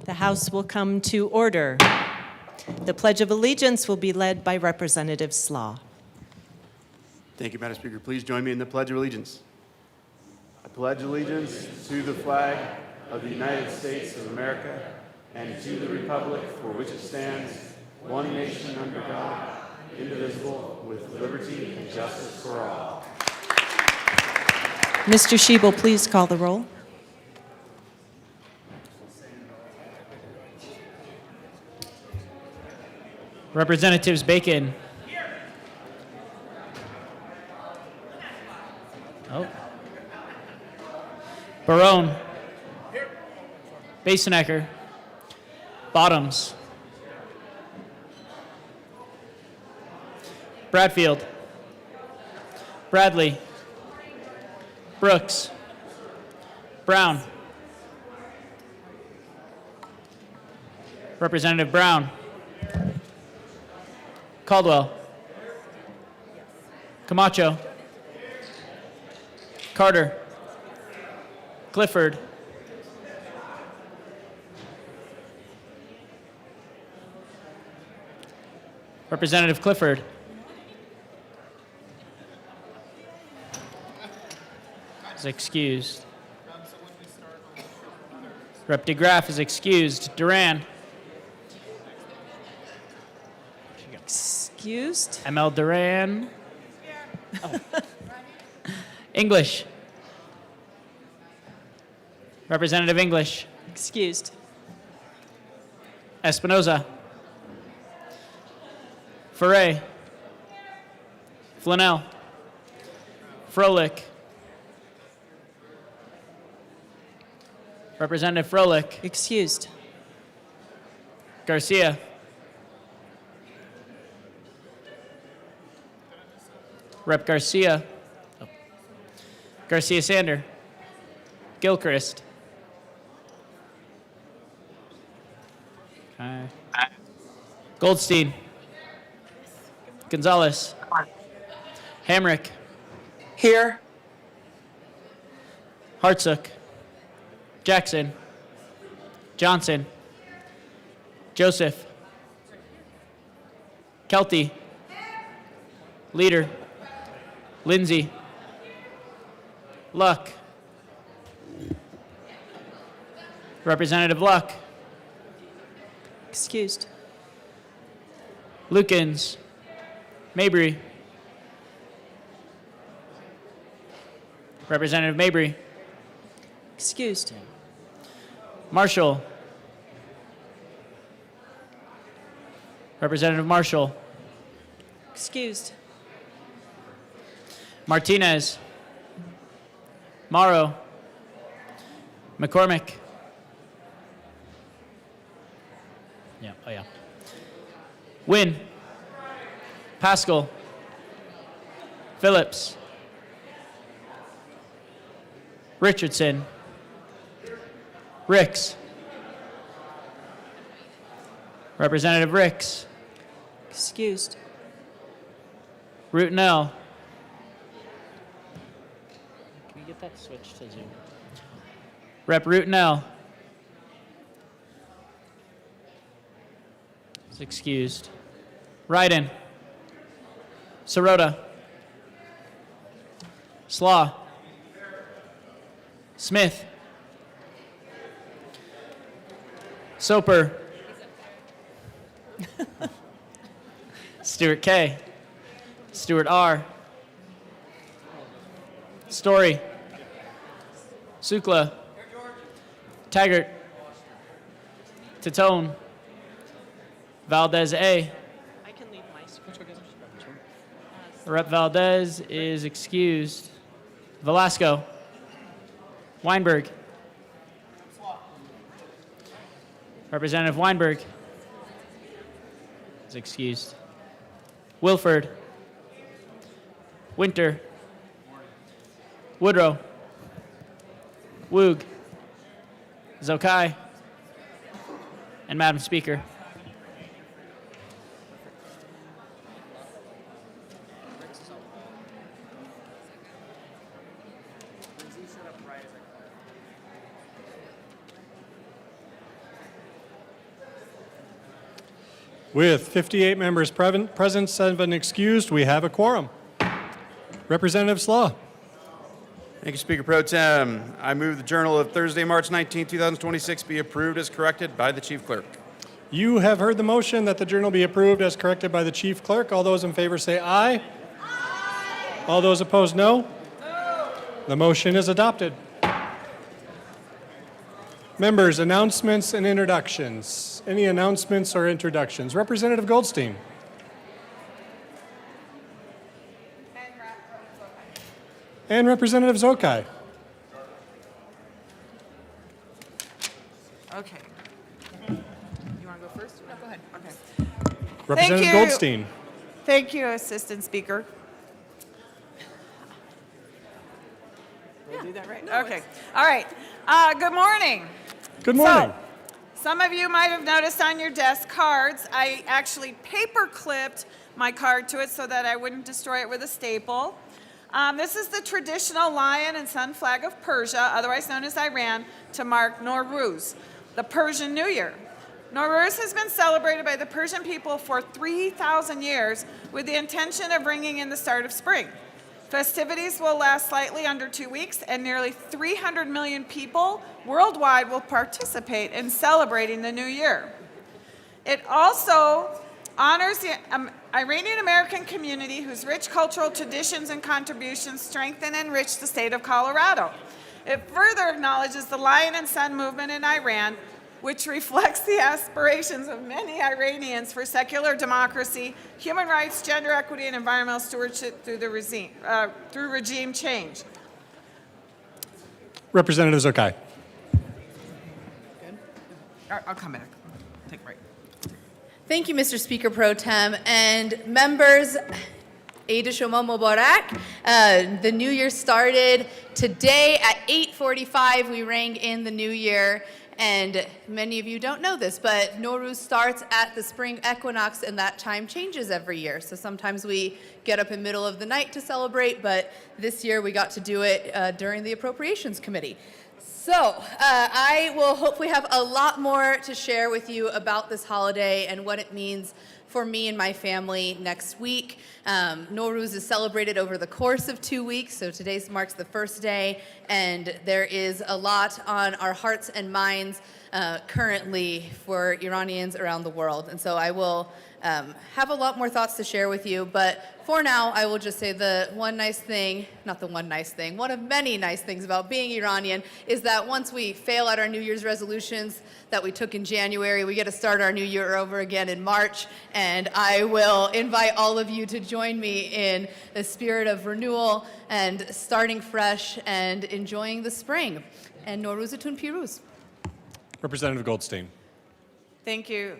The House will come to order. The Pledge of Allegiance will be led by Representative Slaw. Thank you, Madam Speaker. Please join me in the Pledge of Allegiance. I pledge allegiance to the flag of the United States of America and to the republic for which it stands, one nation under God, indivisible, with liberty and justice for all. Mr. Schiebel, please call the roll. Representatives Bacon. Oh. Barone. Basenecker. Bottoms. Bradfield. Bradley. Brooks. Brown. Representative Brown. Caldwell. Camacho. Carter. Clifford. Representative Clifford. Is excused. Rep. DeGraff is excused. Duran. Excused. ML Duran. Oh. English. Representative English. Excused. Espinoza. Foray. Flanell. Froelich. Representative Froelich. Excused. Garcia. Rep. Garcia. Oh. Garcia Sander. Gilchrist. Okay. Goldstein. Gonzalez. Hamrick. Here. Hartsook. Jackson. Johnson. Joseph. Kelty. Leader. Lindsay. Luck. Representative Luck. Excused. Lukens. Mabry. Representative Mabry. Excused. Marshall. Representative Marshall. Excused. Martinez. Morrow. McCormick. Yeah, oh yeah. Wynn. Pascal. Phillips. Richardson. Ricks. Representative Ricks. Excused. Rutinell. Can we get that switched to Zoom? Rep. Rutinell. Is excused. Ryden. Sirota. Slaw. Smith. Soper. Stewart K. Stewart R. Story. Sukla. Taggart. Titone. Valdez A. I can leave my screen. Rep. Valdez is excused. Velasco. Weinberg. Representative Weinberg is excused. Wilford. Winter. Woodrow. Woog. Zokai. And Madam Speaker. With 58 members present, 7 excused, we have a quorum. Representative Slaw. Thank you, Speaker Pro Tem. I move the Journal of Thursday, March 19, 2026 be approved as corrected by the Chief Clerk. You have heard the motion that the journal be approved as corrected by the Chief Clerk. All those in favor say aye. Aye. All those opposed, no. No. The motion is adopted. Members, announcements and introductions. Any announcements or introductions? Representative Goldstein. And Representative Zokai. Okay. You want to go first? No, go ahead. Okay. Representative you. Goldstein. Thank you, Assistant Speaker. We'll do that right? Okay. All right. Good morning. Good morning. So, some of you might have noticed on your desk cards, I actually paper clipped my card to it so that I wouldn't destroy it with a staple. This is the traditional lion and sun flag of Persia, otherwise known as Iran, to mark Nowruz, the Persian New Year. Nowruz has been celebrated by the Persian people for 3,000 years with the intention of bringing in the start of spring. Festivities will last slightly under 2 weeks, and nearly 300 million people worldwide will participate in celebrating the new year. It also honors the Iranian American community whose rich cultural traditions and contributions strengthen and enrich the state of Colorado. It further acknowledges the Lion and Sun movement in Iran, which reflects the aspirations of many Iranians for secular democracy, human rights, gender equity, and environmental stewardship through regime change. Representative Zokai. I'll come back. Take a break. Thank you, Mr. Speaker Pro Tem. And members, Eid Shoma Mubarak. The new year started today at 8:45. We rang in the new year. And many of you don't know this, but Nowruz starts at the spring equinox, and that time changes every year. So sometimes we get up in the middle of the night to celebrate, but this year we got to do it during the Appropriations Committee. So I will hopefully have a lot more to share with you about this holiday and what it means for me and my family next week. Nowruz is celebrated over the course of 2 weeks, so today marks the first day, and there is a lot on our hearts and minds currently for Iranians around the world. And so I will have a lot more thoughts to share with you, but for now, I will just say the one nice thing, not the one nice thing, one of many nice things about being Iranian is that once we fail at our New Year's resolutions that we took in January, we get to start our new year over again in March, and I will invite all of you to join me in the spirit of renewal and starting fresh and enjoying the spring. And Nowruzatun Piruz. Representative Goldstein. Thank you,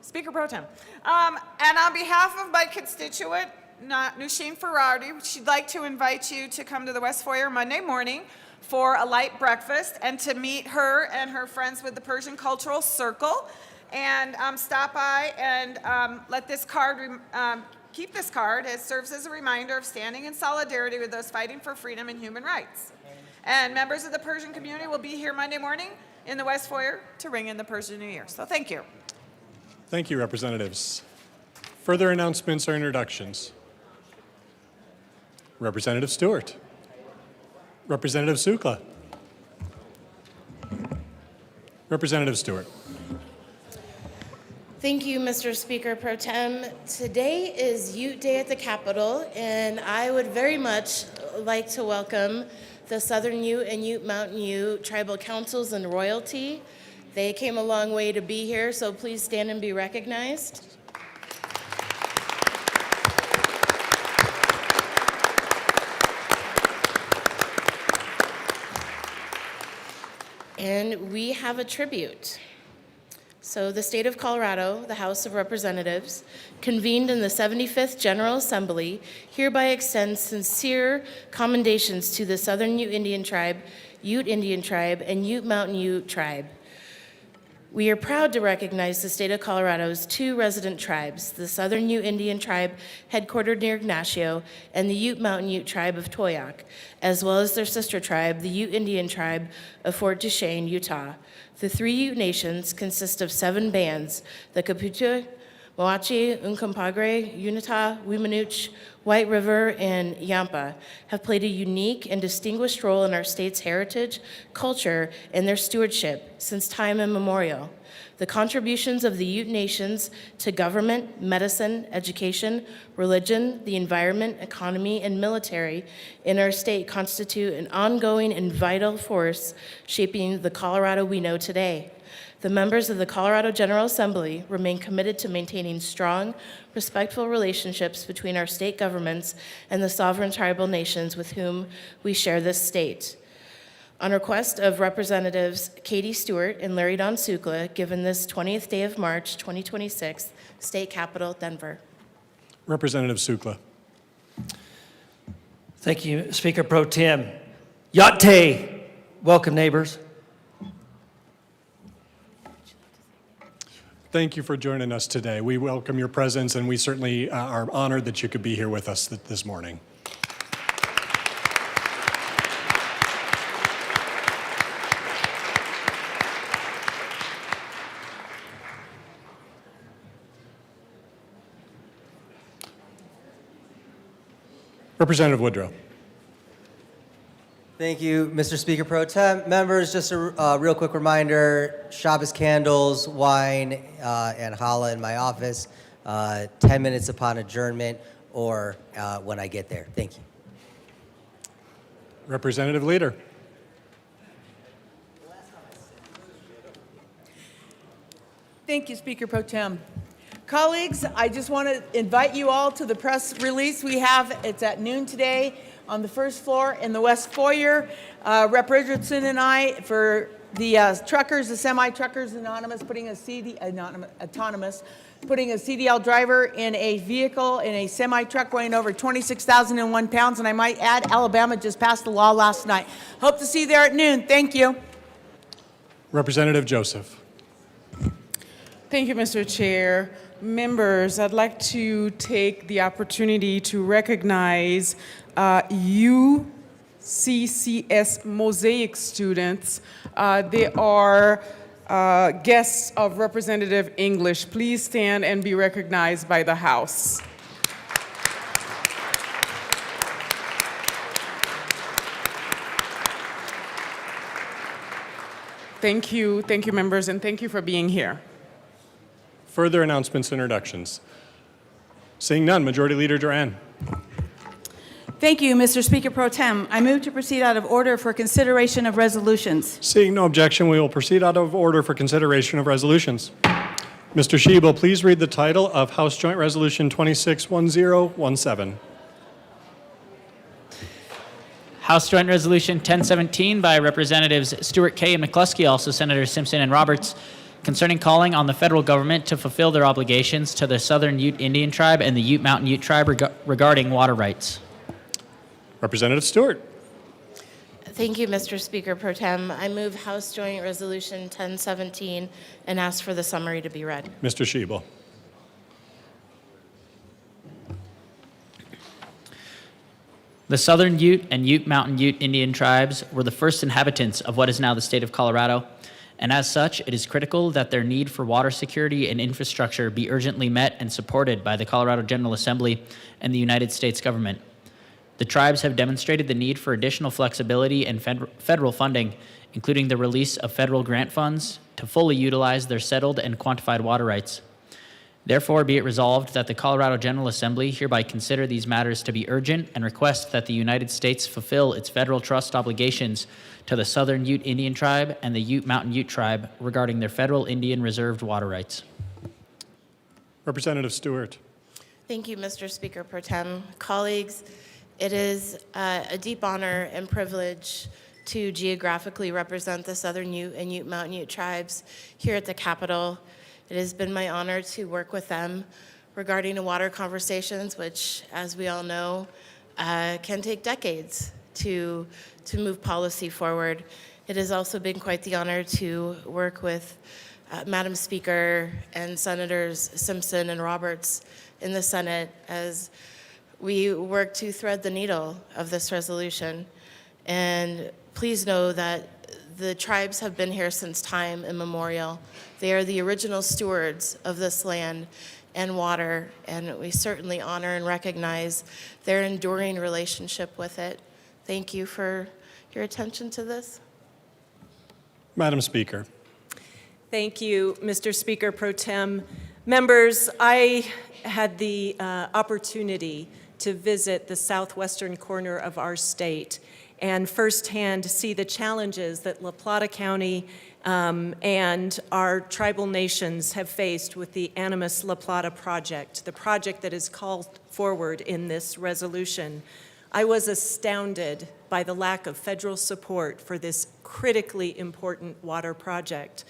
Speaker Pro Tem. And on behalf of my constituent, Nusheen Ferrari, she'd like to invite you to come to the West Foyer Monday morning for a light breakfast and to meet her and her friends with the Persian Cultural Circle. And stop by and let this card, keep this card. It serves as a reminder of standing in solidarity with those fighting for freedom and human rights. And members of the Persian community will be here Monday morning in the West Foyer to ring in the Persian New Year. So thank you. Thank you, representatives. Further announcements or introductions? Representative Stewart. Representative Sukla. Representative Stewart. Thank you, Mr. Speaker Pro Tem. Today is Ute Day at the Capitol, and I would very much like to welcome the Southern Ute and Ute Mountain Ute tribal councils and royalty. They came a long way to be here, so please stand and be recognized. And we have a tribute. So the state of Colorado, the House of Representatives, convened in the 75th General Assembly, hereby extends sincere commendations to the Southern Ute Indian Tribe, Ute Indian Tribe, and Ute Mountain Ute Tribe. We are proud to recognize the state of Colorado's 2 resident tribes, the Southern Ute Indian Tribe, headquartered near Ignacio, and the Ute Mountain Ute Tribe of Toyac, as well as their sister tribe, the Ute Indian Tribe of Fort Duchesne, Utah. The 3 Ute nations consist of 7 bands: the Capuche, Moachi, Uncompahgre, Unetah, Weminuche, White River, and Yampa have played a unique and distinguished role in our state's heritage, culture, and their stewardship since time immemorial. The contributions of the Ute nations to government, medicine, education, religion, the environment, economy, and military in our state constitute an ongoing and vital force shaping the Colorado we know today. The members of the Colorado General Assembly remain committed to maintaining strong, respectful relationships between our state governments and the sovereign tribal nations with whom we share this state. On request of Representatives Katie Stewart and Larry Don Sukla, given this 20th day of March, 2026, State Capitol, Denver. Representative Sukla. Thank you, Speaker Pro Tem. Yatte. Welcome, neighbors. Thank you for joining us today. We welcome your presence, and we certainly are honored that you could be here with us this morning. Representative Woodrow. Thank you, Mr. Speaker Pro Tem. Members, just a real quick reminder, Shabbos candles, wine, and challah in my office, 10 minutes upon adjournment or when I get there. Thank you. Representative Leader. Thank you, Speaker Pro Tem. Colleagues, I just want to invite you all to the press release we have. It's at noon today on the first floor in the West Foyer. Rep. Richardson and I, for the truckers, the Semi-Truckers Anonymous, putting a CDL driver in a vehicle, in a semi-truck weighing over 26,001 pounds. And I might add, Alabama just passed the law last night. Hope to see you there at noon. Thank you. Representative Joseph. Thank you, Mr. Chair. Members, I'd like to take the opportunity to recognize UCCS Mosaic students. They are guests of Representative English. Please stand and be recognized by the House. Thank you, members, and thank you for being here. Further announcements, introductions. Seeing none, Majority Leader Duran. Thank you, Mr. Speaker Pro Tem. I move to proceed out of order for consideration of resolutions. Seeing no objection, we will proceed out of order for consideration of resolutions. Mr. Schiebel, please read the title of House Joint Resolution 261017. House Joint Resolution 1017 by Representatives Stewart Kaye and McCluskey, also Senators Simpson and Roberts, concerning calling on the federal government to fulfill their obligations to the Southern Ute Indian Tribe and the Ute Mountain Ute Tribe regarding water rights. Representative Stewart. Thank you, Mr. Speaker Pro Tem. I move House Joint Resolution 1017 and ask for the summary to be read. Mr. Schiebel. The Southern Ute and Ute Mountain Ute Indian tribes were the first inhabitants of what is now the state of Colorado, and as such, it is critical that their need for water security and infrastructure be urgently met and supported by the Colorado General Assembly and the United States government. The tribes have demonstrated the need for additional flexibility and federal funding, including the release of federal grant funds, to fully utilize their settled and quantified water rights. Therefore, be it resolved that the Colorado General Assembly hereby consider these matters to be urgent and request that the United States fulfill its federal trust obligations to the Southern Ute Indian Tribe and the Ute Mountain Ute Tribe regarding their federal Indian reserved water rights. Representative Stewart. Thank you, Mr. Speaker Pro Tem. Colleagues, it is a deep honor and privilege to geographically represent the Southern Ute and Ute Mountain Ute tribes here at the Capitol. It has been my honor to work with them regarding the water conversations, which, as we all know, can take decades to move policy forward. It has also been quite the honor to work with Madam Speaker and Senators Simpson and Roberts in the Senate as we work to thread the needle of this resolution. And please know that the tribes have been here since time immemorial. They are the original stewards of this land and water, and we certainly honor and recognize their enduring relationship with it. Thank you for your attention to this. Madam Speaker. Thank you, Mr. Speaker Pro Tem. Members, I had the opportunity to visit the southwestern corner of our state and firsthand see the challenges that La Plata County and our tribal nations have faced with the Animas La Plata project, the project that is called forward in this resolution. I was astounded by the lack of federal support for this critically important water project.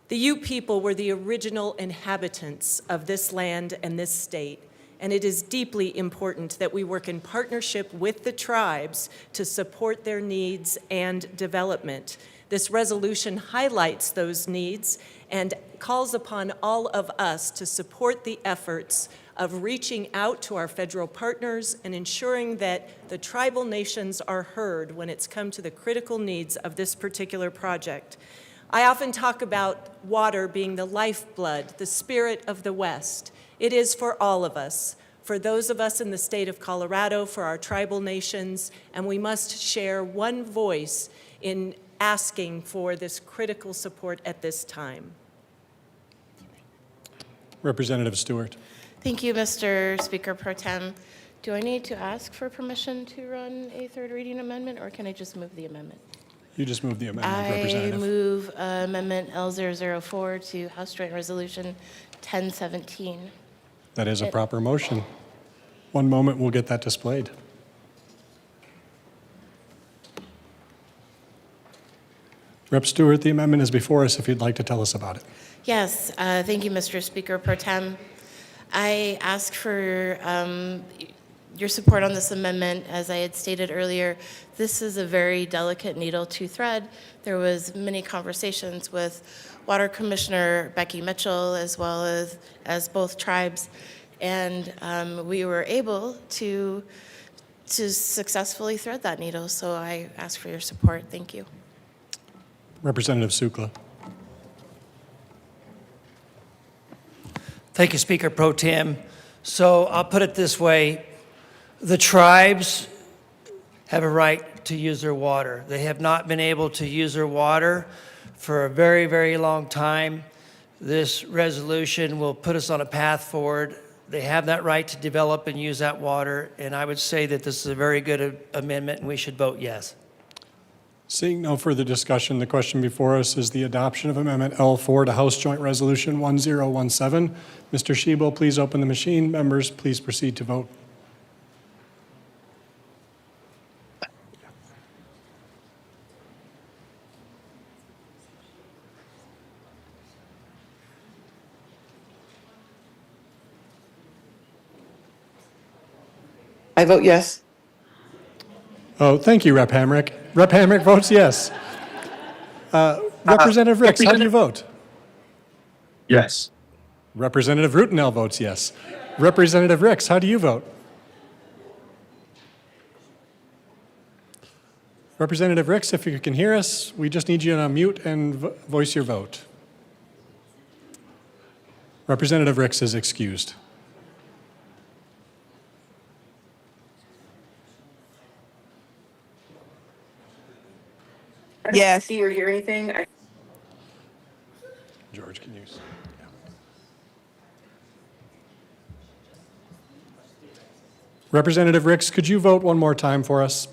The Ute people were the original inhabitants of this land and this state, and it is deeply important that we work in partnership with the tribes to support their needs and development. This resolution highlights those needs and calls upon all of us to support the efforts of reaching out to our federal partners and ensuring that the tribal nations are heard when it's come to the critical needs of this particular project. I often talk about water being the lifeblood, the spirit of the West. It is for all of us, for those of us in the state of Colorado, for our tribal nations, and we must share one voice in asking for this critical support at this time. Representative Stewart. Thank you, Mr. Speaker Pro Tem. Do I need to ask for permission to run a third reading amendment, or can I just move the amendment? You just moved the amendment, I Representative. move Amendment L004 to House Joint Resolution 1017. That is a proper motion. One moment, we'll get that displayed. Rep. Stewart, the amendment is before us if you'd like to tell us about it. Yes, thank you, Mr. Speaker Pro Tem. I ask for your support on this amendment. As I had stated earlier, this is a very delicate needle to thread. There was many conversations with Water Commissioner Becky Mitchell as well as both tribes, and we were able to successfully thread that needle. So I ask for your support. Thank you. Representative Sukla. Thank you, Speaker Pro Tem. So I'll put it this way. The tribes have a right to use their water. They have not been able to use their water for a very, very long time. This resolution will put us on a path forward. They have that right to develop and use that water, and I would say that this is a very good amendment, and we should vote yes. Seeing no further discussion, the question before us is the adoption of Amendment L4 to House Joint Resolution 1017. Mr. Shebo, please open the machine. Members, please proceed to vote. I vote yes. Oh, thank you, Rep. Hamrick. Rep. Hamrick votes yes. Representative Ricks, how do you vote? Yes. Representative Rutenell votes yes. Representative Ricks, how do you vote? Representative Ricks, if you can hear us, we just need you to unmute and voice your vote. Representative Ricks is excused. Yes. See or hear anything? George, can you? Representative Ricks, could you vote one more time for us?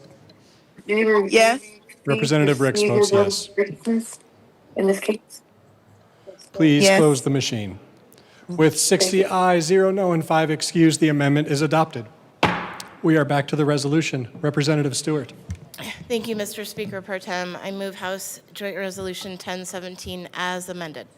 Yes. Representative Ricks votes yes. In this case? Please Yes. close the machine. With 60 ayes, 0 no, and 5 excused, the amendment is adopted. We are back to the resolution. Representative Stewart. Thank you, Mr. Speaker Pro Tem. I move House Joint Resolution 1017 as amended.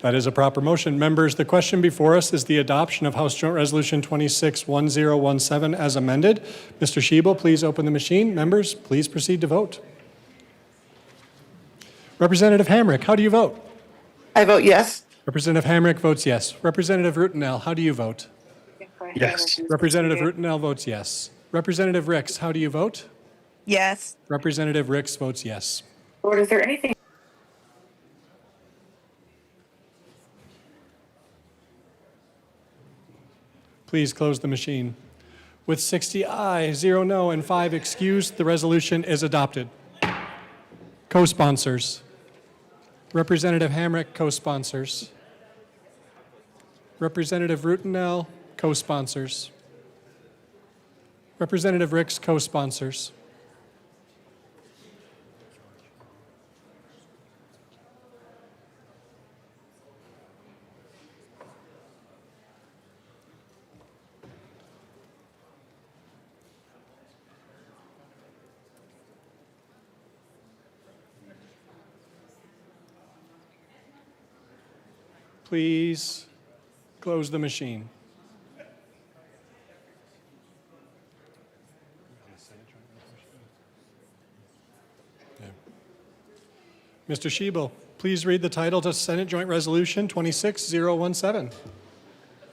That is a proper motion. Members, the question before us is the adoption of House Joint Resolution 261017 as amended. Mr. Schiebel, please open the machine. Members, please proceed to vote. Representative Hamrick, how do you vote? I vote yes. Representative Hamrick votes yes. Representative Rutenell, how do you vote? Yes. Representative Rutenell votes yes. Representative Ricks, how do you vote? Yes. Representative Ricks votes yes. Lord, is there anything? Please close the machine. With 60 ayes, 0 no, and 5 excused, the resolution is adopted. Co-sponsors. Representative Hamrick, co-sponsors. Representative Rutenell, co-sponsors. Representative Ricks, co-sponsors. Please close the machine. Mr. Schiebel, please read the title to Senate Joint Resolution 26017.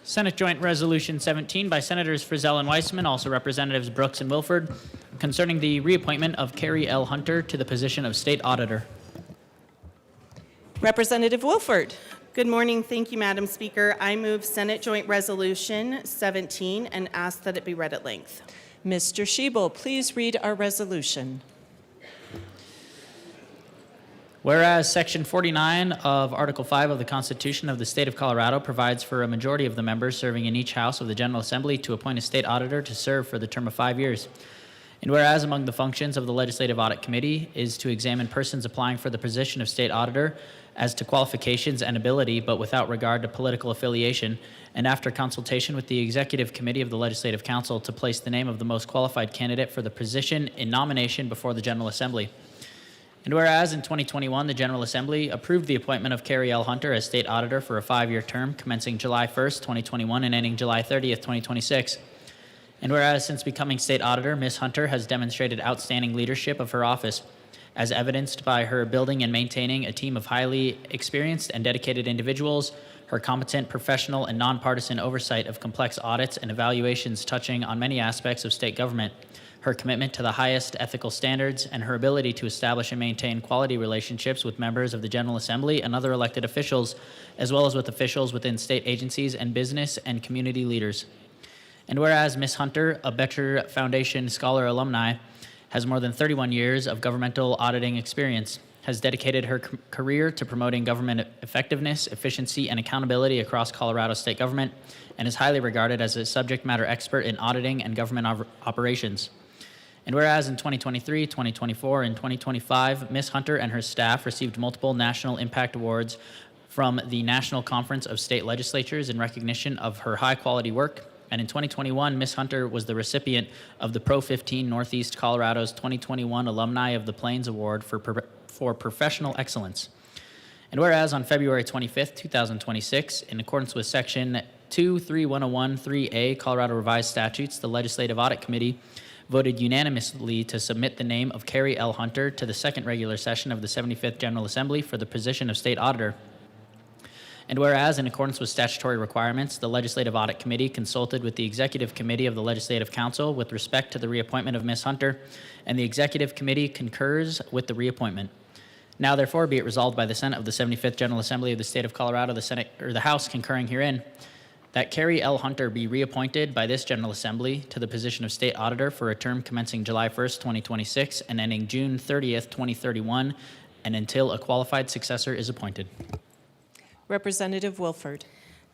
Senate Joint Resolution 17 by Senators Frizzell and Weissman, also Representatives Brooks and Wilford, concerning the reappointment of Carrie L. Hunter to the position of State Auditor. Representative Wilford. Good morning. Thank you, Madam Speaker. I move Senate Joint Resolution 17 and ask that it be read at length. Mr. Schiebel, please read our resolution. Whereas Section 49 of Article 5 of the Constitution of the State of Colorado provides for a majority of the members serving in each house of the General Assembly to appoint a state auditor to serve for the term of 5 years. And whereas among the functions of the Legislative Audit Committee is to examine persons applying for the position of state auditor as to qualifications and ability, but without regard to political affiliation, and after consultation with the Executive Committee of the Legislative Council to place the name of the most qualified candidate for the position in nomination before the General Assembly. And whereas in 2021, the General Assembly approved the appointment of Carrie L. Hunter as state auditor for a 5-year term commencing July 1st, 2021 and ending July 30th, 2026. And whereas since becoming state auditor, Ms. Hunter has demonstrated outstanding leadership of her office, as evidenced by her building and maintaining a team of highly experienced and dedicated individuals, her competent, professional, and nonpartisan oversight of complex audits and evaluations touching on many aspects of state government, her commitment to the highest ethical standards, and her ability to establish and maintain quality relationships with members of the General Assembly and other elected officials, as well as with officials within state agencies and business and community leaders. And whereas Ms. Hunter, a Becher Foundation Scholar alumni, has more than 31 years of governmental auditing experience, has dedicated her career to promoting government effectiveness, efficiency, and accountability across Colorado state government, and is highly regarded as a subject matter expert in auditing and government operations. And whereas in 2023, 2024, and 2025, Ms. Hunter and her staff received multiple National Impact Awards from the National Conference of State Legislatures in recognition of her high-quality work. And in 2021, Ms. Hunter was the recipient of the Pro 15 Northeast Colorado's 2021 Alumni of the Plains Award for Professional Excellence. And whereas on February 25th, 2026, in accordance with Section 23101(3)A Colorado Revised Statutes, the Legislative Audit Committee voted unanimously to submit the name of Carrie L. Hunter to the second regular session of the 75th General Assembly for the position of State Auditor. And whereas, in accordance with statutory requirements, the Legislative Audit Committee consulted with the Executive Committee of the Legislative Council with respect to the reappointment of Ms. Hunter, and the Executive Committee concurs with the reappointment. Now, therefore, be it resolved by the Senate of the 75th General Assembly of the State of Colorado, the Senate or the House concurring herein, that Carrie L. Hunter be reappointed by this General Assembly to the position of State Auditor for a term commencing July 1st, 2026, and ending June 30th, 2031, and until a qualified successor is appointed. Representative Wilford.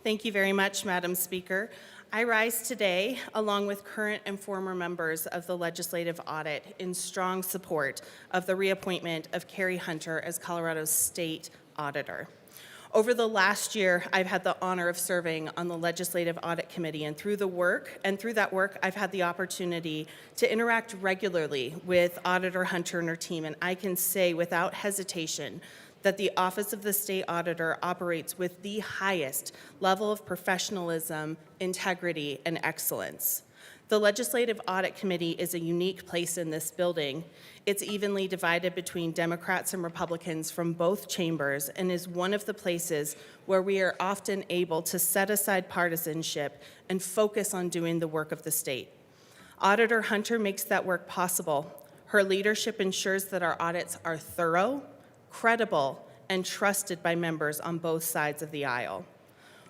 Thank you very much, Madam Speaker. I rise today, along with current and former members of the Legislative Audit, in strong support of the reappointment of Carrie Hunter as Colorado's State Auditor. Over the last year, I've had the honor of serving on the Legislative Audit Committee, and through that work, I've had the opportunity to interact regularly with Auditor Hunter and her team, and I can say without hesitation that the Office of the State Auditor operates with the highest level of professionalism, integrity, and excellence. The Legislative Audit Committee is a unique place in this building. It's evenly divided between Democrats and Republicans from both chambers and is one of the places where we are often able to set aside partisanship and focus on doing the work of the state. Auditor Hunter makes that work possible. Her leadership ensures that our audits are thorough, credible, and trusted by members on both sides of the aisle.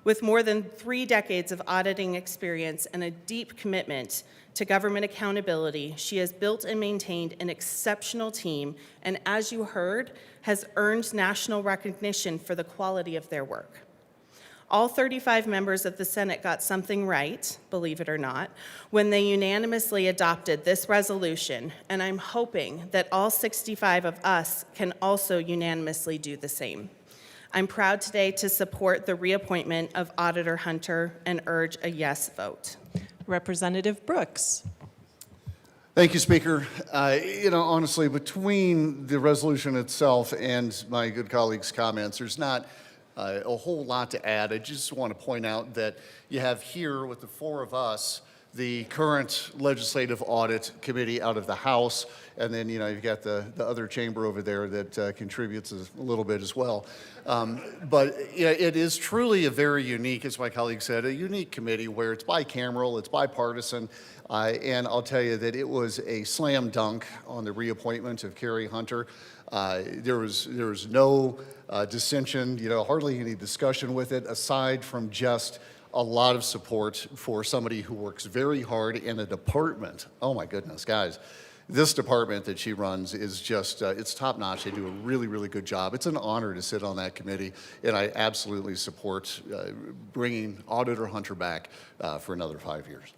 With more than 3 decades of auditing experience and a deep commitment to government accountability, she has built and maintained an exceptional team, and as you heard, has earned national recognition for the quality of their work. All 35 members of the Senate got something right, believe it or not, when they unanimously adopted this resolution, and I'm hoping that all 65 of us can also unanimously do the same. I'm proud today to support the reappointment of Auditor Hunter and urge a yes vote. Representative Brooks. Thank you, Speaker. Honestly, between the resolution itself and my good colleague's comments, there's not a whole lot to add. I just want to point out that you have here with the 4 of us, the current Legislative Audit Committee out of the House, and then, you've got the other chamber over there that contributes a little bit as well. But it is truly a very unique, as my colleague said, a unique committee where it's bicameral, it's bipartisan, and I'll tell you that it was a slam dunk on the reappointment of Carrie Hunter. There was no dissension, hardly any discussion with it, aside from just a lot of support for somebody who works very hard in a department. Oh my goodness, guys. This department that she runs is just, it's top notch. They do a really, really good job. It's an honor to sit on that committee, and I absolutely support bringing Auditor Hunter back for another 5 years.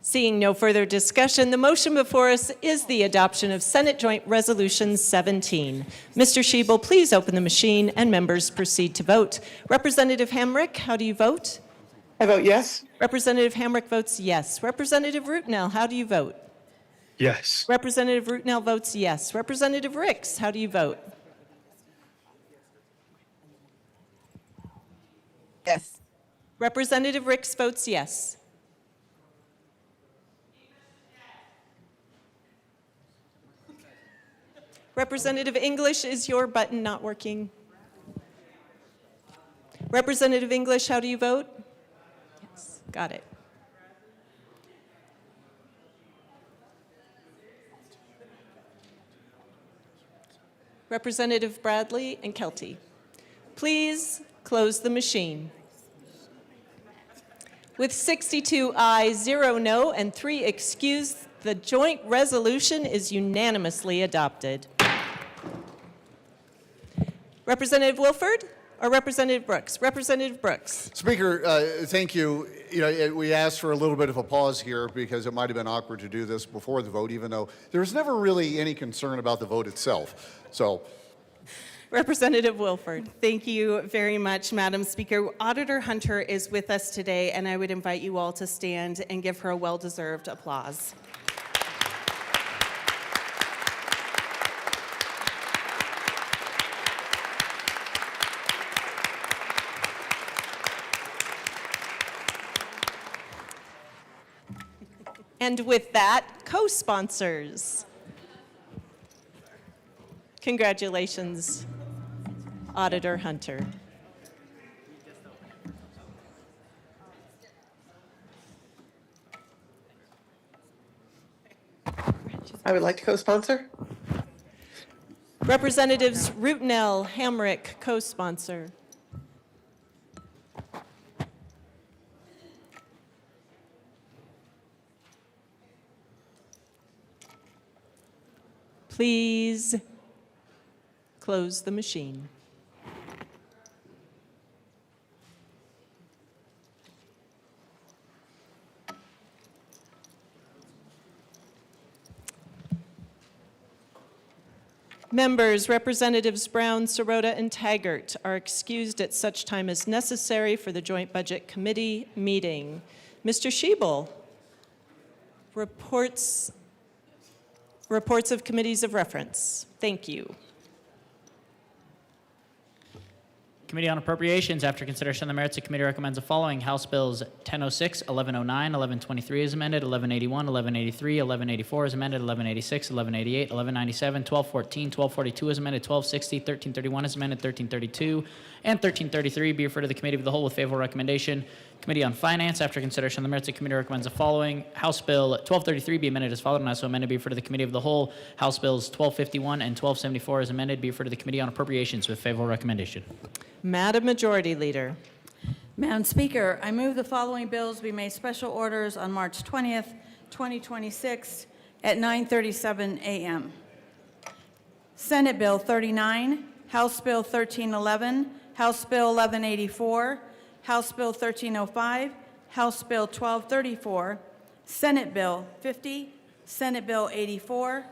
Seeing no further discussion, the motion before us is the adoption of Senate Joint Resolution 17. Mr. Schiebel, please open the machine and members proceed to vote. Representative Hamrick, how do you vote? I vote yes. Representative Hamrick votes yes. Representative Rutnell, how do you vote? Yes. Representative Rutnell votes yes. Representative Ricks, how do you vote? Yes. Representative Ricks votes yes. Representative English, is your button not working? Representative English, how do you vote? Yes, got it. Representative Bradley and Kelty, please close the machine. With 62 ayes, 0 no, and 3 excused, the joint resolution is unanimously adopted. Representative Wilford or Representative Brooks? Representative Brooks. Speaker, thank you. We asked for a little bit of a pause here because it might have been awkward to do this before the vote, even though there was never really any concern about the vote itself. So, Representative Wilford. Thank you very much, Madam Speaker. Auditor Hunter is with us today, and I would invite you all to stand and give her a well-deserved applause. And with that, co-sponsors. Congratulations, Auditor Hunter. I would like to co-sponsor. Representatives Rutnell, Hamrick, co-sponsor. Please close the machine. Members, Representatives Brown, Sirota, and Taggart are excused at such time as necessary for the Joint Budget Committee meeting. Mr. Schiebel, reports of committees of reference. Thank you. Committee on Appropriations, after consideration of the merits, the committee recommends the following: House Bills 1006, 1109, 1123 as amended, 1181, 1183, 1184 as amended, 1186, 1188, 1197, 1214, 1242 as amended, 1260, 1331 as amended, 1332, and 1333 be referred to the Committee of the Whole with favorable recommendation. Committee on Finance, after consideration of the merits, the committee recommends the following: House Bill 1233 be amended as followed, and also amended be referred to the Committee of the Whole. House Bills 1251 and 1274 as amended be referred to the Committee on Appropriations with favorable recommendation. Madam Majority Leader. Madam Speaker, I move the following bills be made special orders on March 20th, 2026 at 9:37 a.m. Senate Bill 39, House Bill 1311, House Bill 1184, House Bill 1305, House Bill 1234, Senate Bill 50, Senate Bill 84,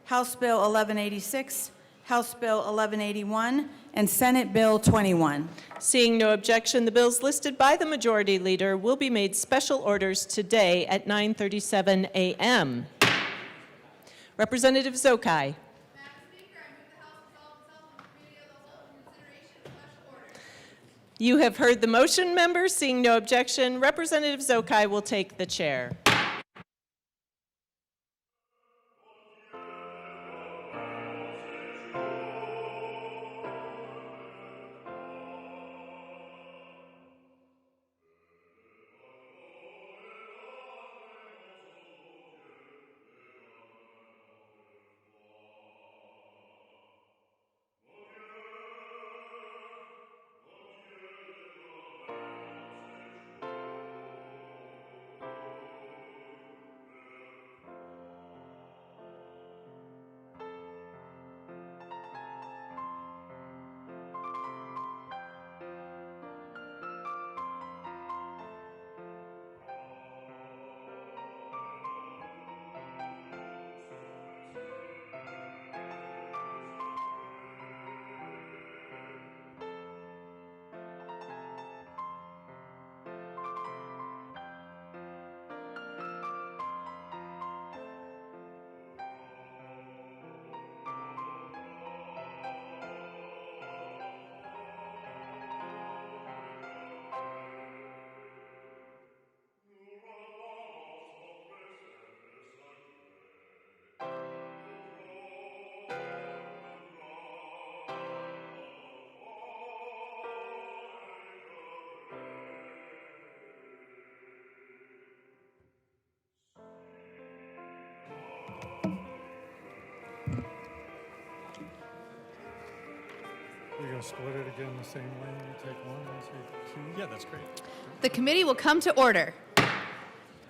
House Bill 1186, House Bill 1181, and Senate Bill 21. Seeing no objection, the bills listed by the Majority Leader will be made special orders today at 9:37 a.m. Representative Zokai. You have heard the motion, members. Seeing no objection, Representative Zokai will take the chair. You're going to split it again the same way? You take one, I take two? Yeah, that's great. The committee will come to order.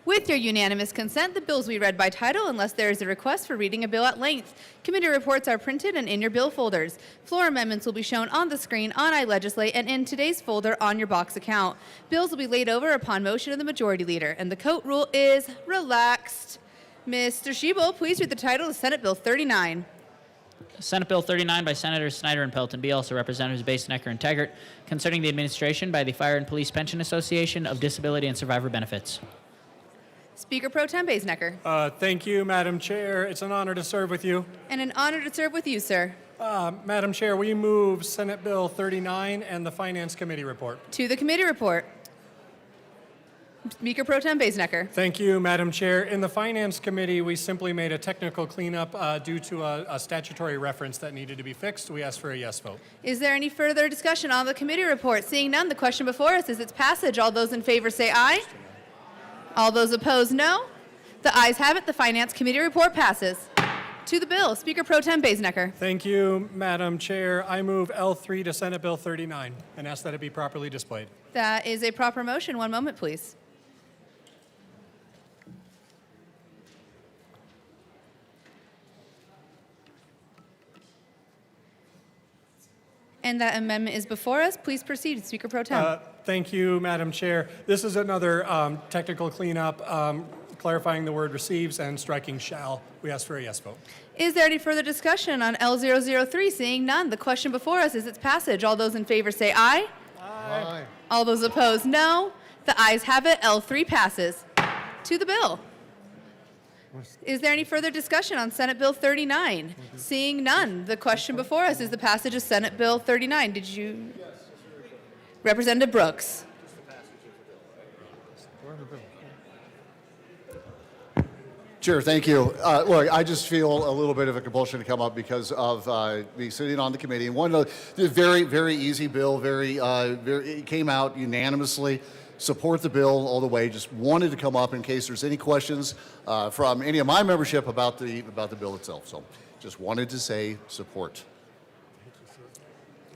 With your unanimous consent, the bills will be read by title unless there is a request for reading a bill at length. Committee reports are printed and in your bill folders. Floor amendments will be shown on the screen on iLegislate and in today's folder on your box account. Bills will be laid over upon motion of the Majority Leader, and the court rule is relaxed. Mr. Schiebel, please read the title of Senate Bill 39. Senate Bill 39 by Senators Snyder and Pelton B. Also Representatives Basenecker and Taggart, concerning the administration by the Fire and Police Pension Association of Disability and Survivor Benefits. Speaker Pro Tem Basenecker. Thank you, Madam Chair. It's an honor to serve with you. And an honor to serve with you, sir. Madam Chair, we move Senate Bill 39 and the Finance Committee report. To the committee report. Speaker Pro Tem Basenecker. Thank you, Madam Chair. In the Finance Committee, we simply made a technical cleanup due to a statutory reference that needed to be fixed. We asked for a yes vote. Is there any further discussion on the committee report? Seeing none, the question before us is its passage. All those in favor say aye. All those opposed, no. The ayes have it. The Finance Committee report passes. To the bill, Speaker Pro Tem Basenecker. Thank you, Madam Chair. I move L3 to Senate Bill 39 and ask that it be properly displayed. That is a proper motion. One moment, please. And that amendment is before us. Please proceed, Speaker Pro Tem. Thank you, Madam Chair. This is another technical cleanup, clarifying the word receives and striking shall. We ask for a yes vote. Is there any further discussion on L003? Seeing none, the question before us is its passage. All those in favor say aye. Aye. All those opposed, no. The ayes have it. L3 passes. To the bill. Is there any further discussion on Senate Bill 39? Seeing none, the question before us is the passage of Senate Bill 39. Did you? Representative Brooks. Chair, thank you. Look, I just feel a little bit of a compulsion to come up because of me sitting on the committee. And one of the very, very easy bill, it came out unanimously. Support the bill all the way. Just wanted to come up in case there's any questions from any of my membership about the bill itself. So just wanted to say support.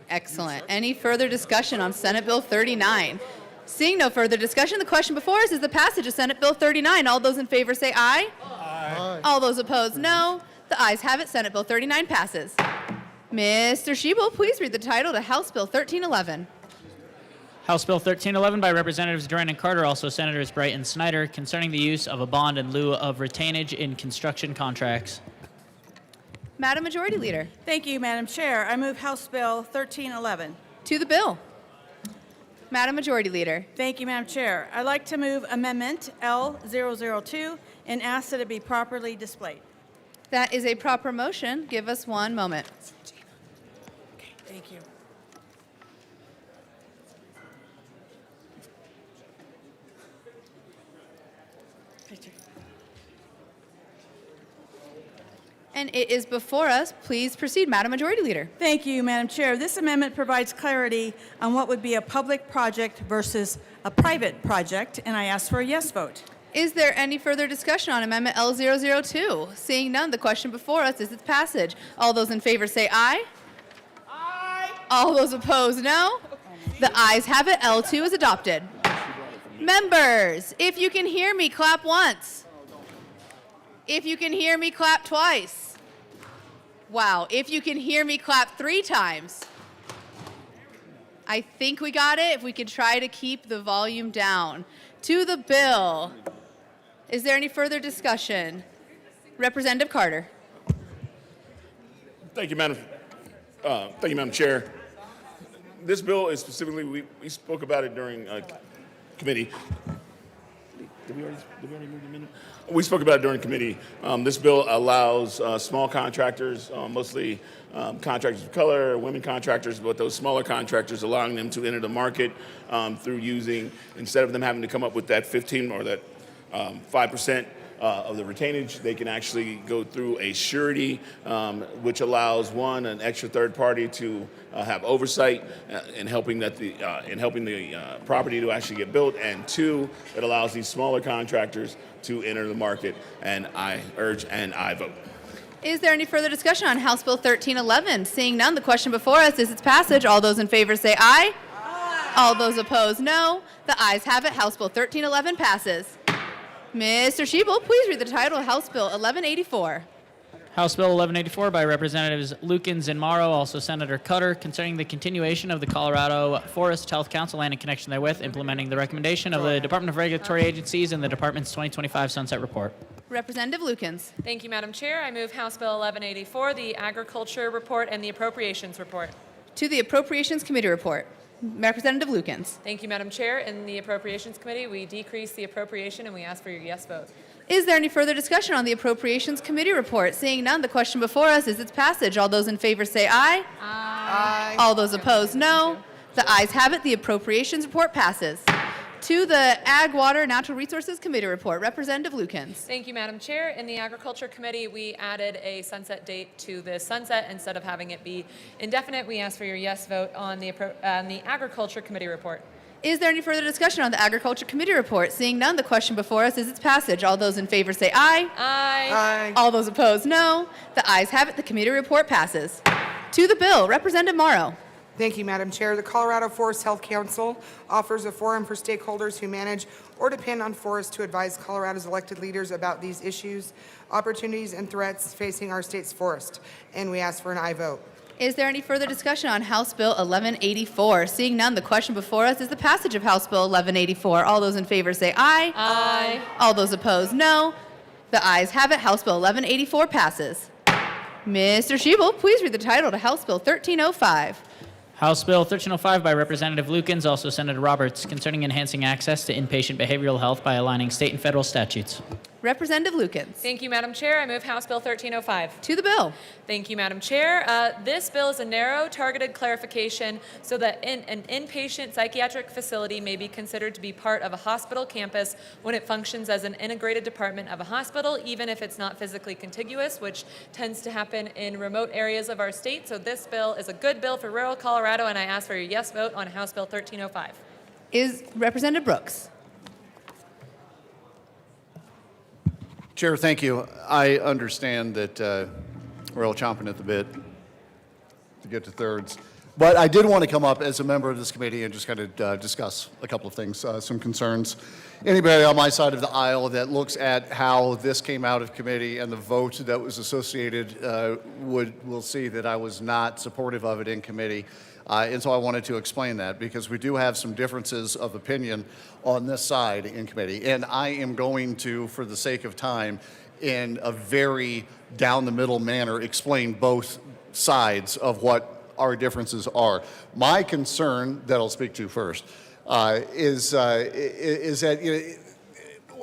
Excellent. Any further discussion on Senate Bill 39? Seeing no further discussion, the question before us is the passage of Senate Bill 39. All those in favor say aye. Aye. All those opposed, no. The ayes have it. Senate Bill 39 passes. Mr. Shebel, please read the title to House Bill 1311. House Bill 1311 by Representatives Duran and Carter, also Senators Bright and Snyder, concerning the use of a bond in lieu of retainage in construction contracts. Madam Majority Leader. Thank you, Madam Chair. I move House Bill 1311. To the bill. Madam Majority Leader. Thank you, Madam Chair. I'd like to move Amendment L002 and ask that it be properly displayed. That is a proper motion. Give us one moment. Thank you. And it is before us. Please proceed, Madam Majority Leader. Thank you, Madam Chair. This amendment provides clarity on what would be a public project versus a private project, and I ask for a yes vote. Is there any further discussion on Amendment L002? Seeing none, the question before us is its passage. All those in favor say aye. Aye. All those opposed, no. The ayes have it. L2 is adopted. Members, if you can hear me, clap once. If you can hear me, clap twice. Wow, if you can hear me, clap 3 times. I think we got it. If we could try to keep the volume down. To the bill. Is there any further discussion? Representative Carter. Thank you, Madam Chair. This bill is specifically, we spoke about it during committee. Did we already move the minute? We spoke about it during committee. This bill allows small contractors, mostly contractors of color, women contractors, but those smaller contractors, allowing them to enter the market through using, instead of them having to come up with that 15 or that 5% of the retainage, they can actually go through a surety, which allows an extra third party to have oversight in helping the property to actually get built, and 2, it allows these smaller contractors to enter the market. And I urge and I vote. Is there any further discussion on House Bill 1311? Seeing none, the question before us is its passage. All those in favor say aye. Aye. All those opposed, no. The ayes have it. House Bill 1311 passes. Mr. Shebel, please read the title of House Bill 1184. House Bill 1184 by Representatives Lukens and Morrow, also Senator Cutter, concerning the continuation of the Colorado Forest Health Council and in connection therewith, implementing the recommendation of the Department of Regulatory Agencies and the Department's 2025 Sunset Report. Representative Lukens. Thank you, Madam Chair. I move House Bill 1184, the Agriculture Report and the Appropriations Report. To the Appropriations Committee report. Representative Lukens. Thank you, Madam Chair. In the Appropriations Committee, we decrease the appropriation and we ask for your yes vote. Is there any further discussion on the Appropriations Committee report? Seeing none, the question before us is its passage. All those in favor say aye. Aye. All those opposed, no. The ayes have it. The Appropriations report passes. To the Ag, Water, Natural Resources Committee report. Representative Lukens. Thank you, Madam Chair. In the Agriculture Committee, we added a sunset date to the sunset instead of having it be indefinite. We ask for your yes vote on the Agriculture Committee report. Is there any further discussion on the Agriculture Committee report? Seeing none, the question before us is its passage. All those in favor say aye. Aye. Aye. All those opposed, no. The ayes have it. The committee report passes. To the bill, Representative Morrow. Thank you, Madam Chair. The Colorado Forest Health Council offers a forum for stakeholders who manage or depend on forests to advise Colorado's elected leaders about these issues, opportunities, and threats facing our state's forest. And we ask for an aye vote. Is there any further discussion on House Bill 1184? Seeing none, the question before us is the passage of House Bill 1184. All those in favor say aye. Aye. All those opposed, no. The ayes have it. House Bill 1184 passes. Mr. Shebel, please read the title to House Bill 1305. House Bill 1305 by Representative Lukens, also Senator Roberts, concerning enhancing access to inpatient behavioral health by aligning state and federal statutes. Representative Lukens. Thank you, Madam Chair. I move House Bill 1305. To the bill. Thank you, Madam Chair. This bill is a narrow, targeted clarification so that an inpatient psychiatric facility may be considered to be part of a hospital campus when it functions as an integrated department of a hospital, even if it's not physically contiguous, which tends to happen in remote areas of our state. So this bill is a good bill for rural Colorado, and I ask for your yes vote on House Bill 1305. Is Representative Brooks. Chair, thank you. I understand that we're all chomping at the bit to get to thirds. But I did want to come up as a member of this committee and just kind of discuss a couple of things, some concerns. Anybody on my side of the aisle that looks at how this came out of committee and the vote that was associated will see that I was not supportive of it in committee. And so I wanted to explain that because we do have some differences of opinion on this side in committee. And I am going to, for the sake of time, in a very down the middle manner, explain both sides of what our differences are. My concern that I'll speak to first is that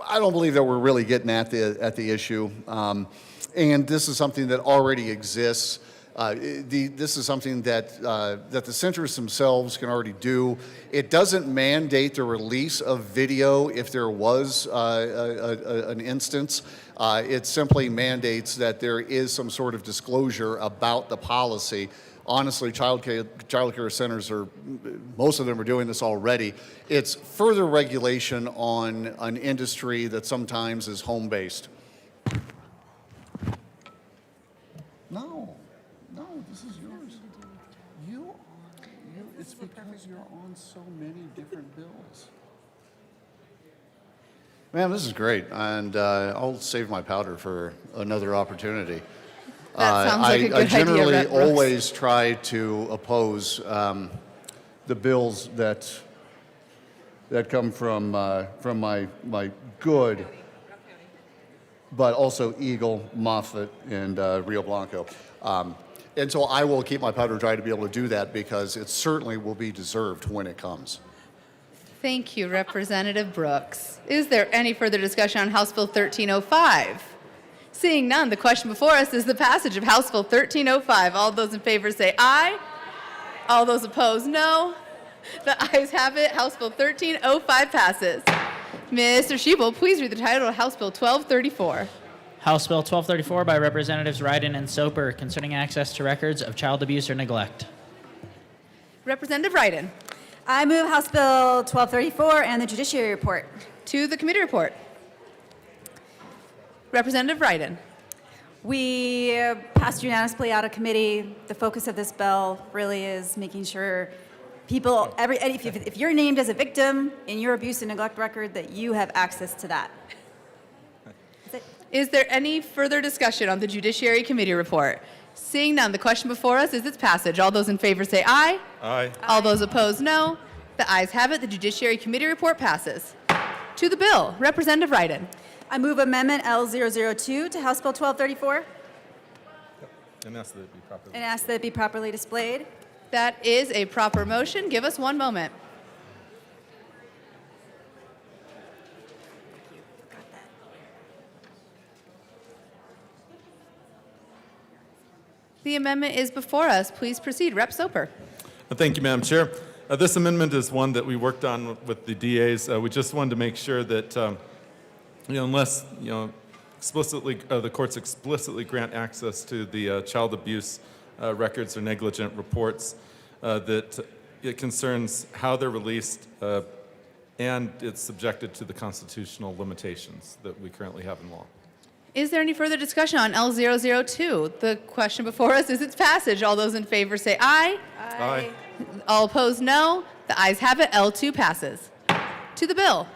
I don't believe that we're really getting at the issue, and this is something that already exists. This is something that the centers themselves can already do. It doesn't mandate the release of video if there was an instance. It simply mandates that there is some sort of disclosure about the policy. Honestly, child care centers most of them are doing this already. It's further regulation on an industry that sometimes is home-based. No, this is yours. It's because you're on so many different bills. Ma'am, this is great, and I'll save my powder for another opportunity. That sounds like a good I generally idea, Brooks. always try to oppose the bills that come from my good, but also Eagle, Moffett, and Rio Blanco. And so I will keep my powder dry to be able to do that because it certainly will be deserved when it comes. Thank you, Representative Brooks. Is there any further discussion on House Bill 1305? Seeing none, the question before us is the passage of House Bill 1305. All those in favor say aye. All those opposed, no. The ayes have it. House Bill 1305 passes. Mr. Schiebel, please read the title of House Bill 1234. House Bill 1234 by Representatives Ryden and Soper concerning access to records of child abuse or neglect. Representative Ryden. I move House Bill 1234 and the Judiciary Report. To the committee report. Representative Ryden. We passed unanimously out of committee. The focus of this bill really is making sure people, if you're named as a victim in your abuse and neglect record, that you have access to that. Is there any further discussion on the Judiciary Committee report? Seeing none, the question before us is its passage. All those in favor say aye. Aye. All those opposed, no. The ayes have it. The Judiciary Committee report passes. To the bill, Representative Ryden. I move Amendment L002 to House Bill 1234 And ask that it be properly. and ask that it be properly displayed. That is a proper motion. Give us one moment. The amendment is before us. Please proceed. Rep. Soper. Thank you, Madam Chair. This amendment is one that we worked on with the DAs. We just wanted to make sure that, unless explicitly the courts explicitly grant access to the child abuse records or negligent reports, that it concerns how they're released and it's subjected to the constitutional limitations that we currently have in law. Is there any further discussion on L002? The question before us is its passage. All those in favor say aye. Aye. All opposed, no. The ayes have it. L2 passes. To the bill.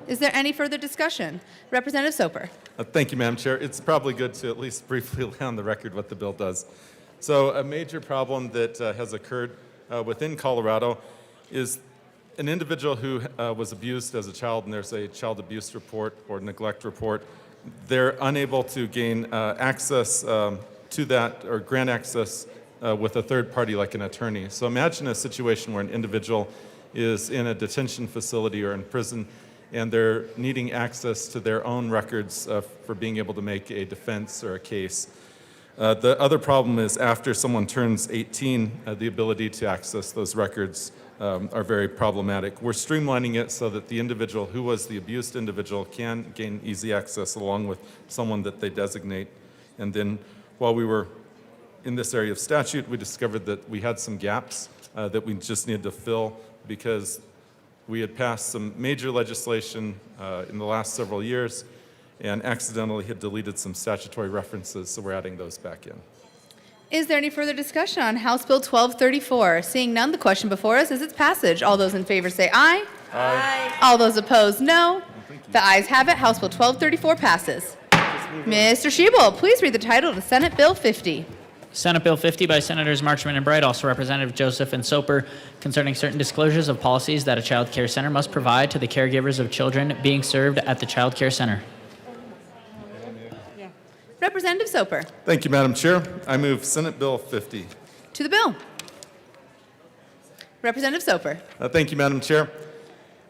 Is there any further discussion? Representative Soper. Thank you, Madam Chair. It's probably good to at least briefly lay on the record what the bill does. So a major problem that has occurred within Colorado is an individual who was abused as a child, and there's a child abuse report or neglect report. They're unable to gain access to that or grant access with a third party like an attorney. So imagine a situation where an individual is in a detention facility or in prison and they're needing access to their own records for being able to make a defense or a case. The other problem is after someone turns 18, the ability to access those records are very problematic. We're streamlining it so that the individual who was the abused individual can gain easy access along with someone that they designate. And then while we were in this area of statute, we discovered that we had some gaps that we just needed to fill because we had passed some major legislation in the last several years and accidentally had deleted some statutory references, so we're adding those back in. Is there any further discussion on House Bill 1234? Seeing none, the question before us is its passage. All those in favor say aye. Aye. All those opposed, no. The ayes have it. House Bill 1234 passes. Mr. Shebel, please read the title of Senate Bill 50. Senate Bill 50 by Senators Marchman and Bright, also Representative Joseph and Soper, concerning certain disclosures of policies that a child care center must provide to the caregivers of children being served at the child care center. Representative Soper. Thank you, Madam Chair. I move Senate Bill 50. To the bill. Representative Soper. Thank you, Madam Chair.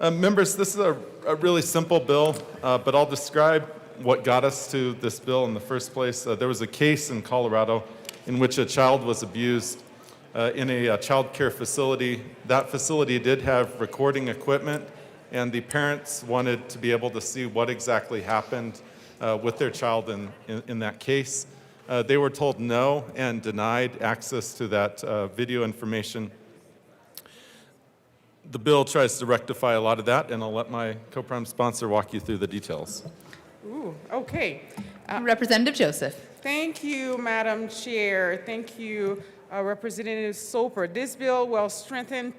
Members, this is a really simple bill, but I'll describe what got us to this bill in the first place. There was a case in Colorado in which a child was abused in a child care facility. That facility did have recording equipment, and the parents wanted to be able to see what exactly happened with their child in that case. They were told no and denied access to that video information. The bill tries to rectify a lot of that, and I'll let my co-prime sponsor walk you through the details. Ooh, okay. Representative Joseph. Thank you, Madam Chair. Thank you, Representative Soper. This bill will strengthen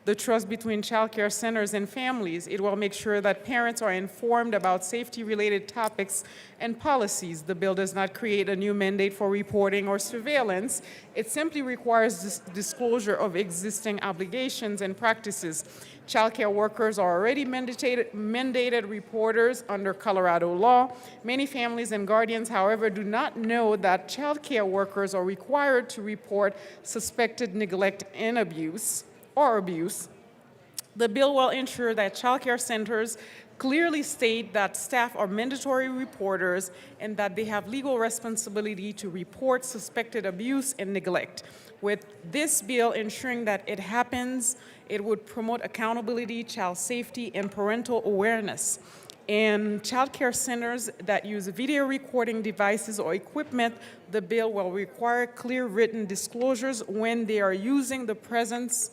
the trust between child care centers and families. It will make sure that parents are informed about safety-related topics and policies. The bill does not create a new mandate for reporting or surveillance. It simply requires disclosure of existing obligations and practices. Child care workers are already mandated reporters under Colorado law. Many families and guardians, however, do not know that child care workers are required to report suspected neglect and abuse. The bill will ensure that child care centers clearly state that staff are mandatory reporters and that they have legal responsibility to report suspected abuse and neglect. With this bill ensuring that it happens, it would promote accountability, child safety, and parental awareness. In child care centers that use video recording devices or equipment, the bill will require clear written disclosures when they are using the presence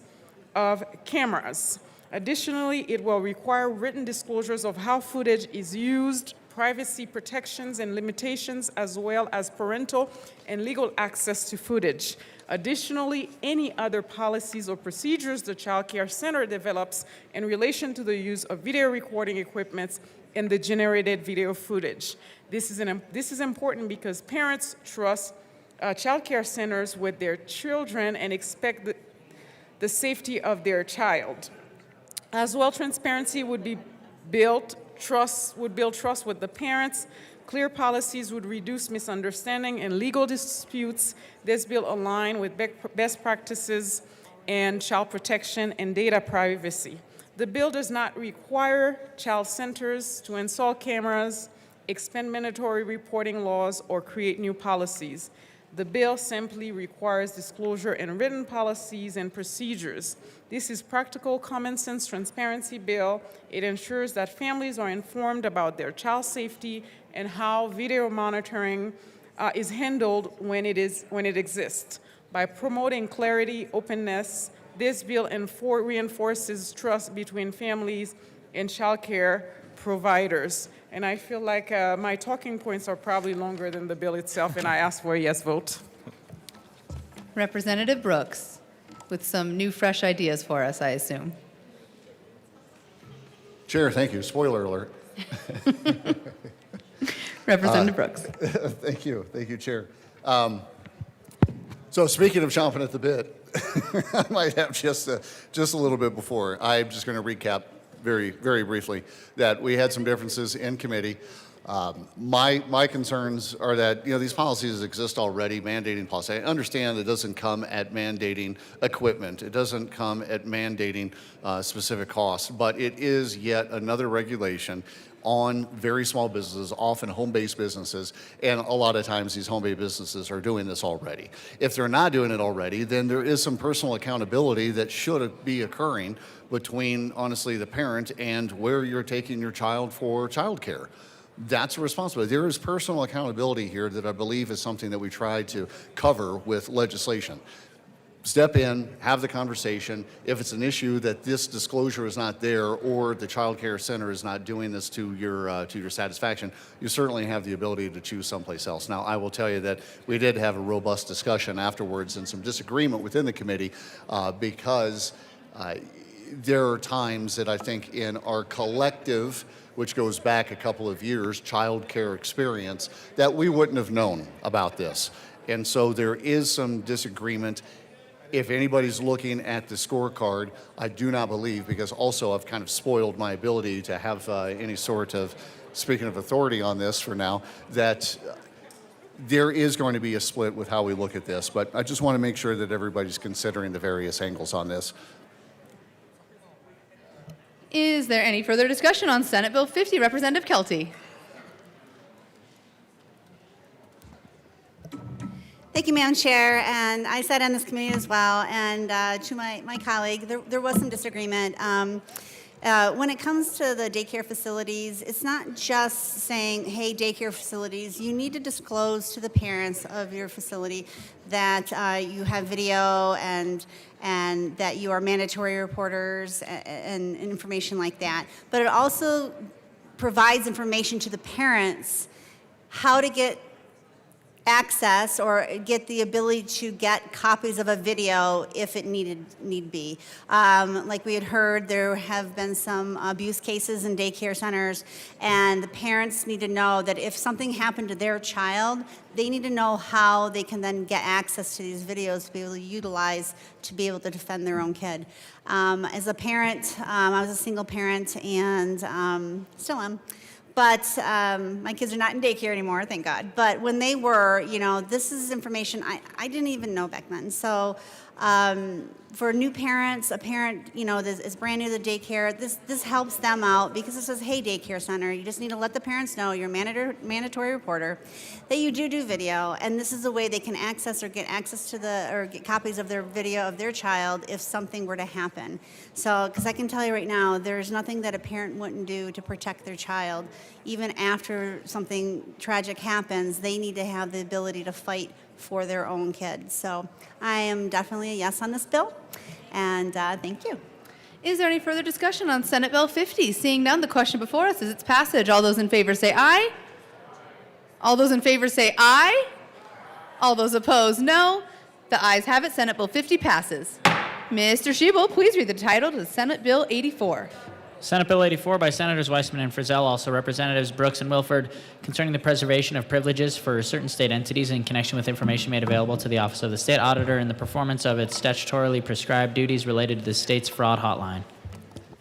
of cameras. Additionally, it will require written disclosures of how footage is used, privacy protections and limitations, as well as parental and legal access to footage. Additionally, any other policies or procedures the child care center develops in relation to the use of video recording equipment and the generated video footage. This is important because parents trust child care centers with their children and expect the safety of their child. As well, transparency would build trust with the parents. Clear policies would reduce misunderstanding and legal disputes. This bill aligns with best practices and child protection and data privacy. The bill does not require child centers to install cameras, expand mandatory reporting laws, or create new policies. The bill simply requires disclosure in written policies and procedures. This is practical, common sense transparency bill. It ensures that families are informed about their child safety and how video monitoring is handled when it exists. By promoting clarity, openness, this bill reinforces trust between families and child care providers. And I feel like my talking points are probably longer than the bill itself, and I ask for a yes vote. Representative Brooks, with some new, fresh ideas for us, I assume. Chair, thank you. Spoiler alert. Representative Brooks. Thank you, Chair. So speaking of chomping at the bit, I might have just a little bit before. I'm just going to recap very, very briefly that we had some differences in committee. My concerns are that, these policies exist already, mandating policy. I understand it doesn't come at mandating equipment. It doesn't come at mandating specific costs, but it is yet another regulation on very small businesses, often home-based businesses, and a lot of times these home-based businesses are doing this already. If they're not doing it already, then there is some personal accountability that should be occurring between, honestly, the parent and where you're taking your child for childcare. That's a responsibility. There is personal accountability here that I believe is something that we try to cover with legislation. Step in, have the conversation. If it's an issue that this disclosure is not there or the child care center is not doing this to your satisfaction, you certainly have the ability to choose someplace else. Now, I will tell you that we did have a robust discussion afterwards and some disagreement within the committee because there are times that I think in our collective, which goes back a couple of years, child care experience, that we wouldn't have known about this. And so there is some disagreement. If anybody's looking at the scorecard, I do not believe, because also I've kind of spoiled my ability to have any sort of, speaking of authority on this for now, that there is going to be a split with how we look at this. But I just want to make sure that everybody's considering the various angles on this. Is there any further discussion on Senate Bill 50? Representative Kelty. Thank you, Madam Chair, and I sat on this committee as well, and to my colleague, there was some disagreement. When it comes to the daycare facilities, it's not just saying, hey, daycare facilities, you need to disclose to the parents of your facility that you have video and that you are mandatory reporters and information like that. But it also provides information to the parents how to get access or get the ability to get copies of a video if it need be. Like we had heard, there have been some abuse cases in daycare centers, and the parents need to know that if something happened to their child, they need to know how they can then get access to these videos to be able to utilize to be able to defend their own kid. As a parent, I was a single parent and still am. But my kids are not in daycare anymore, thank God. But when they were, this is information I didn't even know back then. So for new parents, a parent, that is brand new to the daycare, this helps them out because it says, hey, daycare center, you just need to let the parents know, you're a mandatory reporter, that you do video, and this is a way they can access or get access to get copies of their video of their child if something were to happen. So, because I can tell you right now, there's nothing that a parent wouldn't do to protect their child. Even after something tragic happens, they need to have the ability to fight for their own kids. So I am definitely a yes on this bill, and thank you. Is there any further discussion on Senate Bill 50? Seeing none, the question before us is its passage. All those in favor say aye. All those in favor say aye. All those opposed, no. The ayes have it. Senate Bill 50 passes. Mr. Schiebel, please read the title to Senate Bill 84. Senate Bill 84 by Senators Weissman and Frizzell, also Representatives Brooks and Wilford, concerning the preservation of privileges for certain state entities in connection with information made available to the Office of the State Auditor in the performance of its statutorily prescribed duties related to the state's fraud hotline.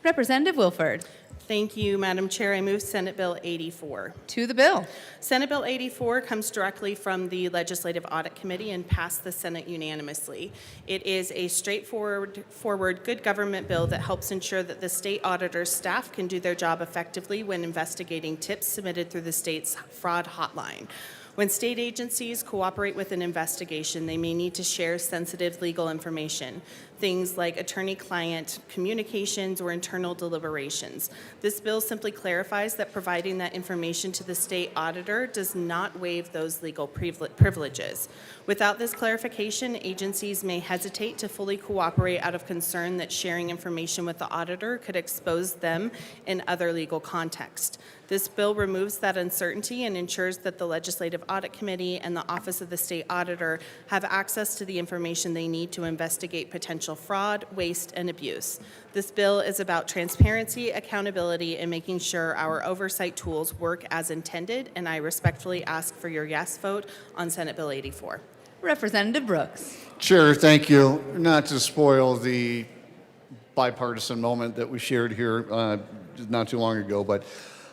Representative Wilford. Thank you, Madam Chair. I move Senate Bill 84. To the bill. Senate Bill 84 comes directly from the Legislative Audit Committee and passed the Senate unanimously. It is a straightforward, good government bill that helps ensure that the state auditor's staff can do their job effectively when investigating tips submitted through the state's fraud hotline. When state agencies cooperate with an investigation, they may need to share sensitive legal information, things like attorney-client communications or internal deliberations. This bill simply clarifies that providing that information to the state auditor does not waive those legal privileges. Without this clarification, agencies may hesitate to fully cooperate out of concern that sharing information with the auditor could expose them in other legal contexts. This bill removes that uncertainty and ensures that the Legislative Audit Committee and the Office of the State Auditor have access to the information they need to investigate potential fraud, waste, and abuse. This bill is about transparency, accountability, and making sure our oversight tools work as intended, and I respectfully ask for your yes vote on Senate Bill 84. Representative Brooks. Chair, thank you. Not to spoil the bipartisan moment that we shared here not too long ago, but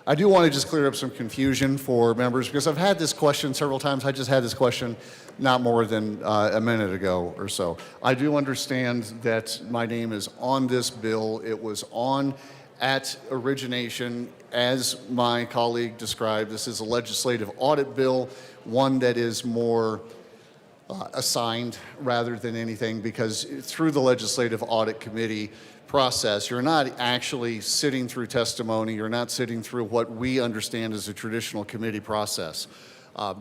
I do want to just clear up some confusion for members because I've had this question several times. I just had this question not more than a minute ago or so. I do understand that my name is on this bill. It was on at origination, as my colleague described. This is a legislative audit bill, one that is more assigned rather than anything, because through the Legislative Audit Committee process, you're not actually sitting through testimony, you're not sitting through what we understand as a traditional committee process. I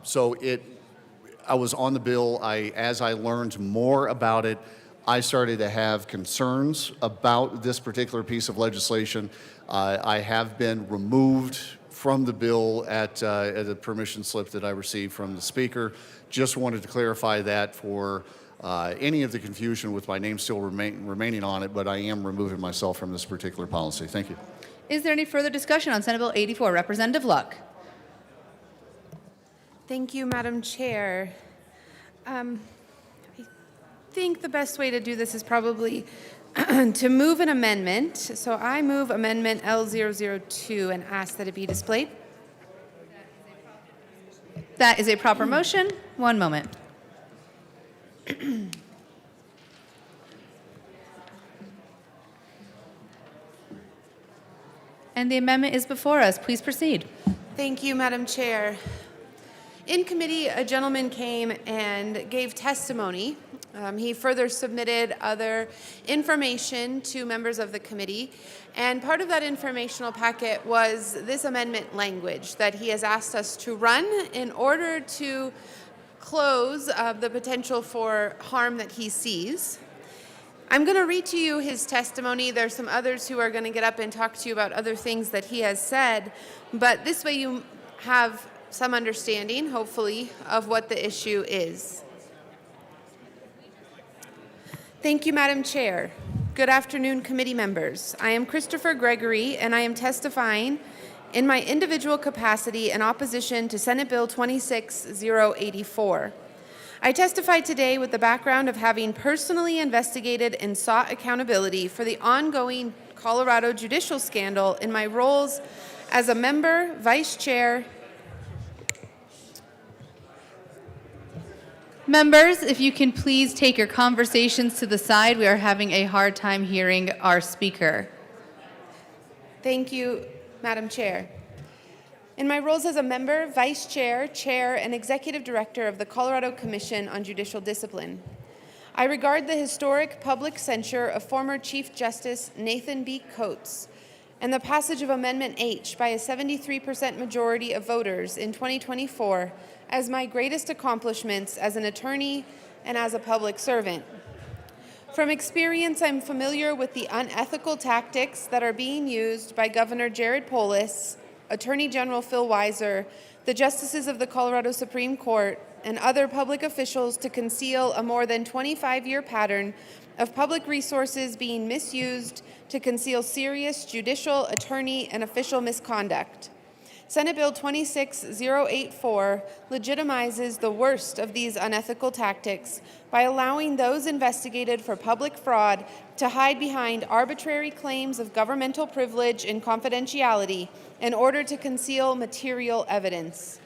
was on the bill. As I learned more about it, I started to have concerns about this particular piece of legislation. I have been removed from the bill at a permission slip that I received from the Speaker. Just wanted to clarify that for any of the confusion with my name still remaining on it, but I am removing myself from this particular policy. Thank you. Is there any further discussion on Senate Bill 84? Representative Luck. Thank you, Madam Chair. I think the best way to do this is probably to move an amendment. So I move Amendment L002 and ask that it be displayed. That is a proper motion. One moment. And the amendment is before us. Please proceed. Thank you, Madam Chair. In committee, a gentleman came and gave testimony. He further submitted other information to members of the committee, and part of that informational packet was this amendment language that he has asked us to run in order to close the potential for harm that he sees. I'm going to read to you his testimony. There's some others who are going to get up and talk to you about other things that he has said, but this way you have some understanding, hopefully, of what the issue is. Thank you, Madam Chair. Good afternoon, committee members. I am Christopher Gregory, and I am testifying in my individual capacity in opposition to Senate Bill 26084. I testify today with the background of having personally investigated and sought accountability for the ongoing Colorado judicial scandal in my roles as a member, vice chair. Members, if you can please take your conversations to the side. We are having a hard time hearing our speaker. Thank you, Madam Chair. In my roles as a member, vice chair, chair, and executive director of the Colorado Commission on Judicial Discipline, I regard the historic public censure of former Chief Justice Nathan B. Coates and the passage of Amendment H by a 73% majority of voters in 2024 as my greatest accomplishments as an attorney and as a public servant. From experience, I'm familiar with the unethical tactics that are being used by Governor Jared Polis, Attorney General Phil Weiser, the justices of the Colorado Supreme Court, and other public officials to conceal a more than 25-year pattern of public resources being misused to conceal serious judicial, attorney, and official misconduct. Senate Bill 26084 legitimizes the worst of these unethical tactics by allowing those investigated for public fraud to hide behind arbitrary claims of governmental privilege and confidentiality in order to conceal material evidence.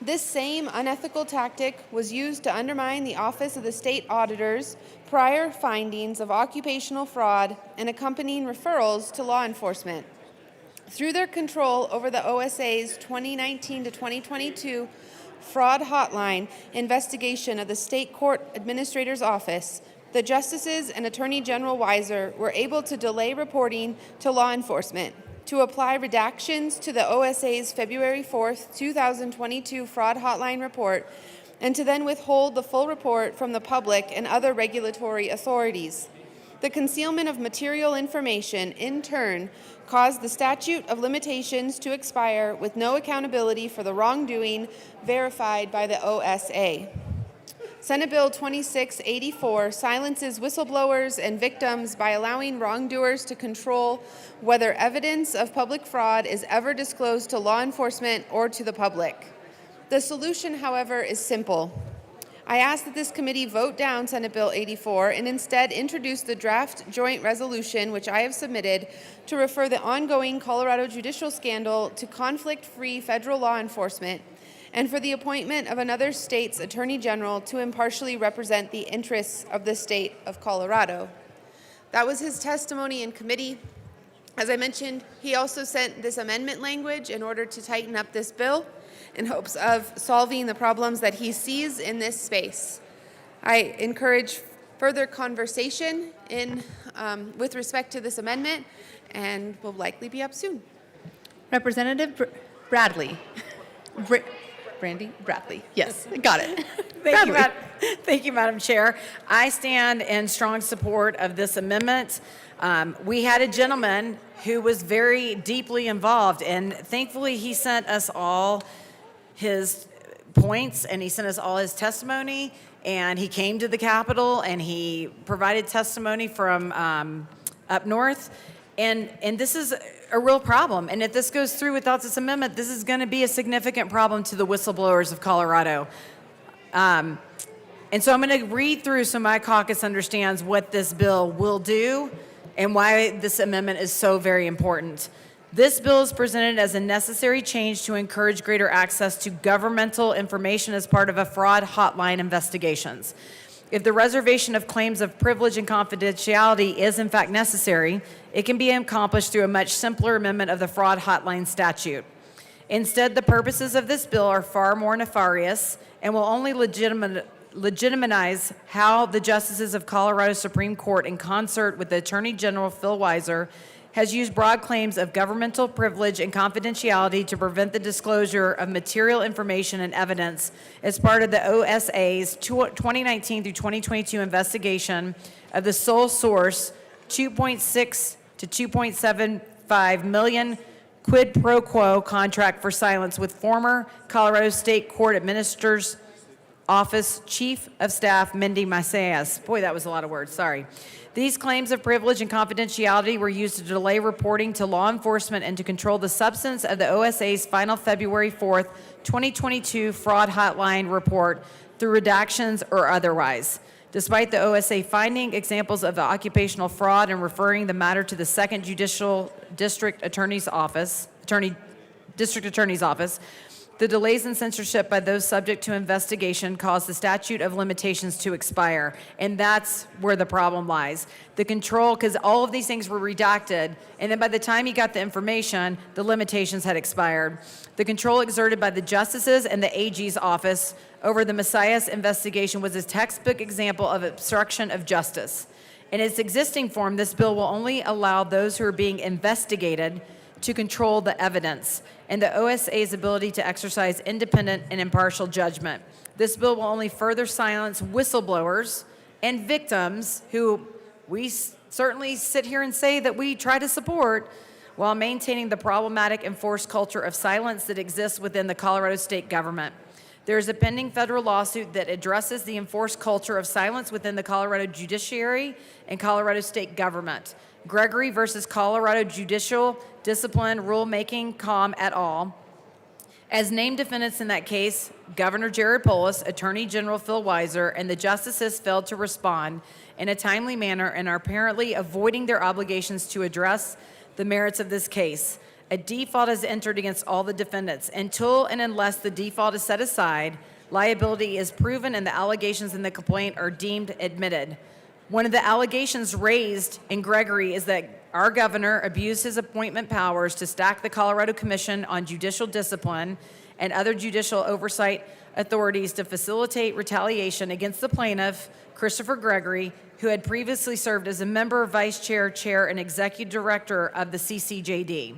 This same unethical tactic was used to undermine the Office of the State Auditor's prior findings of occupational fraud and accompanying referrals to law enforcement. Through their control over the OSA's 2019 to 2022 fraud hotline investigation of the State Court Administrator's Office, the Justices and Attorney General Weiser were able to delay reporting to law enforcement, to apply redactions to the OSA's February 4th, 2022 fraud hotline report, and to then withhold the full report from the public and other regulatory authorities. The concealment of material information, in turn, caused the statute of limitations to expire with no accountability for the wrongdoing verified by the OSA. Senate Bill 26084 silences whistleblowers and victims by allowing wrongdoers to control whether evidence of public fraud is ever disclosed to law enforcement or to the public. The solution, however, is simple. I ask that this committee vote down Senate Bill 84 and instead introduce the draft joint resolution, which I have submitted, to refer the ongoing Colorado judicial scandal to conflict-free federal law enforcement and for the appointment of another state's attorney general to impartially represent the interests of the state of Colorado. That was his testimony in committee. As I mentioned, he also sent this amendment language in order to tighten up this bill in hopes of solving the problems that he sees in this space. I encourage further conversation with respect to this amendment and will likely be up soon. Representative Bradley. Brandy Bradley. Yes, got it. Thank you, Madam Chair. I stand in strong support of this amendment. We had a gentleman who was very deeply involved, and thankfully he sent us all his points and he sent us all his testimony, and he came to the Capitol and he provided testimony from up north. And this is a real problem. And if this goes through without this amendment, this is going to be a significant problem to the whistleblowers of Colorado. And so I'm going to read through so my caucus understands what this bill will do and why this amendment is so very important. This bill is presented as a necessary change to encourage greater access to governmental information as part of a fraud hotline investigations. If the reservation of claims of privilege and confidentiality is in fact necessary, it can be accomplished through a much simpler amendment of the fraud hotline statute. Instead, the purposes of this bill are far more nefarious and will only legitimize how the justices of Colorado Supreme Court, in concert with the Attorney General Phil Weiser, has used broad claims of governmental privilege and confidentiality to prevent the disclosure of material information and evidence as part of the OSA's 2019 through 2022 investigation of the sole source 2.6 to 2.75 million quid pro quo contract for silence with former Colorado State Court Administrator's Office Chief of Staff Mindy Macias. Boy, that was a lot of words, sorry. These claims of privilege and confidentiality were used to delay reporting to law enforcement and to control the substance of the OSA's final February 4th, 2022 fraud hotline report through redactions or otherwise. Despite the OSA finding examples of occupational fraud and referring the matter to the Second Judicial District Attorney's Office, District Attorney's Office, the delays and censorship by those subject to investigation caused the statute of limitations to expire, and that's where the problem lies. The control, because all of these things were redacted, and then by the time he got the information, the limitations had expired. The control exerted by the justices and the AG's office over the Macias investigation was a textbook example of obstruction of justice. In its existing form, this bill will only allow those who are being investigated to control the evidence and the OSA's ability to exercise independent and impartial judgment. This bill will only further silence whistleblowers and victims who we certainly sit here and say that we try to support while maintaining the problematic enforced culture of silence that exists within the Colorado state government. There is a pending federal lawsuit that addresses the enforced culture of silence within the Colorado judiciary and Colorado state government. Gregory versus Colorado Judicial Discipline Rulemaking, Com et al. As named defendants in that case, Governor Jared Polis, Attorney General Phil Weiser, and the justices failed to respond in a timely manner and are apparently avoiding their obligations to address the merits of this case. A default is entered against all the defendants. Until and unless the default is set aside, liability is proven and the allegations in the complaint are deemed admitted. One of the allegations raised in Gregory is that our governor abused his appointment powers to stack the Colorado Commission on Judicial Discipline and other judicial oversight authorities to facilitate retaliation against the plaintiff, Christopher Gregory, who had previously served as a member, vice chair, chair, and executive director of the CCJD.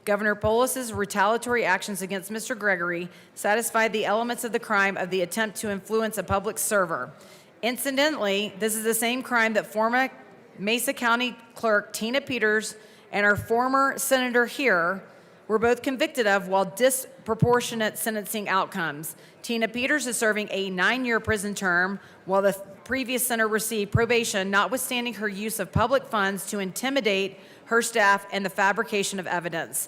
Governor Polis's retaliatory actions against Mr. Gregory satisfied the elements of the crime of the attempt to influence a public server. Incidentally, this is the same crime that former Mesa County Clerk Tina Peters and our former senator here were both convicted of while disproportionate sentencing outcomes. Tina Peters is serving a 9-year prison term while the previous senator received probation, notwithstanding her use of public funds to intimidate her staff and the fabrication of evidence.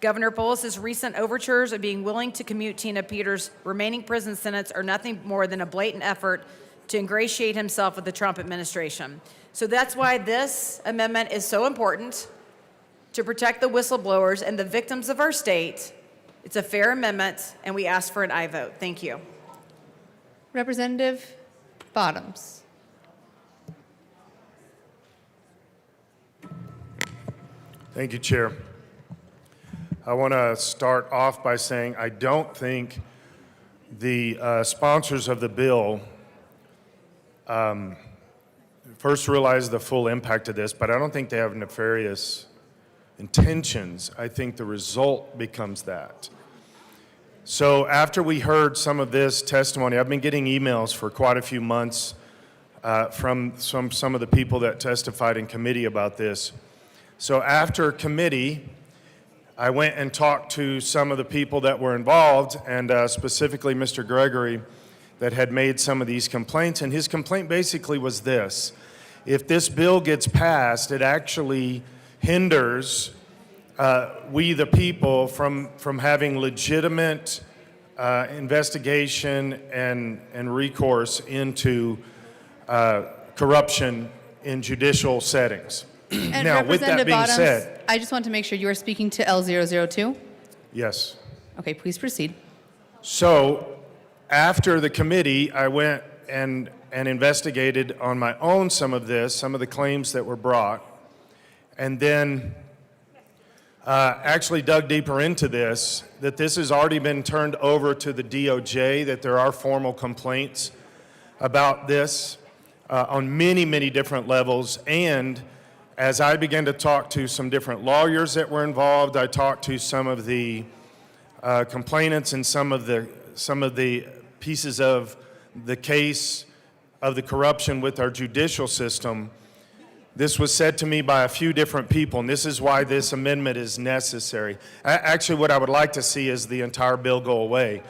Governor Polis' recent overtures of being willing to commute Tina Peters' remaining prison sentence are nothing more than a blatant effort to ingratiate himself with the Trump administration. So that's why this amendment is so important, to protect the whistleblowers and the victims of our state. It's a fair amendment, and we ask for an aye vote. Thank you. Representative Bottoms. Thank you, Chair. I want to start off by saying I don't think the sponsors of the bill first realize the full impact of this, but I don't think they have nefarious intentions. I think the result becomes that. So after we heard some of this testimony, I've been getting emails for quite a few months from some of the people that testified in committee about this. So after committee, I went and talked to some of the people that were involved, and specifically Mr. Gregory, that had made some of these complaints. And his complaint basically was this: if this bill gets passed, it actually hinders we the people from having legitimate investigation and recourse into corruption in judicial settings. And Now, with that Representative being Bottoms, said, I just want to make sure you are speaking to L002. yes. Okay, please proceed. So after the committee, I went and investigated on my own some of this, some of the claims that were brought, and then actually dug deeper into this, that this has already been turned over to the DOJ, that there are formal complaints about this on many, many different levels. And as I began to talk to some different lawyers that were involved, I talked to some of the complainants and some of the pieces of the case of the corruption with our judicial system. This was said to me by a few different people, and this is why this amendment is necessary. Actually, what I would like to see is the entire bill go away,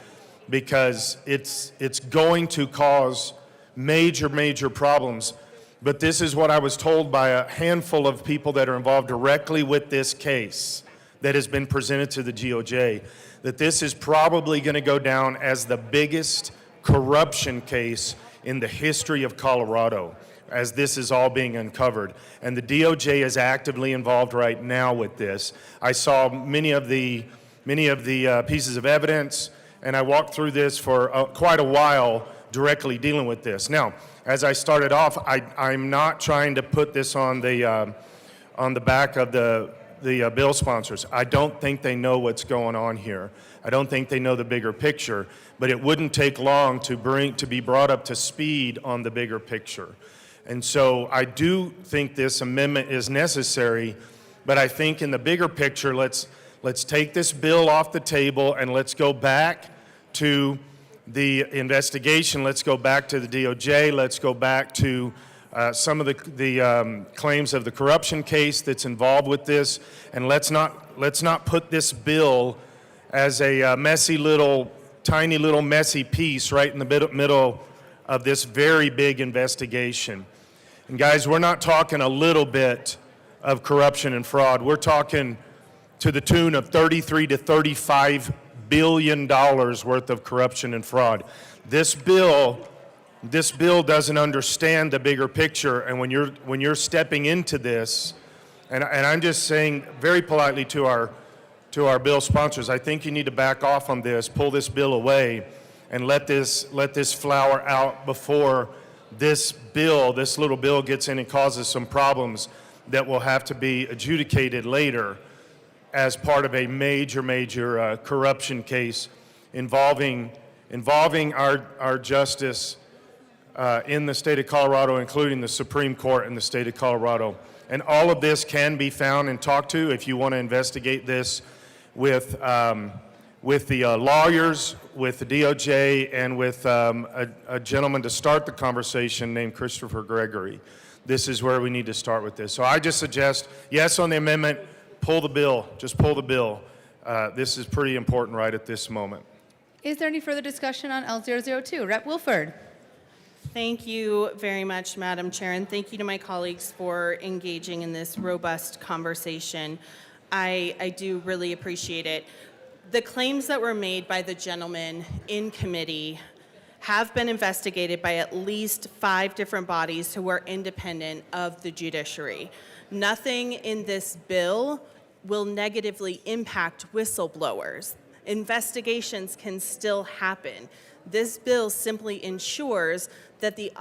because it's going to cause major, major problems. But this is what I was told by a handful of people that are involved directly with this case that has been presented to the DOJ, that this is probably going to go down as the biggest corruption case in the history of Colorado, as this is all being uncovered. And the DOJ is actively involved right now with this. I saw many of the pieces of evidence, and I walked through this for quite a while directly dealing with this. Now, as I started off, I'm not trying to put this on the back of the bill sponsors. I don't think they know what's going on here. I don't think they know the bigger picture, but it wouldn't take long to be brought up to speed on the bigger picture. And so I do think this amendment is necessary, but I think in the bigger picture, let's take this bill off the table and let's go back to the investigation. Let's go back to the DOJ. Let's go back to some of the claims of the corruption case that's involved with this, and let's not put this bill as a tiny little messy piece right in the middle of this very big investigation. And guys, we're not talking a little bit of corruption and fraud. We're talking to the tune of $33 to $35 billion worth of corruption and fraud. This bill doesn't understand the bigger picture, and when you're stepping into this, and I'm just saying very politely to our bill sponsors, I think you need to back off on this, pull this bill away, and let this flower out before this little bill gets in and causes some problems that will have to be adjudicated later as part of a major corruption case involving our justice in the state of Colorado, including the Supreme Court in the state of Colorado. And all of this can be found and talked to if you want to investigate this with the lawyers, with the DOJ, and with a gentleman to start the conversation named Christopher Gregory. This is where we need to start with this. So I just suggest yes on the amendment, pull the bill, just pull the bill. This is pretty important right at this moment. Is there any further discussion on L002? Rep. Wilford. Thank you very much, Madam Chair, and thank you to my colleagues for engaging in this robust conversation. I do really appreciate it. The claims that were made by the gentleman in committee have been investigated by at least 5 different bodies who are independent of the judiciary. Nothing in this bill will negatively impact whistleblowers. Investigations can still happen. This bill simply ensures that the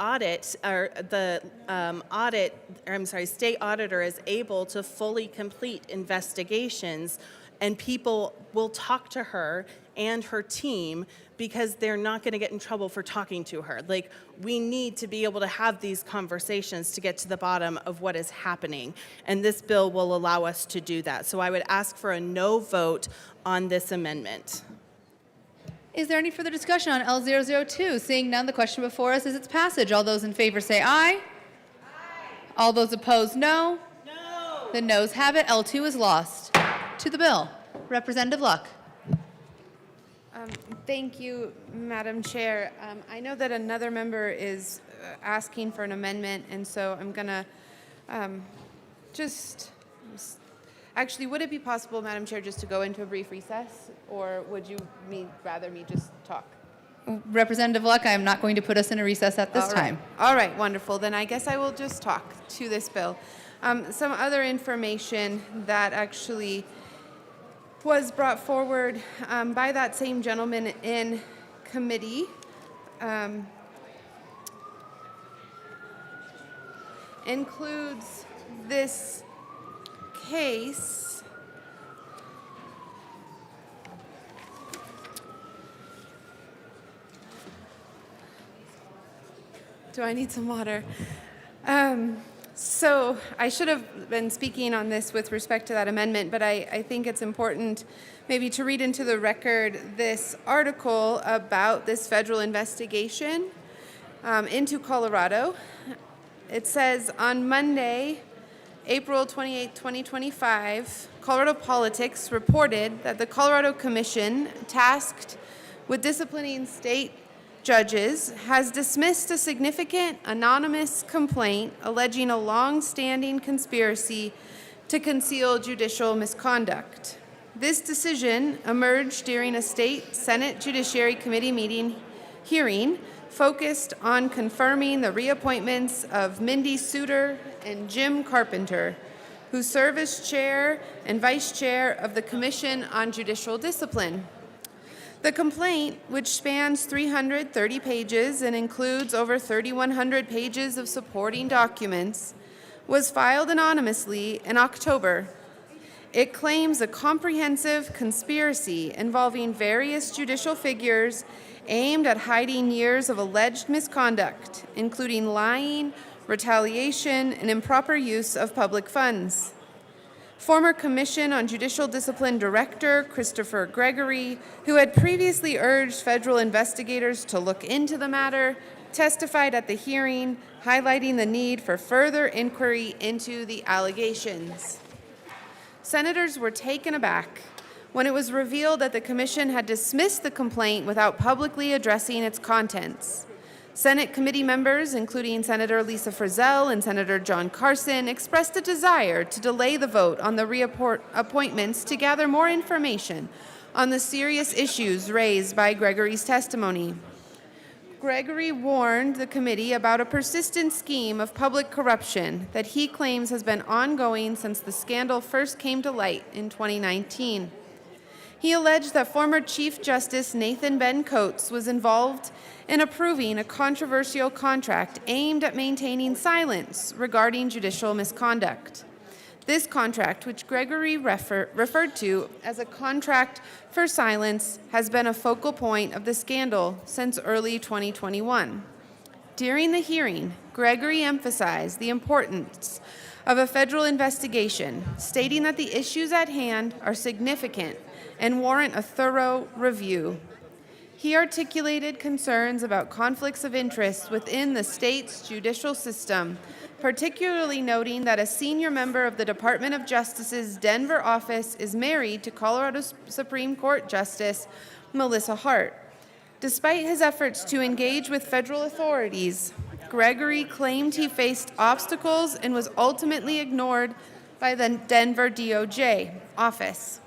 state auditor is able to fully complete investigations, and people will talk to her and her team because they're not going to get in trouble for talking to her. Like, we need to be able to have these conversations to get to the bottom of what is happening, and this bill will allow us to do that. So I would ask for a no vote on this amendment. Is there any further discussion on L002? Seeing none, the question before us is its passage. All those in favor say aye. Aye. All those opposed, no. No. The noes have it. L2 is lost. To the bill. Representative Luck. Thank you, Madam Chair. I know that another member is asking for an amendment, and so I'm going to actually, would it be possible, Madam Chair, just to go into a brief recess, or would you rather me just talk? Representative Luck, I am not going to put us in a recess at this time. All right, wonderful. Then I guess I will just talk to this bill. Some other information that actually was brought forward by that same gentleman in committee includes this case. Do I need some water? So I should have been speaking on this with respect to that amendment, but I think it's important maybe to read into the record this article about this federal investigation into Colorado. It says, on Monday, April 28, 2025, Colorado Politics reported that the Colorado Commission, tasked with disciplining state judges, has dismissed a significant anonymous complaint alleging a long-standing conspiracy to conceal judicial misconduct. This decision emerged during a state Senate Judiciary Committee hearing focused on confirming the reappointments of Mindy Suter and Jim Carpenter, who serve as chair and vice chair of the Commission on Judicial Discipline. The complaint, which spans 330 pages and includes over 3,100 pages of supporting documents, was filed anonymously in October. It claims a comprehensive conspiracy involving various judicial figures aimed at hiding years of alleged misconduct, including lying, retaliation, and improper use of public funds. Former Commission on Judicial Discipline Director Christopher Gregory, who had previously urged federal investigators to look into the matter, testified at the hearing, highlighting the need for further inquiry into the allegations. Senators were taken aback when it was revealed that the Commission had dismissed the complaint without publicly addressing its contents. Senate committee members, including Senator Lisa Frizzell and Senator John Carson, expressed a desire to delay the vote on the reappointments to gather more information on the serious issues raised by Gregory's testimony. Gregory warned the committee about a persistent scheme of public corruption that he claims has been ongoing since the scandal first came to light in 2019. He alleged that former Chief Justice Nathan Ben Coates was involved in approving a controversial contract aimed at maintaining silence regarding judicial misconduct. This contract, which Gregory referred to as a contract for silence, has been a focal point of the scandal since early 2021. During the hearing, Gregory emphasized the importance of a federal investigation, stating that the issues at hand are significant and warrant a thorough review. He articulated concerns about conflicts of interest within the state's judicial system, particularly noting that a senior member of the Department of Justice's Denver office is married to Colorado Supreme Court Justice Melissa Hart. Despite his efforts to engage with federal authorities, Gregory claimed he faced obstacles and was ultimately ignored by the Denver DOJ, office.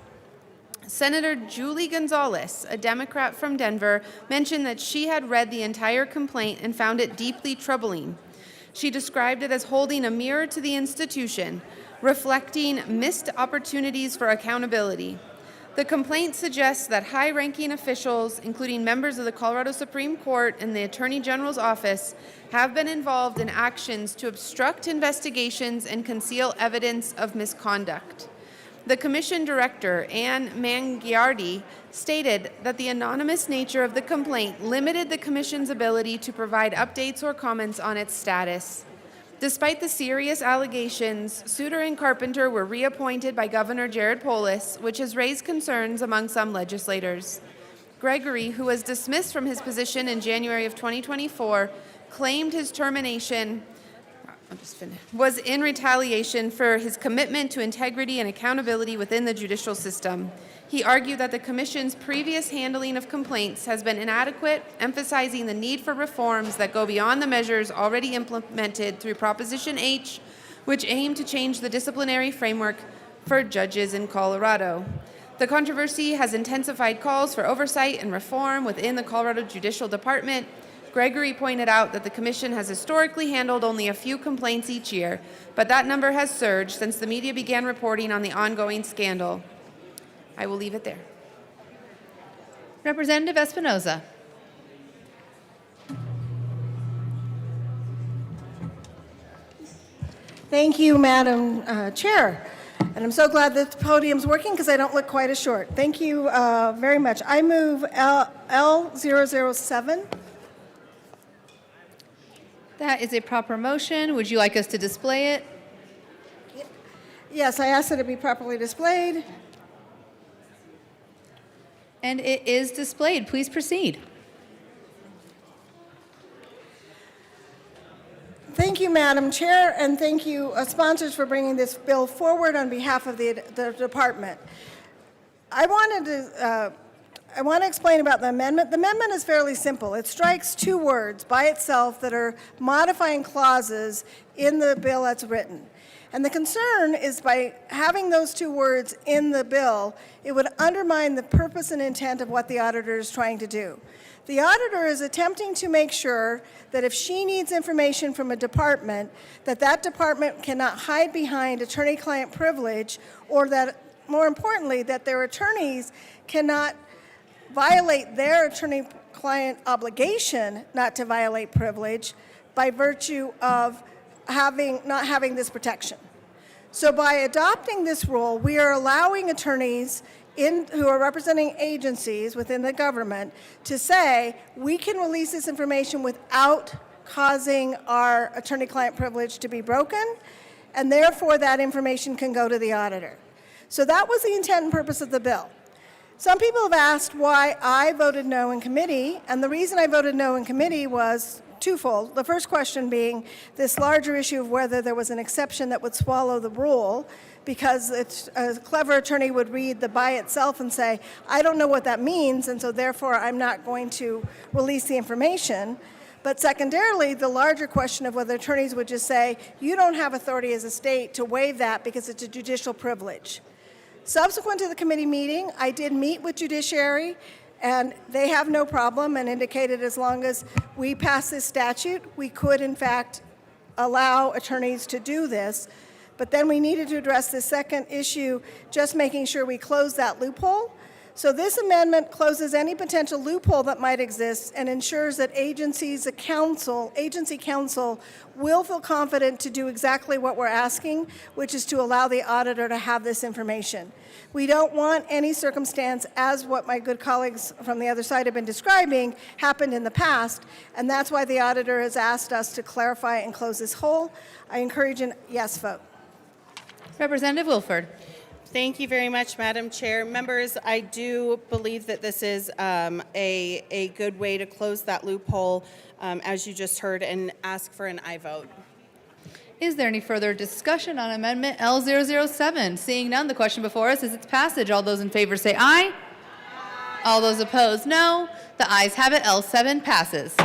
Senator Julie Gonzalez, a Democrat from Denver, mentioned that she had read the entire complaint and found it deeply troubling. She described it as holding a mirror to the institution, reflecting missed opportunities for accountability. The complaint suggests that high-ranking officials, including members of the Colorado Supreme Court and the Attorney General's office, have been involved in actions to obstruct investigations and conceal evidence of misconduct. The Commission Director, Ann Mangiardi, stated that the anonymous nature of the complaint limited the Commission's ability to provide updates or comments on its status. Despite the serious allegations, Souter and Carpenter were reappointed by Governor Jared Polis, which has raised concerns among some legislators. Gregory, who was dismissed from his position in January of 2024, claimed his termination was in retaliation for his commitment to integrity and accountability within the judicial system. He argued that the Commission's previous handling of complaints has been inadequate, emphasizing the need for reforms that go beyond the measures already implemented through Proposition H, which aim to change the disciplinary framework for judges in Colorado. The controversy has intensified calls for oversight and reform within the Colorado Judicial Department. Gregory pointed out that the Commission has historically handled only a few complaints each year, but that number has surged since the media began reporting on the ongoing scandal. I will leave it there. Representative Espinoza. Thank you, Madam Chair. And I'm so glad that the podium's working because I don't look quite as short. Thank you very much. I move L007. That is a proper motion. Would you like us to display it? Yes, I ask that it be properly displayed. And it is displayed. Please proceed. Thank you, Madam Chair, and thank you, sponsors, for bringing this bill forward on behalf of the department. I want to explain about the amendment. The amendment is fairly simple. It strikes two words by itself that are modifying clauses in the bill that's written. And the concern is by having those two words in the bill, it would undermine the purpose and intent of what the auditor is trying to do. The auditor is attempting to make sure that if she needs information from a department, that that department cannot hide behind attorney-client privilege, or that, more importantly, that their attorneys cannot violate their attorney-client obligation not to violate privilege by virtue of not having this protection. So by adopting this rule, we are allowing attorneys who are representing agencies within the government to say, we can release this information without causing our attorney-client privilege to be broken, and therefore that information can go to the auditor. So that was the intent and purpose of the bill. Some people have asked why I voted no in committee, and the reason I voted no in committee was twofold. The first question being this larger issue of whether there was an exception that would swallow the rule, because a clever attorney would read the by itself and say, I don't know what that means, and so therefore I'm not going to release the information. But secondarily, the larger question of whether attorneys would just say, you don't have authority as a state to waive that because it's a judicial privilege. Subsequent to the committee meeting, I did meet with Judiciary, and they have no problem and indicated as long as we pass this statute, we could in fact allow attorneys to do this. But then we needed to address the second issue, just making sure we close that loophole. So this amendment closes any potential loophole that might exist and ensures that agency counsel will feel confident to do exactly what we're asking, which is to allow the auditor to have this information. We don't want any circumstance, as what my good colleagues from the other side have been describing, happened in the past, and that's why the auditor has asked us to clarify and close this hole. I encourage a yes vote. Representative Wilford. Thank you very much, Madam Chair. Members, I do believe that this is a good way to close that loophole, as you just heard, and ask for an aye vote. Is there any further discussion on Amendment L007? Seeing none, the question before us is its passage. All those in favor say aye. All those opposed, no. The ayes have it. L7 passes.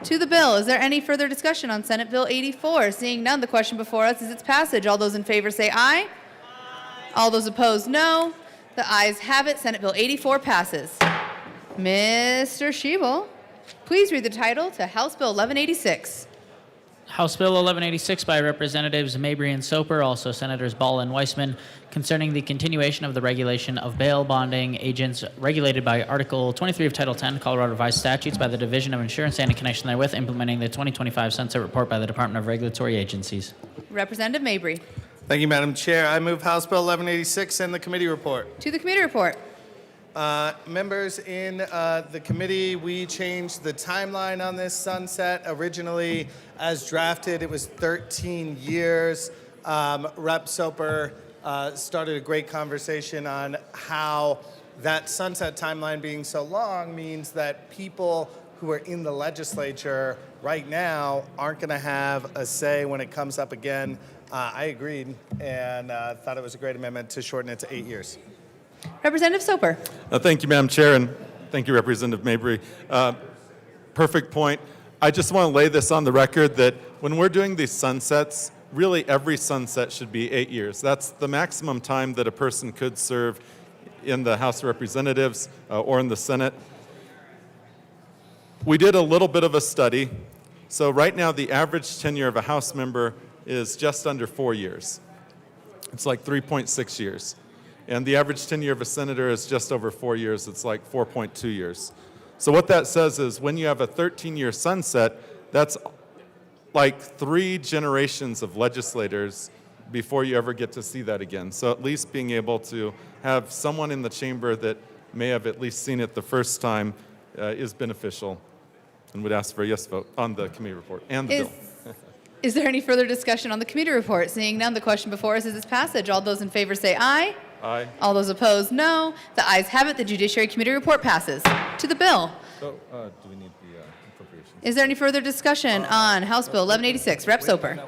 To the bill, is there any further discussion on Senate Bill 84? Seeing none, the question before us is its passage. All those in favor say aye. All those opposed, no. The ayes have it. Senate Bill 84 passes. Mr. Shebel, please read the title to House Bill 1186. House Bill 1186 by Representatives Mabry and Soper, also Senators Ball and Weissman, concerning the continuation of the regulation of bail bonding agents regulated by Article 23 of Title 10 Colorado Revised Statutes by the Division of Insurance and in connection therewith implementing the 2025 Sunset Report by the Department of Regulatory Agencies. Representative Mabry. Thank you, Madam Chair. I move House Bill 1186 and the committee report. To the committee report. Members, in the committee, we changed the timeline on this sunset. Originally, as drafted, it was 13 years. Rep. Soper started a great conversation on how that sunset timeline being so long means that people who are in the legislature right now aren't going to have a say when it comes up again. I agreed and thought it was a great amendment to shorten it to 8 years. Representative Soper. Thank you, Madam Chair, and thank you, Representative Mabry. Perfect point. I just want to lay this on the record that when we're doing these sunsets, really every sunset should be 8 years. That's the maximum time that a person could serve in the House of Representatives or in the Senate. We did a little bit of a study. So right now, the average tenure of a House member is just under 4 years. It's like 3.6 years. And the average tenure of a senator is just over 4 years. It's like 4.2 years. So what that says is when you have a 13-year sunset, that's like 3 generations of legislators before you ever get to see that again. So at least being able to have someone in the chamber that may have at least seen it the first time is beneficial, and would ask for a yes vote on the committee report and the bill. Is there any further discussion on the committee report? Seeing none, the question before us is its passage. All those in favor say aye. Aye. All those opposed, no. The ayes have it. The Judiciary Committee report passes. To the bill. So, do we need the appropriations? Is there any further discussion on House Bill 1186? Rep. Soper. Yeah,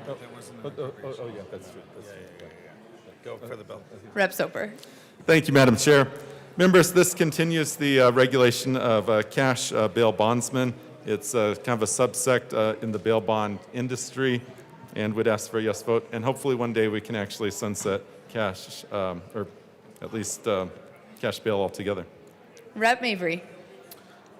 that's true. Go for the bill. Rep. Soper. Thank you, Madam Chair. Members, this continues the regulation of cash bail bondsmen. It's kind of a subsect in the bail bond industry, and would ask for a yes vote. And hopefully one day we can actually sunset cash, or at least cash bail altogether. Rep. Mabry.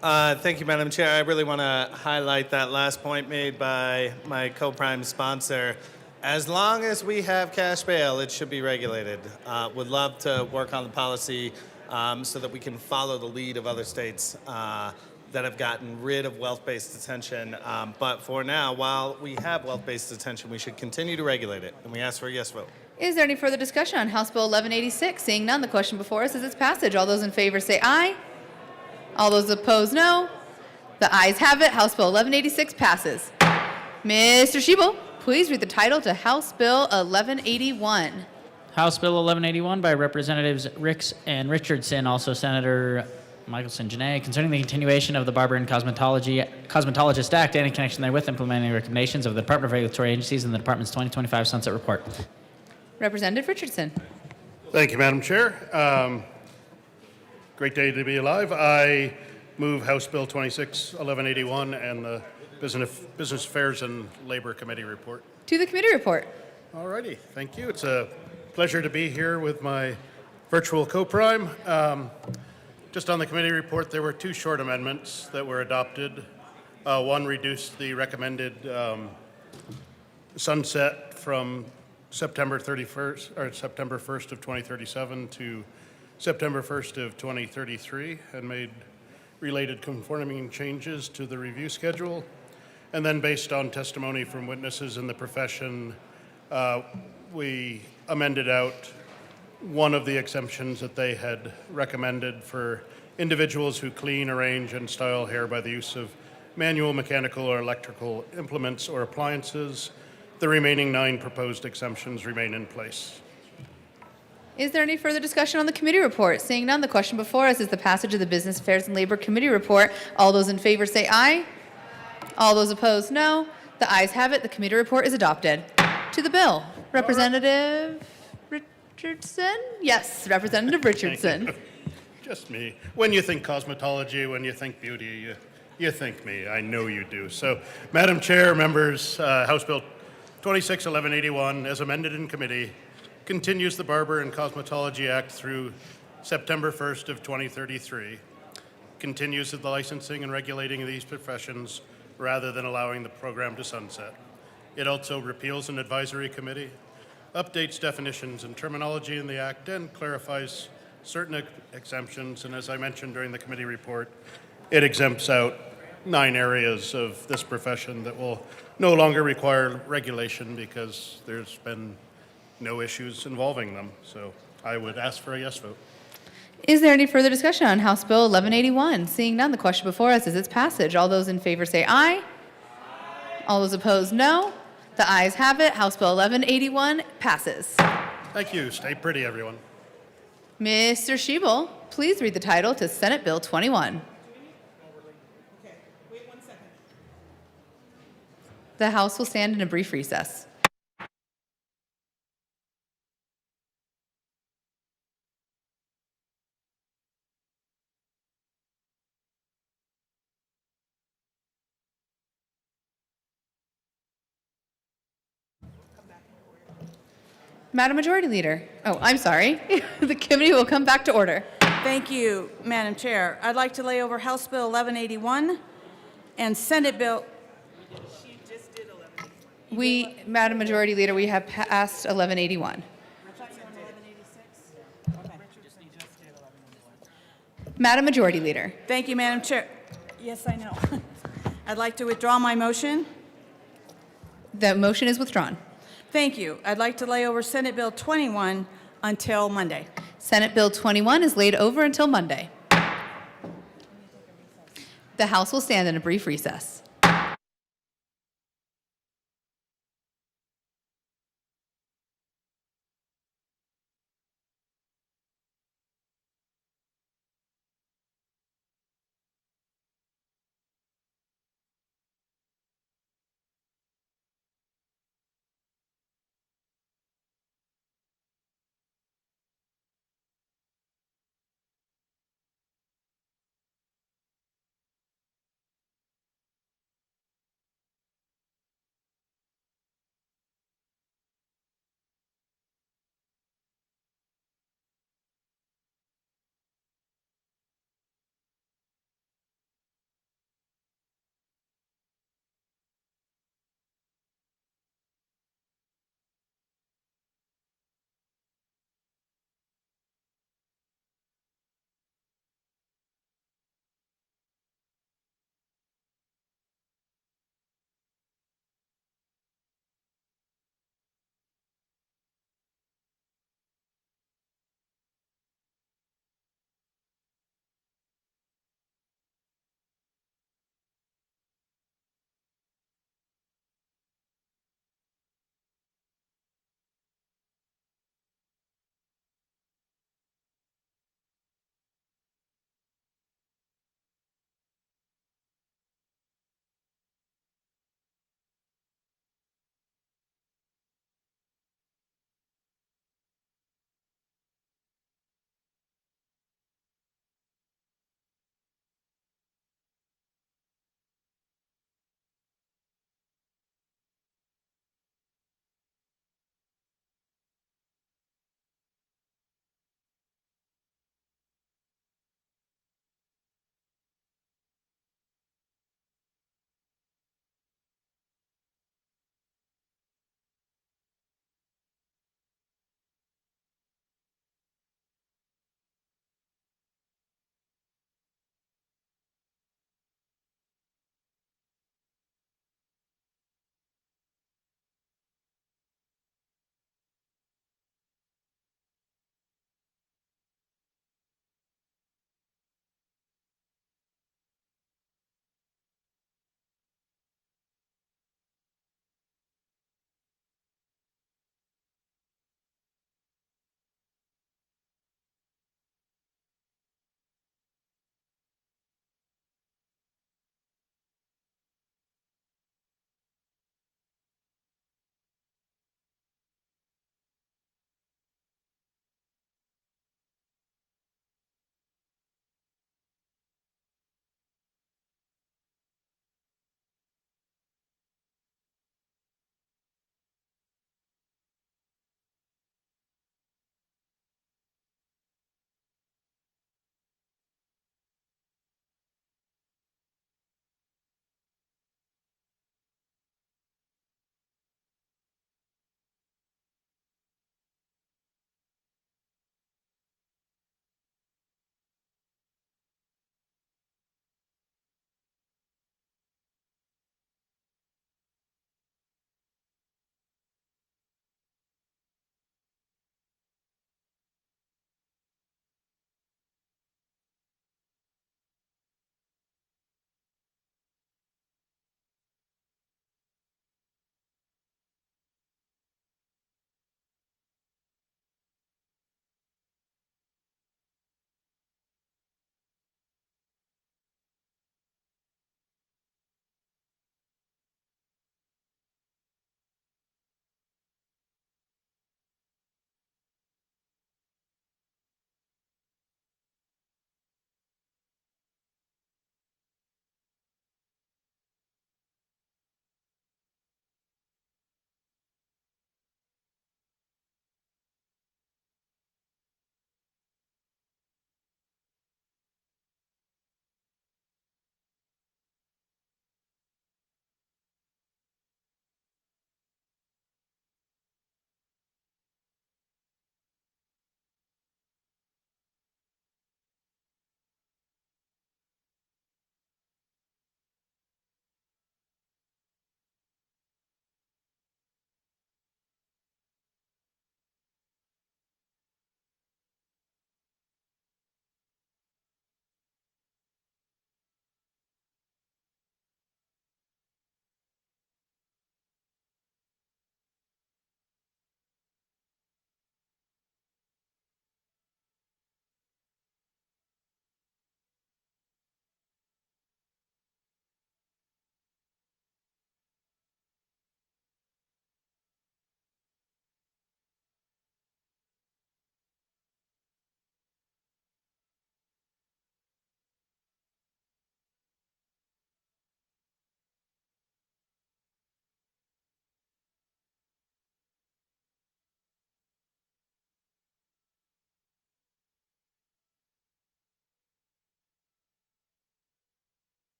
Thank you, Madam Chair. I really want to highlight that last point made by my co-prime sponsor. As long as we have cash bail, it should be regulated. Would love to work on the policy so that we can follow the lead of other states that have gotten rid of wealth-based detention. But for now, while we have wealth-based detention, we should continue to regulate it. And we ask for a yes vote. Is there any further discussion on House Bill 1186? Seeing none, the question before us is its passage. All those in favor say aye. All those opposed, no. The ayes have it. House Bill 1186 passes. Mr. Shebel, please read the title to House Bill 1181. House Bill 1181 by Representatives Ricks and Richardson, also Senator Michelson Janae, concerning the continuation of the Barber and Cosmetologist Act and in connection therewith implementing recommendations of the Department of Regulatory Agencies and the Department's 2025 Sunset Report. Representative Richardson. Thank you, Madam Chair. Great day to be alive. I move House Bill 1181 and the Business Affairs and Labor Committee report. To the committee report. All righty, thank you. It's a pleasure to be here with my virtual co-prime. Just on the committee report, there were 2 short amendments that were adopted. One reduced the recommended sunset from September 1st of 2037 to September 1st of 2033 and made related conforming changes to the review schedule. And then based on testimony from witnesses in the profession, we amended out one of the exemptions that they had recommended for individuals who clean, arrange, and style hair by the use of manual, mechanical, or electrical implements or appliances. The remaining 9 proposed exemptions remain in place. Is there any further discussion on the committee report? Seeing none, the question before us is the passage of the Business Affairs and Labor Committee report. All those in favor say aye. All those opposed, no. The ayes have it. The committee report is adopted. To the bill. Representative Richardson? Yes, Representative Richardson. Just me. When you think cosmetology, when you think beauty, you think me. I know you do. So, Madam Chair, members, House Bill 261181, as amended in committee, continues the Barber and Cosmetology Act through September 1st of 2033, continues the licensing and regulating of these professions rather than allowing the program to sunset. It also repeals an advisory committee, updates definitions and terminology in the Act, and clarifies certain exemptions. And as I mentioned during the committee report, it exempts out 9 areas of this profession that will no longer require regulation because there's been no issues involving them. So I would ask for a yes vote. Is there any further discussion on House Bill 1181? Seeing none, the question before us is its passage. All those in favor say aye. All those opposed, no. The ayes have it. House Bill 1181 passes. Thank you. Stay pretty, everyone. Mr. Schiebel, please read the title to Senate Bill 21. The House will stand in a brief recess. Madam Majority Leader. Oh, I'm sorry. The committee will come back to order. Thank you, Madam Chair. I'd like to lay over House Bill 1181 and Senate Bill. Madam Majority Leader, we have passed 1181. Madam Majority Leader. Thank you, Madam Chair. Yes, I know. I'd like to withdraw my motion. The motion is withdrawn. Thank you. I'd like to lay over Senate Bill 21 until Monday. Senate Bill 21 is laid over until Monday. The House will stand in a brief recess.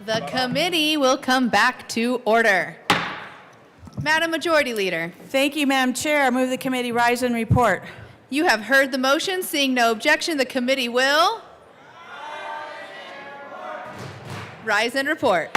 The committee will come back to order. Madam Majority Leader. Thank you, Madam Chair. I move the committee rise and report. You have heard the motion. Seeing no objection, the committee will rise and report.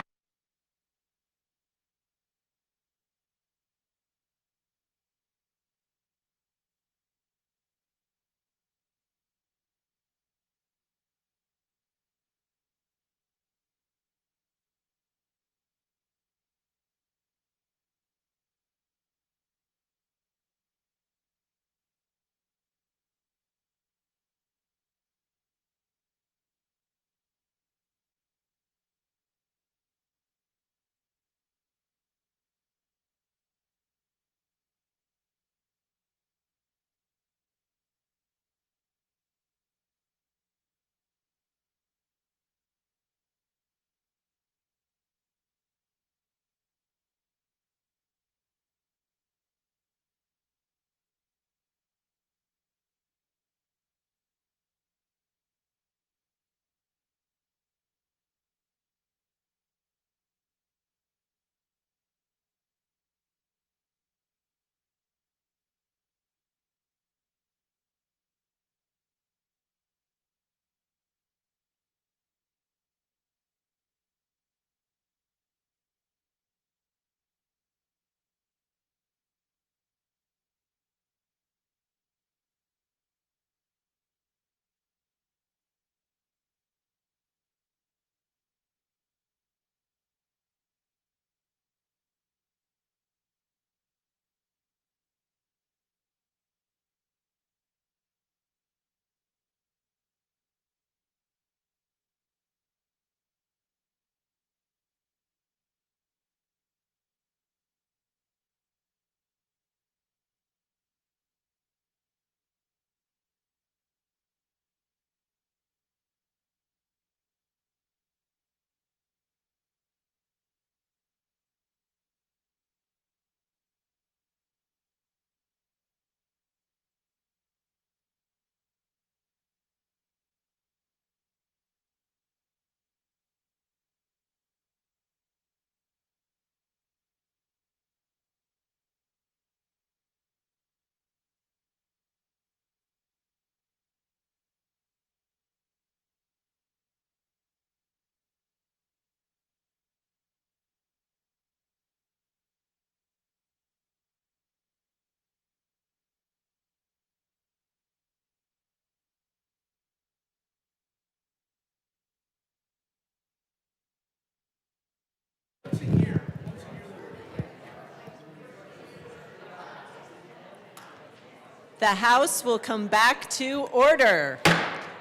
The House will come back to order.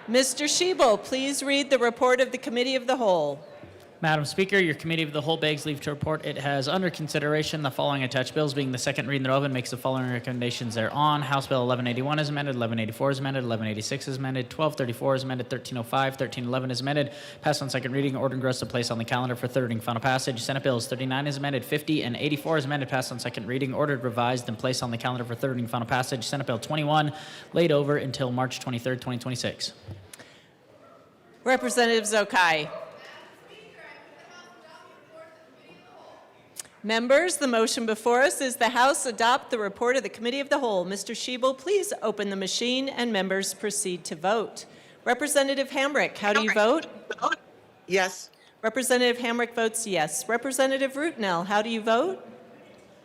Mr. Schiebel, please read the report of the Committee of the Whole. Madam Speaker, your Committee of the Whole begs leave to report it has under consideration the following attached bills, being the second reading thereof, and makes the following recommendations thereon. House Bill 1181 is amended, 1184 is amended, 1186 is amended, 1234 is amended, 1305, 1311 is amended, passed on second reading, ordered and grossed to place on the calendar for third reading, final passage. Senate Bills 39 is amended, 50 and 84 is amended, passed on second reading, ordered, revised, and placed on the calendar for third reading, final passage. Senate Bill 21 laid over until March 23rd, 2026. Representative Zokai. Members, the motion before us is the House adopt the report of the Committee of the Whole. Mr. Schiebel, please open the machine and members proceed to vote. Representative Hamrick, how do you vote? Yes. Representative Hamrick votes yes. Representative Rootnell, how do you vote?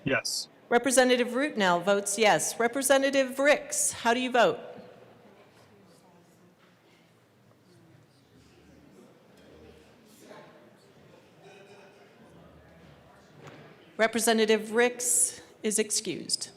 Yes. Representative Rootnell votes yes. Representative Ricks, how do you vote? Representative Ricks is excused.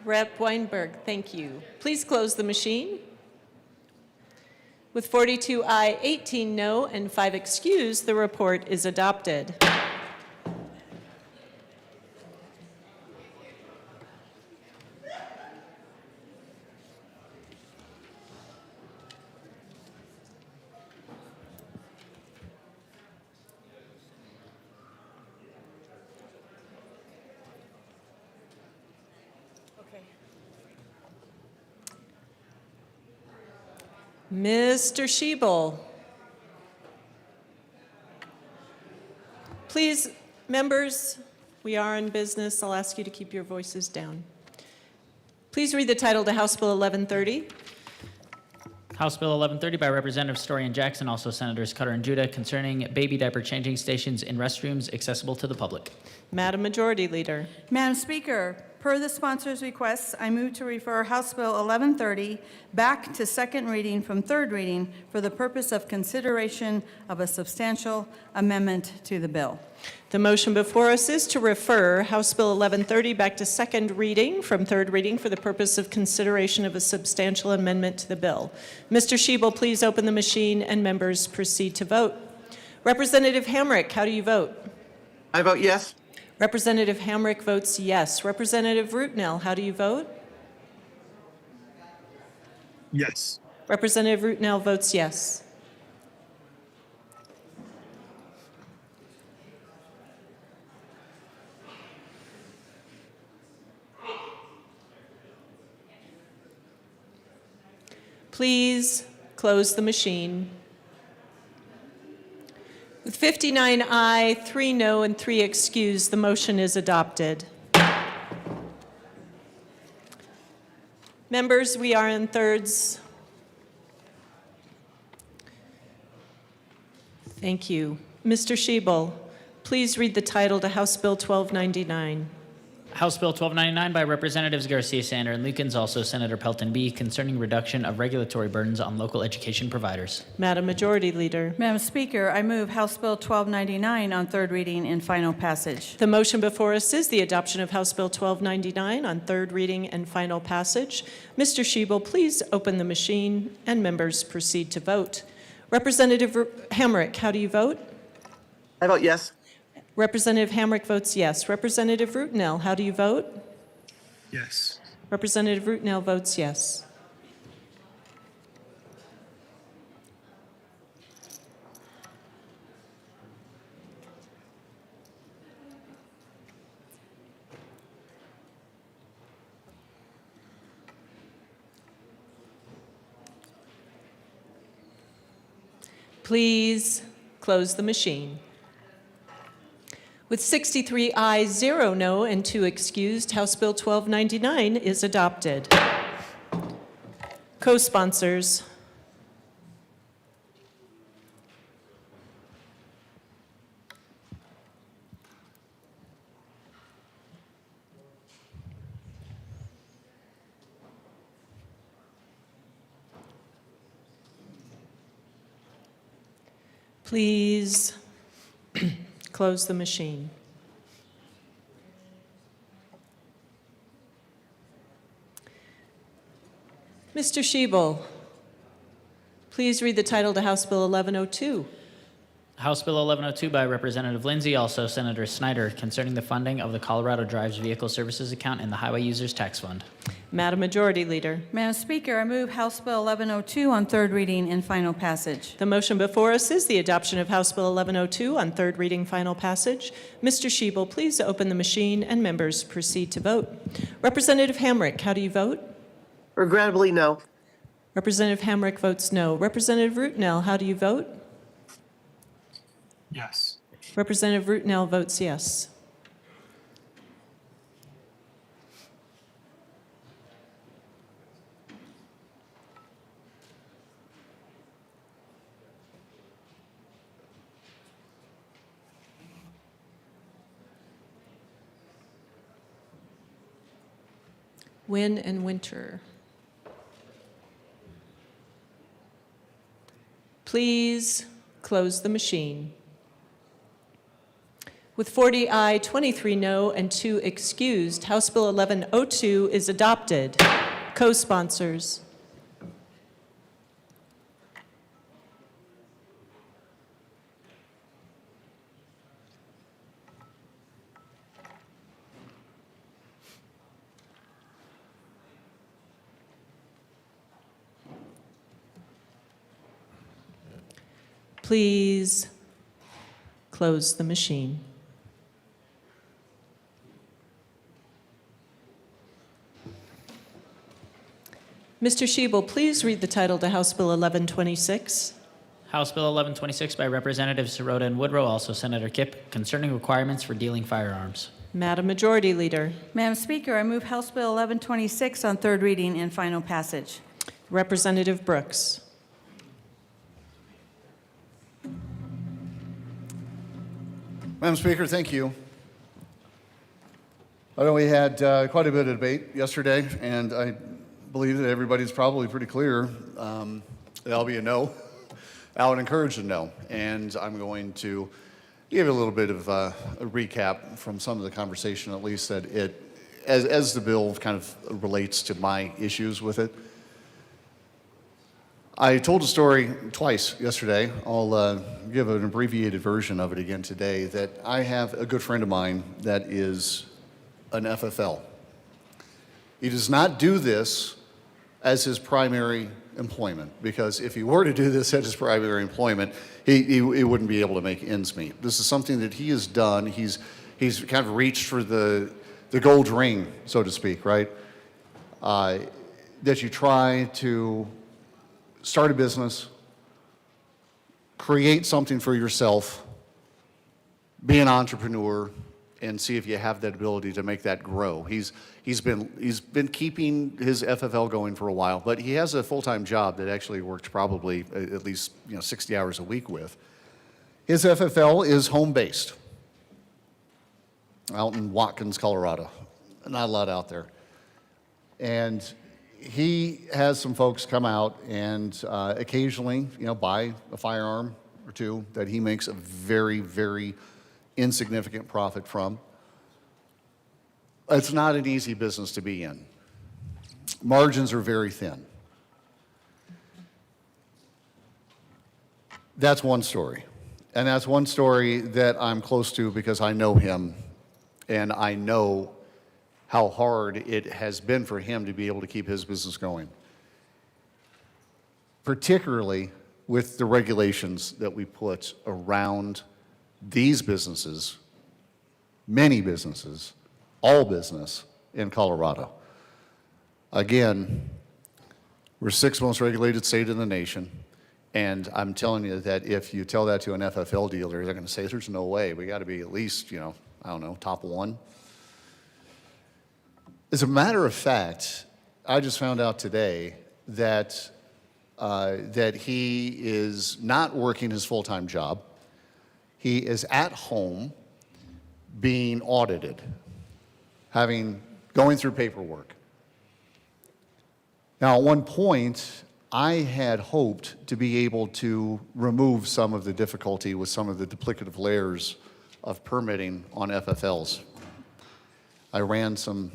Rep. Weinberg, thank you. Please close the machine. With 42 aye, 18 no, and 5 excused, the report is adopted. Mr. Schiebel. Please, members, we are in business. I'll ask you to keep your voices down. Please read the title to House Bill 1130. House Bill 1130 by Representative Story and Jackson, also Senators Cutter and Judah, concerning baby diaper changing stations in restrooms accessible to the public. Madam Majority Leader. Madam Speaker, per the sponsor's requests, I move to refer House Bill 1130 back to second reading from third reading for the purpose of consideration of a substantial amendment to the bill. The motion before us is to refer House Bill 1130 back to second reading from third reading for the purpose of consideration of a substantial amendment to the bill. Mr. Schiebel, please open the machine and members proceed to vote. Representative Hamrick, how do you vote? I vote yes. Representative Hamrick votes yes. Representative Rootnell, how do you vote? Yes. Representative Rootnell votes yes. Please close the machine. With 59 aye, 3 no, and 3 excused, the motion is adopted. Members, we are in thirds. Thank you. Mr. Schiebel, please read the title to House Bill 1299. House Bill 1299 by Representatives Garcia, Sander, and Lukens, also Senator Pelton B., concerning reduction of regulatory burdens on local education providers. Madam Majority Leader. Madam Speaker, I move House Bill 1299 on third reading and final passage. The motion before us is the adoption of House Bill 1299 on third reading and final passage. Mr. Schiebel, please open the machine and members proceed to vote. Representative Hamrick, how do you vote? I vote yes. Representative Hamrick votes yes. Representative Rootnell, how do you vote? Yes. Representative Rootnell votes yes. Please close the machine. With 63 ayes, 0 no, and 2 excused, House Bill 1299 is adopted. Co-sponsors. Please close the machine. Mr. Schiebel, please read the title to House Bill 1102. House Bill 1102 by Representative Lindsay, also Senator Snyder, concerning the funding of the Colorado Drives Vehicle Services Account in the Highway Users Tax Fund. Madam Majority Leader. Madam Speaker, I move House Bill 1102 on third reading and final passage. The motion before us is the adoption of House Bill 1102 on third reading, final passage. Mr. Schiebel, please open the machine and members proceed to vote. Representative Hamrick, how do you vote? Regrettably, no. Representative Hamrick votes no. Representative Rootnell, how do you vote? Yes. Representative Rootnell votes yes. Win and Winter. Please close the machine. With 40 aye, 23 no, and 2 excused, House Bill 1102 is adopted. Co-sponsors. Please close the machine. Mr. Shebel, please read the title to House Bill 1126. House Bill 1126 by Representatives Sirota and Woodrow, also Senator Kipp, concerning requirements for dealing firearms. Madam Majority Leader. Madam Speaker, I move House Bill 1126 on third reading and final passage. Representative Brooks. Madam Speaker, thank you. I know we had quite a bit of debate yesterday, and I believe that everybody's probably pretty clear. That'll be a no. I would encourage a no. And I'm going to give you a little bit of a recap from some of the conversation, at least, that as the bill kind of relates to my issues with it. I told a story twice yesterday. I'll give an abbreviated version of it again today, that I have a good friend of mine that is an FFL. He does not do this as his primary employment, because if he were to do this as his primary employment, he wouldn't be able to make ends meet. This is something that he has done. He's kind of reached for the gold ring, so to speak, right? That you try to start a business, create something for yourself, be an entrepreneur, and see if you have that ability to make that grow. He's been keeping his FFL going for a while, but he has a full-time job that actually works probably at least 60 hours a week with. His FFL is home-based out in Watkins, Colorado. Not a lot out there. And he has some folks come out and occasionally, buy a firearm or two that he makes a very, very insignificant profit from. It's not an easy business to be in. Margins are very thin. That's one story. And that's one story that I'm close to because I know him and I know how hard it has been for him to be able to keep his business going. Particularly with the regulations that we put around these businesses, many businesses, all business in Colorado. Again, we're 6th most regulated state in the nation, and I'm telling you that if you tell that to an FFL dealer, they're going to say, there's no way. We got to be at least, top 1. As a matter of fact, I just found out today that that he is not working his full-time job. He is at home being audited, going through paperwork. Now, at one point, I had hoped to be able to remove some of the difficulty with some of the duplicative layers of permitting on FFLs. I ran some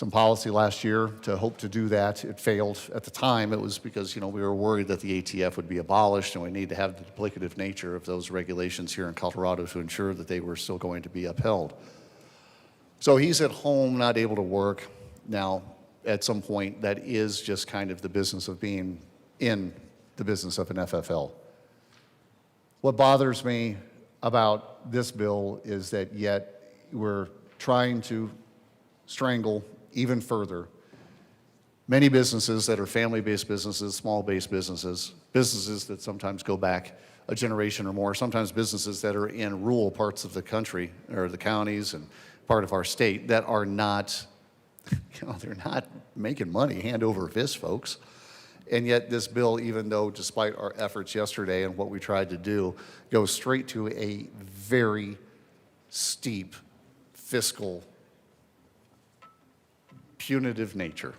policy last year to hope to do that. It failed. At the time, it was because, we were worried that the ATF would be abolished, and we need to have the duplicative nature of those regulations here in Colorado to ensure that they were still going to be upheld. So he's at home, not able to work. Now, at some point, that is just kind of the business of being in the business of an FFL. What bothers me about this bill is that yet we're trying to strangle even further many businesses that are family-based businesses, small-based businesses, businesses that sometimes go back a generation or more, sometimes businesses that are in rural parts of the country or the counties and part of our state that are not, they're not making money hand over fist, folks. And yet this bill, even though despite our efforts yesterday and what we tried to do, goes straight to a very steep fiscal punitive nature,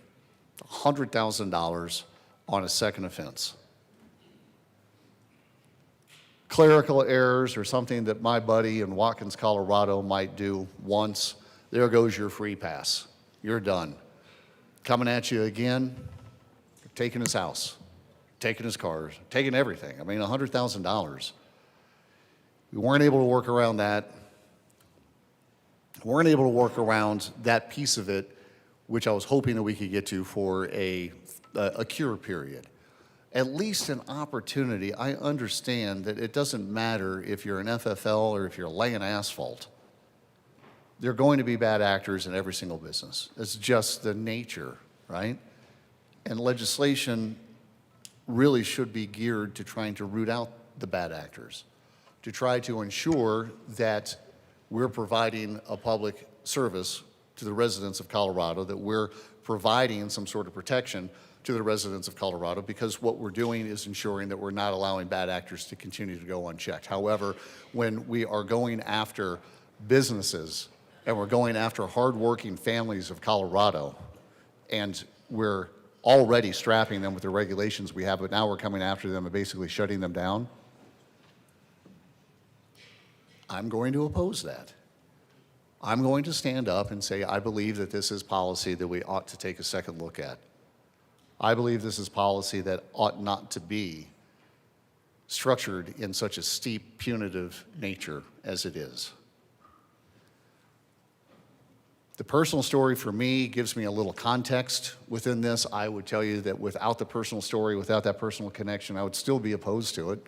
$100,000 on a second offense. clerical errors or something that my buddy in Watkins, Colorado might do once, there goes your free pass. You're done. Coming at you again, taking his house, taking his cars, taking everything. I mean, $100,000. We weren't able to work around that. We weren't able to work around that piece of it, which I was hoping that we could get to for a cure period. At least an opportunity. I understand that it doesn't matter if you're an FFL or if you're laying asphalt. There are going to be bad actors in every single business. It's just the nature, right? And legislation really should be geared to trying to root out the bad actors, to try to ensure that we're providing a public service to the residents of Colorado, that we're providing some sort of protection to the residents of Colorado, because what we're doing is ensuring that we're not allowing bad actors to continue to go unchecked. However, when we are going after businesses and we're going after hardworking families of Colorado, and we're already strapping them with the regulations we have, but now we're coming after them and basically shutting them down, I'm going to oppose that. I'm going to stand up and say, I believe that this is policy that we ought to take a second look at. I believe this is policy that ought not to be structured in such a steep, punitive nature as it is. The personal story for me gives me a little context within this. I would tell you that without the personal story, without that personal connection, I would still be opposed to it.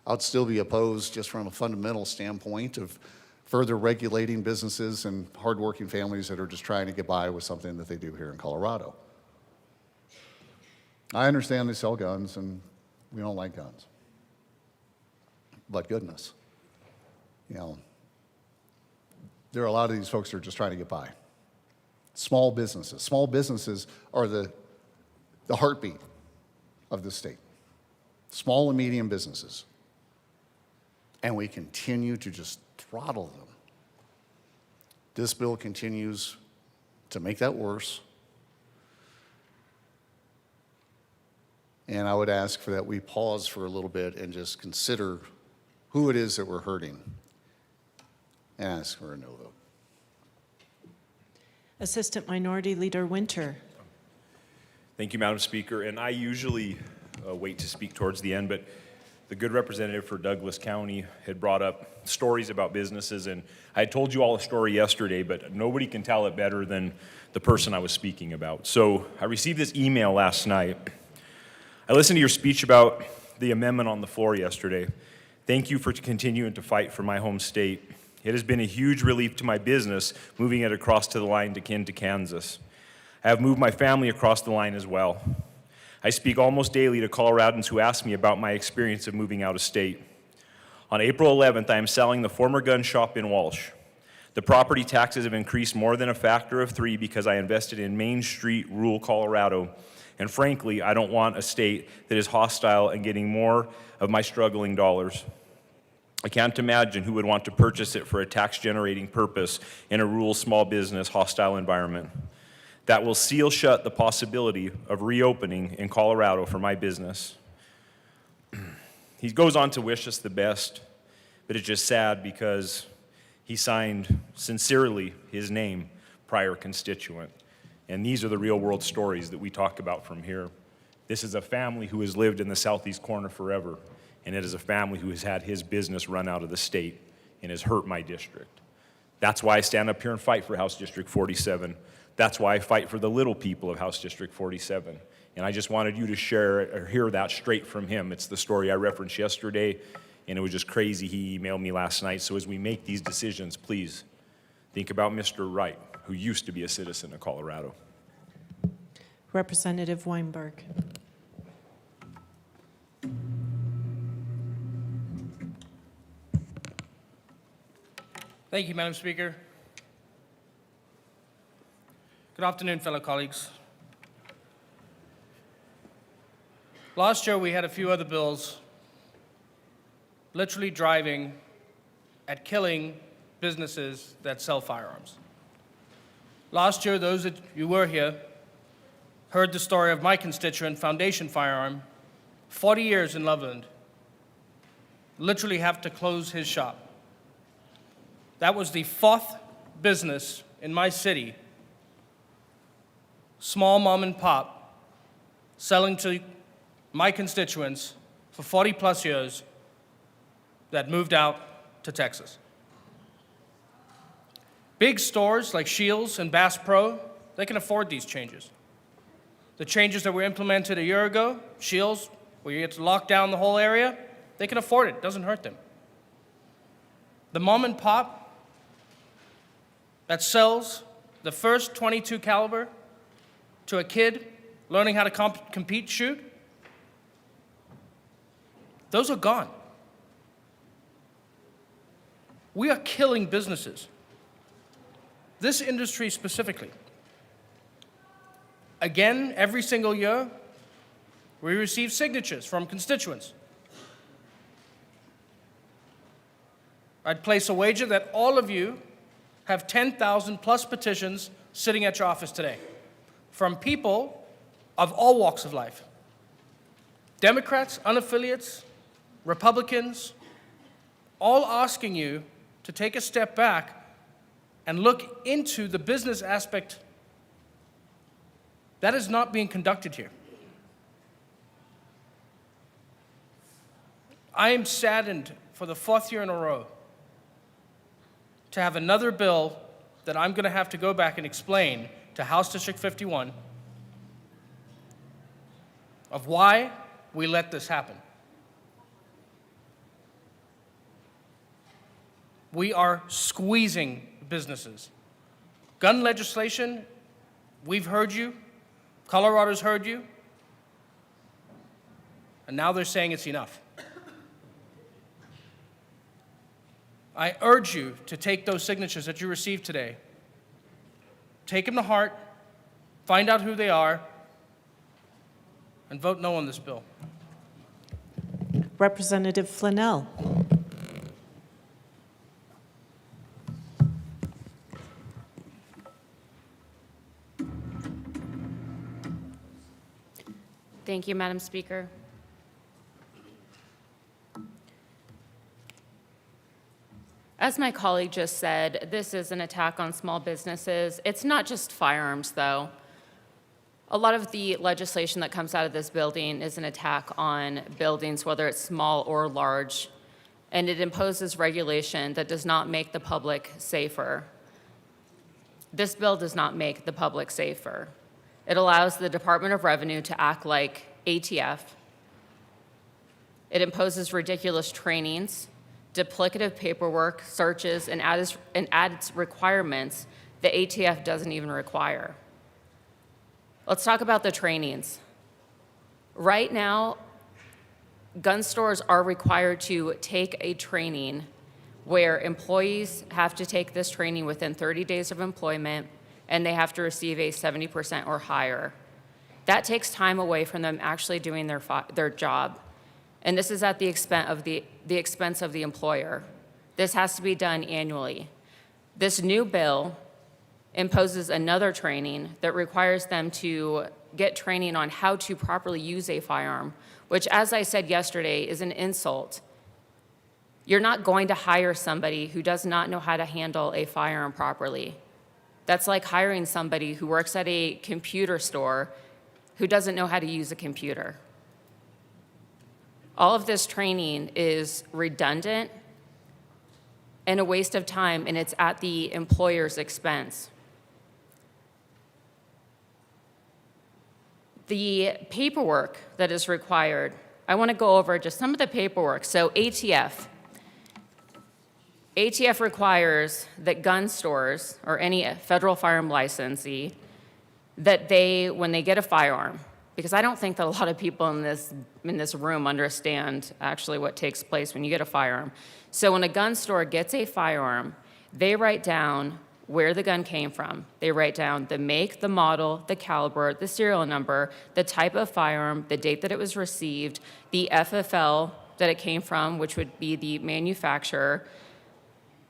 I would still be opposed just from a fundamental standpoint of further regulating businesses and hardworking families that are just trying to get by with something that they do here in Colorado. I understand they sell guns and we don't like guns. But goodness, you know, there are a lot of these folks that are just trying to get by. Small businesses are the heartbeat of this state. Small and medium businesses. And we continue to just throttle them. This bill continues to make that worse. And I would ask for that we pause for a little bit and just consider who it is that we're hurting. And ask for a no vote. Assistant Minority Leader Winter. Thank you, Madam Speaker. And I usually wait to speak towards the end, but the good representative for Douglas County had brought up stories about businesses, and I had told you all a story yesterday, but nobody can tell it better than the person I was speaking about. So I received this email last night. I listened to your speech about the amendment on the floor yesterday. Thank you for continuing to fight for my home state. It has been a huge relief to my business moving it across to the line to Kansas. I have moved my family across the line as well. I speak almost daily to Coloradans who ask me about my experience of moving out of state. On April 11th, I am selling the former gun shop in Walsh. The property taxes have increased more than a factor of 3 because I invested in Main Street, rural Colorado. And frankly, I don't want a state that is hostile and getting more of my struggling dollars. I can't imagine who would want to purchase it for a tax-generating purpose in a rural small business hostile environment. That will seal shut the possibility of reopening in Colorado for my business. He goes on to wish us the best, but it's just sad because he signed sincerely his name, prior constituent. And these are the real world stories that we talk about from here. This is a family who has lived in the southeast corner forever, and it is a family who has had his business run out of the state and has hurt my district. That's why I stand up here and fight for House District 47. That's why I fight for the little people of House District 47. And I just wanted you to share or hear that straight from him. It's the story I referenced yesterday, and it was just crazy. He emailed me last night. So as we make these decisions, please think about Mr. Wright, who used to be a citizen of Colorado. Representative Weinberg. Thank you, Madam Speaker. Good afternoon, fellow colleagues. Last year, we had a few other bills literally driving at killing businesses that sell firearms. Last year, those that you were here heard the story of my constituent, Foundation Firearm, 40 years in Loveland. literally have to close his shop. That was the 4th business in my city, small mom and pop, selling to my constituents for 40 plus years that moved out to Texas. Big stores like Shields and Bass Pro, they can afford these changes. The changes that were implemented a year ago, Shields, where you get to lock down the whole area, they can afford it. It doesn't hurt them. The mom and pop that sells the first .22 caliber to a kid learning how to compete shoot, those are gone. We are killing businesses. This industry specifically. Again, every single year, we receive signatures from constituents. I'd place a wager that all of you have 10,000 plus petitions sitting at your office today from people of all walks of life. Democrats, unaffiliates, Republicans, all asking you to take a step back and look into the business aspect that is not being conducted here. I am saddened for the 4th year in a row to have another bill that I'm going to have to go back and explain to House District 51 of why we let this happen. We are squeezing businesses. Gun legislation, we've heard you. Colorado's heard you. And now they're saying it's enough. I urge you to take those signatures that you received today, take them to heart, find out who they are, and vote no on this bill. Representative Flannel. Thank you, Madam Speaker. As my colleague just said, this is an attack on small businesses. It's not just firearms, though. A lot of the legislation that comes out of this building is an attack on buildings, whether it's small or large, and it imposes regulation that does not make the public safer. This bill does not make the public safer. It allows the Department of Revenue to act like ATF. It imposes ridiculous trainings, duplicative paperwork, searches, and adds requirements that ATF doesn't even require. Let's talk about the trainings. Right now, gun stores are required to take a training where employees have to take this training within 30 days of employment, and they have to receive a 70% or higher. That takes time away from them actually doing their job. And this is at the expense of the employer. This has to be done annually. This new bill imposes another training that requires them to get training on how to properly use a firearm, which, as I said yesterday, is an insult. You're not going to hire somebody who does not know how to handle a firearm properly. That's like hiring somebody who works at a computer store who doesn't know how to use a computer. All of this training is redundant and a waste of time, and it's at the employer's expense. The paperwork that is required, I want to go over just some of the paperwork. So ATF requires that gun stores or any federal firearm licensee, that when they get a firearm, because I don't think that a lot of people in this room understand actually what takes place when you get a firearm. So when a gun store gets a firearm, they write down where the gun came from. They write down the make, the model, the caliber, the serial number, the type of firearm, the date that it was received, the FFL that it came from, which would be the manufacturer.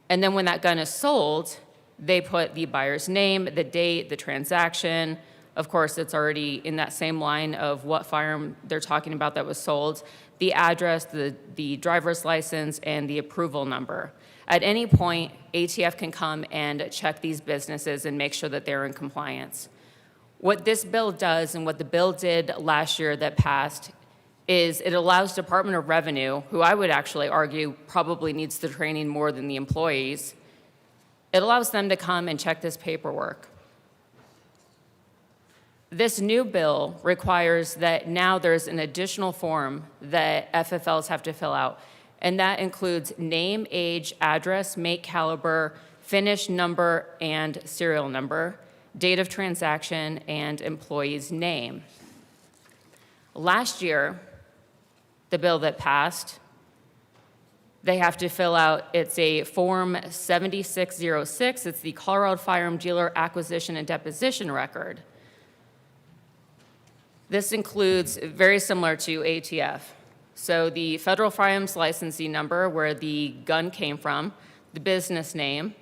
And then when that gun is sold, they put the buyer's name, the date, the transaction. Of course, it's already in that same line of what firearm they're talking about that was sold. the address, the driver's license, and the approval number. At any point, ATF can come and check these businesses and make sure that they're in compliance. What this bill does and what the bill did last year that passed is it allows Department of Revenue, who I would actually argue probably needs the training more than the employees, it allows them to come and check this paperwork. This new bill requires that now there's an additional form that FFLs have to fill out, and that includes name, age, address, make, caliber, finish number, and serial number, date of transaction, and employee's name. Last year, the bill that passed, they have to fill out, it's a Form 7606, it's the Colorado Firearm Dealer Acquisition and Deposition Record. This includes, very similar to ATF, so the federal firearms licensing number, where the gun came from, the business name,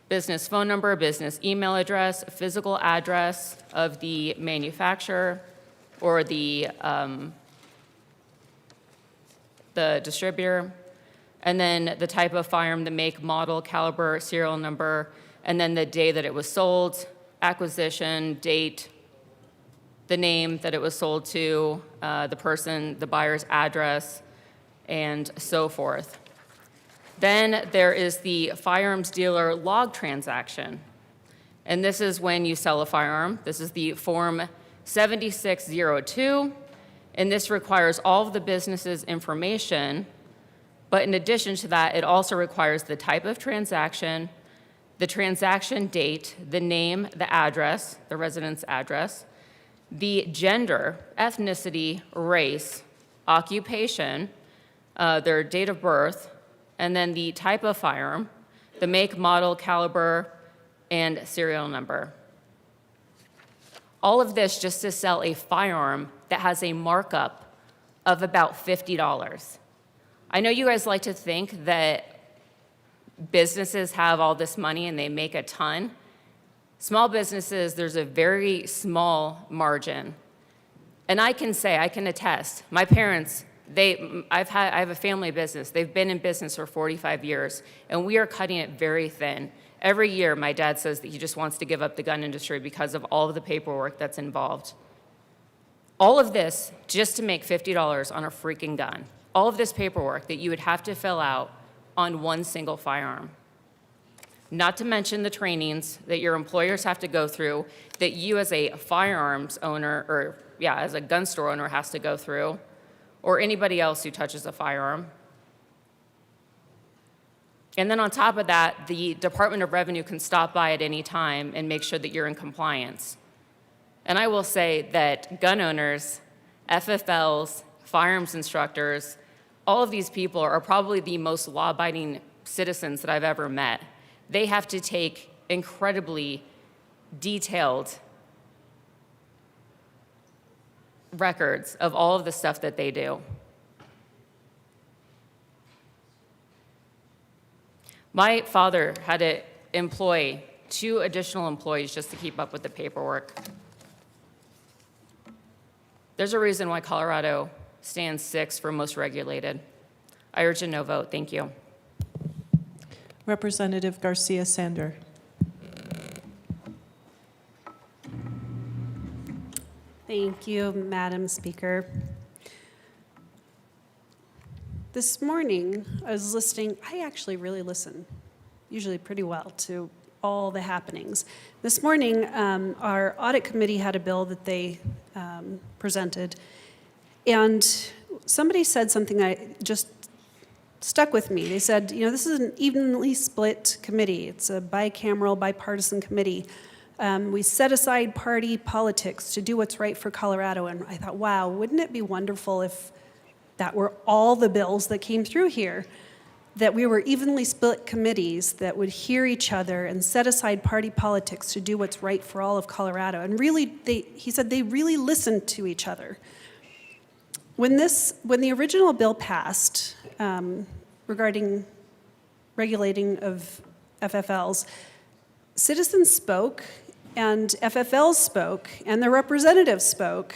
business phone number, business email address, physical address of the manufacturer or the distributor, and then the type of firearm, the make, model, caliber, serial number, and then the day that it was sold, acquisition, date, the name that it was sold to, the person, the buyer's address, and so forth. Then there is the firearms dealer log transaction. And this is when you sell a firearm. This is the Form 7602. And this requires all of the business's information. But in addition to that, it also requires the type of transaction, the transaction date, the name, the address, the resident's address, the gender, ethnicity, race, occupation, their date of birth, and then the type of firearm, the make, model, caliber, and serial number. All of this just to sell a firearm that has a markup of about $50. I know you guys like to think that businesses have all this money and they make a ton. Small businesses, there's a very small margin. And I can say, I can attest, my parents, I have a family business. They've been in business for 45 years, and we are cutting it very thin. Every year, my dad says that he just wants to give up the gun industry because of all of the paperwork that's involved. All of this just to make $50 on a freaking gun. All of this paperwork that you would have to fill out on one single firearm. Not to mention the trainings that your employers have to go through, that you as a firearms owner, or as a gun store owner has to go through, or anybody else who touches a firearm. And then on top of that, the Department of Revenue can stop by at any time and make sure that you're in compliance. And I will say that gun owners, FFLs, firearms instructors, all of these people are probably the most law-abiding citizens that I've ever met. They have to take incredibly detailed records of all of the stuff that they do. My father had to employ 2 additional employees just to keep up with the paperwork. There's a reason why Colorado stands 6th for most regulated. I urge a no vote. Thank you. Representative Garcia Sander. Thank you, Madam Speaker. This morning, I was listening. I actually really listen, usually pretty well, to all the happenings. This morning, our audit committee had a bill that they presented, and somebody said something that just stuck with me. They said, this is an evenly split committee. It's a bicameral, bipartisan committee. We set aside party politics to do what's right for Colorado. And I thought, wow, wouldn't it be wonderful if that were all the bills that came through here, that we were evenly split committees that would hear each other and set aside party politics to do what's right for all of Colorado. And really, he said they really listened to each other. When the original bill passed regarding regulating of FFLs, citizens spoke and FFLs spoke and their representatives spoke,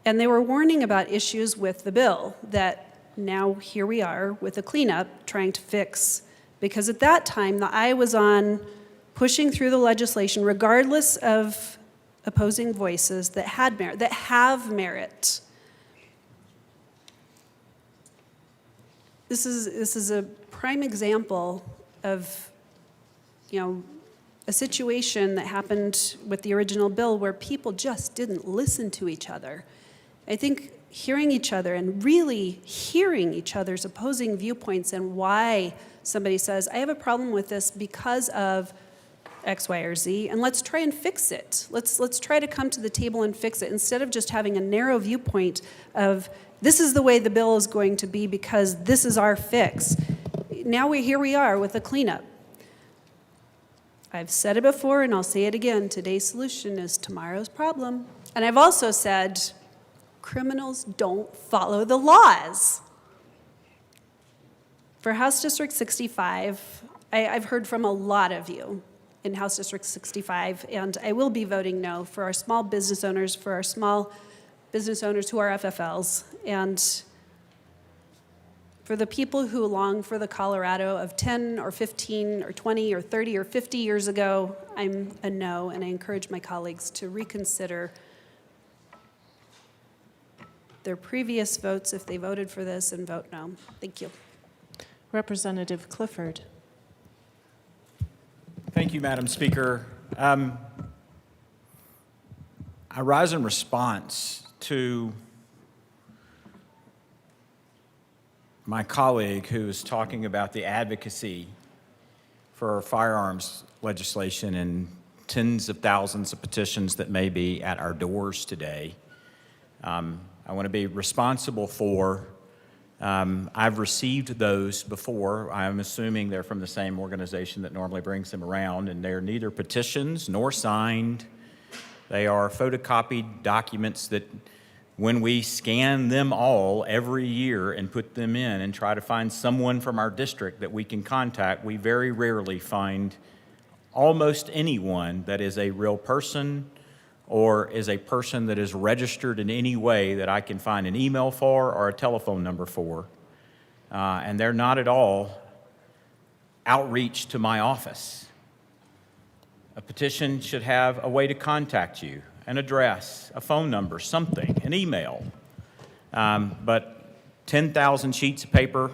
and they were warning about issues with the bill that now here we are with a cleanup trying to fix, because at that time, the eye was on pushing through the legislation regardless of opposing voices that had merit, that have merit. This is a prime example of, a situation that happened with the original bill where people just didn't listen to each other. I think hearing each other and really hearing each other's opposing viewpoints and why somebody says, I have a problem with this because of X, Y, or Z, and let's try and fix it. Let's try to come to the table and fix it instead of just having a narrow viewpoint of this is the way the bill is going to be because this is our fix. Now here we are with a cleanup. I've said it before and I'll say it again. Today's solution is tomorrow's problem. And I've also said criminals don't follow the laws. For House District 65, I've heard from a lot of you in House District 65, and I will be voting no for our small business owners, for our small business owners who are FFLs, and for the people who long for the Colorado of 10 or 15 or 20 or 30 or 50 years ago. I'm a no, and I encourage my colleagues to reconsider their previous votes if they voted for this and vote no. Thank you. Representative Clifford. Thank you, Madam Speaker. I rise in response to my colleague who is talking about the advocacy for firearms legislation and tens of thousands of petitions that may be at our doors today. I want to be responsible for. I've received those before. I'm assuming they're from the same organization that normally brings them around, and they're neither petitions nor signed. They are photocopied documents that when we scan them all every year and put them in and try to find someone from our district that we can contact, we very rarely find almost anyone that is a real person or is a person that is registered in any way that I can find an email for or a telephone number for. And they're not at all outreach to my office. A petition should have a way to contact you, an address, a phone number, something, an email. But 10,000 sheets of paper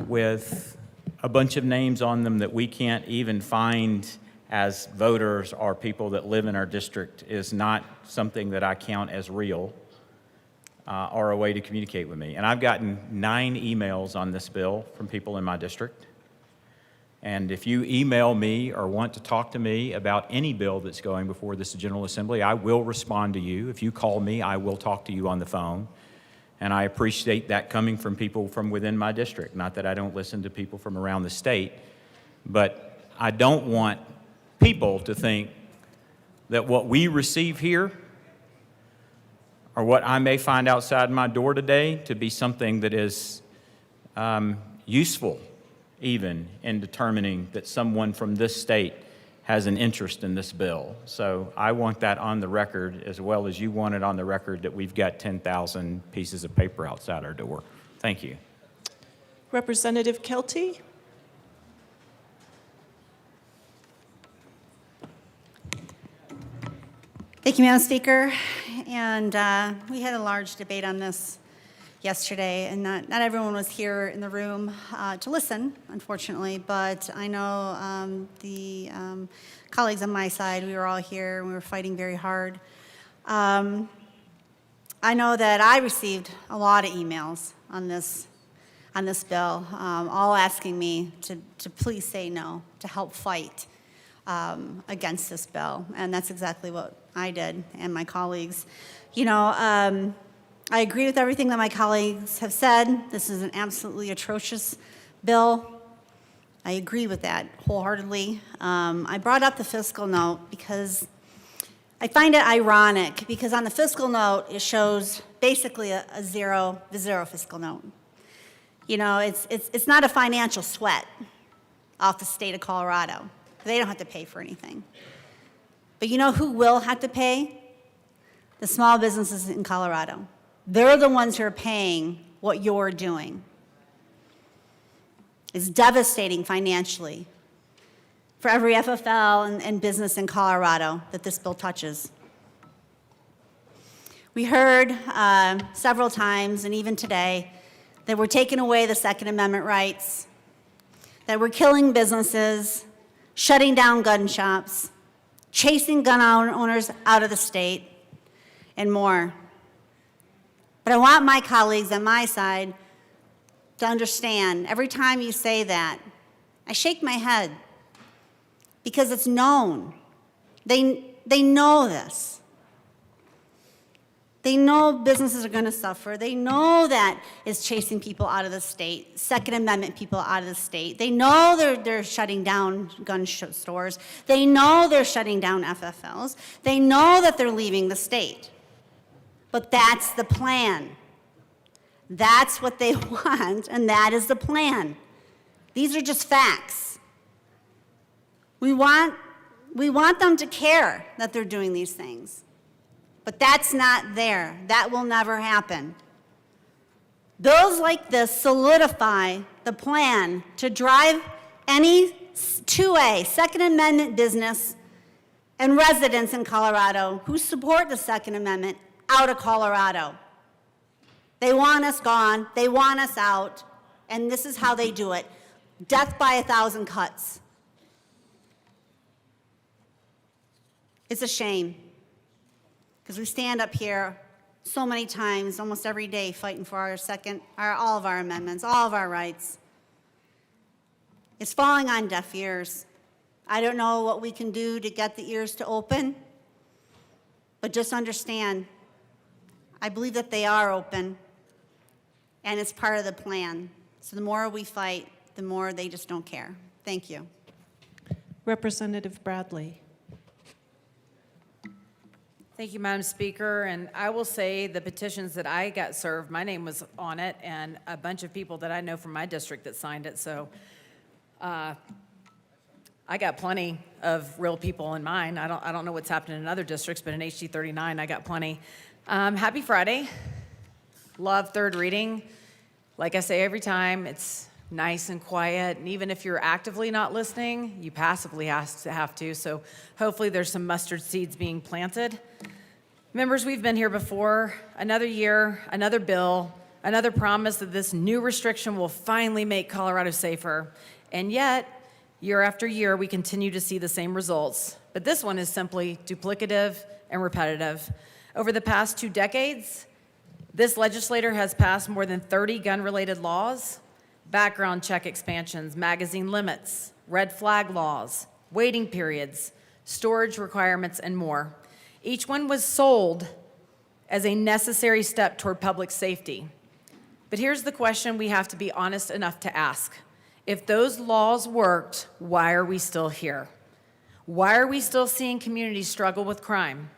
with a bunch of names on them that we can't even find as voters or people that live in our district is not something that I count as real or a way to communicate with me. And I've gotten 9 emails on this bill from people in my district. And if you email me or want to talk to me about any bill that's going before this General Assembly, I will respond to you. If you call me, I will talk to you on the phone. And I appreciate that coming from people from within my district. Not that I don't listen to people from around the state, but I don't want people to think that what we receive here or what I may find outside my door today to be something that is useful even in determining that someone from this state has an interest in this bill. So I want that on the record as well as you want it on the record that we've got 10,000 pieces of paper outside our door. Thank you. Representative Kelty. Thank you, Madam Speaker. And we had a large debate on this yesterday, and not everyone was here in the room to listen, unfortunately, but I know the colleagues on my side, we were all here, and we were fighting very hard. I know that I received a lot of emails on this bill, all asking me to please say no, to help fight against this bill, and that's exactly what I did and my colleagues. You know, I agree with everything that my colleagues have said. This is an absolutely atrocious bill. I agree with that wholeheartedly. I brought up the fiscal note because I find it ironic because on the fiscal note, it shows basically the zero fiscal note. You know, it's not a financial sweat off the state of Colorado. They don't have to pay for anything. But you know who will have to pay? The small businesses in Colorado. They're the ones who are paying what you're doing. It's devastating financially for every FFL and business in Colorado that this bill touches. We heard several times, and even today, that we're taking away the Second Amendment rights, that we're killing businesses, shutting down gun shops, chasing gun owners out of the state, and more. But I want my colleagues on my side to understand, every time you say that, I shake my head because it's known. They know this. They know businesses are going to suffer. They know that it's chasing people out of the state, Second Amendment people out of the state. They know they're shutting down gun stores. They know they're shutting down FFLs. They know that they're leaving the state. But that's the plan. That's what they want, and that is the plan. These are just facts. We want them to care that they're doing these things. But that's not there. That will never happen. Bills like this solidify the plan to drive any 2A, Second Amendment business and residents in Colorado who support the Second Amendment out of Colorado. They want us gone. They want us out. And this is how they do it. Death by 1,000 cuts. It's a shame. Because we stand up here so many times, almost every day, fighting for all of our amendments, all of our rights. It's falling on deaf ears. I don't know what we can do to get the ears to open, but just understand, I believe that they are open, and it's part of the plan. So the more we fight, the more they just don't care. Thank you. Representative Bradley. Thank you, Madam Speaker. And I will say the petitions that I got served, my name was on it, and a bunch of people that I know from my district that signed it. So I got plenty of real people in mine. I don't know what's happening in other districts, but in HD 39, I got plenty. Happy Friday. Love third reading. Like I say every time, it's nice and quiet. And even if you're actively not listening, you passively have to. So hopefully there's some mustard seeds being planted. Members, we've been here before. Another year, another bill, another promise that this new restriction will finally make Colorado safer. And yet, year after year, we continue to see the same results. But this one is simply duplicative and repetitive. Over the past 2 decades, this legislator has passed more than 30 gun-related laws, background check expansions, magazine limits, red flag laws, waiting periods, storage requirements, and more. Each one was sold as a necessary step toward public safety. But here's the question we have to be honest enough to ask. If those laws worked, why are we still here? Why are we still seeing communities struggle with crime?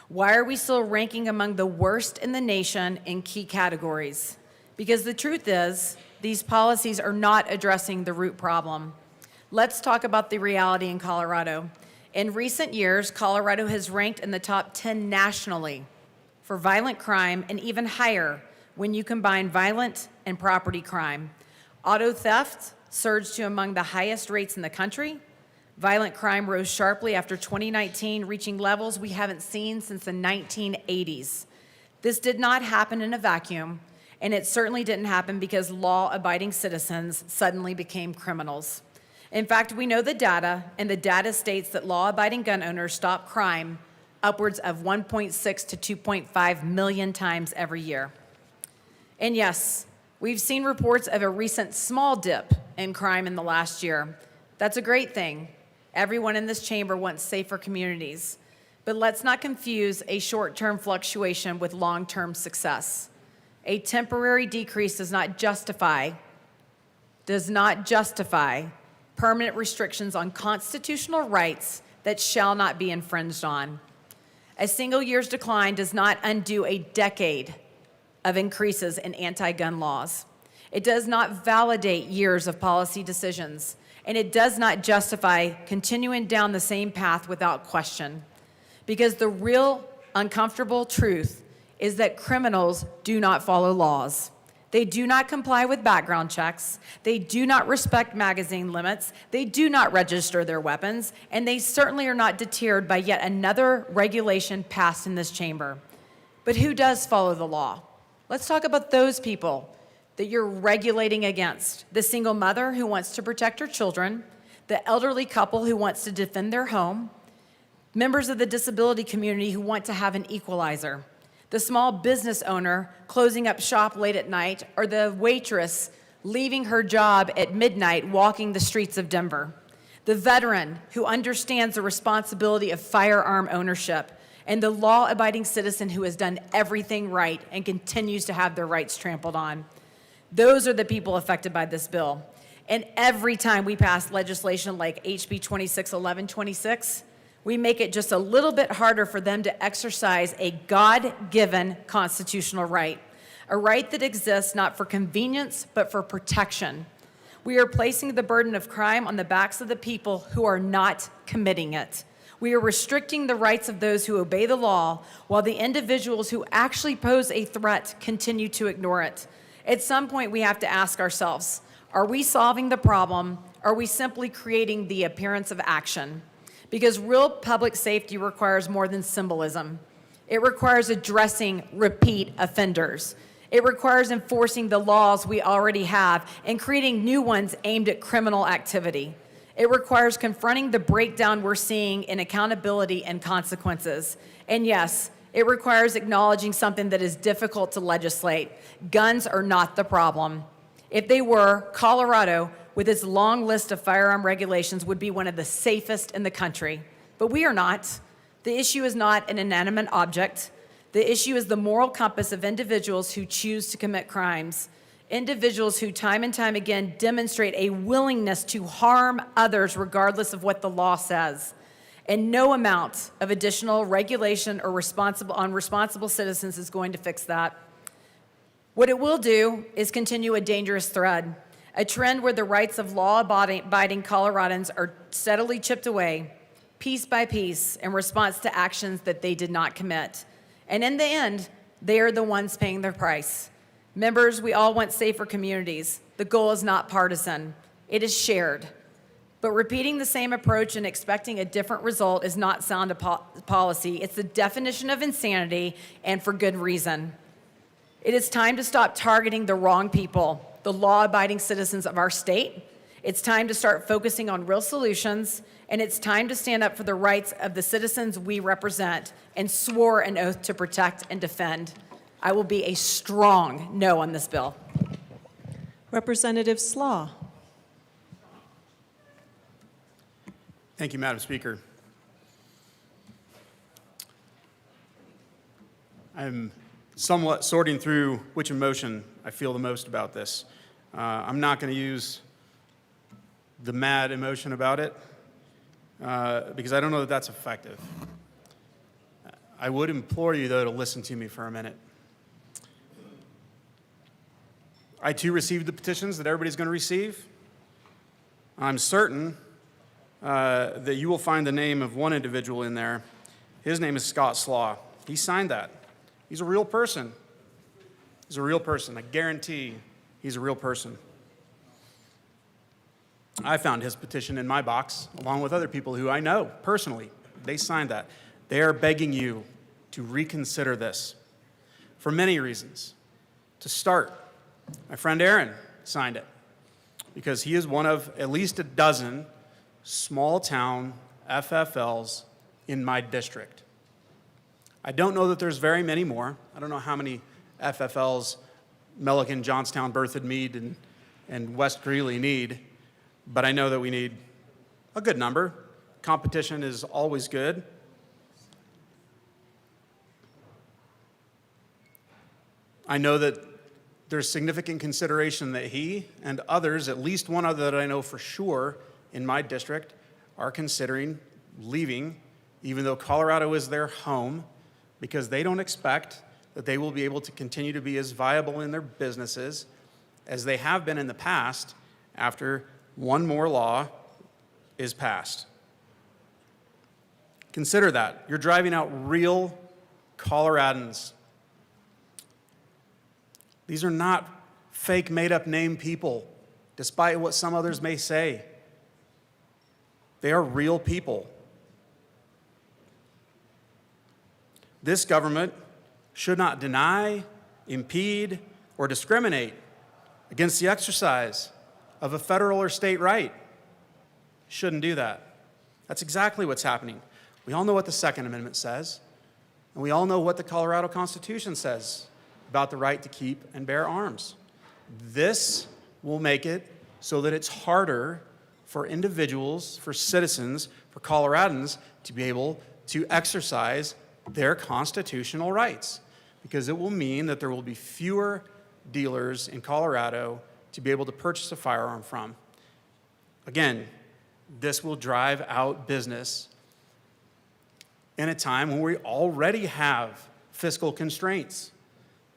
Why are we still ranking among the worst in the nation in key categories? Because the truth is, these policies are not addressing the root problem. Let's talk about the reality in Colorado. In recent years, Colorado has ranked in the top 10 nationally for violent crime and even higher when you combine violent and property crime. Auto theft surged to among the highest rates in the country. Violent crime rose sharply after 2019, reaching levels we haven't seen since the 1980s. This did not happen in a vacuum, and it certainly didn't happen because law-abiding citizens suddenly became criminals. In fact, we know the data, and the data states that law-abiding gun owners stop crime upwards of 1.6 to 2.5 million times every year. And yes, we've seen reports of a recent small dip in crime in the last year. That's a great thing. Everyone in this chamber wants safer communities. But let's not confuse a short-term fluctuation with long-term success. A temporary decrease does not justify permanent restrictions on constitutional rights that shall not be infringed on. A single year's decline does not undo a decade of increases in anti-gun laws. It does not validate years of policy decisions, and it does not justify continuing down the same path without question. Because the real uncomfortable truth is that criminals do not follow laws. They do not comply with background checks. They do not respect magazine limits. They do not register their weapons. And they certainly are not deterred by yet another regulation passed in this chamber. But who does follow the law? Let's talk about those people that you're regulating against. The single mother who wants to protect her children, the elderly couple who wants to defend their home, members of the disability community who want to have an equalizer, the small business owner closing up shop late at night, or the waitress leaving her job at midnight walking the streets of Denver, the veteran who understands the responsibility of firearm ownership, and the law-abiding citizen who has done everything right and continues to have their rights trampled on. Those are the people affected by this bill. And every time we pass legislation like HB 261126, we make it just a little bit harder for them to exercise a God-given constitutional right, a right that exists not for convenience, but for protection. We are placing the burden of crime on the backs of the people who are not committing it. We are restricting the rights of those who obey the law, while the individuals who actually pose a threat continue to ignore it. At some point, we have to ask ourselves, are we solving the problem? Are we simply creating the appearance of action? Because real public safety requires more than symbolism. It requires addressing repeat offenders. It requires enforcing the laws we already have and creating new ones aimed at criminal activity. It requires confronting the breakdown we're seeing in accountability and consequences. And yes, it requires acknowledging something that is difficult to legislate. Guns are not the problem. If they were, Colorado, with its long list of firearm regulations, would be one of the safest in the country. But we are not. The issue is not an inanimate object. The issue is the moral compass of individuals who choose to commit crimes, individuals who time and time again demonstrate a willingness to harm others regardless of what the law says. And no amount of additional regulation or responsible citizens is going to fix that. What it will do is continue a dangerous thread, a trend where the rights of law-abiding Coloradans are steadily chipped away, piece by piece, in response to actions that they did not commit. And in the end, they are the ones paying their price. Members, we all want safer communities. The goal is not partisan. It is shared. But repeating the same approach and expecting a different result is not sound policy. It's the definition of insanity, and for good reason. It is time to stop targeting the wrong people, the law-abiding citizens of our state. It's time to start focusing on real solutions, and it's time to stand up for the rights of the citizens we represent and swore an oath to protect and defend. I will be a strong no on this bill. Representative Slaw. Thank you, Madam Speaker. I'm somewhat sorting through which emotion I feel the most about this. I'm not going to use the mad emotion about it because I don't know that that's effective. I would implore you, though, to listen to me for a minute. I, too, received the petitions that everybody's going to receive. I'm certain that you will find the name of one individual in there. His name is Scott Slaw. He signed that. He's a real person. He's a real person. I guarantee he's a real person. I found his petition in my box, along with other people who I know personally. They signed that. They are begging you to reconsider this for many reasons. To start, my friend Aaron signed it because he is one of at least a dozen small-town FFLs in my district. I don't know that there's very many more. I don't know how many FFLs Milliken, Johnstown, Berthoud, Meade, and West Greeley need, but I know that we need a good number. Competition is always good. I know that there's significant consideration that he and others, at least one other that I know for sure in my district, are considering leaving, even though Colorado is their home, because they don't expect that they will be able to continue to be as viable in their businesses as they have been in the past after one more law is passed. Consider that. You're driving out real Coloradans. These are not fake made-up name people, despite what some others may say. They are real people. This government should not deny, impede, or discriminate against the exercise of a federal or state right. Shouldn't do that. That's exactly what's happening. We all know what the Second Amendment says, and we all know what the Colorado Constitution says about the right to keep and bear arms. This will make it so that it's harder for individuals, for citizens, for Coloradans to be able to exercise their constitutional rights, because it will mean that there will be fewer dealers in Colorado to be able to purchase a firearm from. Again, this will drive out business in a time when we already have fiscal constraints.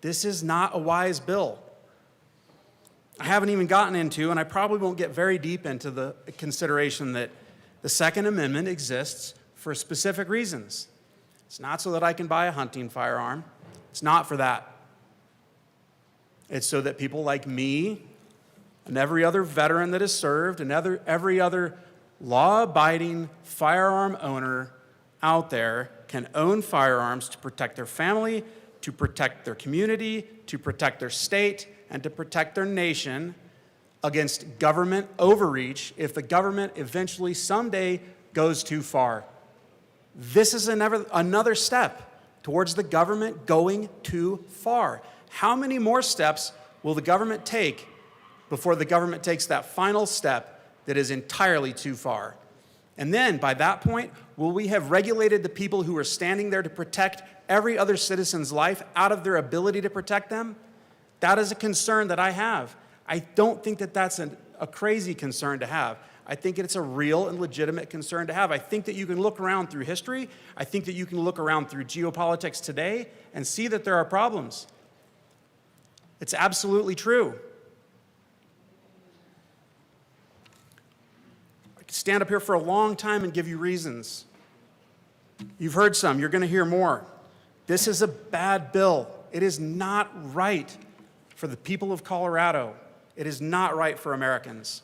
This is not a wise bill. I haven't even gotten into, and I probably won't get very deep into the consideration that the Second Amendment exists for specific reasons. It's not so that I can buy a hunting firearm. It's not for that. It's so that people like me and every other veteran that has served and every other law-abiding firearm owner out there can own firearms to protect their family, to protect their community, to protect their state, and to protect their nation against government overreach if the government eventually someday goes too far. This is another step towards the government going too far. How many more steps will the government take before the government takes that final step that is entirely too far? And then, by that point, will we have regulated the people who are standing there to protect every other citizen's life out of their ability to protect them? That is a concern that I have. I don't think that that's a crazy concern to have. I think it's a real and legitimate concern to have. I think that you can look around through history. I think that you can look around through geopolitics today and see that there are problems. It's absolutely true. I could stand up here for a long time and give you reasons. You've heard some. You're going to hear more. This is a bad bill. It is not right for the people of Colorado. It is not right for Americans.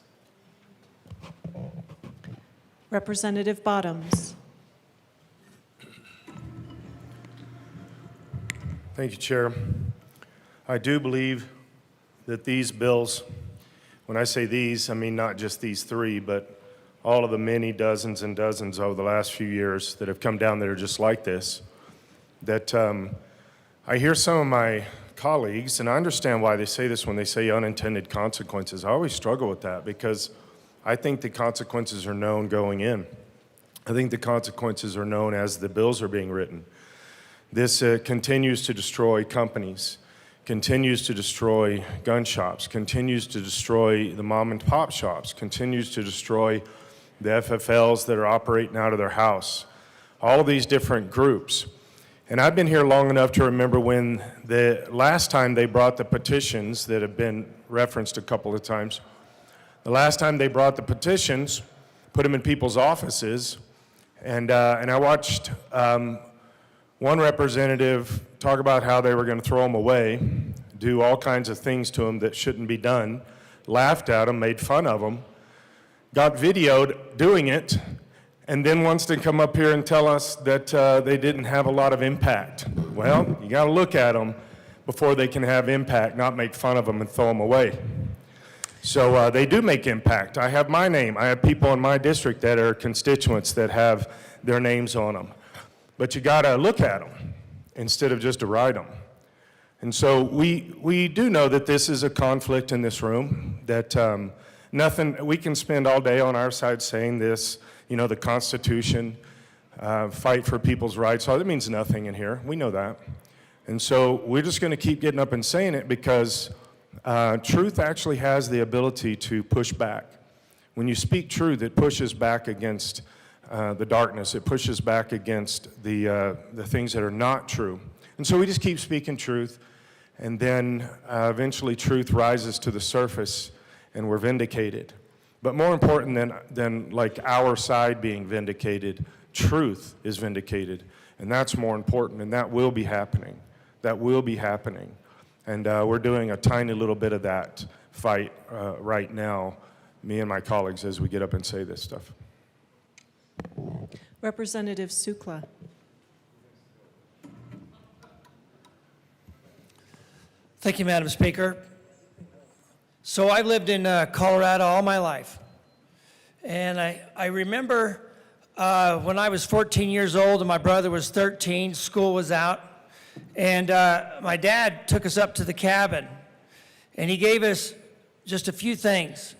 Representative Bottoms. Thank you, Chair. I do believe that these bills, when I say these, I mean not just these three, but all of the many dozens and dozens over the last few years that have come down that are just like this, that I hear some of my colleagues, and I understand why they say this when they say unintended consequences. I always struggle with that because I think the consequences are known going in. I think the consequences are known as the bills are being written. This continues to destroy companies, continues to destroy gun shops, continues to destroy the mom and pop shops, continues to destroy the FFLs that are operating out of their house, all of these different groups. And I've been here long enough to remember when the last time they brought the petitions that have been referenced a couple of times, the last time they brought the petitions, put them in people's offices, and I watched one representative talk about how they were going to throw them away, do all kinds of things to them that shouldn't be done, laughed at them, made fun of them, got videoed doing it, and then wants to come up here and tell us that they didn't have a lot of impact. Well, you got to look at them before they can have impact, not make fun of them and throw them away. So they do make impact. I have my name. I have people in my district that are constituents that have their names on them. But you got to look at them instead of just deride them. And so we do know that this is a conflict in this room, that we can spend all day on our side saying this, you know, the Constitution, fight for people's rights. Oh, that means nothing in here. We know that. And so we're just going to keep getting up and saying it because truth actually has the ability to push back. When you speak truth, it pushes back against the darkness. It pushes back against the things that are not true. And so we just keep speaking truth, and then eventually truth rises to the surface, and we're vindicated. But more important than like our side being vindicated, truth is vindicated, and that's more important, and that will be happening. That will be happening. And we're doing a tiny little bit of that fight right now, me and my colleagues, as we get up and say this stuff. Representative Sukla. Thank you, Madam Speaker. So I've lived in Colorado all my life. And I remember when I was 14 years old and my brother was 13, school was out. And my dad took us up to the cabin. And he gave us just a few things.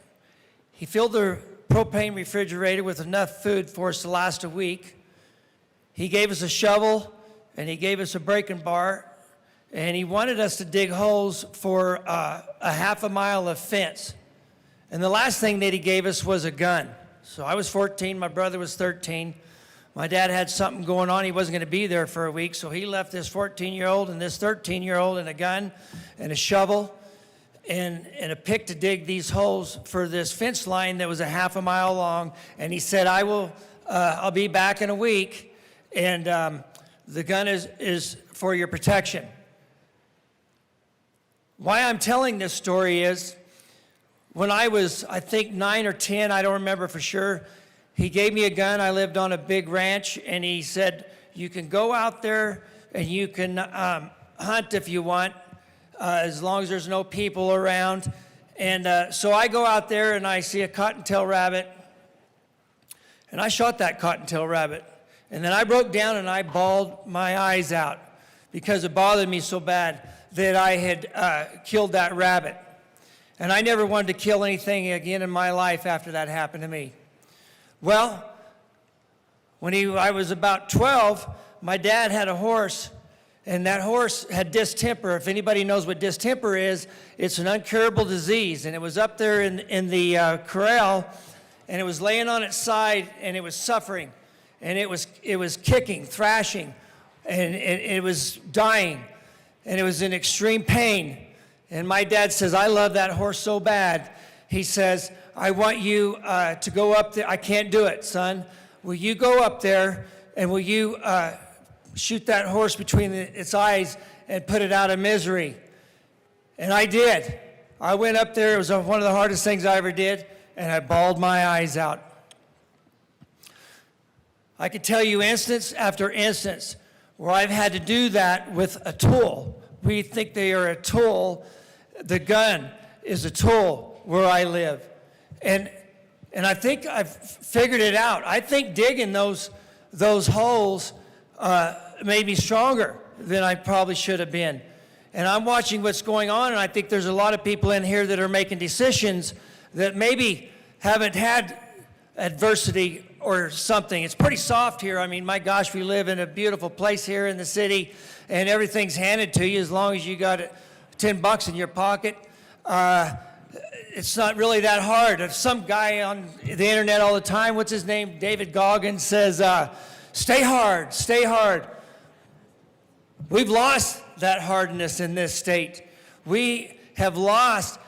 He filled the propane refrigerator with enough food for us to last a week. He gave us a shovel, and he gave us a breaking bar, and he wanted us to dig holes for a half a mile of fence. And the last thing that he gave us was a gun. So I was 14, my brother was 13. My dad had something going on. He wasn't going to be there for a week, so he left this 14-year-old and this 13-year-old and a gun and a shovel and a pick to dig these holes for this fence line that was a half a mile long. And he said, I'll be back in a week, and the gun is for your protection. Why I'm telling this story is, when I was, I think, 9 or 10, I don't remember for sure, he gave me a gun. I lived on a big ranch, and he said, you can go out there and you can hunt if you want, as long as there's no people around. And so I go out there and I see a cottontail rabbit, and I shot that cottontail rabbit. And then I broke down and I bawled my eyes out because it bothered me so bad that I had killed that rabbit. And I never wanted to kill anything again in my life after that happened to me. Well, when I was about 12, my dad had a horse, and that horse had distemper. If anybody knows what distemper is, it's an incurable disease. And it was up there in the corral, and it was laying on its side, and it was suffering. And it was kicking, thrashing, and it was dying. And it was in extreme pain. And my dad says, I love that horse so bad. He says, I want you to go up there. I can't do it, son. Will you go up there and will you shoot that horse between its eyes and put it out of misery? And I did. I went up there. It was one of the hardest things I ever did, and I bawled my eyes out. I could tell you instance after instance where I've had to do that with a tool. We think they are a tool. The gun is a tool where I live. And I think I've figured it out. I think digging those holes made me stronger than I probably should have been. And I'm watching what's going on, and I think there's a lot of people in here that are making decisions that maybe haven't had adversity or something. It's pretty soft here. I mean, my gosh, we live in a beautiful place here in the city, and everything's handed to you as long as you got $10 in your pocket. It's not really that hard. If some guy on the internet all the time, what's his name, David Goggins, says, stay hard, stay hard. We've lost that hardness in this state. We have lost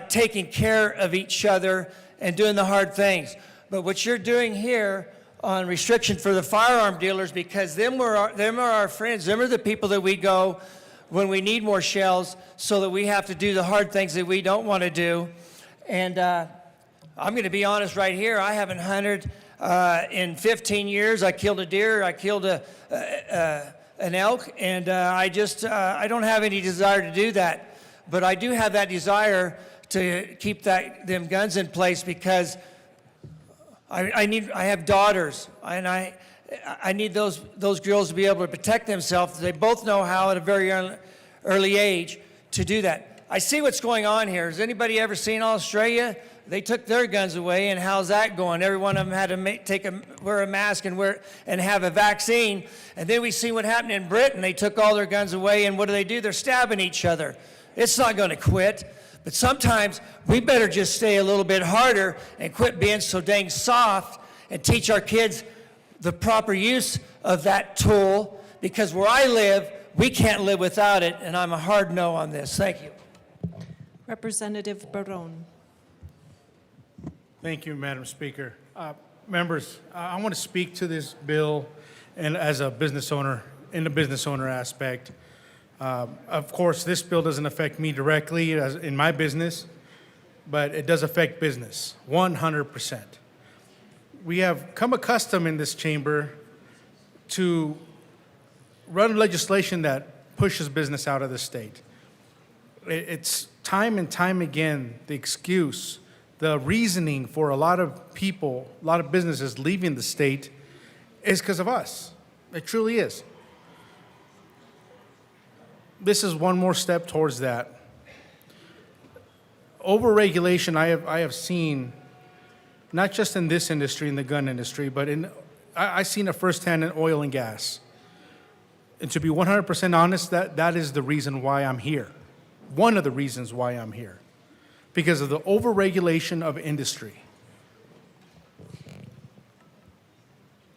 taking care of each other and doing the hard things. But what you're doing here on restriction for the firearm dealers, because them are our friends, them are the people that we go when we need more shells so that we have to do the hard things that we don't want to do. And I'm going to be honest right here, I haven't hunted in 15 years. I killed a deer, I killed an elk, and I don't have any desire to do that. But I do have that desire to keep them guns in place because I have daughters, and I need those girls to be able to protect themselves. They both know how at a very early age to do that. I see what's going on here. Has anybody ever seen Australia? They took their guns away, and how's that going? Every one of them had to wear a mask and have a vaccine. And then we see what happened in Britain. They took all their guns away, and what do? They're stabbing each other. It's not going to quit. But sometimes we better just stay a little bit harder and quit being so dang soft and teach our kids the proper use of that tool, because where I live, we can't live without it, and I'm a hard no on this. Thank you. Representative Barone. Thank you, Madam Speaker. Members, I want to speak to this bill and as a business owner, in the business owner aspect. Of course, this bill doesn't affect me directly as in my business, but it does affect business, 100%. We have come accustomed in this chamber to run legislation that pushes business out of the state. It's time and time again the excuse, the reasoning for a lot of people, a lot of businesses leaving the state is because of us. It truly is. This is one more step towards that. Overregulation I have seen, not just in this industry, in the gun industry, but I've seen it firsthand in oil and gas. And to be 100% honest, that is the reason why I'm here. One of the reasons why I'm here. Because of the overregulation of industry.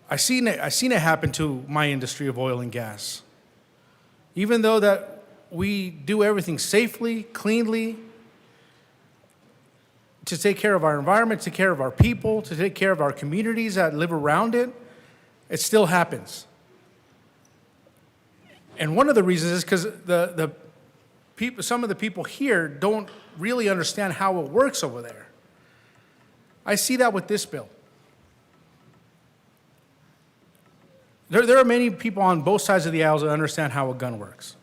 I seen it happen to my industry of oil and gas. Even though that we do everything safely, cleanly, to take care of our environment, to take care of our people, to take care of our communities that live around it, it still happens. And one of the reasons is because some of the people here don't really understand how it works over there. I see that with this bill. There are many people on both sides of the aisle that understand how a gun works,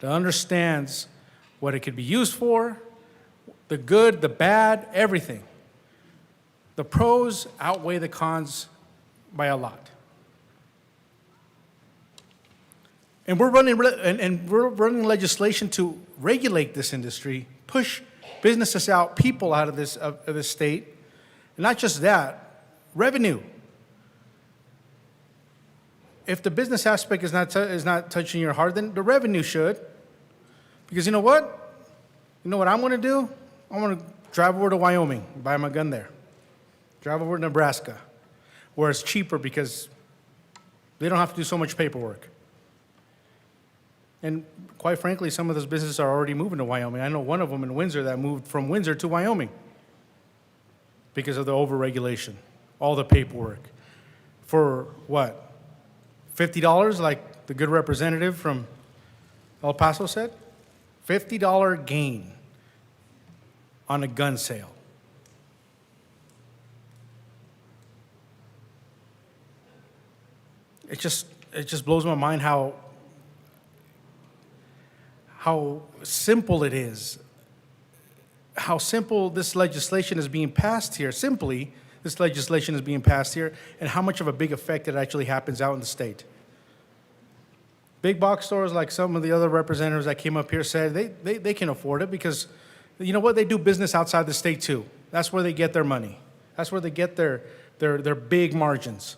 that understands what it could be used for, the good, the bad, everything. The pros outweigh the cons by a lot. And we're running legislation to regulate this industry, push businesses out, people out of this state, and not just that, revenue. If the business aspect is not touching your heart, then the revenue should. Because you know what? You know what I'm going to do? I'm going to drive over to Wyoming, buy my gun there. Drive over to Nebraska, where it's cheaper because they don't have to do so much paperwork. And quite frankly, some of those businesses are already moving to Wyoming. I know one of them in Windsor that moved from Windsor to Wyoming because of the overregulation, all the paperwork. For what? $50, like the good representative from El Paso said? $50 gain on a gun sale. It just blows my mind how simple it is, how simple this legislation is being passed here. Simply, this legislation is being passed here, and how much of a big effect it actually happens out in the state. Big box stores, like some of the other representatives that came up here said, they can afford it because, you know what, they do business outside the state too. That's where they get their money. That's where they get their big margins.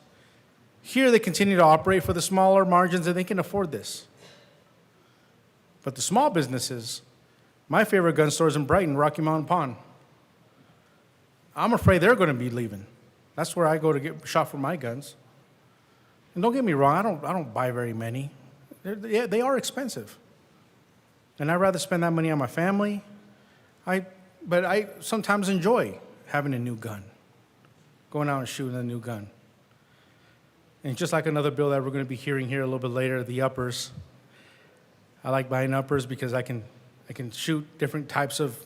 Here they continue to operate for the smaller margins and they can afford this. But the small businesses, my favorite gun store is in Brighton, Rocky Mountain Pond. I'm afraid they're going to be leaving. That's where I go to get shot for my guns. And don't get me wrong, I don't buy very many. They are expensive. And I'd rather spend that money on my family. But I sometimes enjoy having a new gun, going out and shooting a new gun. And just like another bill that we're going to be hearing here a little bit later, the uppers. I like buying uppers because I can shoot different types of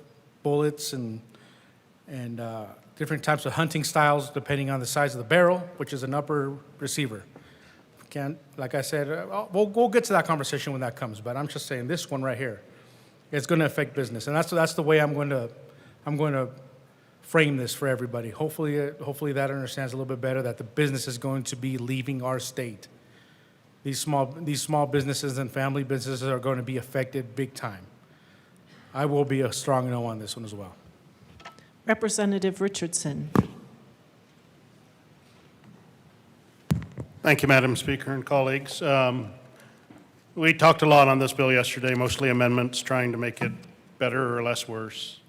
bullets and different types of hunting styles depending on the size of the barrel, which is an upper receiver. Like I said, we'll get to that conversation when that comes. But I'm just saying this one right here, it's going to affect business, and that's the way I'm going to frame this for everybody. Hopefully that understands a little bit better that the business is going to be leaving our state. These small businesses and family businesses are going to be affected big time. I will be a strong no on this one as well. Representative Richardson. Thank you, Madam Speaker and colleagues. We talked a lot on this bill yesterday, mostly amendments trying to make it better or less worse.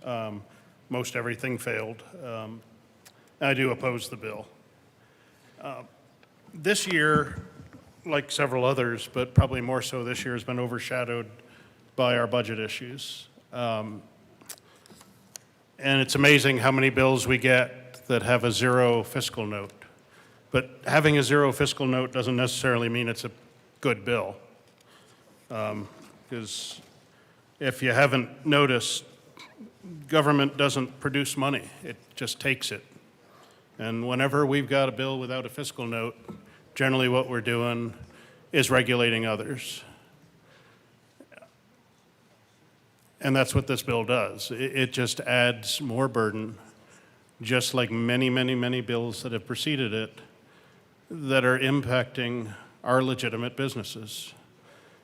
Most everything failed. I do oppose the bill. This year, like several others, but probably more so this year, has been overshadowed by our budget issues. And it's amazing how many bills we get that have a zero fiscal note. But having a zero fiscal note doesn't necessarily mean it's a good bill. because if you haven't noticed, government doesn't produce money, it just takes it. And whenever we've got a bill without a fiscal note, generally what we're doing is regulating others. And that's what this bill does. It just adds more burden, just like many, many, many bills that have preceded it that are impacting our legitimate businesses.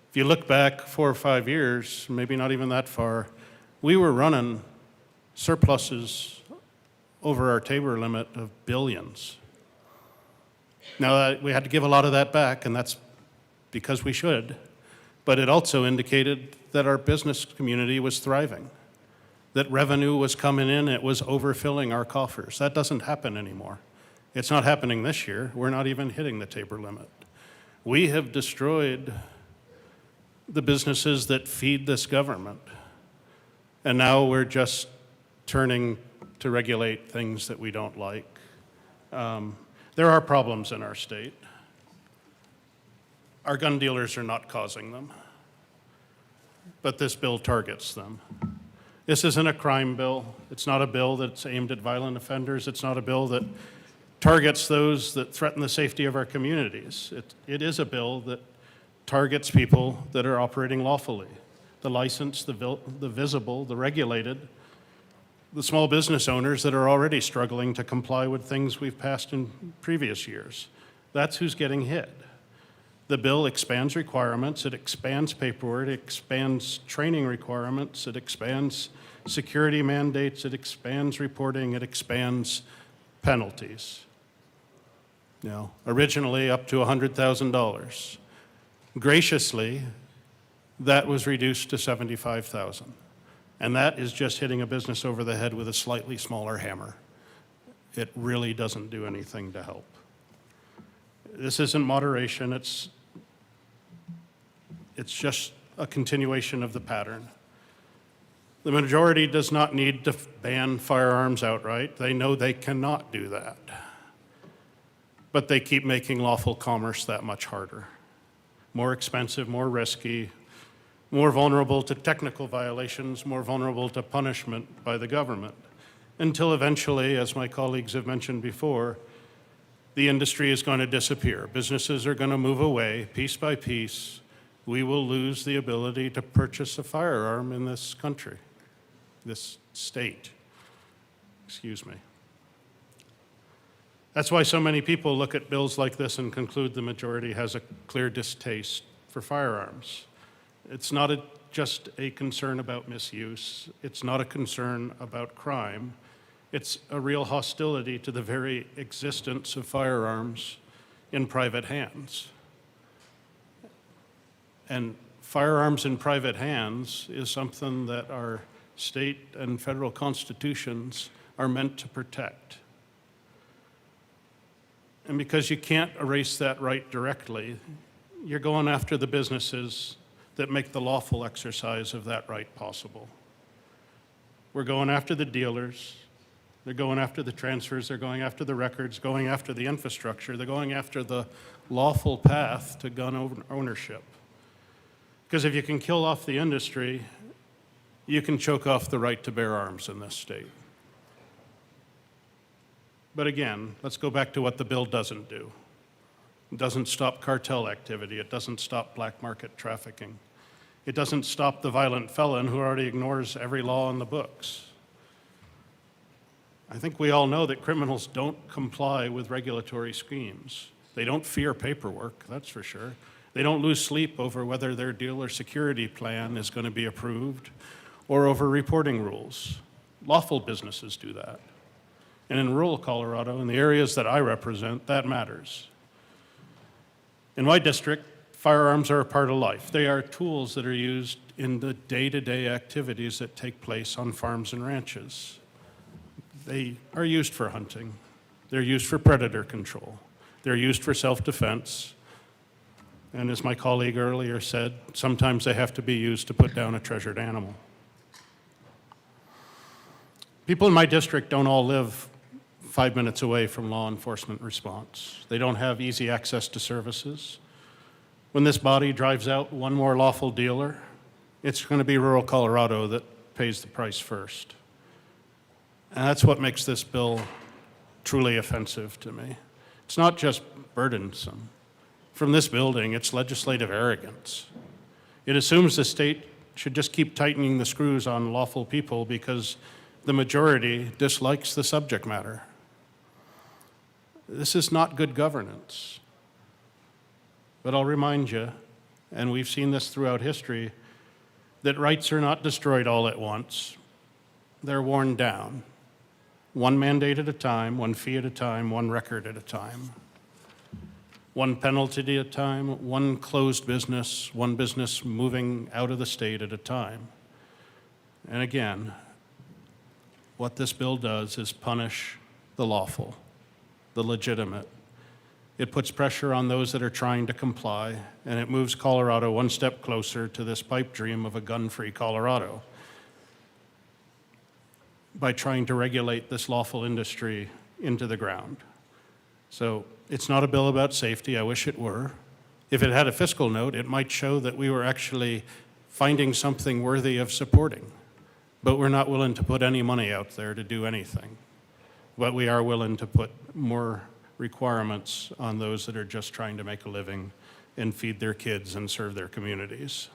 If you look back 4 or 5 years, maybe not even that far, we were running surpluses over our Tabor limit of billions. Now, we had to give a lot of that back, and that's because we should, but it also indicated that our business community was thriving, that revenue was coming in, it was overfilling our coffers. That doesn't happen anymore. It's not happening this year. We're not even hitting the Tabor limit. We have destroyed the businesses that feed this government, and now we're just turning to regulate things that we don't like. There are problems in our state. Our gun dealers are not causing them, but this bill targets them. This isn't a crime bill. It's not a bill that's aimed at violent offenders. It's not a bill that targets those that threaten the safety of our communities. It is a bill that targets people that are operating lawfully, the licensed, the visible, the regulated, the small business owners that are already struggling to comply with things we've passed in previous years. That's who's getting hit. The bill expands requirements, it expands paperwork, it expands training requirements, it expands security mandates, it expands reporting, it expands penalties. Now, originally up to $100,000. Graciously, that was reduced to $75,000. And that is just hitting a business over the head with a slightly smaller hammer. It really doesn't do anything to help. This isn't moderation, it's just a continuation of the pattern. The majority does not need to ban firearms outright. They know they cannot do that. But they keep making lawful commerce that much harder. More expensive, more risky, more vulnerable to technical violations, more vulnerable to punishment by the government, until eventually, as my colleagues have mentioned before, the industry is going to disappear. Businesses are going to move away piece by piece. We will lose the ability to purchase a firearm in this country, this state. Excuse me. That's why so many people look at bills like this and conclude the majority has a clear distaste for firearms. It's not just a concern about misuse. It's not a concern about crime. It's a real hostility to the very existence of firearms in private hands. And firearms in private hands is something that our state and federal constitutions are meant to protect. And because you can't erase that right directly, you're going after the businesses that make the lawful exercise of that right possible. We're going after the dealers. They're going after the transfers. They're going after the records, going after the infrastructure. They're going after the lawful path to gun ownership. Because if you can kill off the industry, you can choke off the right to bear arms in this state. But again, let's go back to what the bill doesn't do. It doesn't stop cartel activity. It doesn't stop black market trafficking. It doesn't stop the violent felon who already ignores every law in the books. I think we all know that criminals don't comply with regulatory schemes. They don't fear paperwork, that's for sure. They don't lose sleep over whether their dealer security plan is going to be approved or over reporting rules. Lawful businesses do that. And in rural Colorado, in the areas that I represent, that matters. In my district, firearms are a part of life. They are tools that are used in the day-to-day activities that take place on farms and ranches. They are used for hunting. They're used for predator control. They're used for self-defense. And as my colleague earlier said, sometimes they have to be used to put down a treasured animal. People in my district don't all live 5 minutes away from law enforcement response. They don't have easy access to services. When this body drives out one more lawful dealer, it's going to be rural Colorado that pays the price first. And that's what makes this bill truly offensive to me. It's not just burdensome. From this building, it's legislative arrogance. It assumes the state should just keep tightening the screws on lawful people because the majority dislikes the subject matter. This is not good governance. But I'll remind you, and we've seen this throughout history, that rights are not destroyed all at once. They're worn down, one mandate at a time, one fee at a time, one record at a time, one penalty at a time, one closed business, one business moving out of the state at a time. And again, what this bill does is punish the lawful, the legitimate. It puts pressure on those that are trying to comply, and it moves Colorado one step closer to this pipe dream of a gun-free Colorado by trying to regulate this lawful industry into the ground. So it's not a bill about safety. I wish it were. If it had a fiscal note, it might show that we were actually finding something worthy of supporting. But we're not willing to put any money out there to do anything. But we are willing to put more requirements on those that are just trying to make a living and feed their kids and serve their communities.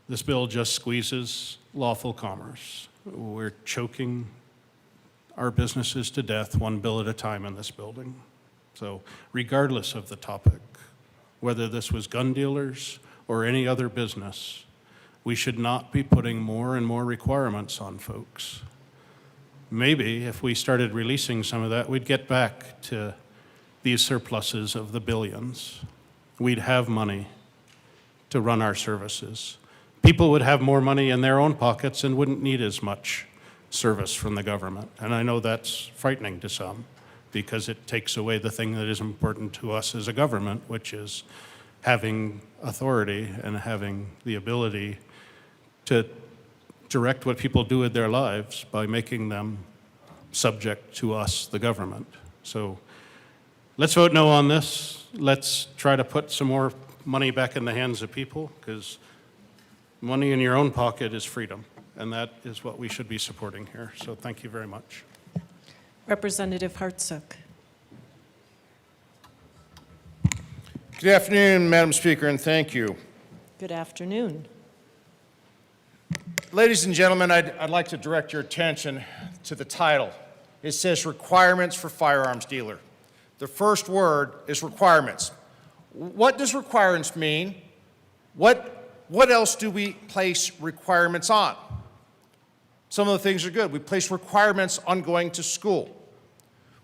This bill just squeezes lawful commerce. We're choking our businesses to death one bill at a time in this building. So regardless of the topic, whether this was gun dealers or any other business, we should not be putting more and more requirements on folks. Maybe if we started releasing some of that, we'd get back to these surpluses of the billions. We'd have money to run our services. People would have more money in their own pockets and wouldn't need as much service from the government. And I know that's frightening to some because it takes away the thing that is important to us as a government, which is having authority and having the ability to direct what people do with their lives by making them subject to us, the government. So let's vote no on this. Let's try to put some more money back in the hands of people, because money in your own pocket is freedom, and that is what we should be supporting here. So thank you very much. Representative Hartsook. Good afternoon, Madam Speaker, and thank you. Good afternoon. Ladies and gentlemen, I'd like to direct your attention to the title. It says requirements for firearms dealer. The first word is requirements. What does requirements mean? What else do we place requirements on? Some of the things are good. We place requirements on going to school.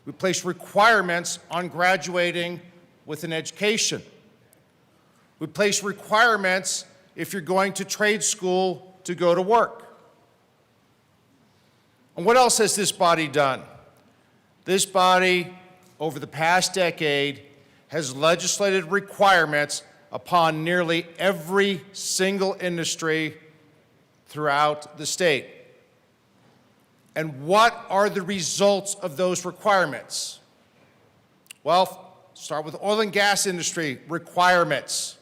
We place requirements on graduating with an education. We place requirements if you're going to trade school to go to work. And what else has this body done? This body, over the past decade, has legislated requirements upon nearly every single industry throughout the state. And what are the results of those requirements? Well, start with oil and gas industry requirements.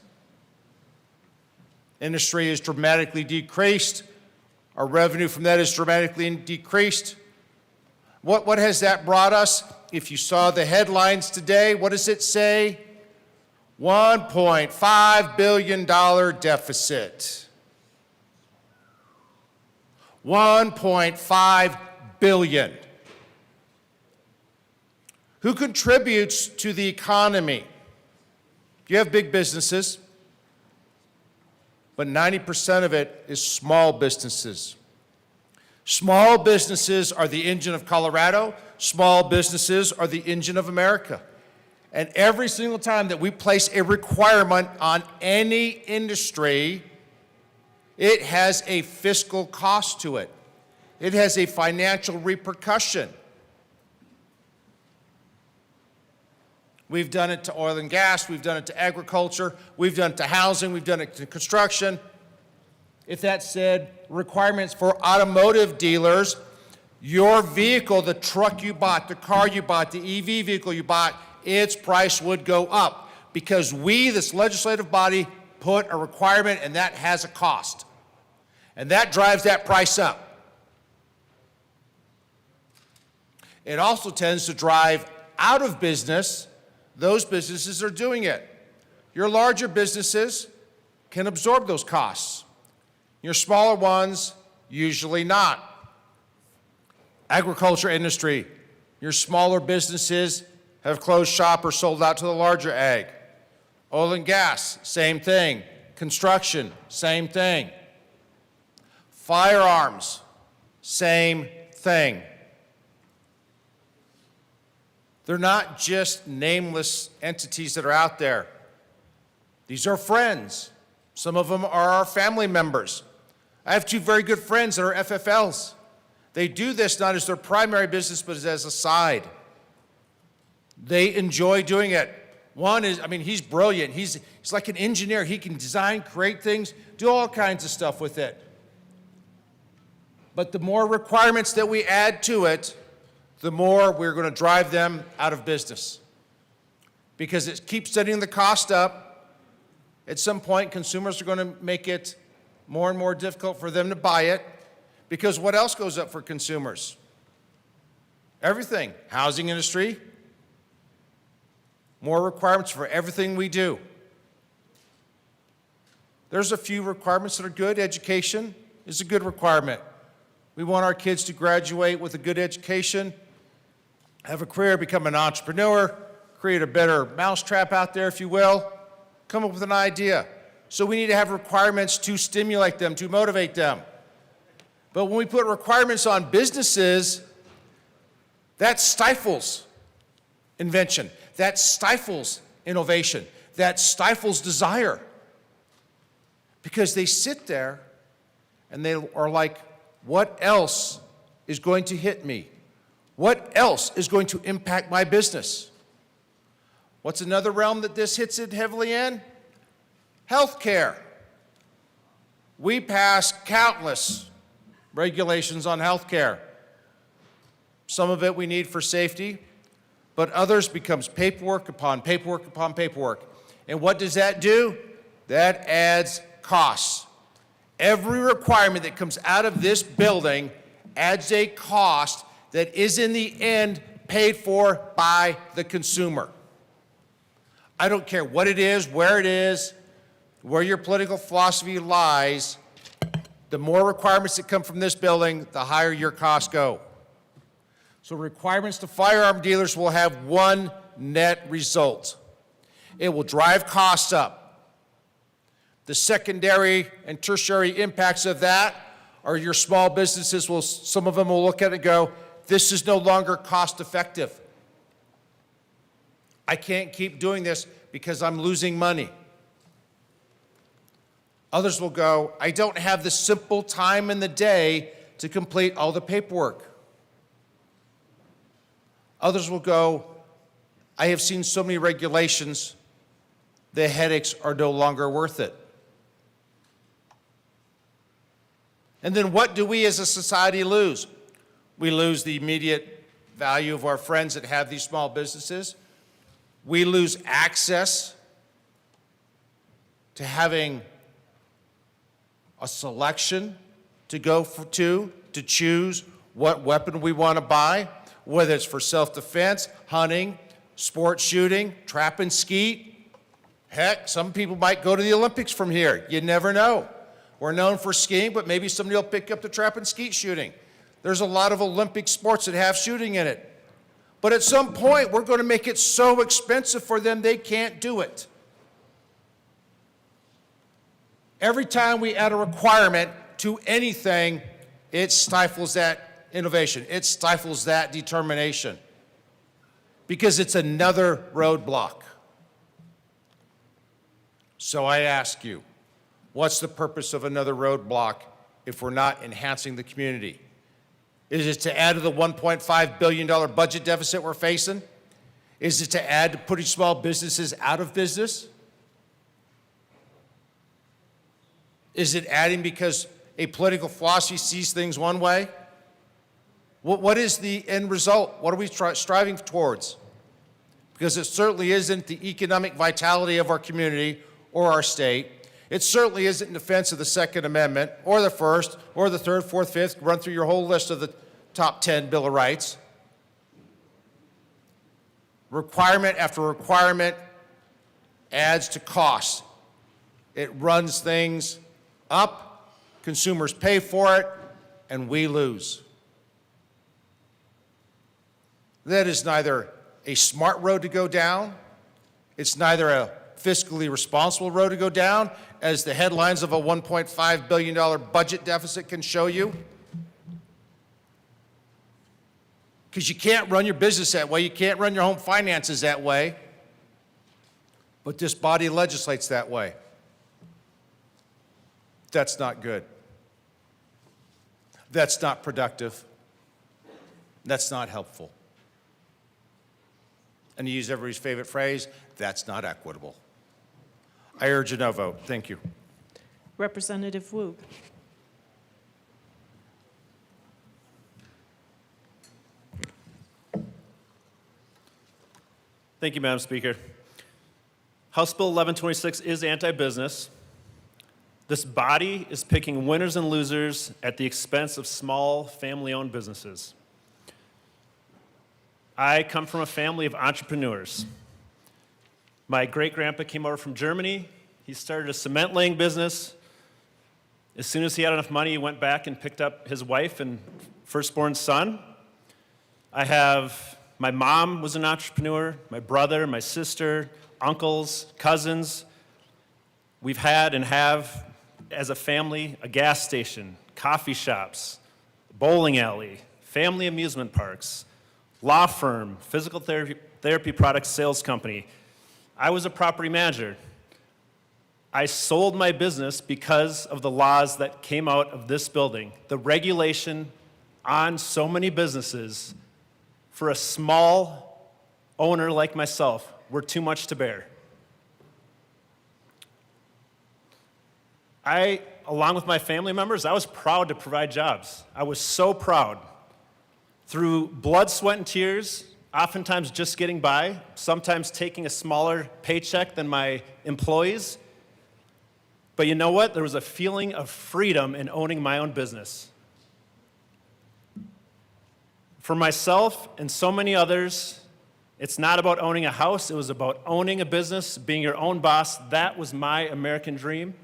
Industry is dramatically decreased. Our revenue from that is dramatically decreased. What has that brought us? If you saw the headlines today, what does it say? $1.5 billion deficit. $1.5 billion. Who contributes to the economy? You have big businesses, but 90% of it is small businesses. Small businesses are the engine of Colorado. Small businesses are the engine of America. And every single time that we place a requirement on any industry, it has a fiscal cost to it. It has a financial repercussion. We've done it to oil and gas, we've done it to agriculture, we've done it to housing, we've done it to construction. If that said, requirements for automotive dealers, your vehicle, the truck you bought, the car you bought, the EV vehicle you bought, its price would go up because we, this legislative body, put a requirement, and that has a cost. And that drives that price up. It also tends to drive out of business those businesses that are doing it. Your larger businesses can absorb those costs. Your smaller ones, usually not. Agriculture industry, your smaller businesses have closed shop or sold out to the larger ag. Oil and gas, same thing. Construction, same thing. Firearms, same thing. They're not just nameless entities that are out there. These are friends. Some of them are our family members. I have two very good friends that are FFLs. They do this not as their primary business, but as a side. They enjoy doing it. One is, he's brilliant. He's like an engineer. He can design, create things, do all kinds of stuff with it. But the more requirements that we add to it, the more we're going to drive them out of business. Because it keeps setting the cost up. At some point, consumers are going to make it more and more difficult for them to buy it. Because what else goes up for consumers? Everything. Housing industry. More requirements for everything we do. There's a few requirements that are good. Education is a good requirement. We want our kids to graduate with a good education, have a career, become an entrepreneur, create a better mousetrap out there, if you will, come up with an idea. So we need to have requirements to stimulate them, to motivate them. But when we put requirements on businesses, that stifles invention. That stifles innovation. That stifles desire. Because they sit there and they are like, what else is going to hit me? What else is going to impact my business? What's another realm that this hits it heavily in? Healthcare. We pass countless regulations on healthcare. Some of it we need for safety, but others becomes paperwork upon paperwork upon paperwork. And what does that do? That adds costs. Every requirement that comes out of this building adds a cost that is in the end paid for by the consumer. I don't care what it is, where your political philosophy lies, the more requirements that come from this building, the higher your costs go. So requirements to firearm dealers will have one net result. It will drive costs up. The secondary and tertiary impacts of that are your small businesses some of them will look at it and go, this is no longer cost effective. I can't keep doing this because I'm losing money. Others will go, I don't have the simple time in the day to complete all the paperwork. Others will go, I have seen so many regulations, the headaches are no longer worth it. And then what do we as a society lose? We lose the immediate value of our friends that have these small businesses. We lose access to having a selection to go to choose what weapon we want to buy, whether it's for self-defense, hunting, sports shooting, trap and skeet. Heck, some people might go to the Olympics from here. You never know. We're known for skiing, but maybe somebody will pick up the trap and skeet shooting. There's a lot of Olympic sports that have shooting in it. But at some point, we're going to make it so expensive for them they can't do it. Every time we add a requirement to anything, it stifles that innovation. It stifles that determination. Because it's another roadblock. So I ask you, what's the purpose of another roadblock if we're not enhancing the community? Is it to add to the $1.5 billion budget deficit we're facing? Is it to add to putting small businesses out of business? Is it adding because a political philosophy sees things one way? What is the end result? What are we striving towards? Because it certainly isn't the economic vitality of our community or our state. It certainly isn't in defense of the Second Amendment or the First or the Third, Fourth, Fifth. Run through your whole list of the top 10 Bill of Rights. Requirement after requirement adds to costs. It runs things up, consumers pay for it, and we lose. That is neither a smart road to go down, it's neither a fiscally responsible road to go down, as the headlines of a $1.5 billion budget deficit can show you. Because you can't run your business that way, you can't run your home finances that way, but this body legislates that way. That's not good. That's not productive. That's not helpful. And to use everybody's favorite phrase, that's not equitable. I urge a no vote. Thank you. Representative Woog. Thank you, Madam Speaker. House Bill 1126 is anti-business. This body is picking winners and losers at the expense of small, family-owned businesses. I come from a family of entrepreneurs. My great-grandpa came over from Germany. He started a cement laying business. As soon as he had enough money, he went back and picked up his wife and firstborn son. My mom was an entrepreneur, my brother, my sister, uncles, cousins. We've had and have, as a family, a gas station, coffee shops, bowling alley, family amusement parks, law firm, physical therapy product sales company. I was a property manager. I sold my business because of the laws that came out of this building. The regulation on so many businesses for a small owner like myself were too much to bear. Along with my family members, I was proud to provide jobs. I was so proud. Through blood, sweat, and tears, oftentimes just getting by, sometimes taking a smaller paycheck than my employees. But you know what? There was a feeling of freedom in owning my own business. For myself and so many others, it's not about owning a house, it was about owning a business, being your own boss. That was my American dream.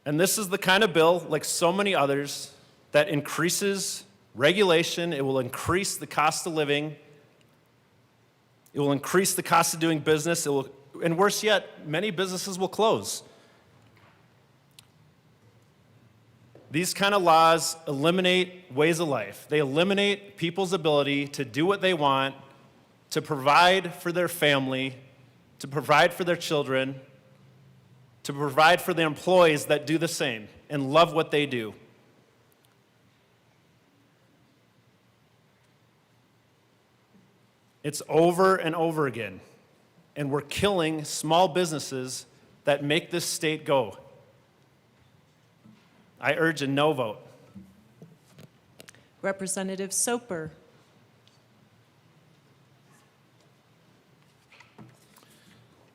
And this is the kind of bill, like so many others, that increases regulation. It will increase the cost of living. It will increase the cost of doing business. And worse yet, many businesses will close. These kind of laws eliminate ways of life. They eliminate people's ability to do what they want, to provide for their family, to provide for their children, to provide for the employees that do the same and love what they do. It's over and over again, and we're killing small businesses that make this state go. I urge a no vote. Representative Soper.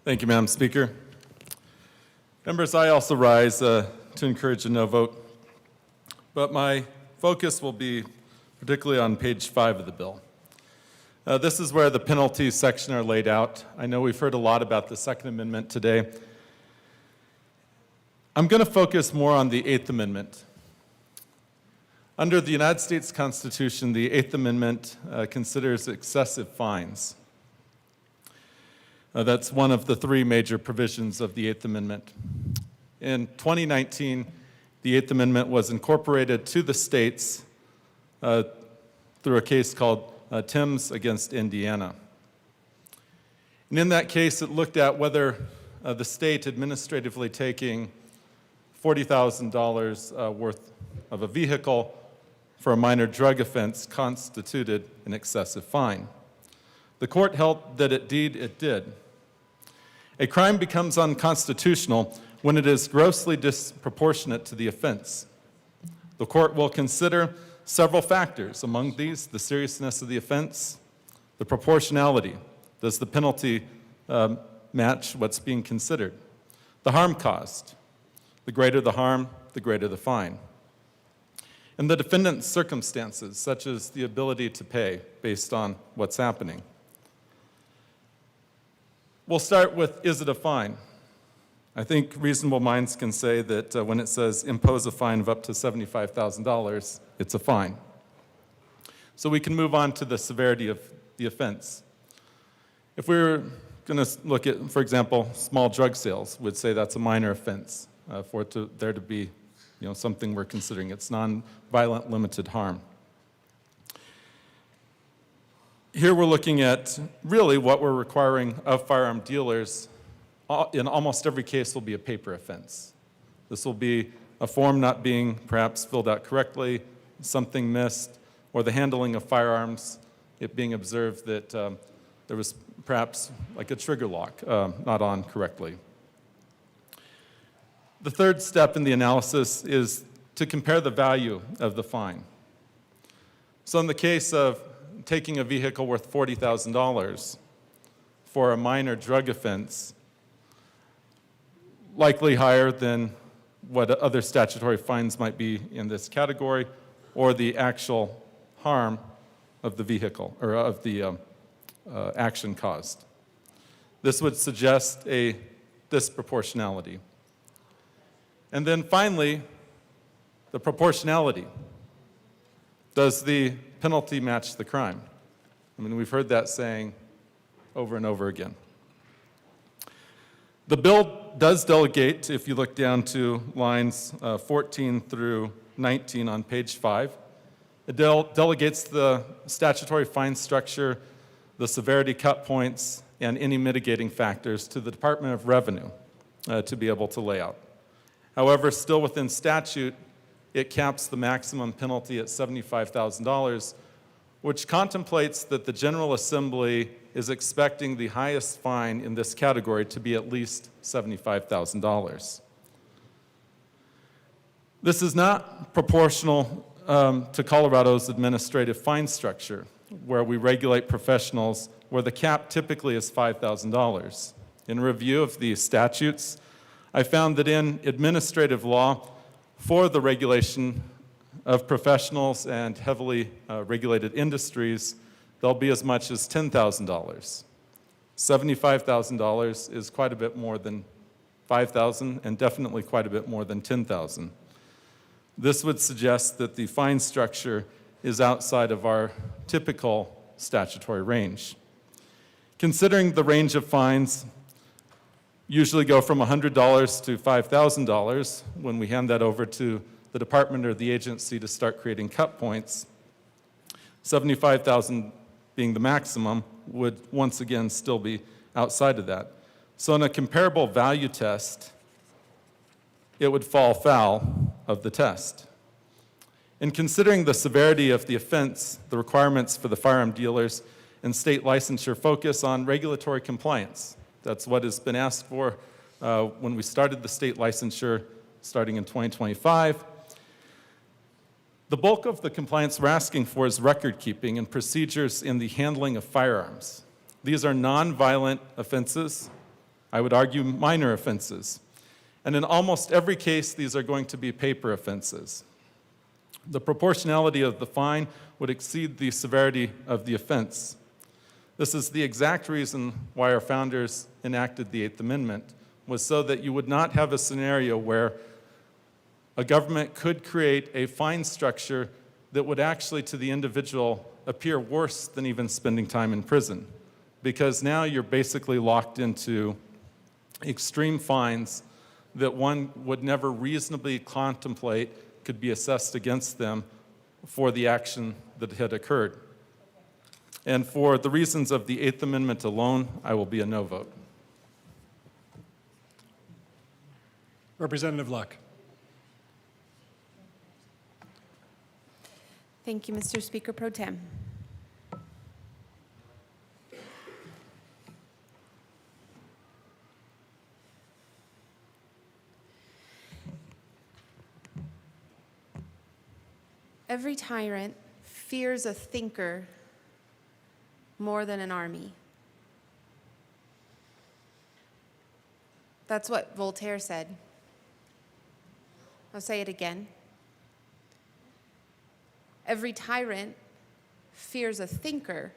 Thank you, Madam Speaker. Members, I also rise to encourage a no vote, but my focus will be particularly on page 5 of the bill. This is where the penalties section are laid out. I know we've heard a lot about the Second Amendment today. I'm going to focus more on the Eighth Amendment. Under the United States Constitution, the Eighth Amendment considers excessive fines. That's one of the 3 major provisions of the Eighth Amendment. In 2019, the Eighth Amendment was incorporated to the states through a case called Timms against Indiana. And in that case, it looked at whether the state administratively taking $40,000 worth of a vehicle for a minor drug offense constituted an excessive fine. The court held that indeed it did. A crime becomes unconstitutional when it is grossly disproportionate to the offense. The court will consider several factors, among these the seriousness of the offense, the proportionality. Does the penalty match what's being considered. The harm caused. The greater the harm, the greater the fine. And the defendant's circumstances, such as the ability to pay based on what's happening. We'll start with, is it a fine? I think reasonable minds can say that when it says impose a fine of up to $75,000, it's a fine. So we can move on to the severity of the offense. If we were going to look at, for example, small drug sales, we'd say that's a minor offense for there to be something we're considering. It's non-violent limited harm. Here we're looking at really what we're requiring of firearm dealers. In almost every case will be a paper offense. This will be a form not being perhaps filled out correctly, something missed, or the handling of firearms, it being observed that there was perhaps like a trigger lock not on correctly. The third step in the analysis is to compare the value of the fine. So in the case of taking a vehicle worth $40,000 for a minor drug offense, likely higher than what other statutory fines might be in this category, or the actual harm of the vehicle, or of the action caused. This would suggest a disproportionality. And then finally, the proportionality. Does the penalty match the crime? I mean, we've heard that saying over and over again. The bill does delegate, if you look down to lines 14 through 19 on page 5, it delegates the statutory fine structure, the severity cut points, and any mitigating factors to the Department of Revenue to be able to lay out. However, still within statute, it caps the maximum penalty at $75,000, which contemplates that the General Assembly is expecting the highest fine in this category to be at least $75,000. This is not proportional to Colorado's administrative fine structure, where we regulate professionals, where the cap typically is $5,000. In a review of the statutes, I found that in administrative law, for the regulation of professionals and heavily regulated industries, there'll be as much as $10,000. $75,000 is quite a bit more than $5,000 and definitely quite a bit more than $10,000. This would suggest that the fine structure is outside of our typical statutory range. Considering the range of fines usually go from $100 to $5,000 when we hand that over to the department or the agency to start creating cut points, $75,000 being the maximum would once again still be outside of that. So in a comparable value test, it would fall foul of the test. In considering the severity of the offense, the requirements for the firearm dealers and state licensure focus on regulatory compliance. That's what has been asked for when we started the state licensure starting in 2025. The bulk of the compliance we're asking for is record keeping and procedures in the handling of firearms. These are non-violent offenses, I would argue minor offenses. And in almost every case, these are going to be paper offenses. The proportionality of the fine would exceed the severity of the offense. This is the exact reason why our founders enacted the Eighth Amendment, was so that you would not have a scenario where a government could create a fine structure that would actually, to the individual, appear worse than even spending time in prison. Because now you're basically locked into extreme fines that one would never reasonably contemplate could be assessed against them for the action that had occurred. And for the reasons of the Eighth Amendment alone, I will be a no vote. Representative Luck. Thank you, Mr. Speaker Pro Tem. Every tyrant fears a thinker more than an army. That's what Voltaire said. I'll say it again. Every tyrant fears a thinker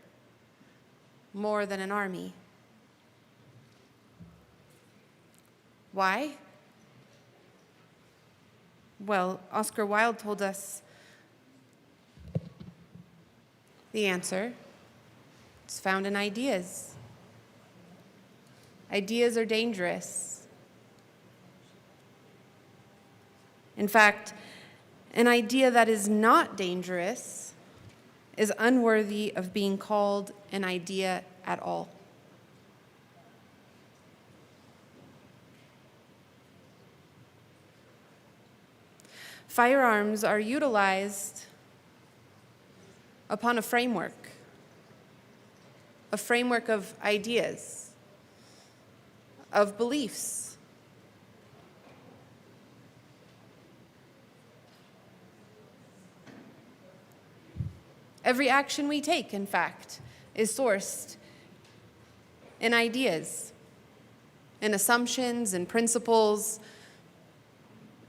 more than an army. Why? Well, Oscar Wilde told us the answer. It's found in ideas. Ideas are dangerous. In fact, an idea that is not dangerous is unworthy of being called an idea at all. Firearms are utilized upon a framework of ideas, of beliefs. Every action we take, in fact, is sourced in ideas, in assumptions, in principles,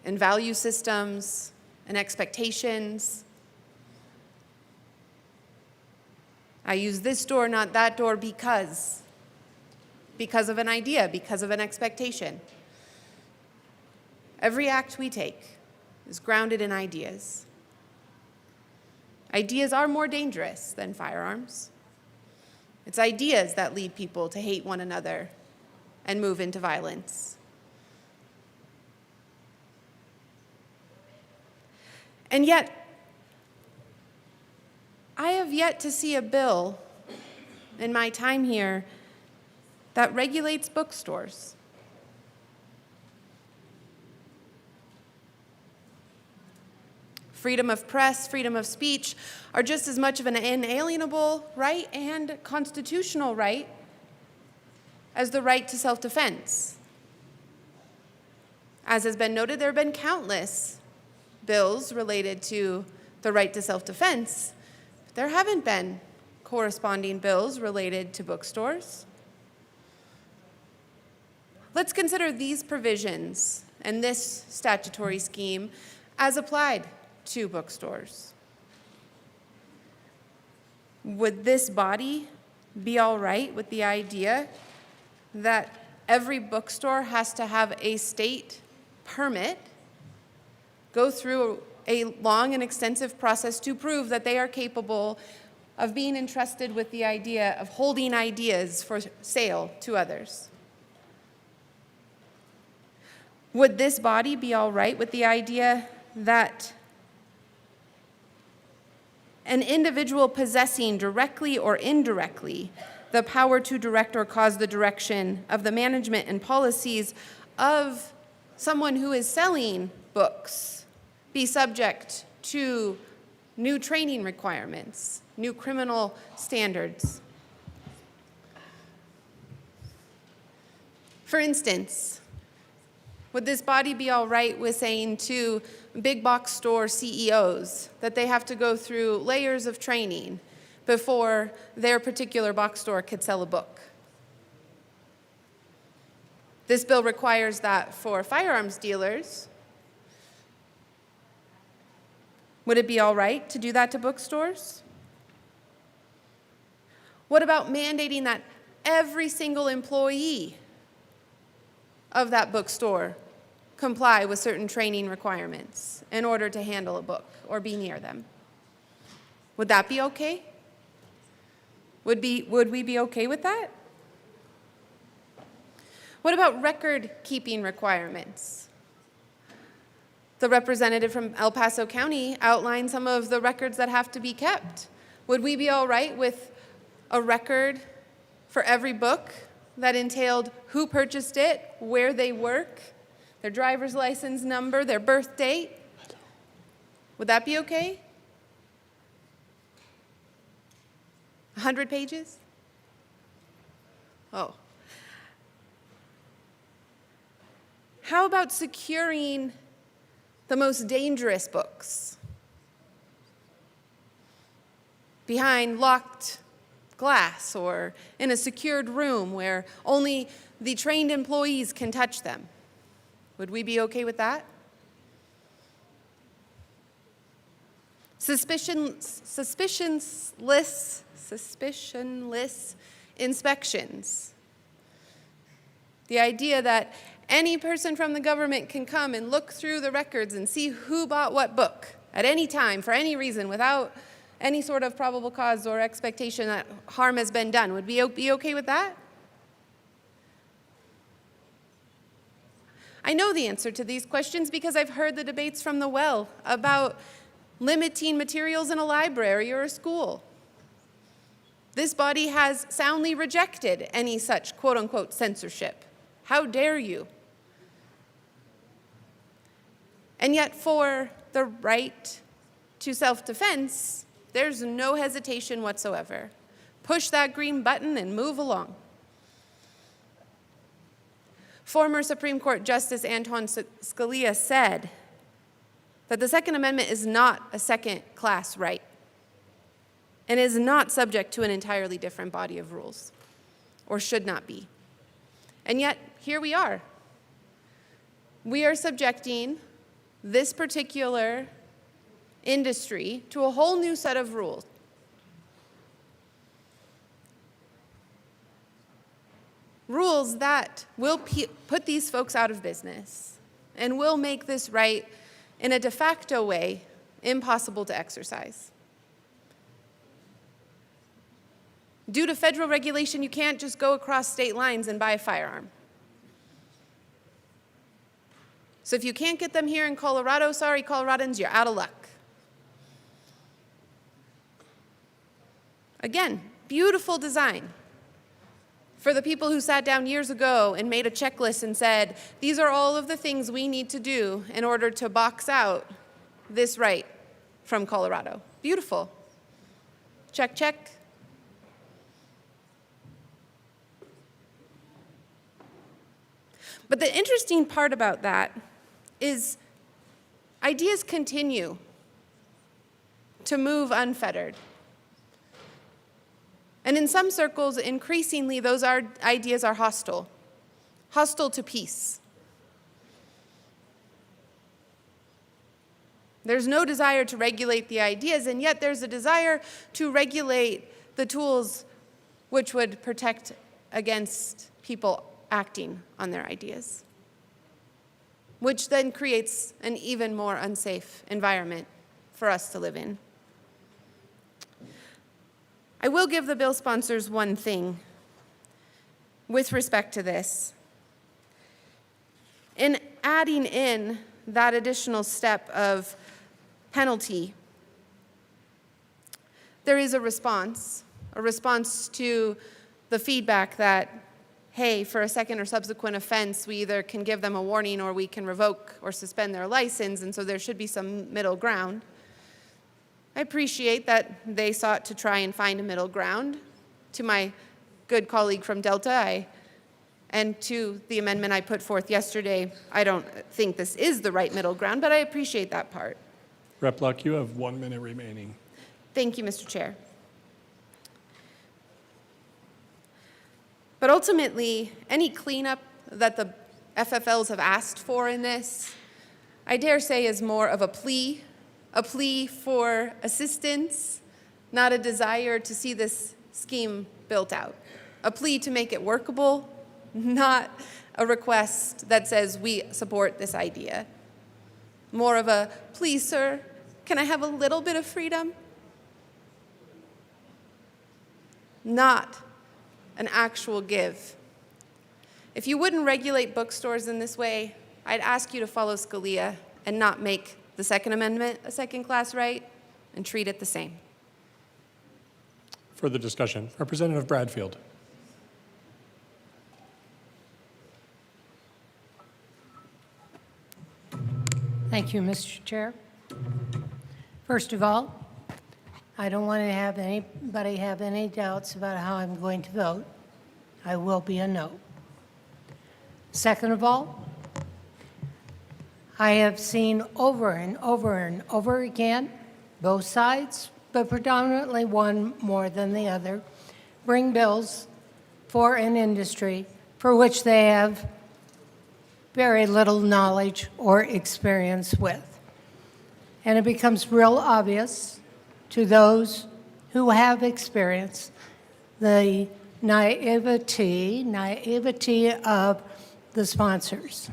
in value systems, in expectations. I use this door, not that door, because of an idea, because of an expectation. Every act we take is grounded in ideas. Ideas are more dangerous than firearms. It's ideas that lead people to hate one another and move into violence. And yet, I have yet to see a bill in my time here that regulates bookstores. Freedom of press, freedom of speech are just as much of an inalienable right and constitutional right as the right to self-defense. As has been noted, there have been countless bills related to the right to self-defense. There haven't been corresponding bills related to bookstores. Let's consider these provisions and this statutory scheme as applied to bookstores. Would this body be all right with the idea that every bookstore has to have a state permit, go through a long and extensive process to prove that they are capable of being entrusted with the idea of holding ideas for sale to others? Would this body be all right with the idea that an individual possessing directly or indirectly the power to direct or cause the direction of the management and policies of someone who is selling books be subject to new training requirements, new criminal standards? For instance, would this body be all right with saying to big box store CEOs that they have to go through layers of training before their particular box store could sell a book? This bill requires that for firearms dealers. Would it be all right to do that to bookstores? What about mandating that every single employee of that bookstore comply with certain training requirements in order to handle a book or be near them? Would that be okay? Would we be okay with that? What about record-keeping requirements? The representative from El Paso County outlined some of the records that have to be kept. Would we be all right with a record for every book that entailed who purchased it, where they work, their driver's license number, their birth date? Would that be okay? 100 pages? Oh. How about securing the most dangerous books behind locked glass or in a secured room where only the trained employees can touch them. Would we be okay with that? Suspicionless inspections. The idea that any person from the government can come and look through the records and see who bought what book at any time for any reason without any sort of probable cause or expectation that harm has been done. Would we be okay with that? I know the answer to these questions because I've heard the debates from the well about limiting materials in a library or a school. This body has soundly rejected any such quote-unquote censorship. How dare you? And yet for the right to self-defense, there's no hesitation whatsoever. Push that green button and move along. Former Supreme Court Justice Antonin Scalia said that the Second Amendment is not a second-class right and is not subject to an entirely different body of rules, or should not be. And yet, here we are. We are subjecting this particular industry to a whole new set of rules. Rules that will put these folks out of business and will make this right in a de facto way impossible to exercise. Due to federal regulation, you can't just go across state lines and buy a firearm. So if you can't get them here in Colorado, sorry, Coloradans, you're out of luck. Again, beautiful design for the people who sat down years ago and made a checklist and said, these are all of the things we need to do in order to box out this right from Colorado. Beautiful. Check, check. But the interesting part about that is ideas continue to move unfettered. And in some circles, increasingly, those ideas are hostile to peace. There's no desire to regulate the ideas, and yet there's a desire to regulate the tools which would protect against people acting on their ideas, which then creates an even more unsafe environment for us to live in. I will give the bill sponsors one thing with respect to this. In adding in that additional step of penalty, there is a response to the feedback that, hey, for a second or subsequent offense, we either can give them a warning or we can revoke or suspend their license, and so there should be some middle ground. I appreciate that they sought to try and find a middle ground. To my good colleague from Delta, and to the amendment I put forth yesterday, I don't think this is the right middle ground, but I appreciate that part. Rep. Luck, you have 1 minute remaining. Thank you, Mr. Chair. But ultimately, any cleanup that the FFLs have asked for in this, I dare say is more of a plea for assistance, not a desire to see this scheme built out. A plea to make it workable, not a request that says we support this idea. More of a, please, sir, can I have a little bit of freedom? Not an actual give. If you wouldn't regulate bookstores in this way, I'd ask you to follow Scalia and not make the Second Amendment a second-class right and treat it the same. Further discussion. Representative Bradfield. Thank you, Mr. Chair. First of all, I don't want to have anybody have any doubts about how I'm going to vote. I will be a no. Second of all, I have seen over and over and over again, both sides, but predominantly one more than the other, bring bills for an industry for which they have very little knowledge or experience with. And it becomes real obvious to those who have experience the naivety of the sponsors.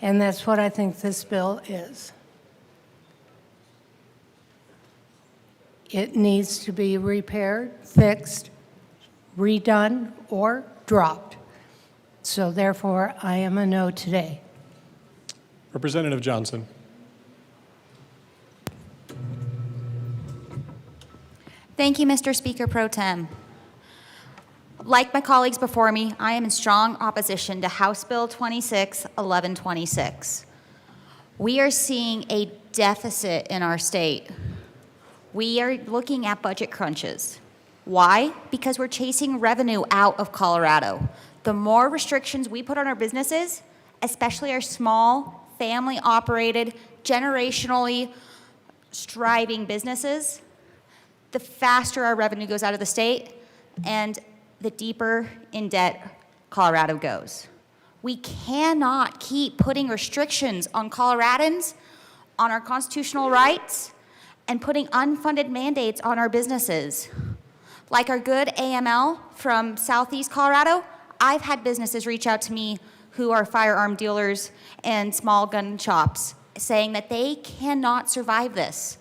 And that's what I think this bill is. It needs to be repaired, fixed, redone, or dropped. So therefore, I am a no today. Representative Johnson. Thank you, Mr. Speaker Pro Tem. Like my colleagues before me, I am in strong opposition to House Bill 26-1126. We are seeing a deficit in our state. We are looking at budget crunches. Why? Because we're chasing revenue out of Colorado. The more restrictions we put on our businesses, especially our small, family-operated, generationally striving businesses, the faster our revenue goes out of the state and the deeper in debt Colorado goes. We cannot keep putting restrictions on Coloradans, on our constitutional rights, and putting unfunded mandates on our businesses. Like our good AML from Southeast Colorado, I've had businesses reach out to me who are firearm dealers and small gun shops saying that they cannot survive this.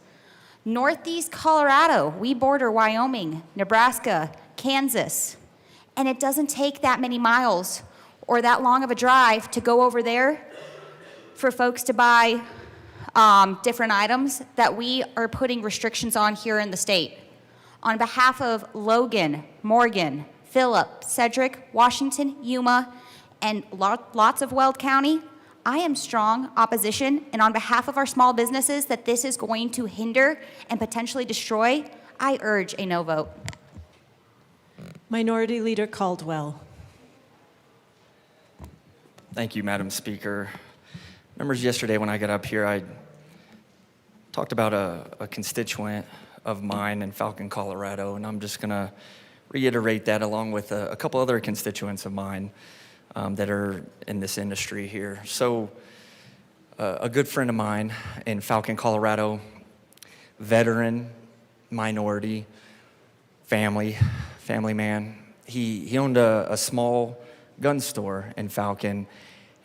Northeast Colorado, we border Wyoming, Nebraska, Kansas, and it doesn't take that many miles or that long of a drive to go over there for folks to buy different items that we are putting restrictions on here in the state. On behalf of Logan, Morgan, Phillip, Cedric, Washington, Yuma, and lots of Weld County, I am strong opposition, and on behalf of our small businesses that this is going to hinder and potentially destroy, I urge a no vote. Minority Leader Caldwell. Thank you, Madam Speaker. Members, yesterday when I got up here, I talked about a constituent of mine in Falcon, Colorado, and I'm just going to reiterate that along with a couple other constituents of mine that are in this industry here. So a good friend of mine in Falcon, Colorado, veteran, minority, family man, he owned a small gun store in Falcon,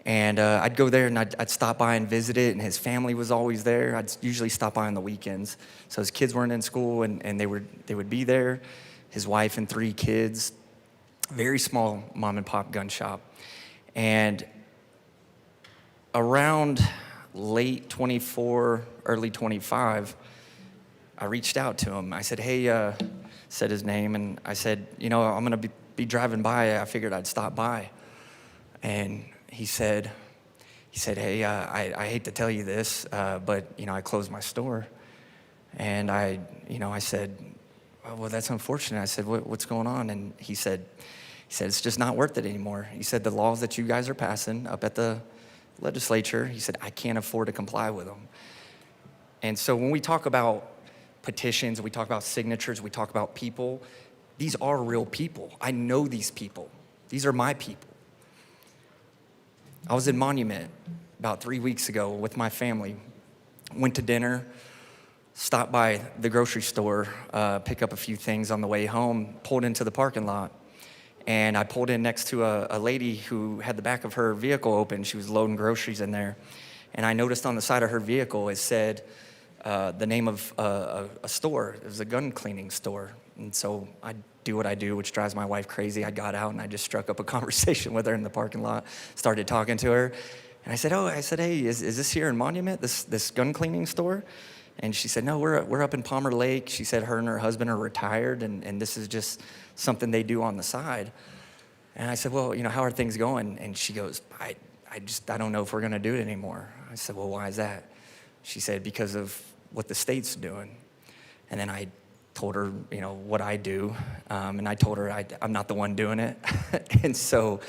and I'd go there and I'd stop by and visit it, and his family was always there. I'd usually stop by on the weekends. So his kids weren't in school, and they would be there, his wife and 3 kids, very small mom and pop gun shop. And around late 24, early 25, I reached out to him. I said, hey, said his name, and I said, you know, I'm gonna be driving by. I figured I'd stop by. And he said, hey, I hate to tell you this, but, you know, I closed my store. And I said, well, that's unfortunate. I said, what's going on? And he said, it's just not worth it anymore. He said, the laws that you guys are passing up at the legislature, he said, I can't afford to comply with them. And so when we talk about petitions, we talk about signatures, we talk about people, these are real people. I know these people. These are my people. I was in Monument about 3 weeks ago with my family, went to dinner, stopped by the grocery store, pick up a few things on the way home, pulled into the parking lot, and I pulled in next to a lady who had the back of her vehicle open. She was loading groceries in there, and I noticed on the side of her vehicle it said the name of a store. It was a gun cleaning store, and so I do what I do, which drives my wife crazy. I got out and I just struck up a conversation with her in the parking lot, started talking to her, and I said, hey, is this here in Monument, this gun cleaning store? And she said, no, we're up in Palmer Lake. She said her and her husband are retired, and this is just something they do on the side. And I said, well, you know, how are things going? And she goes, I don't know if we're gonna do it anymore. I said, well, why is that? She said, because of what the state's doing. And then I told her, you know, what I do, and I told her I'm not the one doing it. And so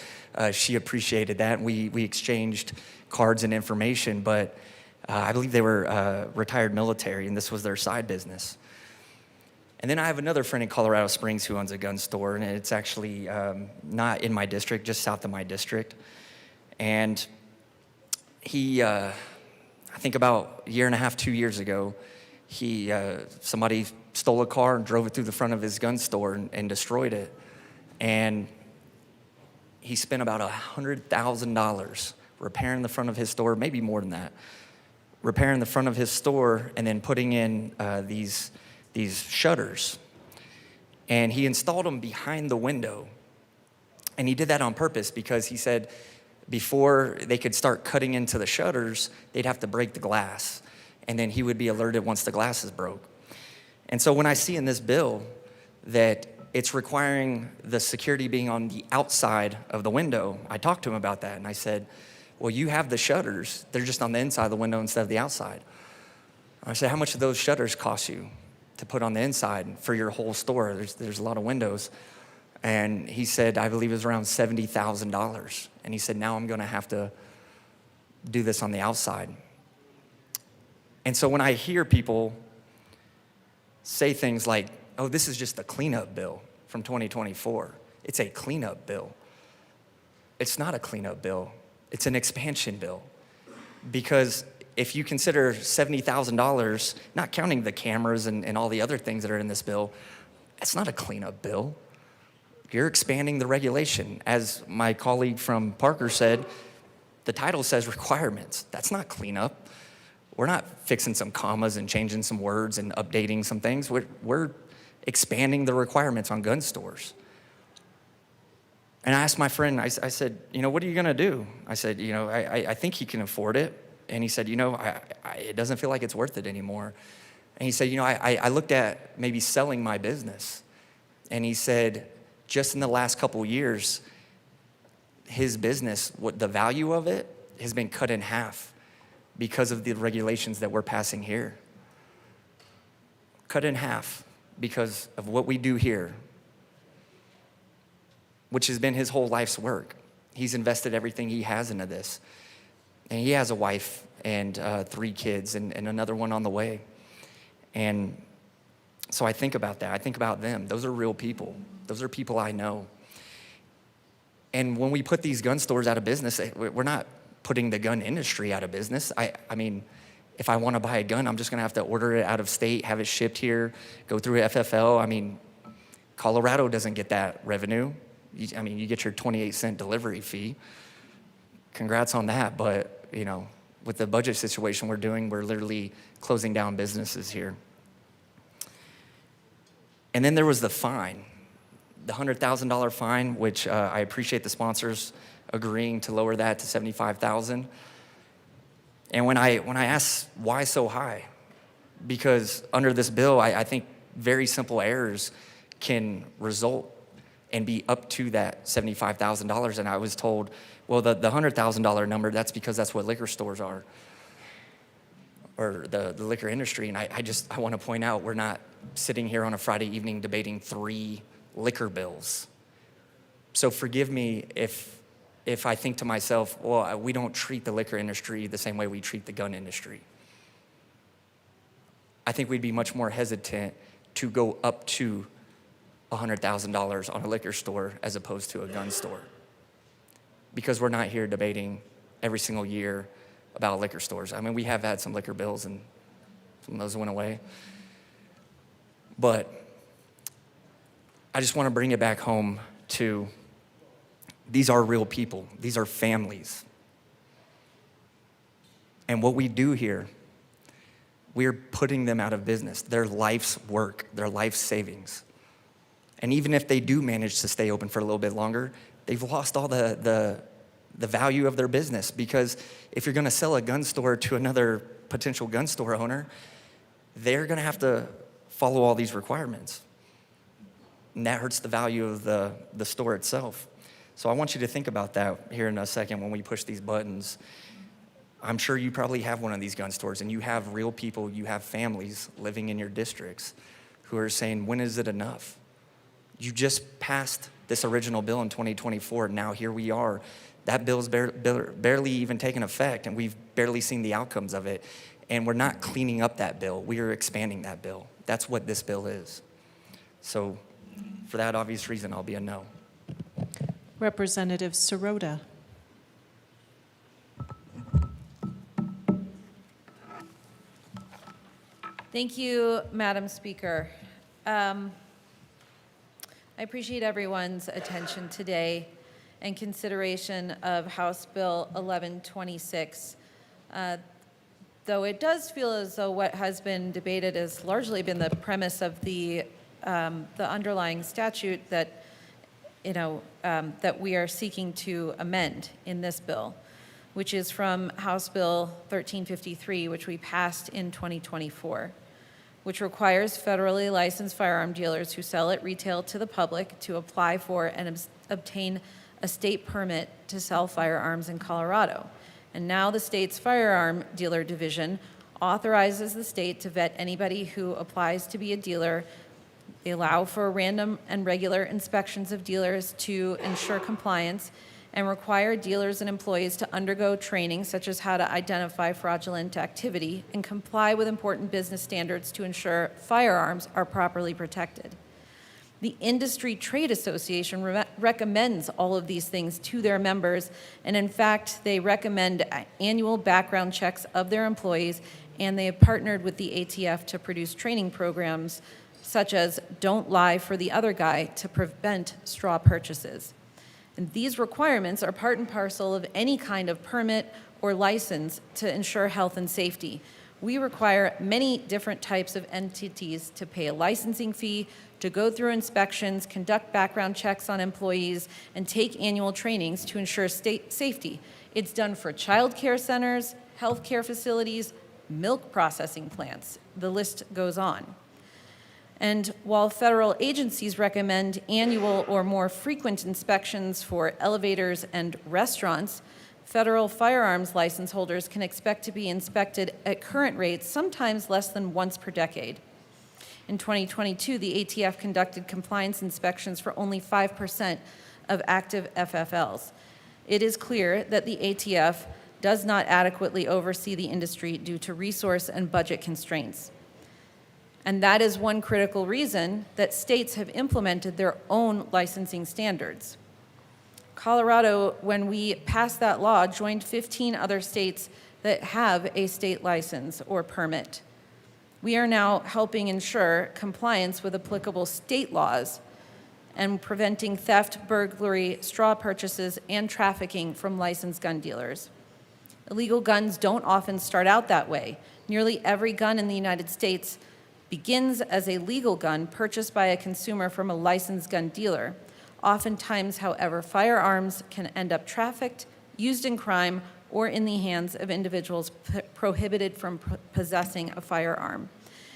she appreciated that, and we exchanged cards and information, but I believe they were retired military, and this was their side business. And then I have another friend in Colorado Springs who owns a gun store, and it's actually not in my district, just south of my district. And he, I think about a year and a half, 2 years ago, somebody stole a car and drove it through the front of his gun store and destroyed it. And he spent about $100,000 repairing the front of his store, maybe more than that, repairing the front of his store and then putting in these shutters. And he installed them behind the window. And he did that on purpose because he said before they could start cutting into the shutters, they'd have to break the glass. And then he would be alerted once the glass is broke. And so when I see in this bill that it's requiring the security being on the outside of the window, I talked to him about that and I said, well, you have the shutters. They're just on the inside of the window instead of the outside. I said, how much do those shutters cost you to put on the inside for your whole store? There's a lot of windows. And he said, I believe it was around $70,000. And he said, now I'm gonna have to do this on the outside. And so when I hear people say things like, oh, this is just a cleanup bill from 2024. It's a cleanup bill. It's not a cleanup bill. It's an expansion bill. Because if you consider $70,000, not counting the cameras and all the other things that are in this bill, it's not a cleanup bill. You're expanding the regulation. As my colleague from Parker said, the title says requirements. That's not cleanup. We're not fixing some commas and changing some words and updating some things. We're expanding the requirements on gun stores. And I asked my friend, I said, what are you gonna do? I said, I think he can afford it. And he said, it doesn't feel like it's worth it anymore. And he said, I looked at maybe selling my business. And he said, just in the last couple years, his business, the value of it has been cut in half because of the regulations that we're passing here. Cut in half because of what we do here, which has been his whole life's work. He's invested everything he has into this. And he has a wife and 3 kids and another one on the way. And so I think about that. I think about them. Those are real people. Those are people I know. And when we put these gun stores out of business, we're not putting the gun industry out of business. I mean, if I want to buy a gun, I'm just going to have to order it out of state, have it shipped here, go through FFL. I mean, Colorado doesn't get that revenue. You get your 28-cent delivery fee. Congrats on that, but, with the budget situation we're doing, we're literally closing down businesses here. And then there was the fine, the $100,000 fine, which I appreciate the sponsors agreeing to lower that to $75,000. And when I asked why so high, because under this bill, I think very simple errors can result and be up to that $75,000. And I was told, well, the $100,000 number, that's because that's what liquor stores are, or the liquor industry. And I want to point out, we're not sitting here on a Friday evening debating 3 liquor bills. So forgive me if I think to myself, well, we don't treat the liquor industry the same way we treat the gun industry. I think we'd be much more hesitant to go up to $100,000 on a liquor store as opposed to a gun store, because we're not here debating every single year about liquor stores. I mean, we have had some liquor bills and some of those went away. But I just want to bring it back home to, these are real people. These are families. And what we do here, we're putting them out of business. Their life's work, their life savings. And even if they do manage to stay open for a little bit longer, they've lost all the value of their business, because if you're gonna sell a gun store to another potential gun store owner, they're gonna have to follow all these requirements. And that hurts the value of the store itself. So I want you to think about that here in a second when we push these buttons. I'm sure you probably have one of these gun stores, and you have real people, you have families living in your districts who are saying, when is it enough? You just passed this original bill in 2024. Now here we are. That bill's barely even taken effect, and we've barely seen the outcomes of it. And we're not cleaning up that bill. We are expanding that bill. That's what this bill is. So for that obvious reason, I'll be a no. Representative Sirota. Thank you, Madam Speaker. I appreciate everyone's attention today and consideration of House Bill 1126. Though it does feel as though what has been debated has largely been the premise of the underlying statute that, that we are seeking to amend in this bill, which is from House Bill 1353, which we passed in 2024, which requires federally licensed firearm dealers who sell at retail to the public to apply for and obtain a state permit to sell firearms in Colorado. And now the state's firearm dealer division authorizes the state to vet anybody who applies to be a dealer. They allow for random and regular inspections of dealers to ensure compliance and require dealers and employees to undergo training such as how to identify fraudulent activity and comply with important business standards to ensure firearms are properly protected. The Industry Trade Association recommends all of these things to their members, and in fact, they recommend annual background checks of their employees, and they have partnered with the ATF to produce training programs such as Don't Lie for the Other Guy to prevent straw purchases. And these requirements are part and parcel of any kind of permit or license to ensure health and safety. We require many different types of entities to pay a licensing fee, to go through inspections, conduct background checks on employees, and take annual trainings to ensure state safety. It's done for child care centers, healthcare facilities, milk processing plants. The list goes on. And while federal agencies recommend annual or more frequent inspections for elevators and restaurants, federal firearms license holders can expect to be inspected at current rates, sometimes less than once per decade. In 2022, the ATF conducted compliance inspections for only 5% of active FFLs. It is clear that the ATF does not adequately oversee the industry due to resource and budget constraints. And that is one critical reason that states have implemented their own licensing standards. Colorado, when we passed that law, joined 15 other states that have a state license or permit. We are now helping ensure compliance with applicable state laws and preventing theft, burglary, straw purchases, and trafficking from licensed gun dealers. Illegal guns don't often start out that way. Nearly every gun in the United States begins as a legal gun purchased by a consumer from a licensed gun dealer. Oftentimes, however, firearms can end up trafficked, used in crime, or in the hands of individuals prohibited from possessing a firearm.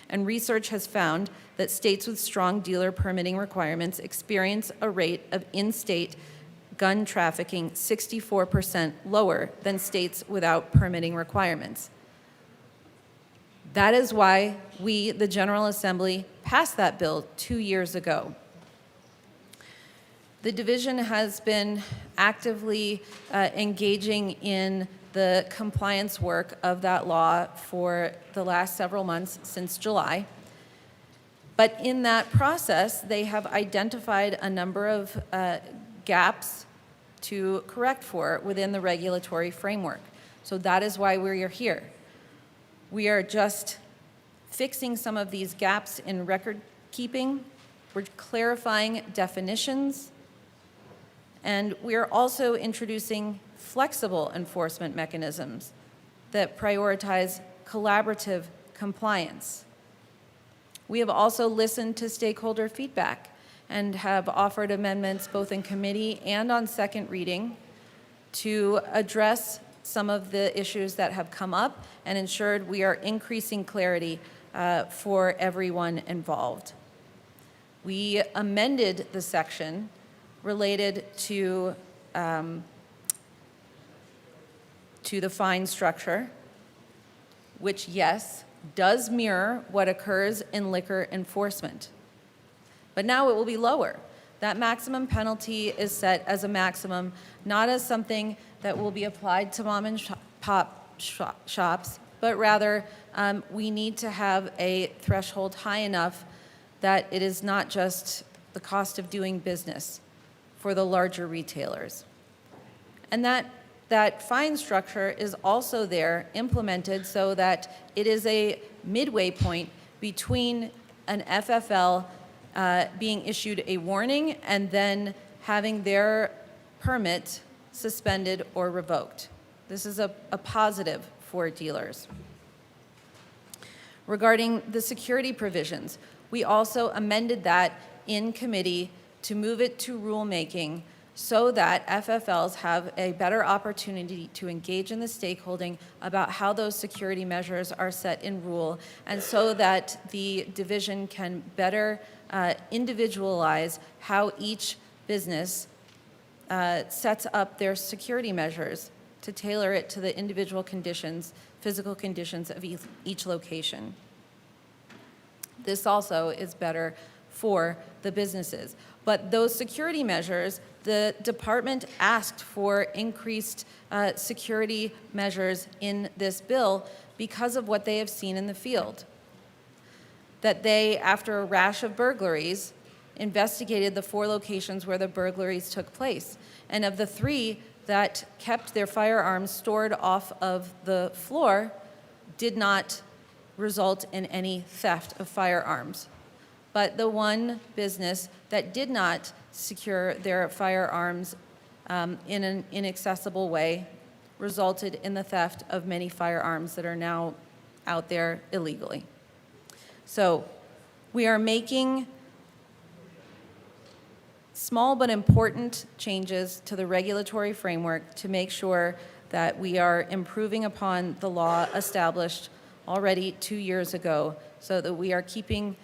And research has found that states with strong dealer permitting requirements experience a rate of in-state gun trafficking 64% lower than states without permitting requirements. That is why we, the General Assembly, passed that bill 2 years ago. The division has been actively engaging in the compliance work of that law for the last several months since July. But in that process, they have identified a number of gaps to correct for within the regulatory framework. So that is why we're here. We are just fixing some of these gaps in record keeping. We're clarifying definitions. And we are also introducing flexible enforcement mechanisms that prioritize collaborative compliance. We have also listened to stakeholder feedback and have offered amendments both in committee and on second reading to address some of the issues that have come up and ensured we are increasing clarity for everyone involved. We amended the section related to the fine structure, which, yes, does mirror what occurs in liquor enforcement. But now it will be lower. That maximum penalty is set as a maximum, not as something that will be applied to mom and pop shops, but rather we need to have a threshold high enough that it is not just the cost of doing business for the larger retailers. And that fine structure is also there implemented so that it is a midway point between an FFL being issued a warning and then having their permit suspended or revoked. This is a positive for dealers. Regarding the security provisions, we also amended that in committee to move it to rulemaking so that FFLs have a better opportunity to engage in the stakeholding about how those security measures are set in rule, and so that the division can better individualize how each business sets up their security measures to tailor it to the individual conditions, physical conditions of each location. This also is better for the businesses. But those security measures, the department asked for increased security measures in this bill because of what they have seen in the field. That they, after a rash of burglaries, investigated the 4 locations where the burglaries took place. And of the 3 that kept their firearms stored off of the floor, did not result in any theft of firearms. But the one business that did not secure their firearms in an inaccessible way resulted in the theft of many firearms that are now out there illegally. So we are making small but important changes to the regulatory framework to make sure that we are improving upon the law established already 2 years ago so that we are keeping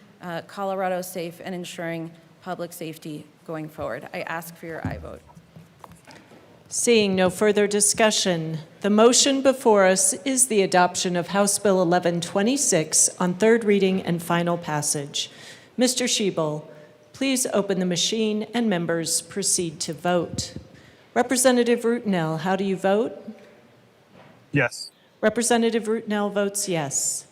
Colorado safe and ensuring public safety going forward. I ask for your aye vote. Seeing no further discussion, the motion before us is the adoption of House Bill 1126 on third reading and final passage. Mr. Schiebel, please open the machine and members proceed to vote. Representative Rutenell, how do you vote? Yes. Representative Rutenell votes yes.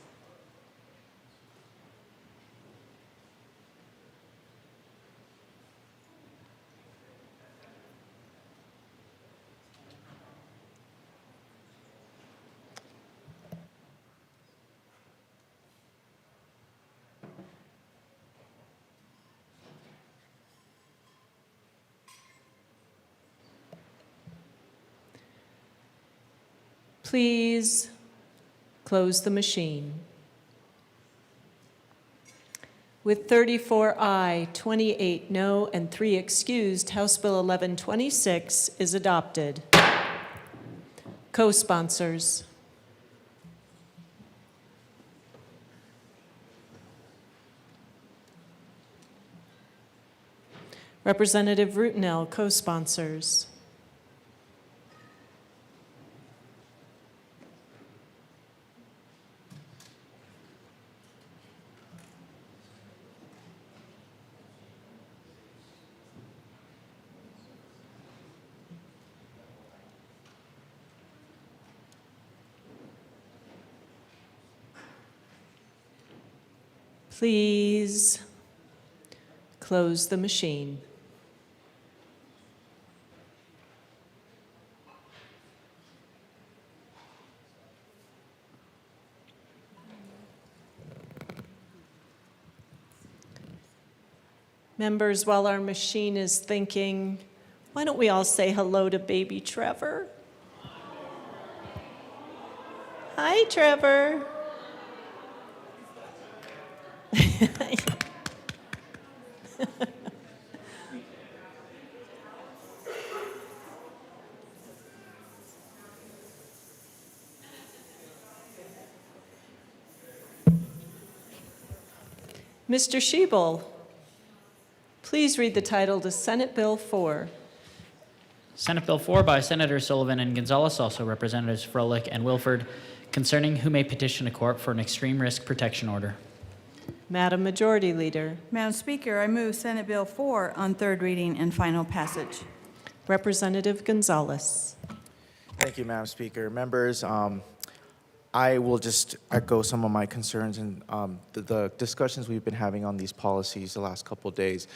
Please close the machine. With 34 aye, 28 no, and 3 excused, House Bill 1126 is adopted. Co-sponsors. Representative Rutenell, co-sponsors. Please close the machine. Members, while our machine is thinking, why don't we all say hello to baby Trevor? Hi, Trevor. Mr. Schiebel, please read the title to Senate Bill 4. Senate Bill 4 by Senators Sullivan and Gonzalez, also Representatives Froelich and Wilford, concerning who may petition a court for an extreme risk protection order. Madam Majority Leader. Madam Speaker, I move Senate Bill 4 on third reading and final passage. Representative Gonzalez. Thank you, Madam Speaker. Members, I will just echo some of my concerns and the discussions we've been having on these policies the last couple of days.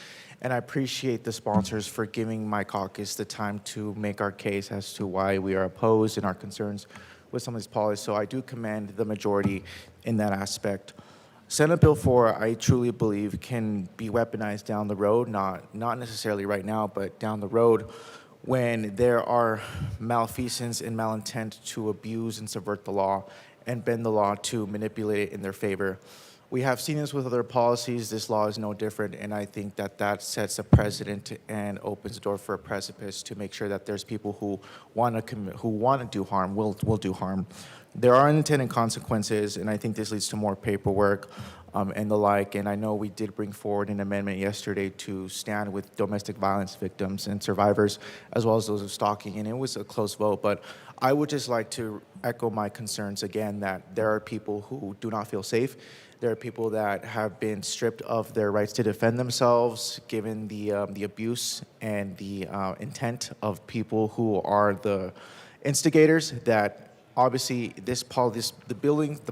And I appreciate the sponsors for giving my caucus the time to make our case as to why we are opposed and our concerns with some of these policies. So I do commend the majority in that aspect. Senate Bill 4, I truly believe, can be weaponized down the road, not necessarily right now, but down the road, when there are malfeasance and malintent to abuse and subvert the law and bend the law to manipulate it in their favor. We have seen this with other policies. This law is no different, and I think that that sets a precedent and opens the door for a precipice to make sure that there's people who want to do harm will do harm. There are unintended consequences, and I think this leads to more paperwork and the like. And I know we did bring forward an amendment yesterday to stand with domestic violence victims and survivors, as well as those of stalking, and it was a close vote. But I would just like to echo my concerns again that there are people who do not feel safe. There are people that have been stripped of their rights to defend themselves, given the abuse and the intent of people who are the instigators. That obviously the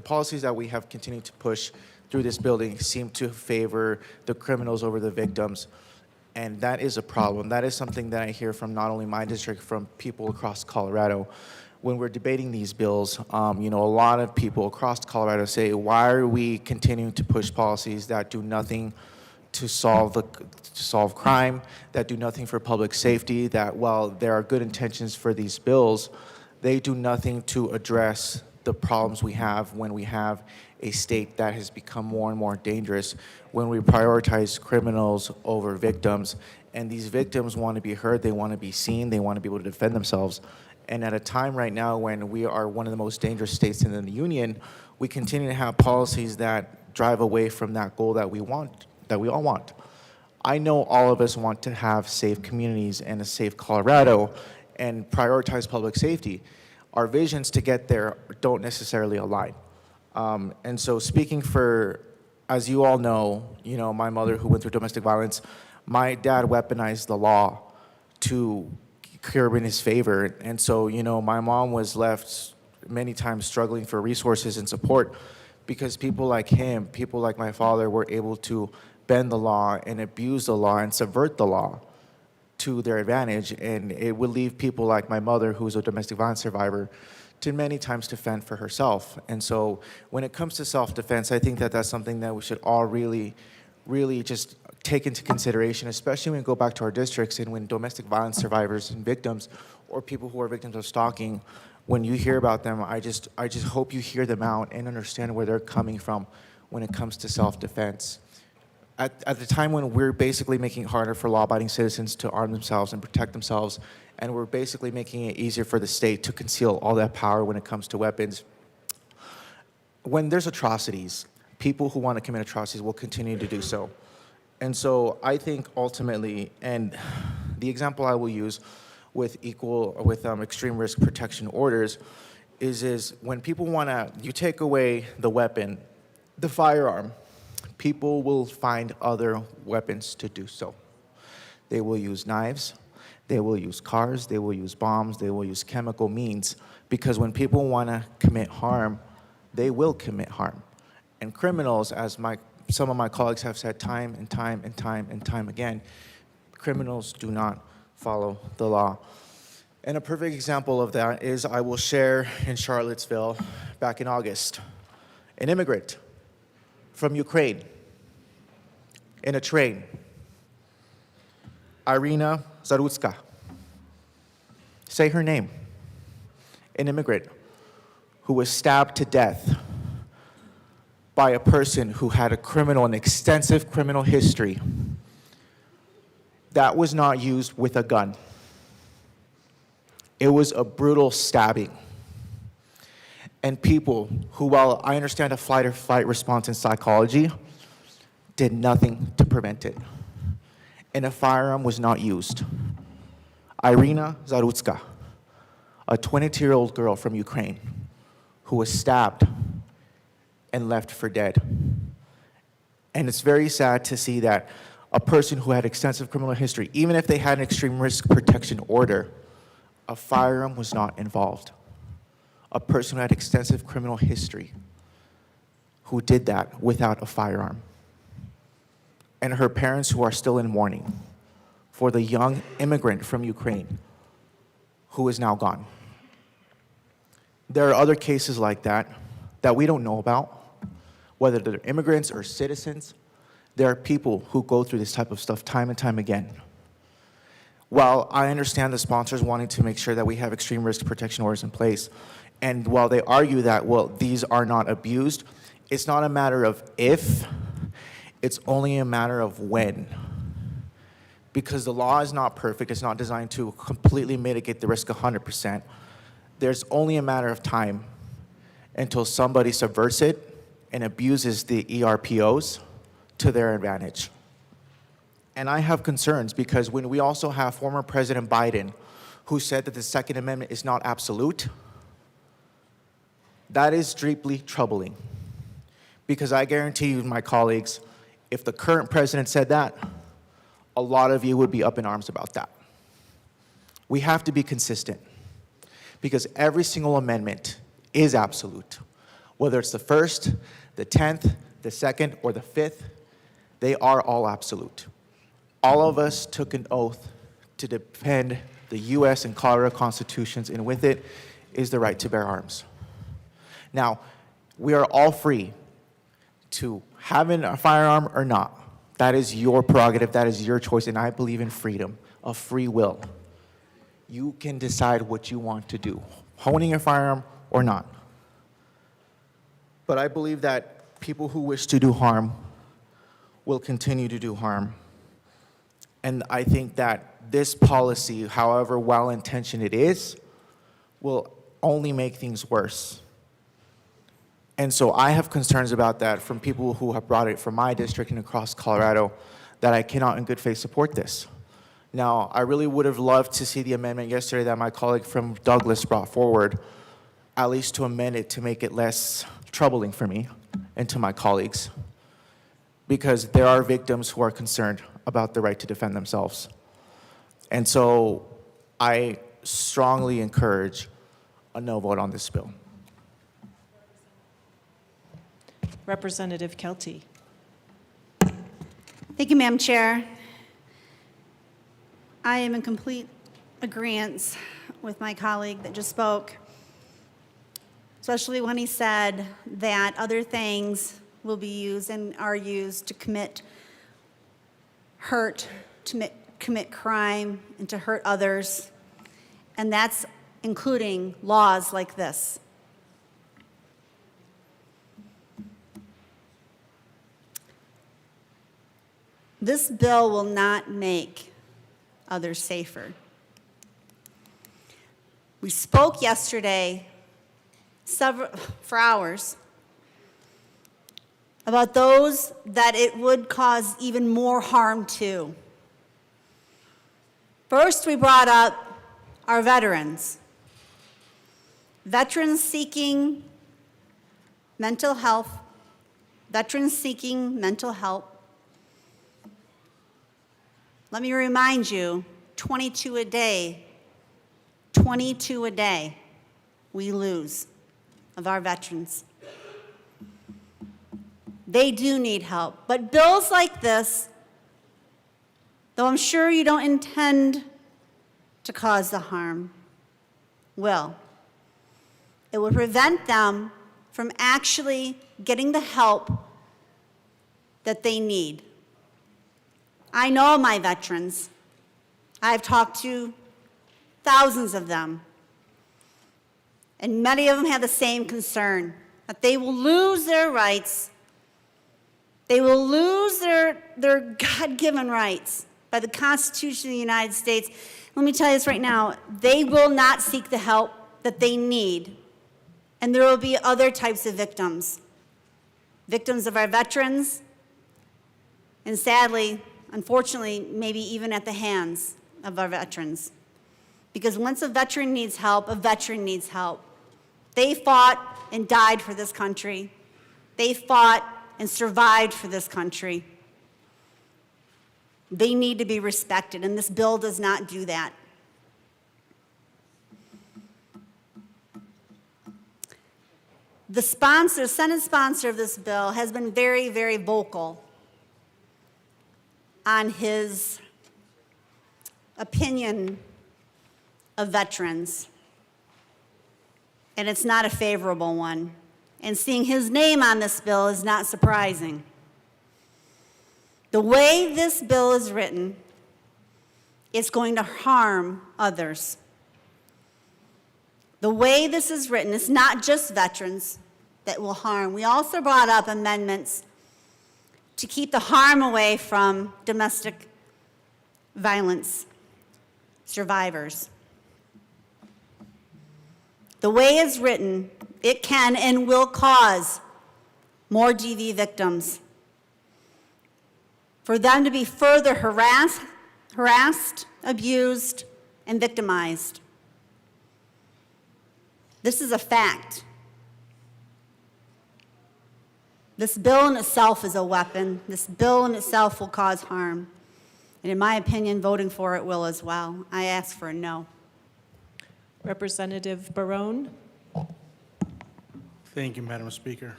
policies that we have continued to push through this building seem to favor the criminals over the victims. And that is a problem. That is something that I hear from not only my district, from people across Colorado. When we're debating these bills, a lot of people across Colorado say, why are we continuing to push policies that do nothing to solve crime, that do nothing for public safety, that while there are good intentions for these bills, they do nothing to address the problems we have when we have a state that has become more and more dangerous, when we prioritize criminals over victims, and these victims want to be heard, they want to be seen, they want to be able to defend themselves. And at a time right now when we are one of the most dangerous states in the union, we continue to have policies that drive away from that goal that we want, that we all want. I know all of us want to have safe communities and a safe Colorado and prioritize public safety. Our visions to get there don't necessarily align. And so speaking for, as you all know, my mother who went through domestic violence, my dad weaponized the law to curb in his favor. And so, my mom was left many times struggling for resources and support because people like him, people like my father, were able to bend the law and abuse the law and subvert the law to their advantage. And it would leave people like my mother, who's a domestic violence survivor, to many times to fend for herself. And so when it comes to self-defense, I think that that's something that we should all really just take into consideration, especially when we go back to our districts and when domestic violence survivors and victims or people who are victims of stalking, when you hear about them, I just hope you hear them out and understand where they're coming from when it comes to self-defense. At the time when we're basically making it harder for law-abiding citizens to arm themselves and protect themselves, and we're basically making it easier for the state to conceal all that power when it comes to weapons, when there's atrocities, people who want to commit atrocities will continue to do so. And so I think ultimately, and the example I will use with extreme risk protection orders is when people you take away the weapon, the firearm, people will find other weapons to do so. They will use knives, they will use cars, they will use bombs, they will use chemical means, because when people want to commit harm, they will commit harm. And criminals, as some of my colleagues have said time and time again, criminals do not follow the law. And a perfect example of that is I will share in Charlottesville back in August, an immigrant from Ukraine in a train, Irina Zarutska. Say her name. An immigrant who was stabbed to death by a person who had an extensive criminal history. That was not used with a gun. It was a brutal stabbing. And people who, while I understand a fight or flight response in psychology, did nothing to prevent it. And a firearm was not used. Irina Zarutska, a 22-year-old girl from Ukraine who was stabbed and left for dead. And it's very sad to see that a person who had extensive criminal history, even if they had an extreme risk protection order, a firearm was not involved. a person who had extensive criminal history who did that without a firearm. And her parents who are still in mourning for the young immigrant from Ukraine who is now gone. There are other cases like that that we don't know about, whether they're immigrants or citizens. There are people who go through this type of stuff time and time again. While I understand the sponsors wanting to make sure that we have extreme risk protection orders in place, and while they argue that, well, these are not abused, it's not a matter of if, it's only a matter of when. Because the law is not perfect, it's not designed to completely mitigate the risk 100%. There's only a matter of time until somebody subverts it and abuses the ERPOs to their advantage. And I have concerns because when we also have former President Biden who said that the Second Amendment is not absolute, that is deeply troubling. Because I guarantee you, my colleagues, if the current president said that, a lot of you would be up in arms about that. We have to be consistent because every single amendment is absolute. Whether it's the first, the 10th, the second, or the 5th, they are all absolute. All of us took an oath to defend the US and Colorado constitutions, and with it is the right to bear arms. Now, we are all free to have a firearm or not. That is your prerogative, that is your choice, and I believe in freedom of free will. You can decide what you want to do, owning a firearm or not. But I believe that people who wish to do harm will continue to do harm. And I think that this policy, however well-intentioned it is, will only make things worse. And so I have concerns about that from people who have brought it from my district and across Colorado, that I cannot in good faith support this. Now, I really would have loved to see the amendment yesterday that my colleague from Douglas brought forward, at least to amend it to make it less troubling for me and to my colleagues, because there are victims who are concerned about the right to defend themselves. And so I strongly encourage a no vote on this bill. Representative Kelty. Thank you, Madam Chair. I am in complete agreement with my colleague that just spoke, especially when he said that other things will be used and are used to commit hurt, to commit crime, and to hurt others. And that's including laws like this. This bill will not make others safer. We spoke yesterday for hours about those that it would cause even more harm to. First, we brought up our veterans. Veterans seeking mental health, veterans seeking mental help. Let me remind you, 22 a day we lose of our veterans. They do need help. But bills like this, though I'm sure you don't intend to cause the harm, will. It will prevent them from actually getting the help that they need. I know my veterans. I've talked to thousands of them. And many of them have the same concern, that they will lose their rights. They will lose their God-given rights by the Constitution of the United States. Let me tell you this right now, they will not seek the help that they need. And there will be other types of victims. Victims of our veterans, and sadly, unfortunately, maybe even at the hands of our veterans. Because once a veteran needs help, a veteran needs help. They fought and died for this country. They fought and survived for this country. They need to be respected, and this bill does not do that. The sponsor, Senate sponsor of this bill, has been very, very vocal on his opinion of veterans. And it's not a favorable one. And seeing his name on this bill is not surprising. The way this bill is written, it's going to harm others. The way this is written, it's not just veterans that will harm. We also brought up amendments to keep the harm away from domestic violence survivors. The way it's written, it can and will cause more DV victims, for them to be further harassed, abused, and victimized. This is a fact. This bill in itself is a weapon. This bill in itself will cause harm. And in my opinion, voting for it will as well. I ask for a no. Representative Barone. Thank you, Madam Speaker.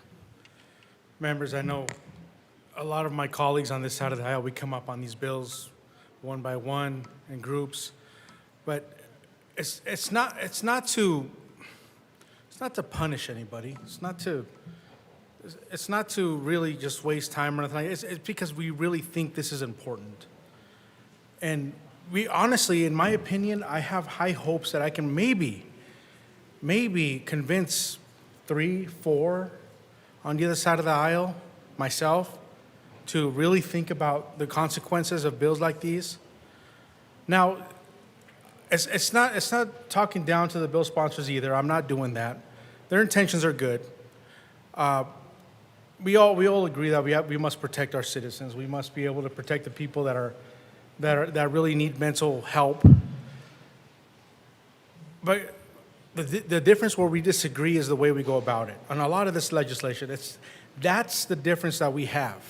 Members, I know a lot of my colleagues on this side of the aisle, we come up on these bills one by one in groups, but it's not to punish anybody. It's not to really just waste time or anything. It's because we really think this is important. And we honestly, in my opinion, I have high hopes that I can maybe convince 3, 4 on the other side of the aisle, myself, to really think about the consequences of bills like these. Now, it's not talking down to the bill sponsors either. I'm not doing that. Their intentions are good. We all agree that we must protect our citizens. We must be able to protect the people that really need mental help. But the difference where we disagree is the way we go about it. On a lot of this legislation, that's the difference that we have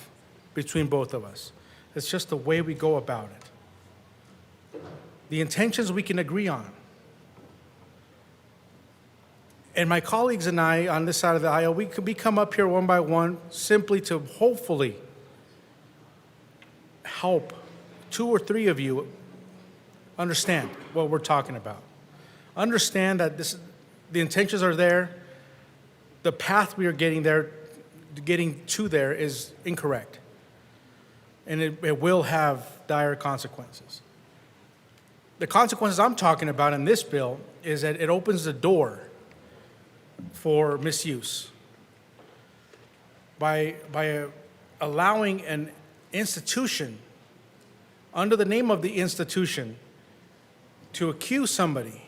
between both of us. It's just the way we go about it. The intentions we can agree on. And my colleagues and I on this side of the aisle, we come up here one by one simply to hopefully help 2 or 3 of you understand what we're talking about. Understand that the intentions are there. The path we are getting to there is incorrect. And it will have dire consequences. The consequences I'm talking about in this bill is that it opens the door for misuse by allowing an institution, under the name of the institution, to accuse somebody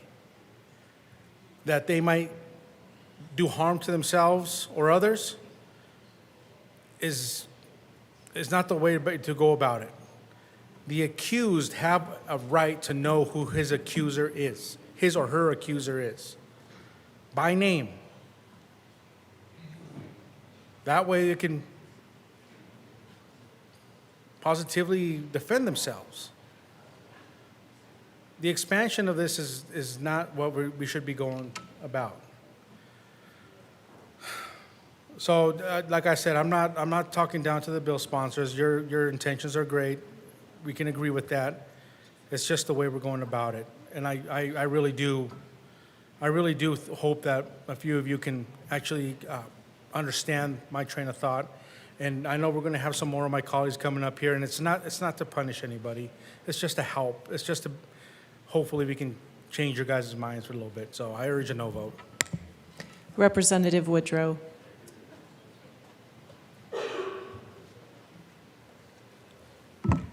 that they might do harm to themselves or others is not the way to go about it. The accused have a right to know who his accuser is, his or her accuser is, by name. That way they can positively defend themselves. The expansion of this is not what we should be going about. So, like I said, I'm not talking down to the bill sponsors. Your intentions are great. We can agree with that. It's just the way we're going about it. And I really do hope that a few of you can actually understand my train of thought. And I know we're going to have some more of my colleagues coming up here, and it's not to punish anybody. It's just to help. It's just to hopefully we can change your guys' minds for a little bit. So I urge a no vote. Representative Woodrow.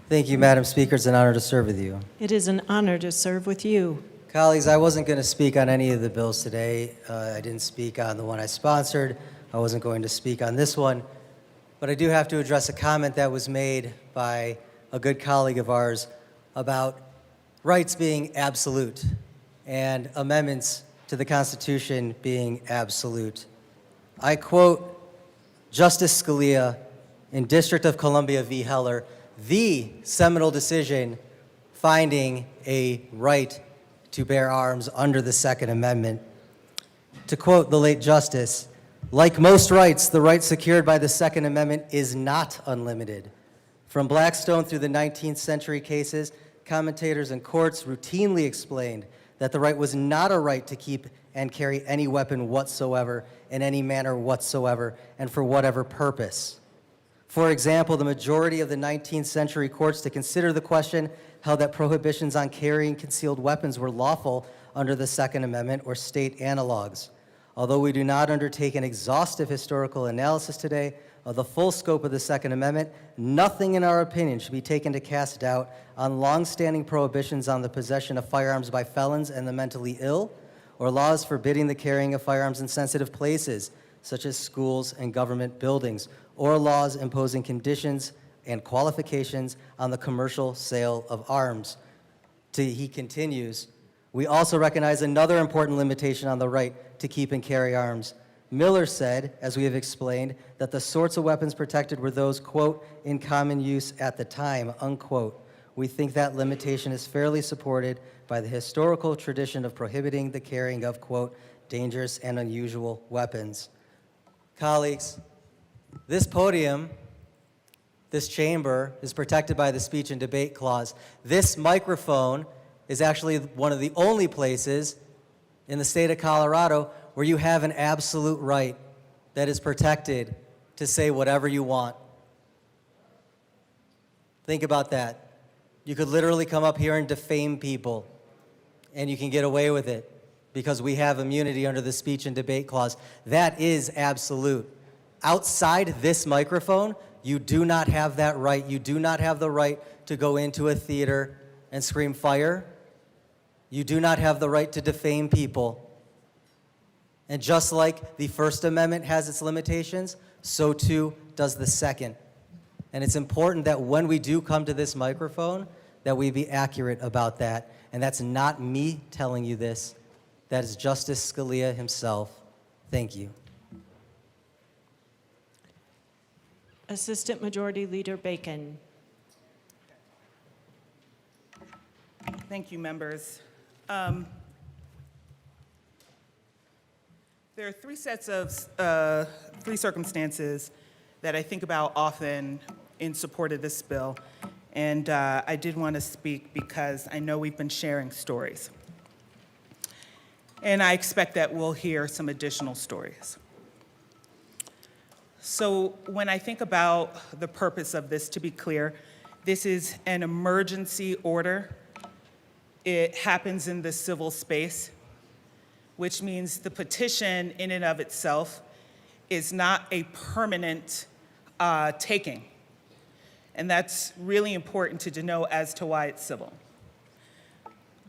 Thank you, Madam Speaker. It's an honor to serve with you. It is an honor to serve with you. Colleagues, I wasn't going to speak on any of the bills today. I didn't speak on the one I sponsored. I wasn't going to speak on this one. But I do have to address a comment that was made by a good colleague of ours about rights being absolute and amendments to the Constitution being absolute. I quote Justice Scalia in District of Columbia v. Heller, the seminal decision finding a right to bear arms under the Second Amendment. To quote the late Justice, Like most rights, the right secured by the Second Amendment is not unlimited. From Blackstone through the 19th century cases, commentators and courts routinely explained that the right was not a right to keep and carry any weapon whatsoever, in any manner whatsoever, and for whatever purpose. For example, the majority of the 19th century courts to consider the question held that prohibitions on carrying concealed weapons were lawful under the Second Amendment or state analogs. Although we do not undertake an exhaustive historical analysis today of the full scope of the Second Amendment, nothing in our opinion should be taken to cast doubt on longstanding prohibitions on the possession of firearms by felons and the mentally ill, or laws forbidding the carrying of firearms in sensitive places, such as schools and government buildings, or laws imposing conditions and qualifications on the commercial sale of arms. He continues, we also recognize another important limitation on the right to keep and carry arms. Miller said, as we have explained, that the sorts of weapons protected were those, quote, in common use at the time, unquote. We think that limitation is fairly supported by the historical tradition of prohibiting the carrying of, quote, dangerous and unusual weapons. Colleagues, this podium, this chamber, is protected by the Speech and Debate Clause. This microphone is actually one of the only places in the state of Colorado where you have an absolute right that is protected to say whatever you want. Think about that. You could literally come up here and defame people, and you can get away with it because we have immunity under the Speech and Debate Clause. That is absolute. Outside this microphone, you do not have that right. You do not have the right to go into a theater and scream fire. You do not have the right to defame people. And just like the First Amendment has its limitations, so too does the Second. And it's important that when we do come to this microphone, that we be accurate about that. And that's not me telling you this. That is Justice Scalia himself. Thank you. Assistant Majority Leader Bacon. Thank you, members. There are three circumstances that I think about often in support of this bill, and I did want to speak because I know we've been sharing stories. And I expect that we'll hear some additional stories. So when I think about the purpose of this, to be clear, this is an emergency order. It happens in the civil space, which means the petition in and of itself is not a permanent taking. And that's really important to denote as to why it's civil.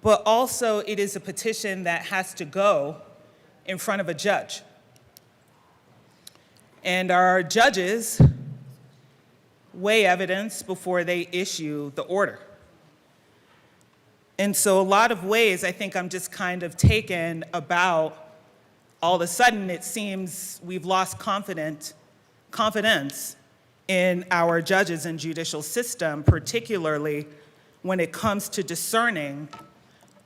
But also, it is a petition that has to go in front of a judge. And our judges weigh evidence before they issue the order. And so a lot of ways, I think I'm just kind of taken about all of a sudden it seems we've lost confidence in our judges and judicial system, particularly when it comes to discerning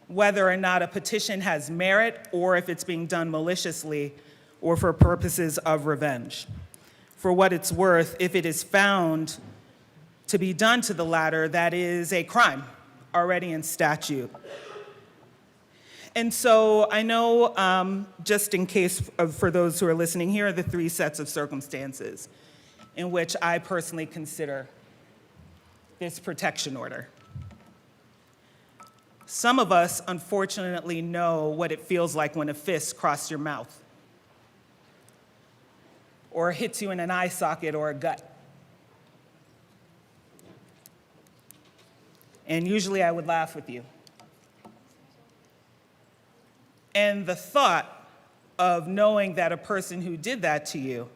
whether or not a petition has merit or if it's being done maliciously or for purposes of revenge. For what it's worth, if it is found to be done to the latter, that is a crime already in statute. And so I know, just in case for those who are listening, here are the three sets of circumstances in which I personally consider this protection order. Some of us, unfortunately, know what it feels like when a fist crosses your mouth or hits you in an eye socket or a gut. And usually I would laugh with you. And the thought of knowing that a person who did that to you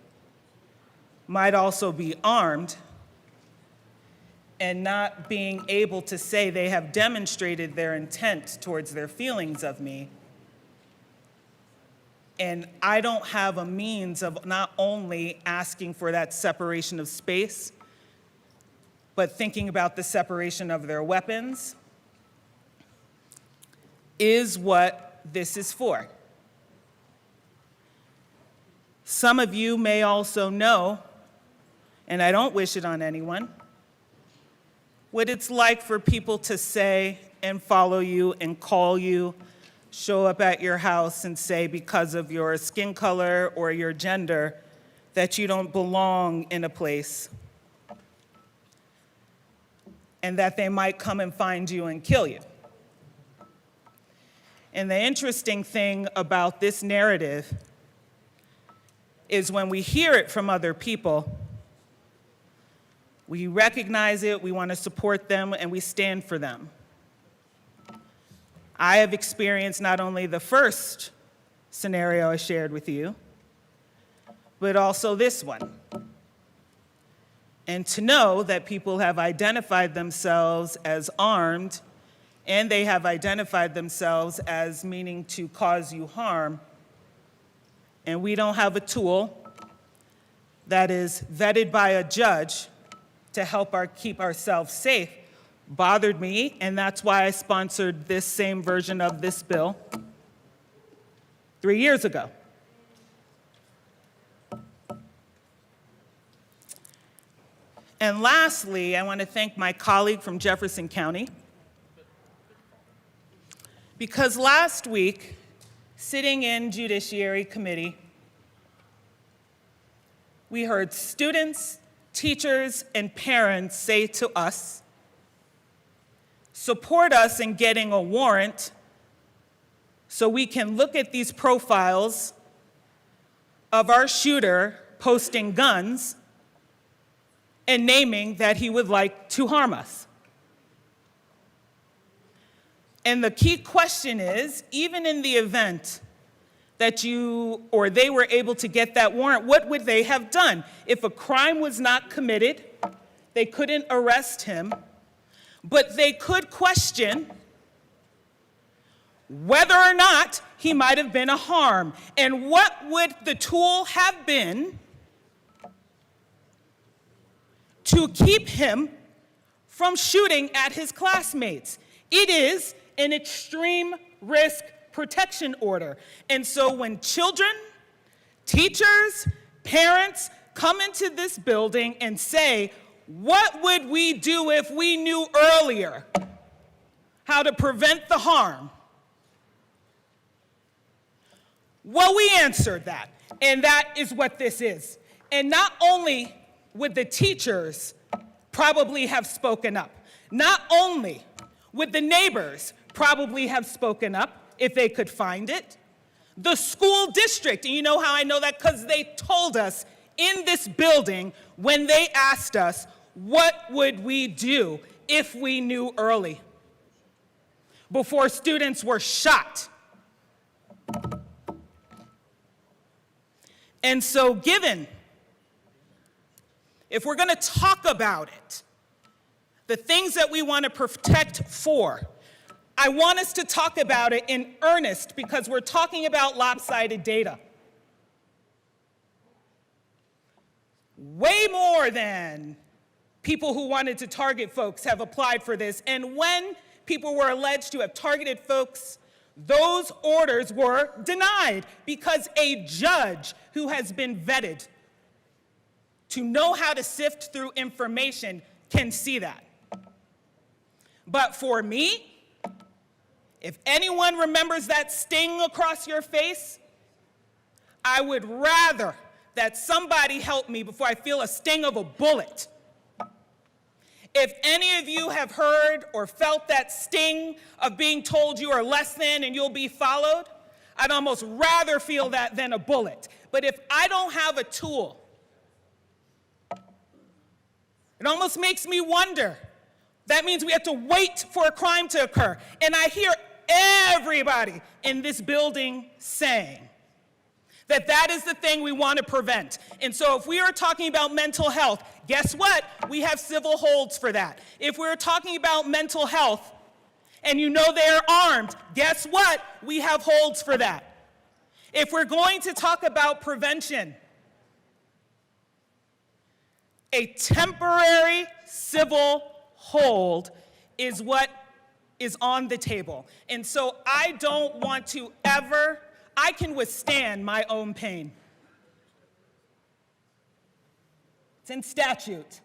might also be armed and not being able to say they have demonstrated their intent towards their feelings of me. And I don't have a means of not only asking for that separation of space, but thinking about the separation of their weapons is what this is for. Some of you may also know, and I don't wish it on anyone, what it's like for people to say and follow you and call you, show up at your house and say because of your skin color or your gender that you don't belong in a place, and that they might come and find you and kill you. And the interesting thing about this narrative is when we hear it from other people, we recognize it, we want to support them, and we stand for them. I have experienced not only the first scenario I shared with you, but also this one. And to know that people have identified themselves as armed, and they have identified themselves as meaning to cause you harm, and we don't have a tool that is vetted by a judge to help keep ourselves safe, bothered me, and that's why I sponsored this same version of this bill 3 years ago. And lastly, I want to thank my colleague from Jefferson County, because last week, sitting in Judiciary Committee, we heard students, teachers, and parents say to us, support us in getting a warrant so we can look at these profiles of our shooter posting guns and naming that he would like to harm us. And the key question is, even in the event that you or they were able to get that warrant, what would they have done? If a crime was not committed, they couldn't arrest him, but they could question whether or not he might have been a harm. And what would the tool have been to keep him from shooting at his classmates? It is an extreme risk protection order. And so when children, teachers, parents come into this building and say, what would we do if we knew earlier how to prevent the harm? Well, we answered that, and that is what this is. And not only would the teachers probably have spoken up, not only would the neighbors probably have spoken up if they could find it, the school district, and you know how I know that? Because they told us in this building when they asked us, what would we do if we knew early, before students were shot? And so given, if we're going to talk about it, the things that we want to protect for, I want us to talk about it in earnest because we're talking about lopsided data. Way more than people who wanted to target folks have applied for this. And when people were alleged to have targeted folks, those orders were denied because a judge who has been vetted to know how to sift through information can see that. But for me, if anyone remembers that sting across your face, I would rather that somebody help me before I feel a sting of a bullet. If any of you have heard or felt that sting of being told you are less than and you'll be followed, I'd almost rather feel that than a bullet. But if I don't have a tool, it almost makes me wonder. That means we have to wait for a crime to occur. And I hear everybody in this building saying that that is the thing we want to prevent. And so if we are talking about mental health, guess what? We have civil holds for that. If we're talking about mental health and you know they're armed, guess what? We have holds for that. If we're going to talk about prevention, a temporary civil hold is what is on the table. And so I don't want to ever, I can withstand my own pain. It's in statute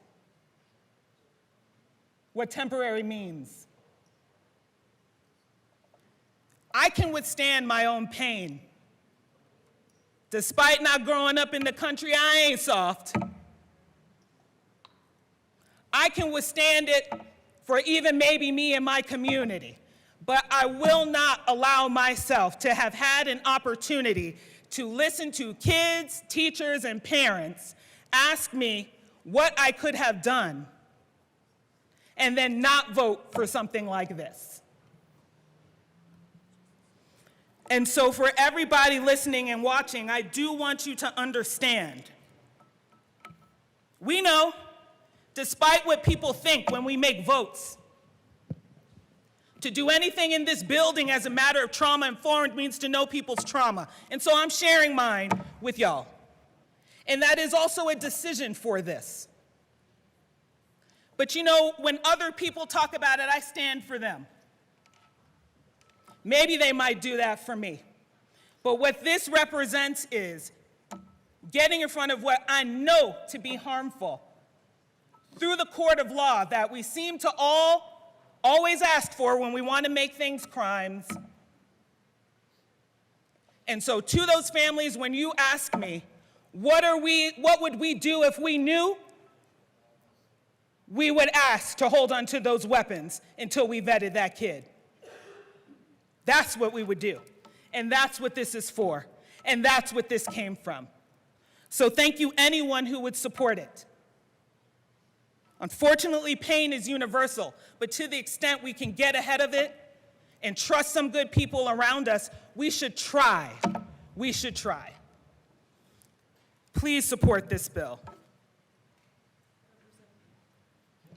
what temporary means. I can withstand my own pain. Despite not growing up in the country, I ain't soft. I can withstand it for even maybe me and my community, but I will not allow myself to have had an opportunity to listen to kids, teachers, and parents ask me what I could have done and then not vote for something like this. And so for everybody listening and watching, I do want you to understand. We know, despite what people think when we make votes, to do anything in this building as a matter of trauma-informed means to know people's trauma. And so I'm sharing mine with y'all. And that is also a decision for this. But you know, when other people talk about it, I stand for them. Maybe they might do that for me. But what this represents is getting in front of what I know to be harmful through the court of law that we seem to always ask for when we want to make things crimes. And so to those families, when you ask me, what would we do if we knew? We would ask to hold on to those weapons until we vetted that kid. That's what we would do. And that's what this is for. And that's what this came from. So thank you anyone who would support it. Unfortunately, pain is universal, but to the extent we can get ahead of it and trust some good people around us, we should try. We should try. Please support this bill.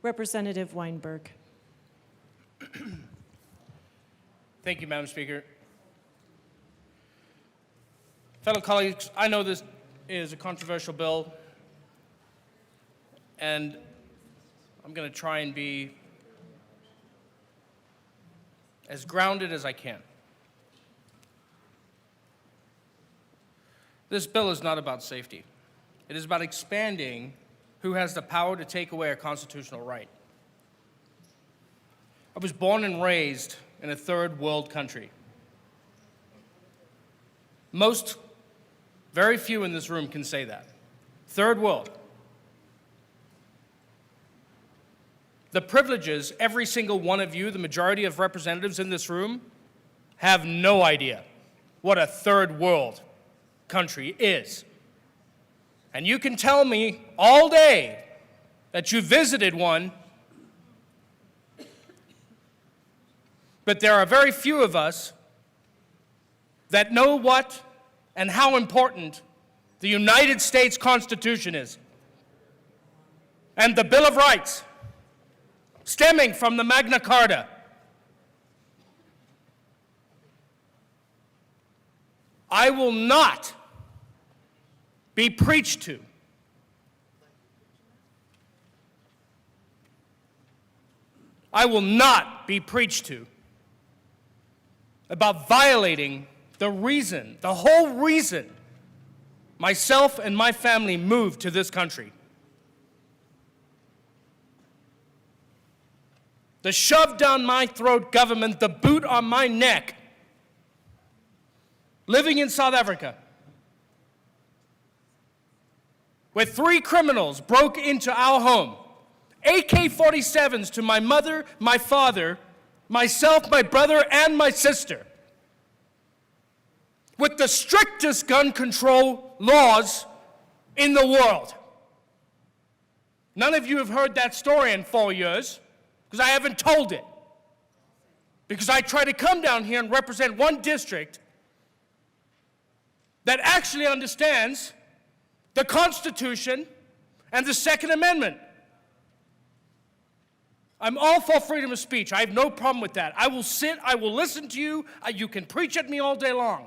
Representative Weinberg. Thank you, Madam Speaker. Fellow colleagues, I know this is a controversial bill, and I'm going to try and be as grounded as I can. This bill is not about safety. It is about expanding who has the power to take away a constitutional right. I was born and raised in a third world country. Very few in this room can say that. Third world. The privileges, every single one of you, the majority of representatives in this room, have no idea what a third world country is. And you can tell me all day that you visited one, but there are very few of us that know what and how important the United States Constitution is. And the Bill of Rights, stemming from the Magna Carta. I will not be preached to. I will not be preached to about violating the whole reason myself and my family moved to this country. The shove down my throat government, the boot on my neck, living in South Africa, where 3 criminals broke into our home, AK-47s to my mother, my father, myself, my brother, and my sister, with the strictest gun control laws in the world. None of you have heard that story in 4 years, because I haven't told it. Because I try to come down here and represent one district that actually understands the Constitution and the Second Amendment. I'm all for freedom of speech. I have no problem with that. I will sit, I will listen to you. You can preach at me all day long.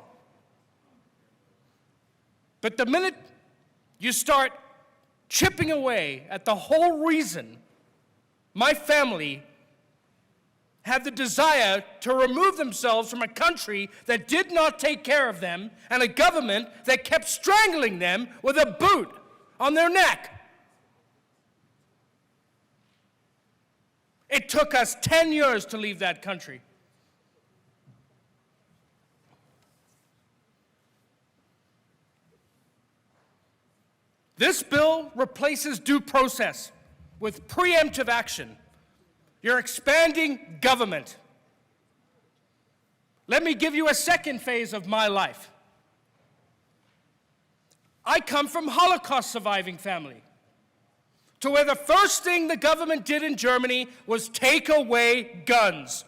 But the minute you start chipping away at the whole reason my family had the desire to remove themselves from a country that did not take care of them and a government that kept strangling them with a boot on their neck. It took us 10 years to leave that country. This bill replaces due process with preemptive action. You're expanding government. Let me give you a second phase of my life. I come from Holocaust surviving family, to where the first thing the government did in Germany was take away guns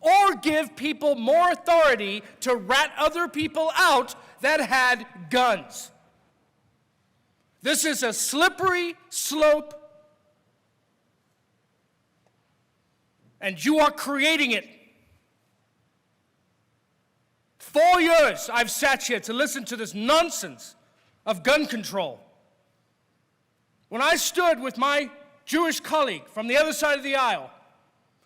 or give people more authority to rat other people out that had guns. This is a slippery slope, and you are creating it. 4 years I've sat here to listen to this nonsense of gun control. When I stood with my Jewish colleague from the other side of the aisle,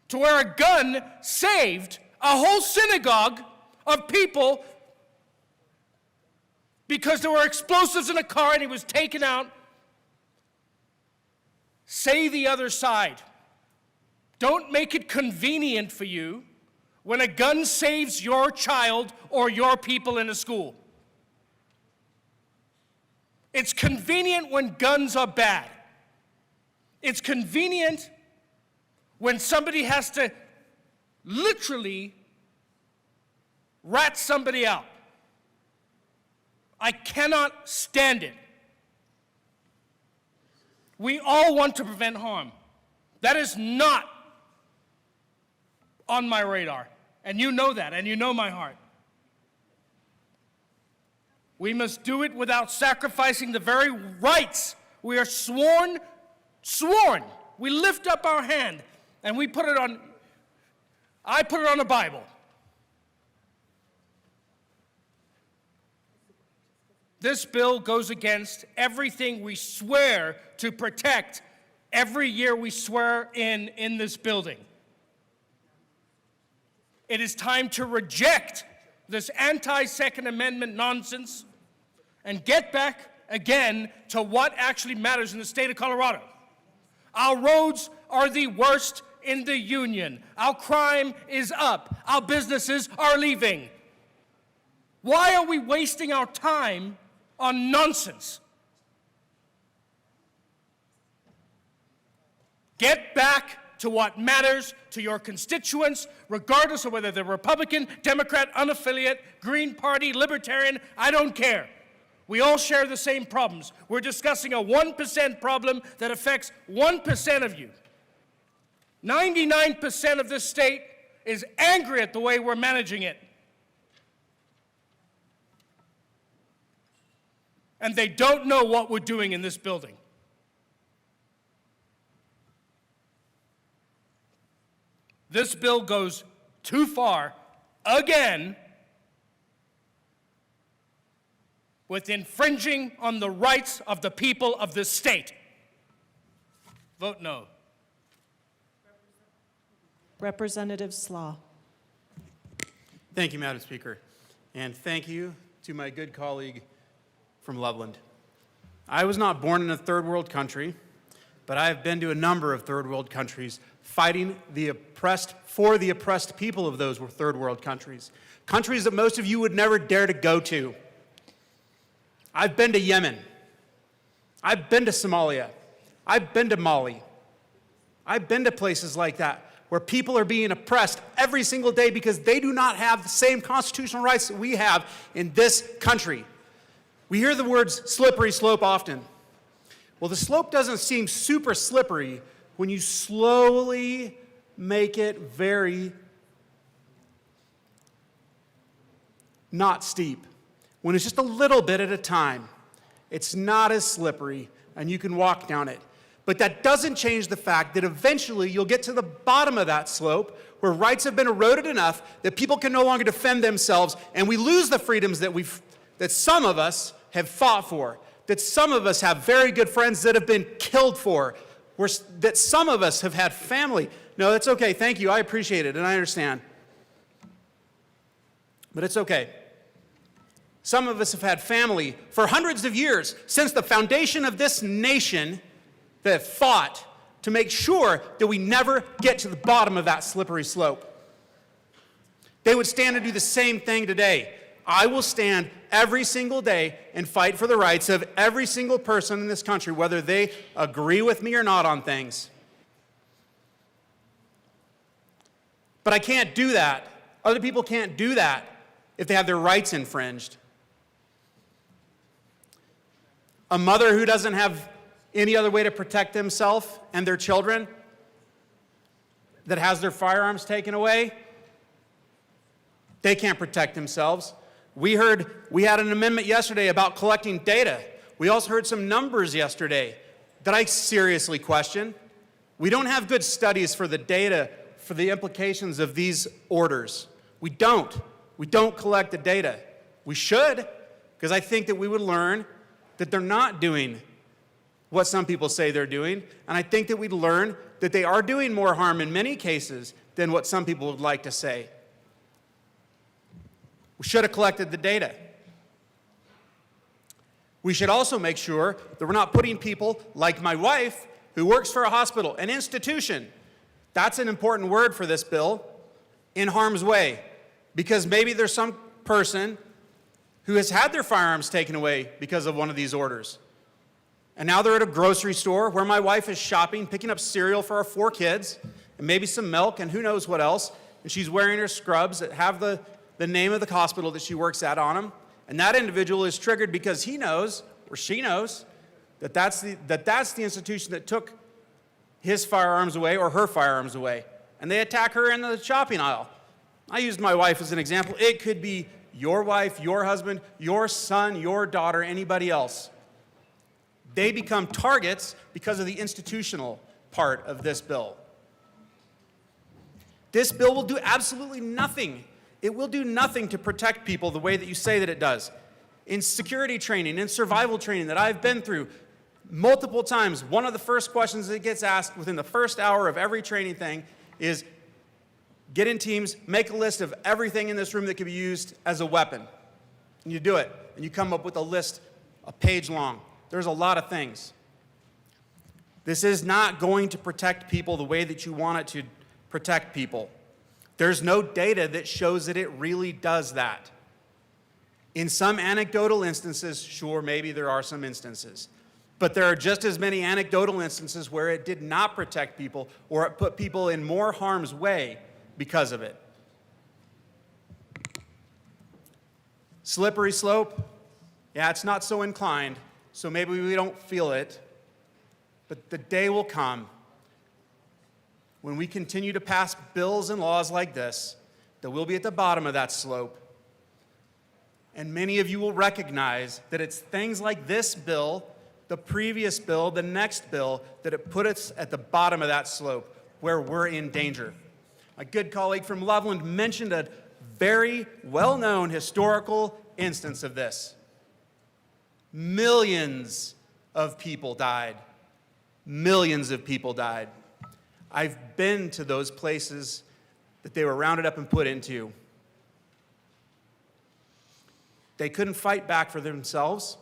to where a gun saved a whole synagogue of people because there were explosives in a car and he was taken out. Say the other side. Don't make it convenient for you when a gun saves your child or your people in a school. It's convenient when guns are bad. It's convenient when somebody has to literally rat somebody out. I cannot stand it. We all want to prevent harm. That is not on my radar. And you know that, and you know my heart. We must do it without sacrificing the very rights we are sworn. We lift up our hand and we put it on, I put it on the Bible. This bill goes against everything we swear to protect every year we swear in this building. It is time to reject this anti-Second Amendment nonsense and get back again to what actually matters in the state of Colorado. Our roads are the worst in the union. Our crime is up. Our businesses are leaving. Why are we wasting our time on nonsense? Get back to what matters to your constituents, regardless of whether they're Republican, Democrat, unaffiliate, Green Party, Libertarian, I don't care. We all share the same problems. We're discussing a 1% problem that affects 1% of you. 99% of this state is angry at the way we're managing it. And they don't know what we're doing in this building. This bill goes too far, again, with infringing on the rights of the people of this state. Vote no. Representative Slaw. Thank you, Madam Speaker. And thank you to my good colleague from Loveland. I was not born in a third world country, but I have been to a number of third world countries fighting the oppressed for the oppressed people of those third world countries. Countries that most of you would never dare to go to. I've been to Yemen. I've been to Somalia. I've been to Mali. I've been to places like that where people are being oppressed every single day because they do not have the same constitutional rights that we have in this country. We hear the words slippery slope often. Well, the slope doesn't seem super slippery when you slowly make it very not steep. When it's just a little bit at a time, it's not as slippery and you can walk down it. But that doesn't change the fact that eventually you'll get to the bottom of that slope where rights have been eroded enough that people can no longer defend themselves and we lose the freedoms that some of us have fought for, that some of us have very good friends that have been killed for, that some of us have had family. No, it's okay. Thank you. I appreciate it and I understand. But it's okay. Some of us have had family for hundreds of years since the foundation of this nation that fought to make sure that we never get to the bottom of that slippery slope. They would stand and do the same thing today. I will stand every single day and fight for the rights of every single person in this country, whether they agree with me or not on things. But I can't do that. Other people can't do that if they have their rights infringed. A mother who doesn't have any other way to protect themselves and their children, that has their firearms taken away, they can't protect themselves. We had an amendment yesterday about collecting data. We also heard some numbers yesterday that I seriously question. We don't have good studies for the data, for the implications of these orders. We don't. We don't collect the data. We should, because I think that we would learn that they're not doing what some people say they're doing, and I think that we'd learn that they are doing more harm in many cases than what some people would like to say. We should have collected the data. We should also make sure that we're not putting people like my wife, who works for a hospital, an institution, that's an important word for this bill, in harm's way. Because maybe there's some person who has had their firearms taken away because of one of these orders. And now they're at a grocery store where my wife is shopping, picking up cereal for our 4 kids, and maybe some milk and who knows what else. And she's wearing her scrubs that have the name of the hospital that she works at on them. And that individual is triggered because he knows, or she knows, that that's the institution that took his firearms away or her firearms away. And they attack her in the shopping aisle. I used my wife as an example. It could be your wife, your husband, your son, your daughter, anybody else. They become targets because of the institutional part of this bill. This bill will do absolutely nothing. It will do nothing to protect people the way that you say that it does. In security training, in survival training that I've been through multiple times, one of the first questions that gets asked within the first hour of every training thing is, get in teams, make a list of everything in this room that can be used as a weapon. And you do it, and you come up with a list a page long. There's a lot of things. This is not going to protect people the way that you want it to protect people. There's no data that shows that it really does that. In some anecdotal instances, sure, maybe there are some instances. But there are just as many anecdotal instances where it did not protect people or it put people in more harm's way because of it. Slippery slope, yeah, it's not so inclined, so maybe we don't feel it. But the day will come when we continue to pass bills and laws like this, that we'll be at the bottom of that slope. And many of you will recognize that it's things like this bill, the previous bill, the next bill, that it put us at the bottom of that slope where we're in danger. My good colleague from Loveland mentioned a very well-known historical instance of this. Millions of people died. Millions of people died. I've been to those places that they were rounded up and put into. They couldn't fight back for themselves.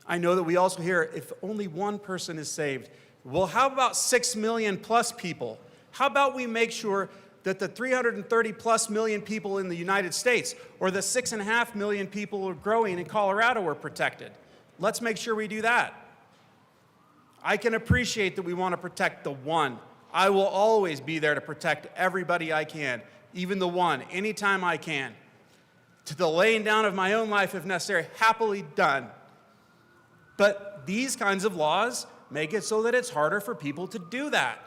I know that we also hear, if only one person is saved. Well, how about 6 million plus people? How about we make sure that the 330 plus million people in the United States, or the 6.5 million people who are growing in Colorado, are protected? Let's make sure we do that. I can appreciate that we want to protect the one. I will always be there to protect everybody I can, even the one, anytime I can. To the laying down of my own life if necessary, happily done. But these kinds of laws make it so that it's harder for people to do that.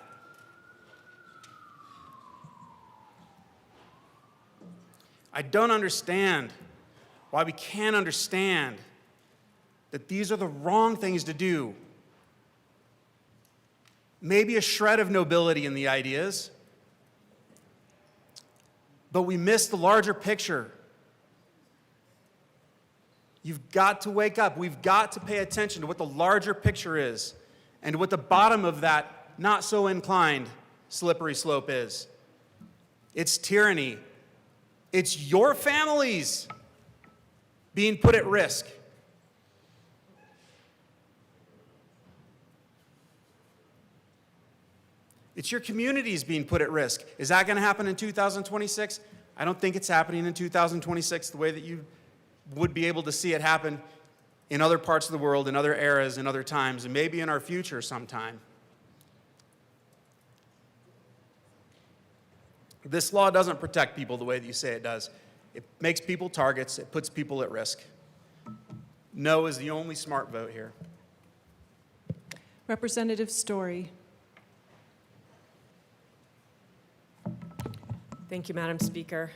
I don't understand why we can't understand that these are the wrong things to do. Maybe a shred of nobility in the ideas, but we miss the larger picture. You've got to wake up. We've got to pay attention to what the larger picture is and what the bottom of that not so inclined slippery slope is. It's tyranny. It's your families being put at risk. It's your communities being put at risk. Is that going to happen in 2026? I don't think it's happening in 2026 the way that you would be able to see it happen in other parts of the world, in other eras, in other times, and maybe in our future sometime. This law doesn't protect people the way that you say it does. It makes people targets. It puts people at risk. No is the only smart vote here. Representative Story. Thank you, Madam Speaker.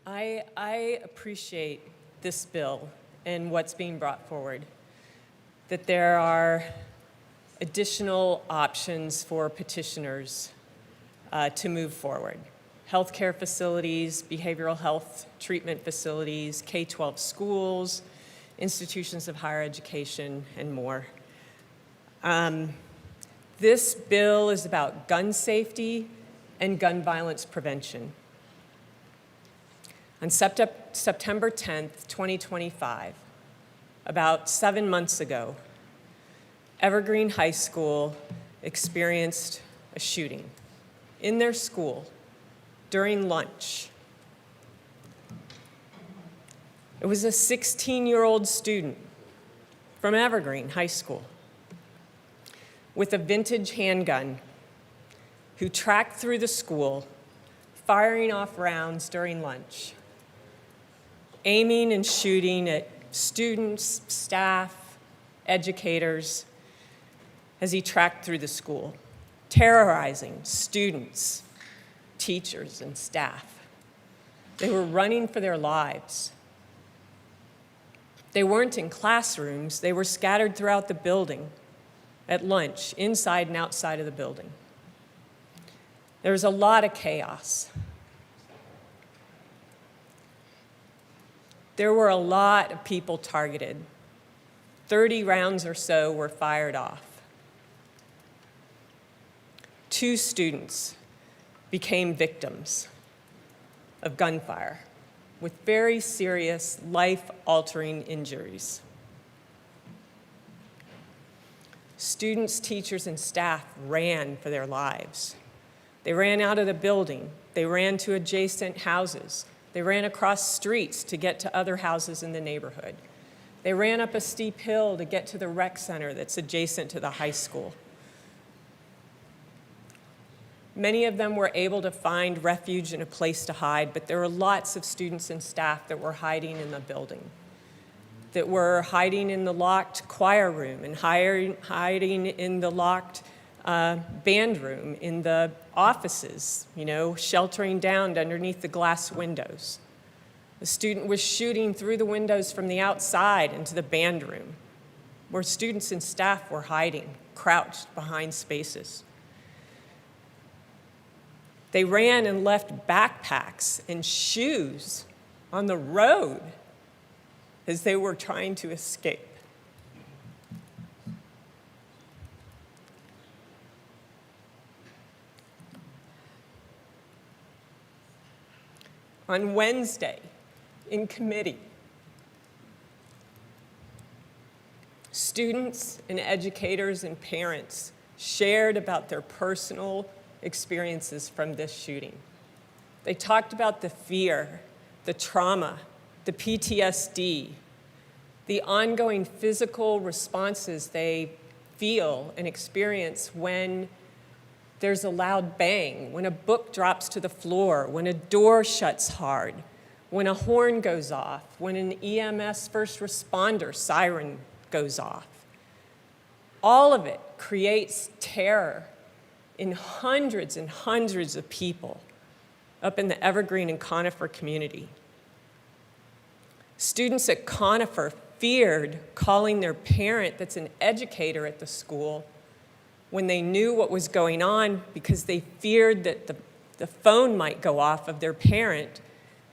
I appreciate this bill and what's being brought forward, that there are additional options for petitioners to move forward. Healthcare facilities, behavioral health treatment facilities, K-12 schools, institutions of higher education, and more. This bill is about gun safety and gun violence prevention. On September 10th, 2025, about 7 months ago, Evergreen High School experienced a shooting in their school during lunch. It was a 16-year-old student from Evergreen High School with a vintage handgun who tracked through the school, firing off rounds during lunch, aiming and shooting at students, staff, educators, as he tracked through the school, terrorizing students, teachers, and staff. They were running for their lives. They weren't in classrooms. They were scattered throughout the building, at lunch, inside and outside of the building. There was a lot of chaos. There were a lot of people targeted. 30 rounds or so were fired off. 2 students became victims of gunfire with very serious, life-altering injuries. Students, teachers, and staff ran for their lives. They ran out of the building. They ran to adjacent houses. They ran across streets to get to other houses in the neighborhood. They ran up a steep hill to get to the rec center that's adjacent to the high school. Many of them were able to find refuge and a place to hide, but there were lots of students and staff that were hiding in the building, that were hiding in the locked choir room and hiding in the locked band room, in the offices, sheltering down underneath the glass windows. The student was shooting through the windows from the outside into the band room, where students and staff were hiding, crouched behind spaces. They ran and left backpacks and shoes on the road as they were trying to escape. On Wednesday, in committee, students and educators and parents shared about their personal experiences from this shooting. They talked about the fear, the trauma, the PTSD, the ongoing physical responses they feel and experience when there's a loud bang, when a book drops to the floor, when a door shuts hard, when a horn goes off, when an EMS first responder siren goes off. All of it creates terror in hundreds and hundreds of people up in the Evergreen and Conifer community. Students at Conifer feared calling their parent that's an educator at the school when they knew what was going on, because they feared that the phone might go off of their parent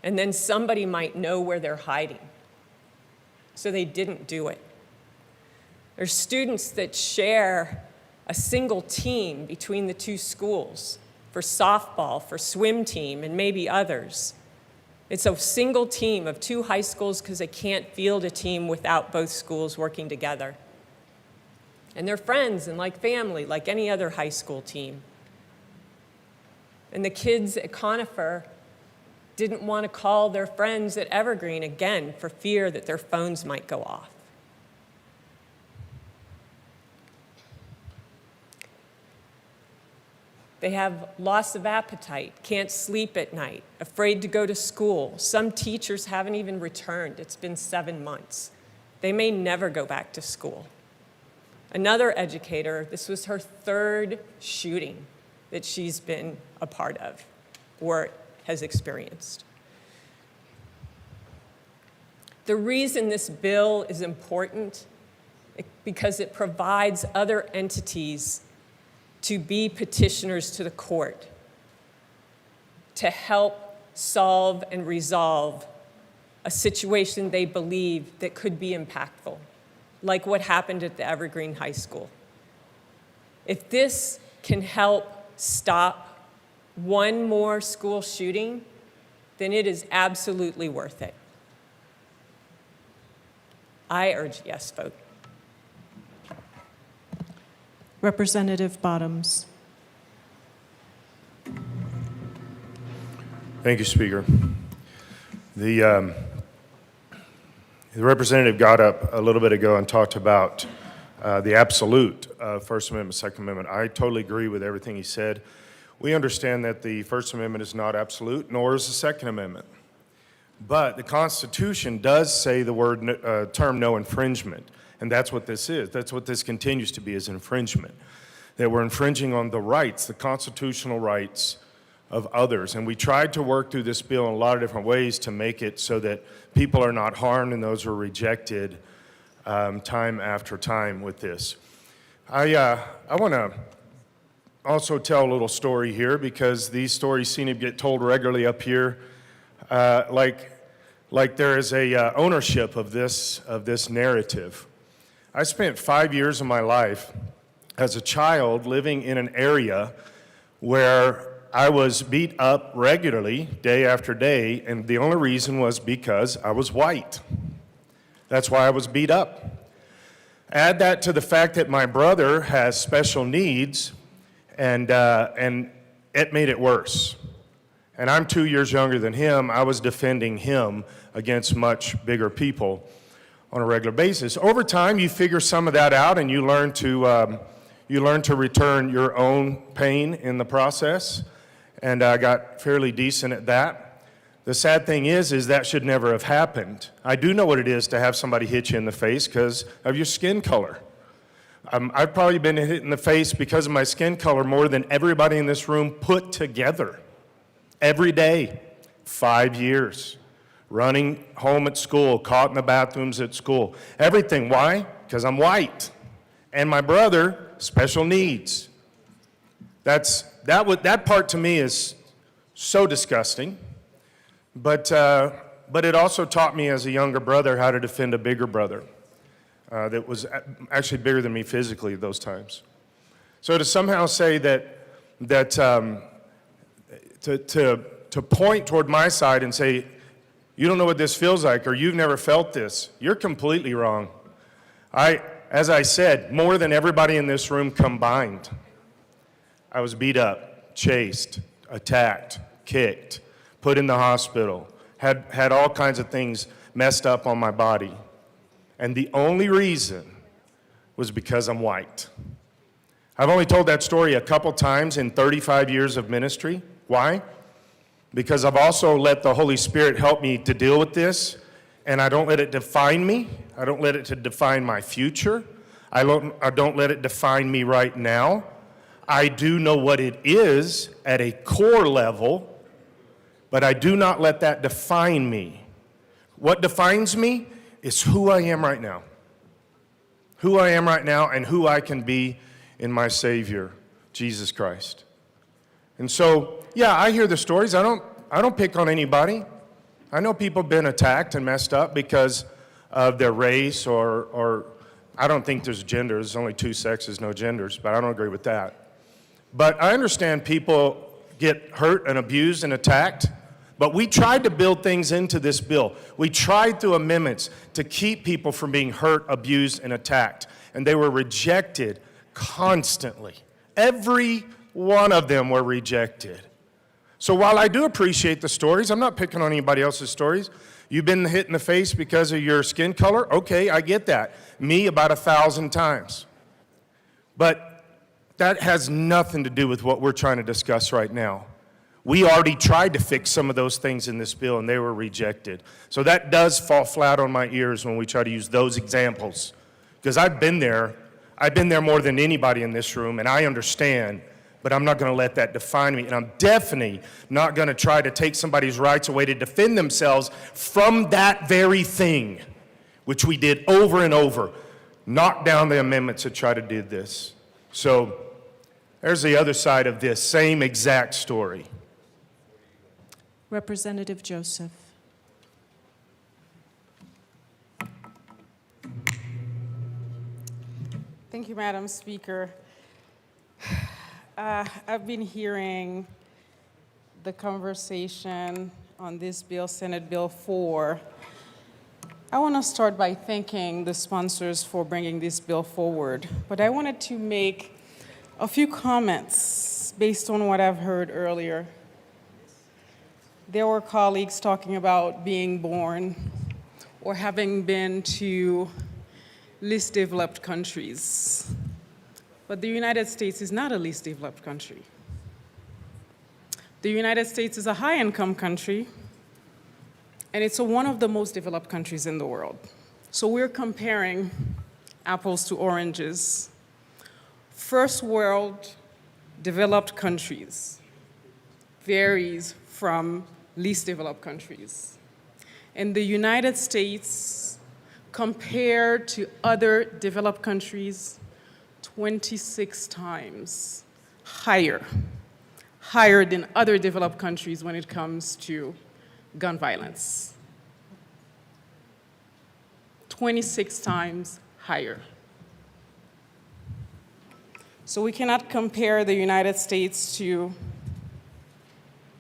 and then somebody might know where they're hiding. So they didn't do it. There's students that share a single team between the 2 schools for softball, for swim team, and maybe others. It's a single team of 2 high schools because they can't field a team without both schools working together. And they're friends and like family, like any other high school team. And the kids at Conifer didn't want to call their friends at Evergreen again for fear that their phones might go off. They have loss of appetite, can't sleep at night, afraid to go to school. Some teachers haven't even returned. It's been 7 months. They may never go back to school. Another educator, this was her 3rd shooting that she's been a part of or has experienced. The reason this bill is important because it provides other entities to be petitioners to the court to help solve and resolve a situation they believe that could be impactful, like what happened at the Evergreen High School. If this can help stop one more school shooting, then it is absolutely worth it. I urge yes vote. Representative Bottoms. Thank you, Speaker. The representative got up a little bit ago and talked about the absolute First Amendment, Second Amendment. I totally agree with everything he said. We understand that the First Amendment is not absolute, nor is the Second Amendment. But the Constitution does say the word term no infringement, and that's what this is. That's what this continues to be, is infringement. That we're infringing on the rights, the constitutional rights of others. And we tried to work through this bill in a lot of different ways to make it so that people are not harmed and those are rejected time after time with this. I want to also tell a little story here, because these stories seem to get told regularly up here, like there is a ownership of this narrative. I spent 5 years of my life as a child living in an area where I was beat up regularly, day after day, and the only reason was because I was white. That's why I was beat up. Add that to the fact that my brother has special needs, and it made it worse. And I'm 2 years younger than him. I was defending him against much bigger people on a regular basis. Over time, you figure some of that out, and you learn to return your own pain in the process. And I got fairly decent at that. The sad thing is that should never have happened. I do know what it is to have somebody hit you in the face because of your skin color. I've probably been hit in the face because of my skin color more than everybody in this room put together. Every day, 5 years. Running home at school, caught in the bathrooms at school. Everything. Why? Because I'm white. And my brother, special needs. That part to me is so disgusting. But it also taught me as a younger brother how to defend a bigger brother that was actually bigger than me physically at those times. So to somehow say that to point toward my side and say, you don't know what this feels like, or you've never felt this, you're completely wrong. As I said, more than everybody in this room combined, I was beat up, chased, attacked, kicked, put in the hospital, had all kinds of things messed up on my body. And the only reason was because I'm white. I've only told that story a couple times in 35 years of ministry. Why? Because I've also let the Holy Spirit help me to deal with this, and I don't let it define me. I don't let it to define my future. I don't let it define me right now. I do know what it is at a core level, but I do not let that define me. What defines me is who I am right now. Who I am right now and who I can be in my Savior, Jesus Christ. And so, yeah, I hear the stories. I don't pick on anybody. I know people have been attacked and messed up because of their race or I don't think there's gender. There's only two sexes, no genders, but I don't agree with that. But I understand people get hurt and abused and attacked, but we tried to build things into this bill. We tried through amendments to keep people from being hurt, abused, and attacked. and they were rejected constantly. Every one of them were rejected. So while I do appreciate the stories, I'm not picking on anybody else's stories. You've been hit in the face because of your skin color? Okay, I get that. Me, about 1,000 times. But that has nothing to do with what we're trying to discuss right now. We already tried to fix some of those things in this bill, and they were rejected. So that does fall flat on my ears when we try to use those examples. Because I've been there more than anybody in this room, and I understand, but I'm not going to let that define me. And I'm definitely not going to try to take somebody's rights away to defend themselves from that very thing, which we did over and over. Knock down the amendments to try to do this. So there's the other side of this same exact story. Representative Joseph. Thank you, Madam Speaker. I've been hearing the conversation on this bill, Senate Bill 4. I want to start by thanking the sponsors for bringing this bill forward, but I wanted to make a few comments based on what I've heard earlier. There were colleagues talking about being born or having been to least developed countries. But the United States is not a least developed country. The United States is a high-income country, and it's one of the most developed countries in the world. So we're comparing apples to oranges. First world developed countries varies from least developed countries. In the United States, compared to other developed countries, 26 times higher than other developed countries when it comes to gun violence. 26 times higher. So we cannot compare the United States to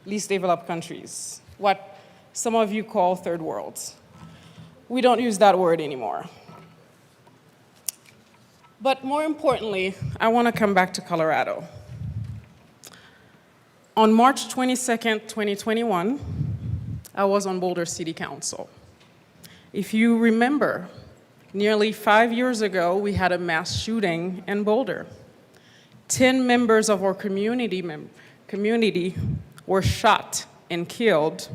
least developed countries, what some of you call third worlds. We don't use that word anymore. But more importantly, I want to come back to Colorado. On March 22nd, 2021, I was on Boulder City Council. If you remember, nearly 5 years ago, we had a mass shooting in Boulder. 10 members of our community were shot and killed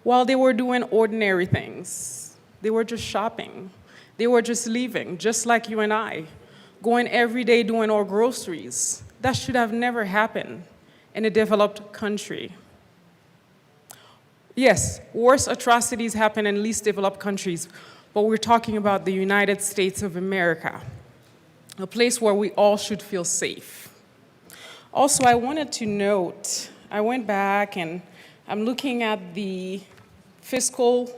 while they were doing ordinary things. They were just shopping. They were just leaving, just like you and I, going every day doing our groceries. That should have never happened in a developed country. Yes, worse atrocities happen in least developed countries, but we're talking about the United States of America, a place where we all should feel safe. Also, I wanted to note, I went back and I'm looking at the fiscal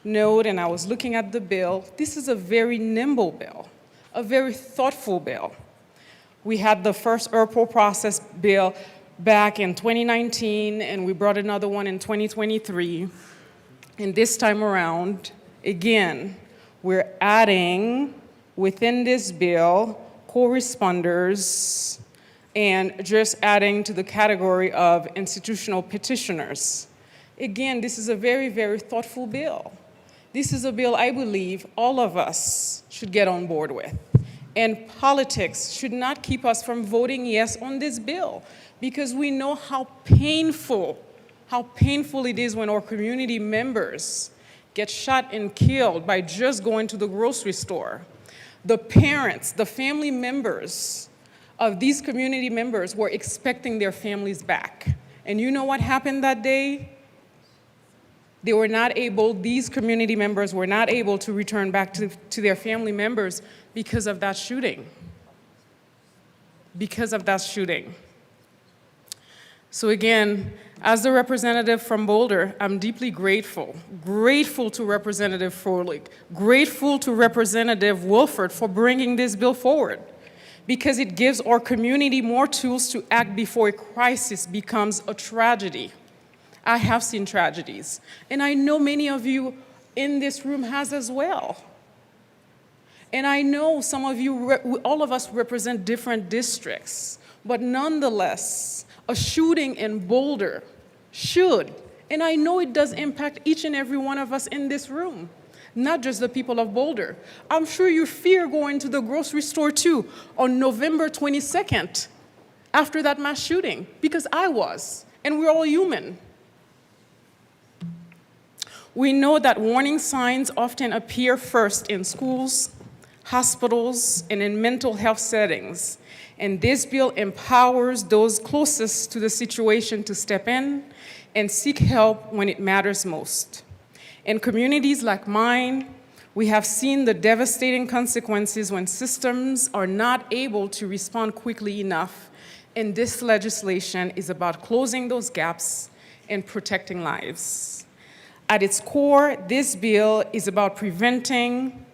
note and I was looking at the bill. This is a very nimble bill, a very thoughtful bill. We had the first ERPO process bill back in 2019 and we brought another one in 2023. And this time around, again, we're adding within this bill co-responders and just adding to the category of institutional petitioners. Again, this is a very, very thoughtful bill. This is a bill I believe all of us should get on board with. And politics should not keep us from voting yes on this bill, because we know how painful it is when our community members get shot and killed by just going to the grocery store. The parents, the family members of these community members were expecting their families back. And you know what happened that day? These community members were not able to return back to their family members because of that shooting. So again, as the representative from Boulder, I'm deeply grateful to Representative Froelich, grateful to Representative Wilford for bringing this bill forward, because it gives our community more tools to act before a crisis becomes a tragedy. I have seen tragedies, and I know many of you in this room has as well. And I know some of you, all of us represent different districts, but nonetheless, a shooting in Boulder should, and I know it does impact each and every one of us in this room, not just the people of Boulder. I'm sure you fear going to the grocery store too on November 22nd after that mass shooting, because I was, and we're all human. We know that warning signs often appear first in schools, hospitals, and in mental health settings. And this bill empowers those closest to the situation to step in and seek help when it matters most. In communities like mine, we have seen the devastating consequences when systems are not able to respond quickly enough. And this legislation is about closing those gaps and protecting lives. At its core, this bill is about prevention,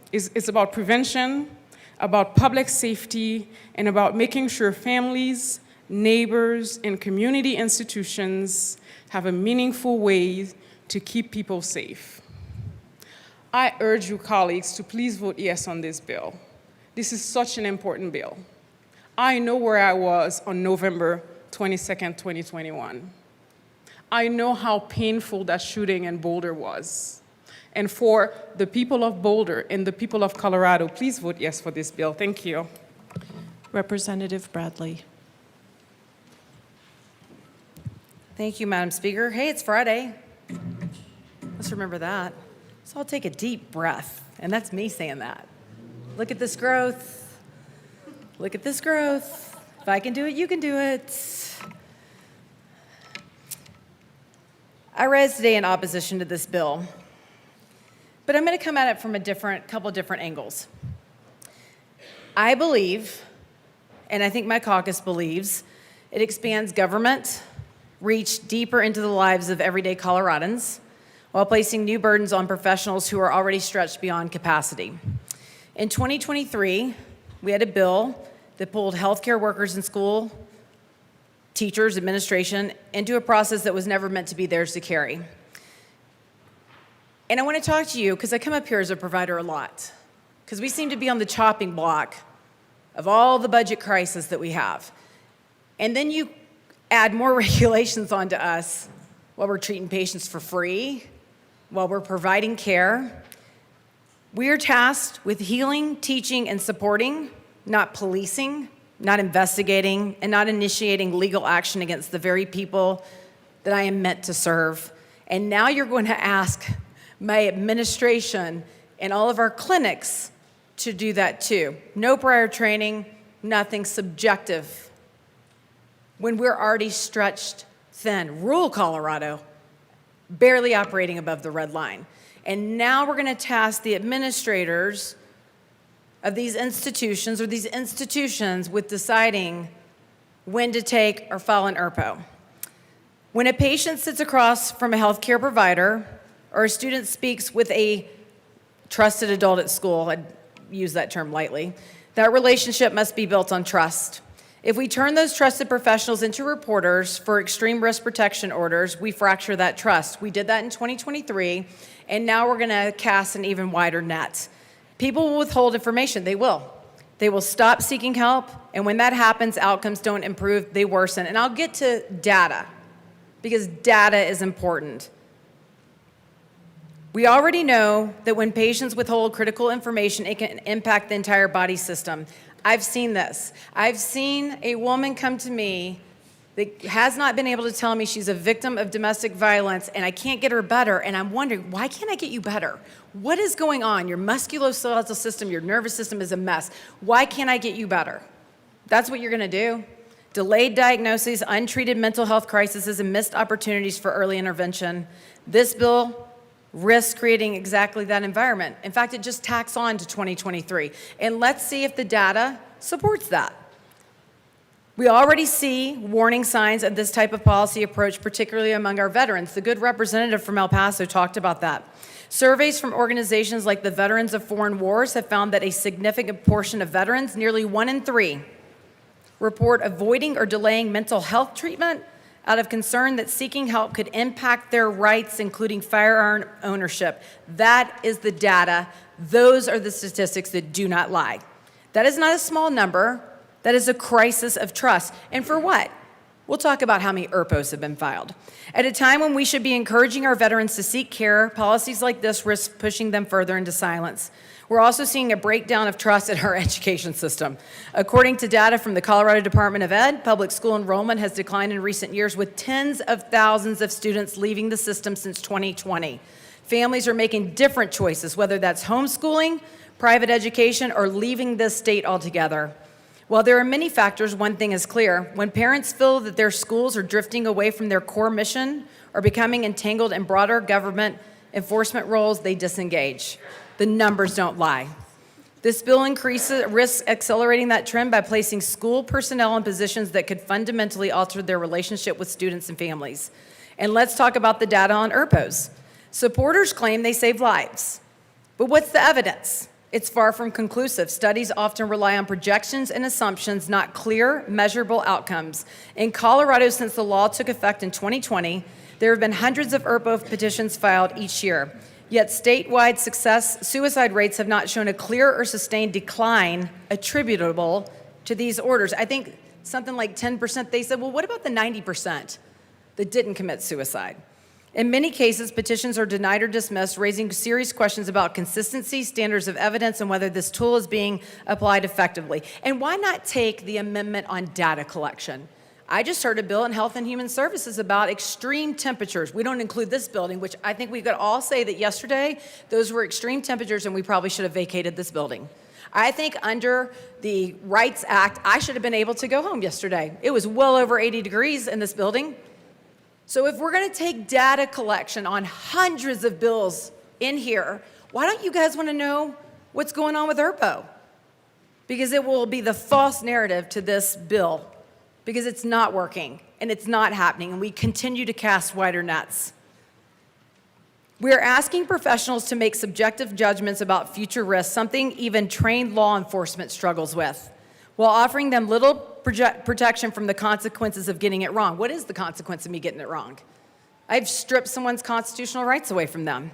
about public safety, and about making sure families, neighbors, and community institutions have a meaningful way to keep people safe. I urge you colleagues to please vote yes on this bill. This is such an important bill. I know where I was on November 22nd, 2021. I know how painful that shooting in Boulder was. And for the people of Boulder and the people of Colorado, please vote yes for this bill. Thank you. Representative Bradley. Thank you, Madam Speaker. Hey, it's Friday. Let's remember that. So I'll take a deep breath, and that's me saying that. Look at this growth. Look at this growth. If I can do it, you can do it. I rise today in opposition to this bill, but I'm going to come at it from a couple different angles. I believe, and I think my caucus believes, it expands government reach deeper into the lives of everyday Coloradans while placing new burdens on professionals who are already stretched beyond capacity. In 2023, we had a bill that pulled healthcare workers in school, teachers, administration, into a process that was never meant to be theirs to carry. And I want to talk to you because I come up here as a provider a lot, because we seem to be on the chopping block of all the budget crisis that we have. And then you add more regulations onto us while we're treating patients for free, while we're providing care. We are tasked with healing, teaching, and supporting, not policing, not investigating, and not initiating legal action against the very people that I am meant to serve. And now you're going to ask my administration and all of our clinics to do that too. No prior training, nothing, subjective. When we're already stretched thin, rural Colorado, barely operating above the red line. And now we're going to task the administrators of these institutions with deciding when to take or file an IRPO. When a patient sits across from a healthcare provider or a student speaks with a trusted adult at school, I'd use that term lightly, that relationship must be built on trust. If we turn those trusted professionals into reporters for extreme risk protection orders, we fracture that trust. We did that in 2023, and now we're going to cast an even wider net. People will withhold information. They will. They will stop seeking help, and when that happens, outcomes don't improve, they worsen. And I'll get to data, because data is important. We already know that when patients withhold critical information, it can impact the entire body system. I've seen this. I've seen a woman come to me that has not been able to tell me she's a victim of domestic violence, and I can't get her better, and I'm wondering, why can't I get you better? What is going on? Your musculoskeletal system, your nervous system is a mess. Why can't I get you better? That's what you're gonna do. Delayed diagnoses, untreated mental health crises, and missed opportunities for early intervention. This bill risks creating exactly that environment. In fact, it just tacks on to 2023. And let's see if the data supports that. We already see warning signs of this type of policy approach, particularly among our veterans. The good representative from El Paso talked about that. Surveys from organizations like the Veterans of Foreign Wars have found that a significant portion of veterans, nearly 1 in 3, report avoiding or delaying mental health treatment out of concern that seeking help could impact their rights, including firearm ownership. That is the data. Those are the statistics that do not lie. That is not a small number. That is a crisis of trust. And for what? We'll talk about how many ERPOs have been filed. At a time when we should be encouraging our veterans to seek care, policies like this risk pushing them further into silence. We're also seeing a breakdown of trust in our education system. According to data from the Colorado Department of Ed, public school enrollment has declined in recent years, with tens of thousands of students leaving the system since 2020. Families are making different choices, whether that's homeschooling, private education, or leaving this state altogether. While there are many factors, one thing is clear. When parents feel that their schools are drifting away from their core mission or becoming entangled in broader government enforcement roles, they disengage. The numbers don't lie. This bill risks accelerating that trend by placing school personnel in positions that could fundamentally alter their relationship with students and families. And let's talk about the data on ERPOs. Supporters claim they save lives. But what's the evidence? It's far from conclusive. Studies often rely on projections and assumptions, not clear, measurable outcomes. In Colorado, since the law took effect in 2020, there have been hundreds of ERPO petitions filed each year. Yet statewide suicide rates have not shown a clear or sustained decline attributable to these orders. I think something like 10%, they said, well, what about the 90% that didn't commit suicide? In many cases, petitions are denied or dismissed, raising serious questions about consistency, standards of evidence, and whether this tool is being applied effectively. And why not take the amendment on data collection? I just heard a bill in Health and Human Services about extreme temperatures. We don't include this building, which I think we could all say that yesterday, those were extreme temperatures and we probably should have vacated this building. I think under the Rights Act, I should have been able to go home yesterday. It was well over 80 degrees in this building. So if we're going to take data collection on hundreds of bills in here, why don't you guys want to know what's going on with ERPO? Because it will be the false narrative to this bill, because it's not working and it's not happening, and we continue to cast wider nets. We are asking professionals to make subjective judgments about future risks, something even trained law enforcement struggles with, while offering them little protection from the consequences of getting it wrong. What is the consequence of me getting it wrong? I've stripped someone's constitutional rights away from them.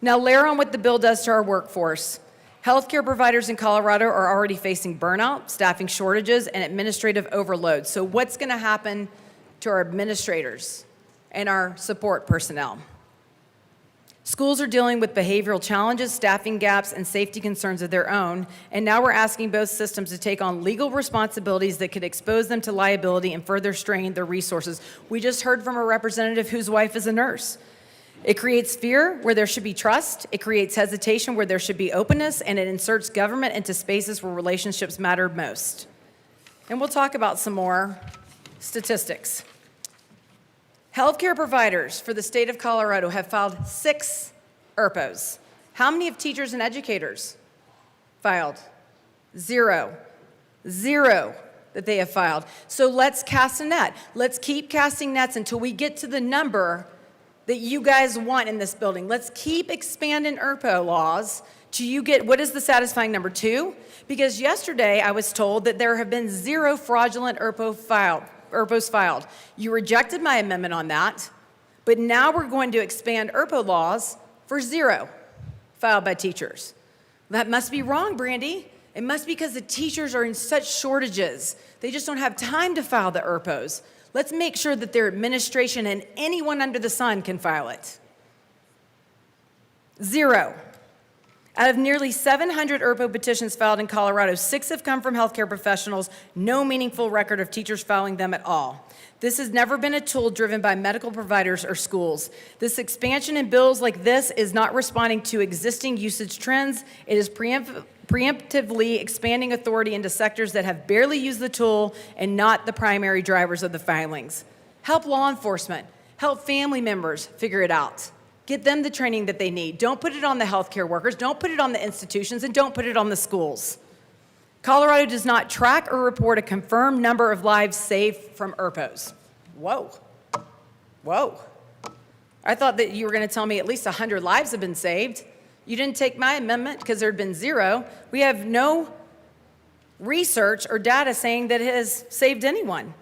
Now layer on what the bill does to our workforce. Healthcare providers in Colorado are already facing burnout, staffing shortages, and administrative overload. So what's going to happen to our administrators and our support personnel? Schools are dealing with behavioral challenges, staffing gaps, and safety concerns of their own, and now we're asking both systems to take on legal responsibilities that could expose them to liability and further strain their resources. We just heard from a representative whose wife is a nurse. It creates fear where there should be trust, it creates hesitation where there should be openness, and it inserts government into spaces where relationships matter most. And we'll talk about some more statistics. Healthcare providers for the state of Colorado have filed 6 ERPOs. How many of teachers and educators filed? 0. 0 that they have filed. So let's cast a net. Let's keep casting nets until we get to the number that you guys want in this building. Let's keep expanding ERPO laws till you get, what is the satisfying number, 2? Because yesterday I was told that there have been 0 fraudulent ERPOs filed. You rejected my amendment on that, but now we're going to expand ERPO laws for 0 filed by teachers. That must be wrong, Brandy. It must be because the teachers are in such shortages. They just don't have time to file the ERPOs. Let's make sure that their administration and anyone under the sun can file it. 0. Out of nearly 700 ERPO petitions filed in Colorado, 6 have come from healthcare professionals, no meaningful record of teachers filing them at all. This has never been a tool driven by medical providers or schools. This expansion in bills like this is not responding to existing usage trends. It is preemptively expanding authority into sectors that have barely used the tool and not the primary drivers of the filings. Help law enforcement, help family members figure it out. Get them the training that they need. Don't put it on the healthcare workers, don't put it on the institutions, and don't put it on the schools. Colorado does not track or report a confirmed number of lives saved from ERPOs. Whoa. Whoa. I thought that you were going to tell me at least 100 lives have been saved. You didn't take my amendment because there had been 0. We have no research or data saying that it has saved anyone.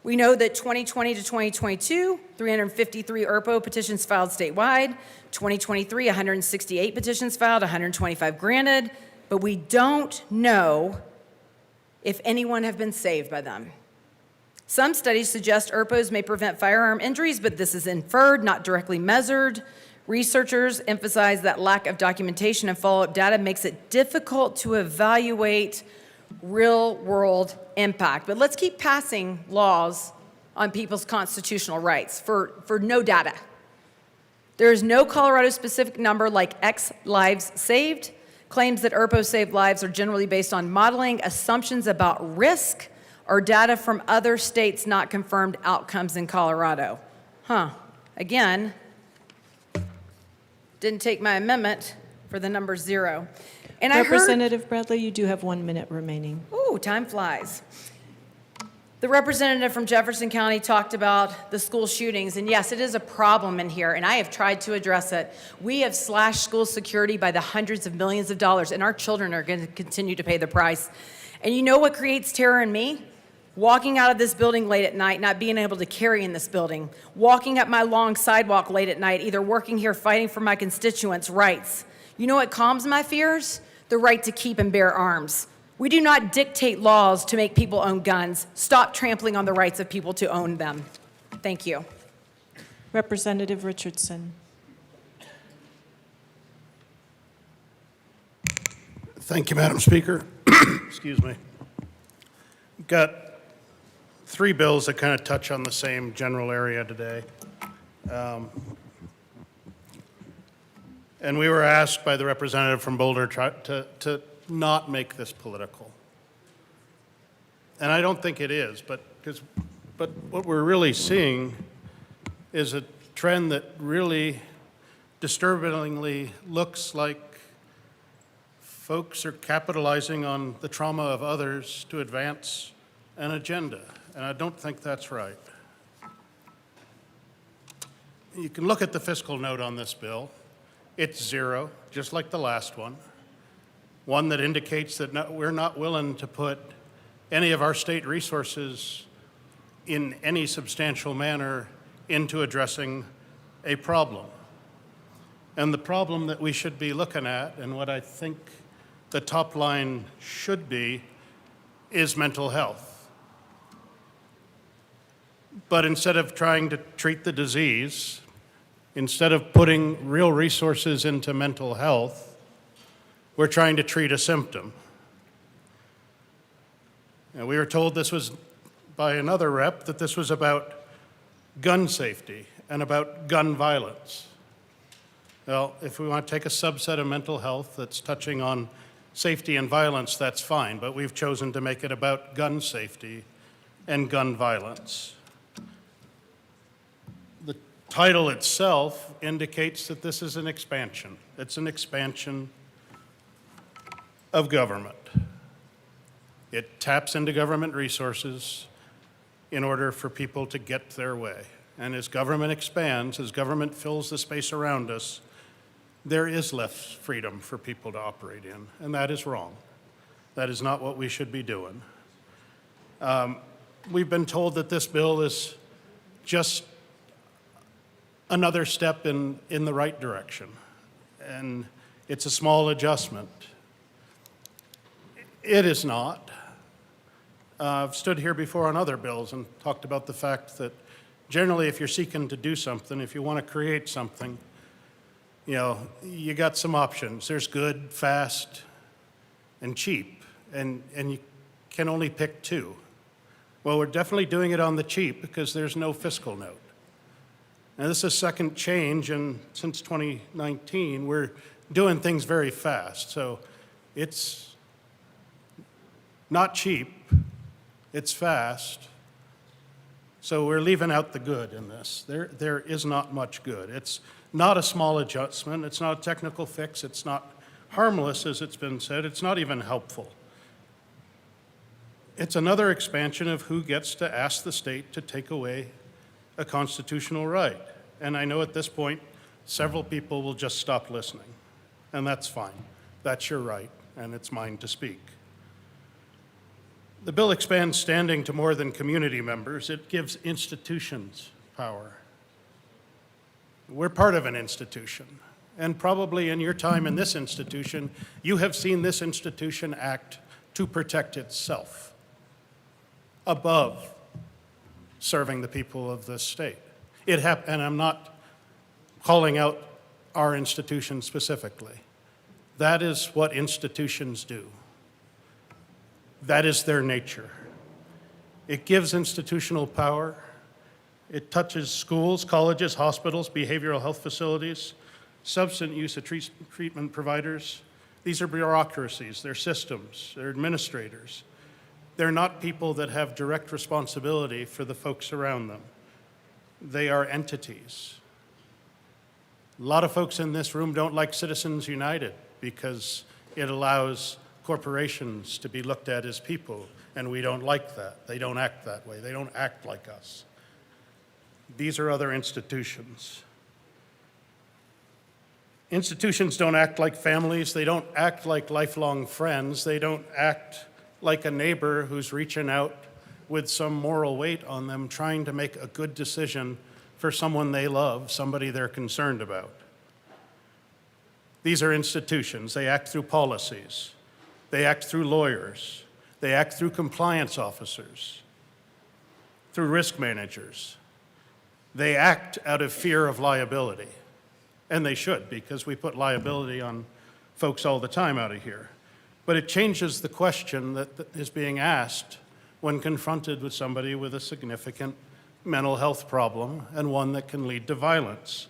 We know that 2020 to 2022, 353 ERPO petitions filed statewide. 2023, 168 petitions filed, 125 granted, but we don't know if anyone have been saved by them. Some studies suggest ERPOs may prevent firearm injuries, but this is inferred, not directly measured. Researchers emphasize that lack of documentation and follow-up data makes it difficult to evaluate real-world impact. But let's keep passing laws on people's constitutional rights for no data. There is no Colorado-specific number like X lives saved. Claims that ERPO saved lives are generally based on modeling, assumptions about risk, or data from other states not confirmed outcomes in Colorado. Again, didn't take my amendment for the number 0. And Representative Bradley, you do have 1 minute remaining. Ooh, time flies. The representative from Jefferson County talked about the school shootings, and yes, it is a problem in here, and I have tried to address it. We have slashed school security by the hundreds of millions of dollars, and our children are going to continue to pay the price. And you know what creates terror in me? Walking out of this building late at night, not being able to carry in this building, walking up my long sidewalk late at night, either working here fighting for my constituents' rights. You know what calms my fears? The right to keep and bear arms. We do not dictate laws to make people own guns. Stop trampling on the rights of people to own them. Thank you. Representative Richardson. Thank you, Madam Speaker. Excuse me. Got 3 bills that kind of touch on the same general area today. And we were asked by the representative from Boulder to not make this political. And I don't think it is, but what we're really seeing is a trend that really disturbingly looks like folks are capitalizing on the trauma of others to advance an agenda, and I don't think that's right. You can look at the fiscal note on this bill. It's 0, just like the last one that indicates that we're not willing to put any of our state resources in any substantial manner into addressing a problem. And the problem that we should be looking at, and what I think the top line should be, is mental health. But instead of trying to treat the disease, instead of putting real resources into mental health, we're trying to treat a symptom. And we were told this was, by another rep, that this was about gun safety and about gun violence. Well, if we want to take a subset of mental health that's touching on safety and violence, that's fine, but we've chosen to make it about gun safety and gun violence. The title itself indicates that this is an expansion. It's an expansion of government. It taps into government resources in order for people to get their way. And as government expands, as government fills the space around us, there is less freedom for people to operate in, and that is wrong. That is not what we should be doing. We've been told that this bill is just another step in the right direction, and it's a small adjustment. It is not. I've stood here before on other bills and talked about the fact that generally if you're seeking to do something, if you want to create something, you got some options. There's good, fast, and cheap, and you can only pick 2. Well, we're definitely doing it on the cheap because there's no fiscal note. Now, this is a second change, and since 2019, we're doing things very fast. So it's not cheap, it's fast. So we're leaving out the good in this. There is not much good. It's not a small adjustment. It's not a technical fix. It's not harmless, as it's been said. It's not even helpful. It's another expansion of who gets to ask the state to take away a constitutional right. And I know at this point, several people will just stop listening. And that's fine. That's your right, and it's mine to speak. The bill expands standing to more than community members. It gives institutions power. We're part of an institution, and probably in your time in this institution, you have seen this institution act to protect itself above serving the people of this state. And I'm not calling out our institution specifically. That is what institutions do. That is their nature. It gives institutional power. It touches schools, colleges, hospitals, behavioral health facilities, substance use treatment providers. These are bureaucracies, they're systems, they're administrators. They're not people that have direct responsibility for the folks around them. They are entities. A lot of folks in this room don't like Citizens United because it allows corporations to be looked at as people, and we don't like that. They don't act that way. They don't act like us. These are other institutions. Institutions don't act like families. They don't act like lifelong friends. They don't act like a neighbor who's reaching out with some moral weight on them, trying to make a good decision for someone they love, somebody they're concerned about. These are institutions. They act through policies. They act through lawyers. They act through compliance officers, through risk managers. They act out of fear of liability. And they should, because we put liability on folks all the time out of here. But it changes the question that is being asked when confronted with somebody with a significant mental health problem and one that can lead to violence.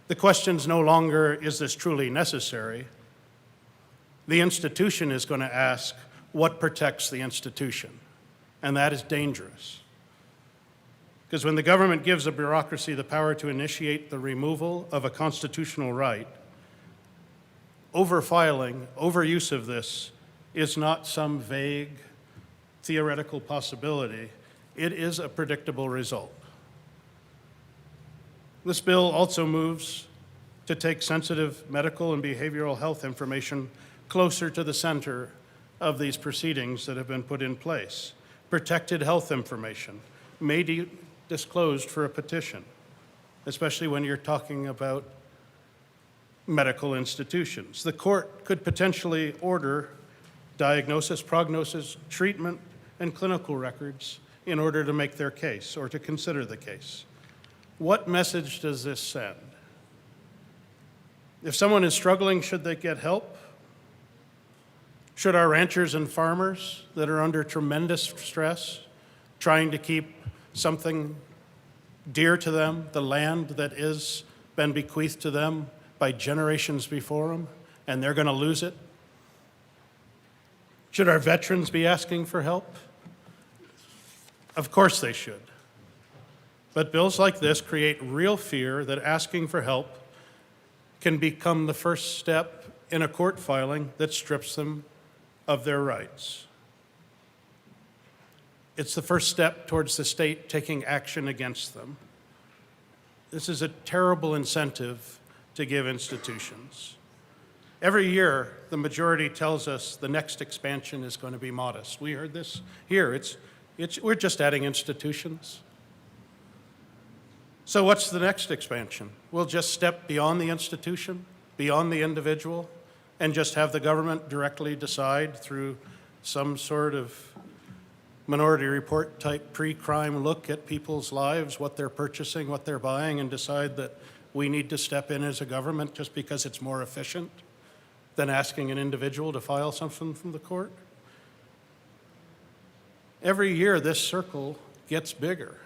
The question's no longer, is this truly necessary? The institution is going to ask, what protects the institution? And that is dangerous. Because when the government gives a bureaucracy the power to initiate the removal of a constitutional right, overfiling, overuse of this is not some vague theoretical possibility. It is a predictable result. This bill also moves to take sensitive medical and behavioral health information closer to the center of these proceedings that have been put in place. Protected health information may be disclosed for a petition, especially when you're talking about medical institutions. The court could potentially order diagnosis, prognosis, treatment, and clinical records in order to make their case or to consider the case. What message does this send? If someone is struggling, should they get help? Should our ranchers and farmers that are under tremendous stress, trying to keep something dear to them, the land that is been bequeathed to them by generations before them, and they're going to lose it? Should our veterans be asking for help? Of course they should. But bills like this create real fear that asking for help can become the first step in a court filing that strips them of their rights. It's the first step towards the state taking action against them. This is a terrible incentive to give institutions. Every year, the majority tells us the next expansion is going to be modest. We heard this here. We're just adding institutions. So what's the next expansion? We'll just step beyond the institution, beyond the individual, and just have the government directly decide through some sort of Minority Report type pre-crime look at people's lives, what they're purchasing, what they're buying, and decide that we need to step in as a government just because it's more efficient than asking an individual to file something from the court? Every year, this circle gets bigger.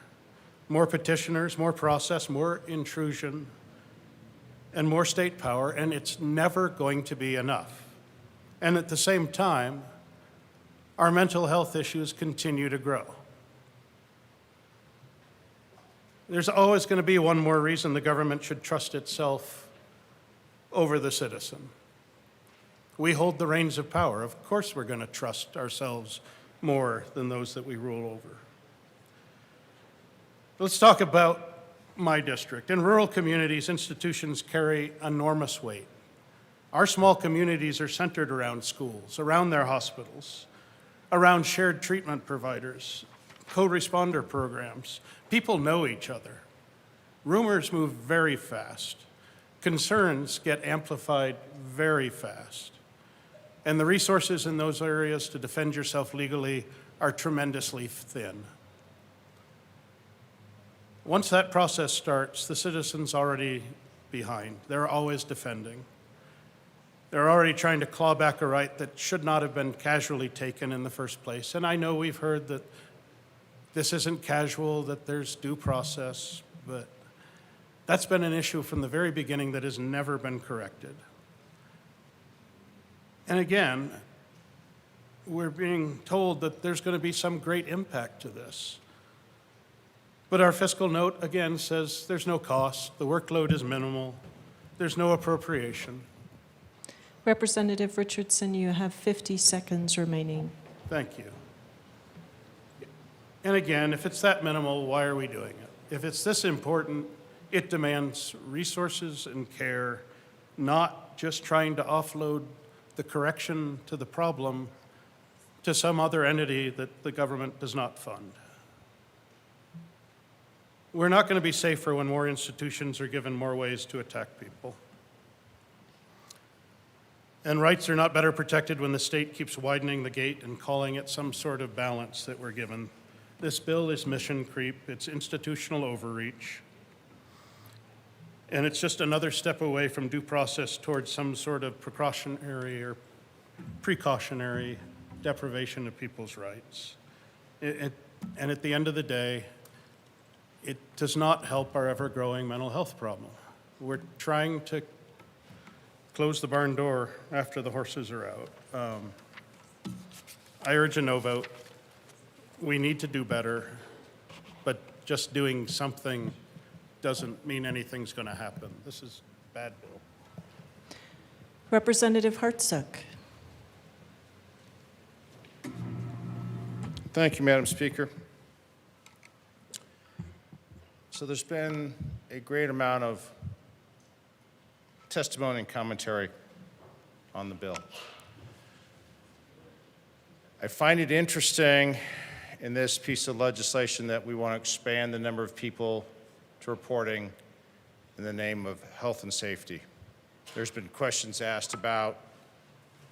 More petitioners, more process, more intrusion, and more state power, and it's never going to be enough. And at the same time, our mental health issues continue to grow. There's always going to be one more reason the government should trust itself over the citizen. We hold the reins of power. Of course we're going to trust ourselves more than those that we rule over. Let's talk about my district. In rural communities, institutions carry enormous weight. Our small communities are centered around schools, around their hospitals, around shared treatment providers, co-responder programs. People know each other. Rumors move very fast. Concerns get amplified very fast. And the resources in those areas to defend yourself legally are tremendously thin. Once that process starts, the citizen's already behind. They're always defending. They're already trying to claw back a right that should not have been casually taken in the first place. And I know we've heard that this isn't casual, that there's due process, but that's been an issue from the very beginning that has never been corrected. And again, we're being told that there's going to be some great impact to this. But our fiscal note, again, says there's no cost, the workload is minimal, there's no appropriation. Representative Richardson, you have 50 seconds remaining. Thank you. And again, if it's that minimal, why are we doing it? If it's this important, it demands resources and care, not just trying to offload the correction to the problem to some other entity that the government does not fund. We're not going to be safer when more institutions are given more ways to attack people. And rights are not better protected when the state keeps widening the gate and calling it some sort of balance that we're given. This bill is mission creep, it's institutional overreach, and it's just another step away from due process towards some sort of precautionary deprivation of people's rights. And at the end of the day, it does not help our ever-growing mental health problem. We're trying to close the barn door after the horses are out. I urge a no vote. We need to do better, but just doing something doesn't mean anything's going to happen. This is a bad bill. Representative Hartsook. Thank you, Madam Speaker. So there's been a great amount of testimony and commentary on the bill. I find it interesting in this piece of legislation that we want to expand the number of people to reporting in the name of health and safety. There's been questions asked about,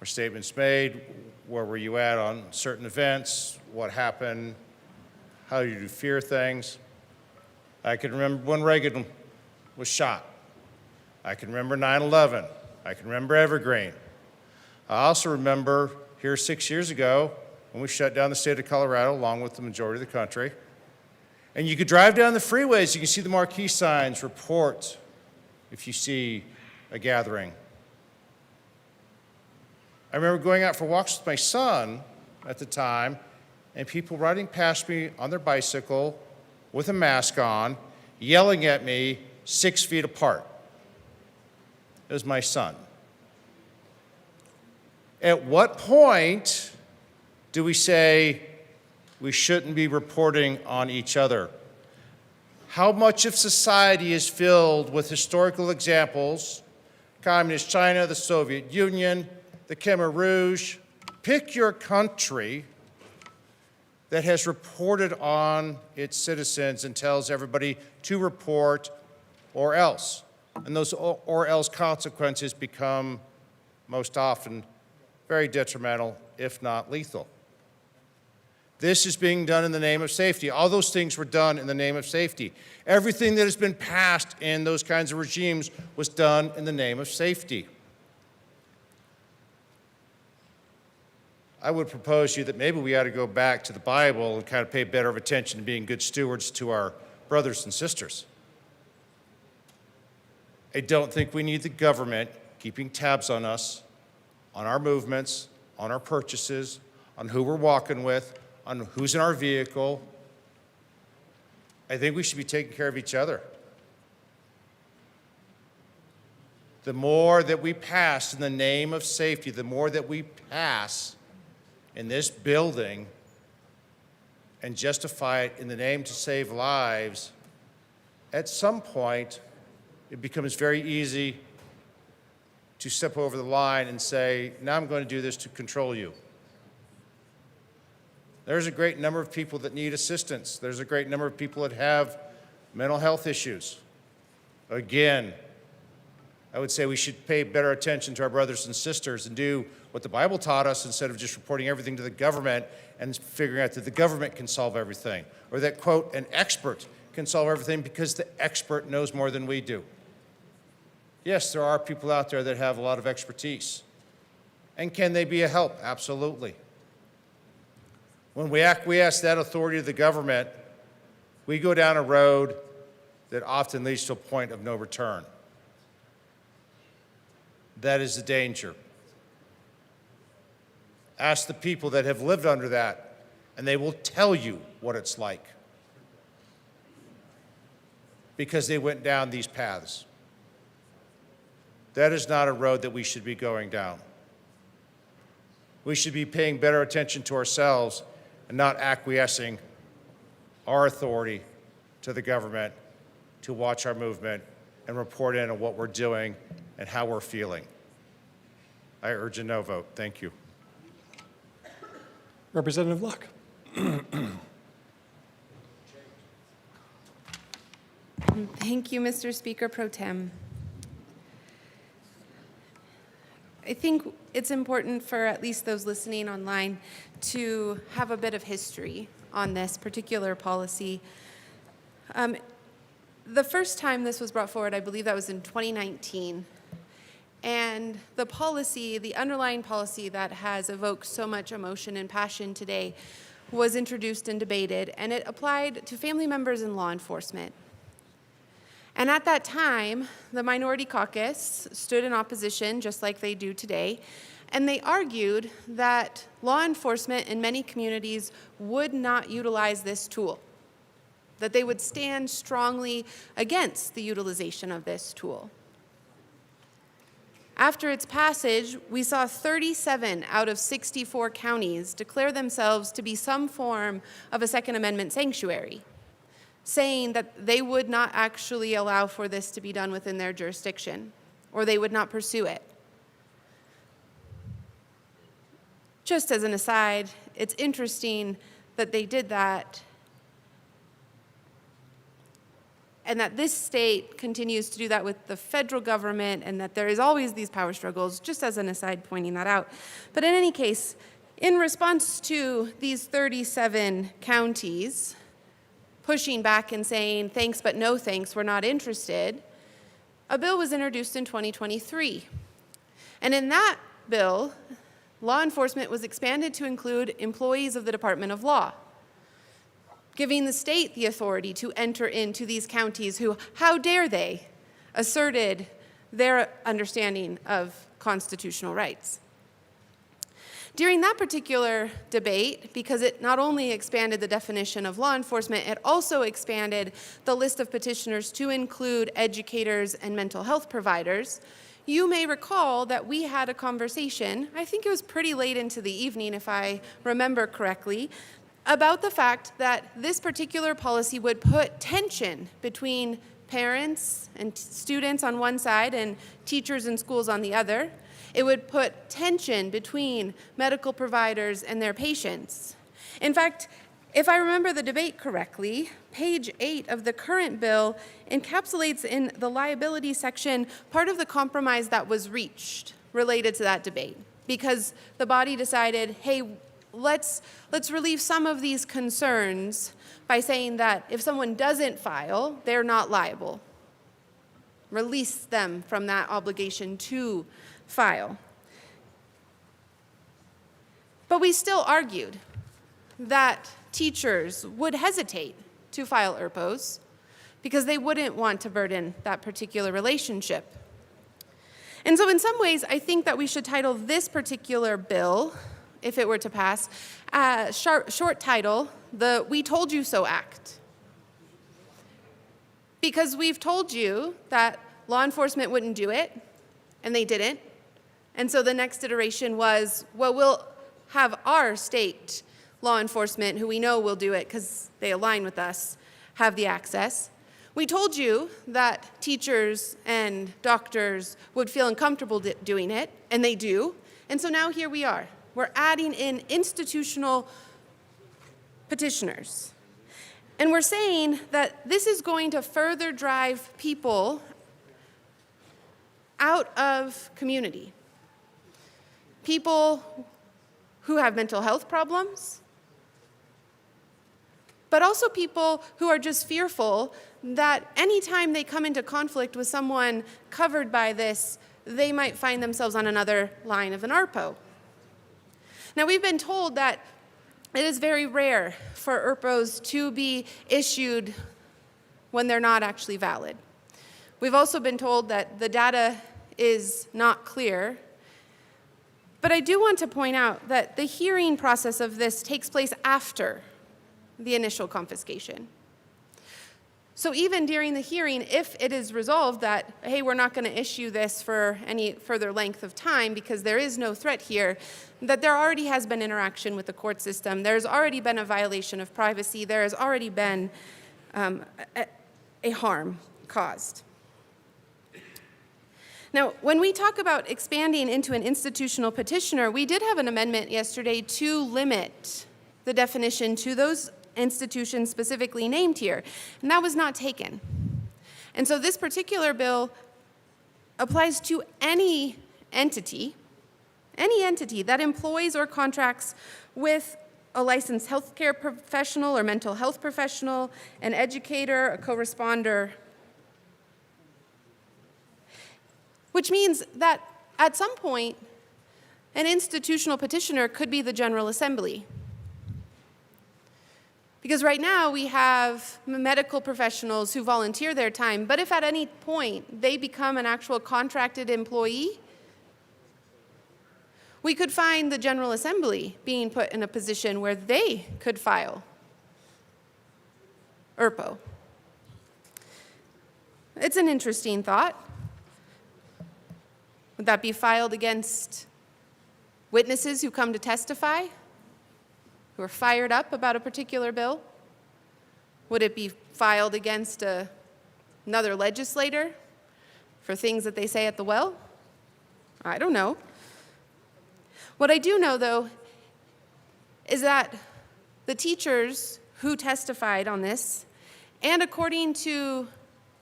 or statements made, where were you at on certain events, what happened, how do you fear things. I can remember when Reagan was shot. I can remember 9/11. I can remember Evergreen. I also remember here 6 years ago when we shut down the state of Colorado along with the majority of the country. And you could drive down the freeways, you can see the marquee signs, report if you see a gathering. I remember going out for walks with my son at the time, and people riding past me on their bicycle with a mask on, yelling at me 6 feet apart. It was my son. At what point do we say we shouldn't be reporting on each other? How much of society is filled with historical examples? Communist China, the Soviet Union, the Khmer Rouge. Pick your country that has reported on its citizens and tells everybody to report or else. And those or else consequences become most often very detrimental, if not lethal. This is being done in the name of safety. All those things were done in the name of safety. Everything that has been passed in those kinds of regimes was done in the name of safety. I would propose to you that maybe we ought to go back to the Bible and kind of pay better of attention to being good stewards to our brothers and sisters. I don't think we need the government keeping tabs on us, on our movements, on our purchases, on who we're walking with, on who's in our vehicle. I think we should be taking care of each other. The more that we pass in the name of safety, the more that we pass in this building and justify it in the name to save lives, at some point, it becomes very easy to step over the line and say, now I'm going to do this to control you. There's a great number of people that need assistance. There's a great number of people that have mental health issues. Again, I would say we should pay better attention to our brothers and sisters and do what the Bible taught us instead of just reporting everything to the government and figuring out that the government can solve everything, or that, quote, an expert can solve everything because the expert knows more than we do. Yes, there are people out there that have a lot of expertise. And can they be a help? Absolutely. When we acquiesce that authority to the government, we go down a road that often leads to a point of no return. That is the danger. Ask the people that have lived under that, and they will tell you what it's like, because they went down these paths. That is not a road that we should be going down. We should be paying better attention to ourselves and not acquiescing our authority to the government to watch our movement and report in on what we're doing and how we're feeling. I urge a no vote. Thank you. Representative Luck. Thank you, Mr. Speaker Pro Tem. I think it's important for at least those listening online to have a bit of history on this particular policy. The first time this was brought forward, I believe that was in 2019. And the policy, the underlying policy that has evoked so much emotion and passion today, was introduced and debated, and it applied to family members and law enforcement. And at that time, the Minority Caucus stood in opposition, just like they do today, and they argued that law enforcement in many communities would not utilize this tool, that they would stand strongly against the utilization of this tool. After its passage, we saw 37 out of 64 counties declare themselves to be some form of a Second Amendment sanctuary, saying that they would not actually allow for this to be done within their jurisdiction, or they would not pursue it. Just as an aside, it's interesting that they did that, and that this state continues to do that with the federal government, and that there is always these power struggles, just as an aside pointing that out. But in any case, in response to these 37 counties pushing back and saying, thanks but no thanks, we're not interested, a bill was introduced in 2023. And in that bill, law enforcement was expanded to include employees of the Department of Law, giving the state the authority to enter into these counties who, how dare they, asserted their understanding of constitutional rights. During that particular debate, because it not only expanded the definition of law enforcement, it also expanded the list of petitioners to include educators and mental health providers, you may recall that we had a conversation, I think it was pretty late into the evening if I remember correctly, about the fact that this particular policy would put tension between parents and students on one side and teachers and schools on the other. It would put tension between medical providers and their patients. In fact, if I remember the debate correctly, page 8 of the current bill encapsulates in the liability section part of the compromise that was reached related to that debate, because the body decided, hey, let's relieve some of these concerns by saying that if someone doesn't file, they're not liable. Release them from that obligation to file. But we still argued that teachers would hesitate to file ERPOs because they wouldn't want to burden that particular relationship. And so in some ways, I think that we should title this particular bill, if it were to pass, short title, the We Told You So Act. Because we've told you that law enforcement wouldn't do it, and they didn't. And so the next iteration was, well, we'll have our state law enforcement, who we know will do it because they align with us, have the access. We told you that teachers and doctors would feel uncomfortable doing it, and they do. And so now here we are. We're adding in institutional petitioners. And we're saying that this is going to further drive people out of community. People who have mental health problems, but also people who are just fearful that anytime they come into conflict with someone covered by this, they might find themselves on another line of an ARPO. Now, we've been told that it is very rare for ERPOs to be issued when they're not actually valid. We've also been told that the data is not clear. But I do want to point out that the hearing process of this takes place after the initial confiscation. So even during the hearing, if it is resolved that, hey, we're not going to issue this for any further length of time because there is no threat here, that there already has been interaction with the court system, there's already been a violation of privacy, there has already been a harm caused. Now, when we talk about expanding into an institutional petitioner, we did have an amendment yesterday to limit the definition to those institutions specifically named here, and that was not taken. And so this particular bill applies to any entity that employs or contracts with a licensed healthcare professional or mental health professional, an educator, a co-responder, which means that at some point, an institutional petitioner could be the General Assembly. Because right now we have medical professionals who volunteer their time, but if at any point they become an actual contracted employee, we could find the General Assembly being put in a position where they could file ERPO. It's an interesting thought. Would that be filed against witnesses who come to testify, who are fired up about a particular bill? Would it be filed against another legislator for things that they say at the well? I don't know. What I do know, though, is that the teachers who testified on this, and according to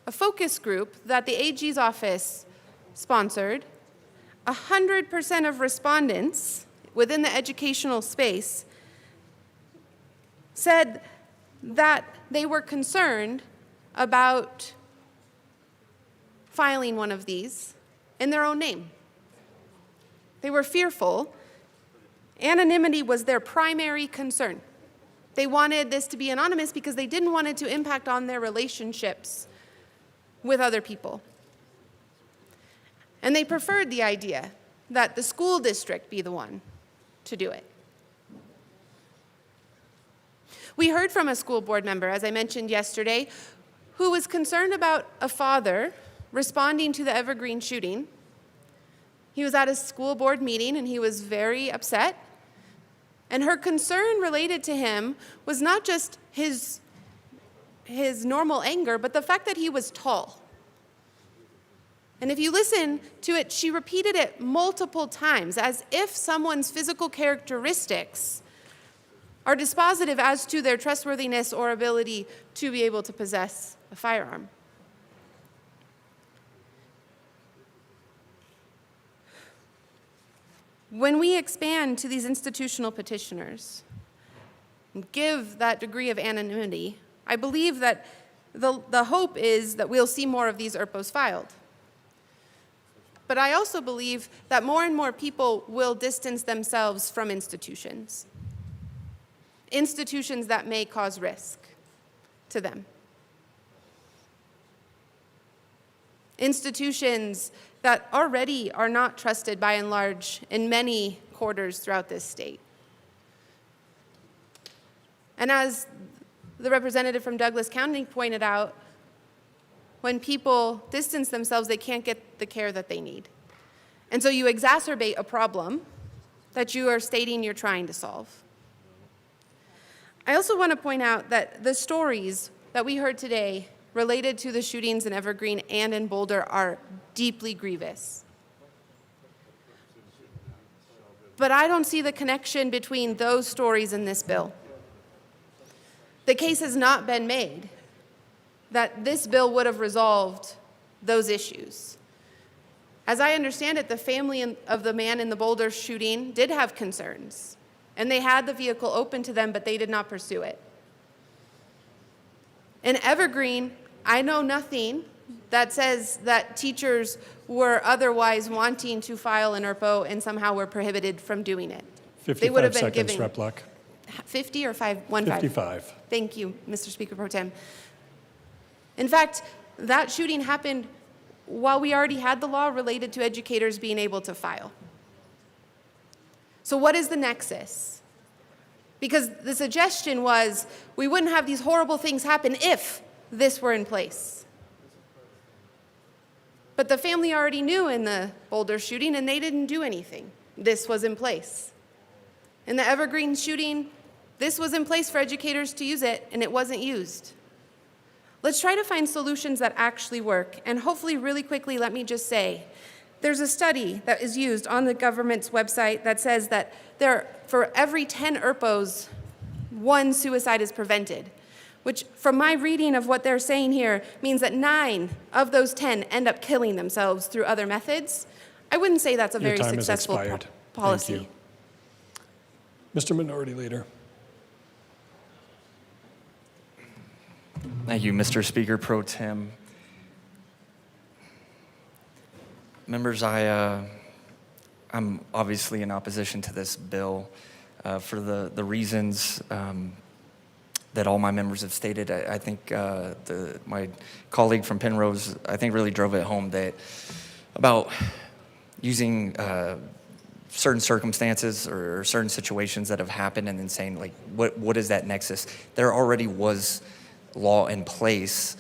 a focus group that the AG's office sponsored, 100% of respondents within the educational space said that they were concerned about filing one of these in their own name. They were fearful. Anonymity was their primary concern. They wanted this to be anonymous because they didn't want it to impact on their relationships with other people. And they preferred the idea that the school district be the one to do it. We heard from a school board member, as I mentioned yesterday, who was concerned about a father responding to the Evergreen shooting. He was at a school board meeting and he was very upset. And her concern related to him was not just his normal anger, but the fact that he was tall. And if you listen to it, she repeated it multiple times, as if someone's physical characteristics are dispositive as to their trustworthiness or ability to be able to possess a firearm. When we expand to these institutional petitioners and give that degree of anonymity, I believe that the hope is that we'll see more of these ERPOs filed. But I also believe that more and more people will distance themselves from institutions that may cause risk to them. Institutions that already are not trusted by and large in many quarters throughout this state. And as the representative from Douglas County pointed out, when people distance themselves, they can't get the care that they need. And so you exacerbate a problem that you are stating you're trying to solve. I also want to point out that the stories that we heard today related to the shootings in Evergreen and in Boulder are deeply grievous. But I don't see the connection between those stories and this bill. The case has not been made that this bill would have resolved those issues. As I understand it, the family of the man in the Boulder shooting did have concerns, and they had the vehicle open to them, but they did not pursue it. In Evergreen, I know nothing that says that teachers were otherwise wanting to file an ERPO and somehow were prohibited from doing it. They would have 55 been seconds, giving Rep. Luck. 50 or 5? 55. Thank you, Mr. Speaker Pro Tem. In fact, that shooting happened while we already had the law related to educators being able to file. So what is the nexus? Because the suggestion was we wouldn't have these horrible things happen if this were in place. But the family already knew in the Boulder shooting, and they didn't do anything. This was in place. In the Evergreen shooting, this was in place for educators to use it, and it wasn't used. Let's try to find solutions that actually work. And hopefully, really quickly, let me just say, there's a study that is used on the government's website that says that for every 10 ERPOs, 1 suicide is prevented, which from my reading of what they're saying here means that 9 of those 10 end up killing themselves through other methods. I wouldn't say that's a Your very time has successful expired. policy. Thank you. Mr. Minority Leader. Thank you, Mr. Speaker Pro Tem. Members, I'm obviously in opposition to this bill for the reasons that all my members have stated. I think my colleague from Penrose, I think, really drove it home that about using certain circumstances or certain situations that have happened and then saying, like, what is that nexus? There already was law in place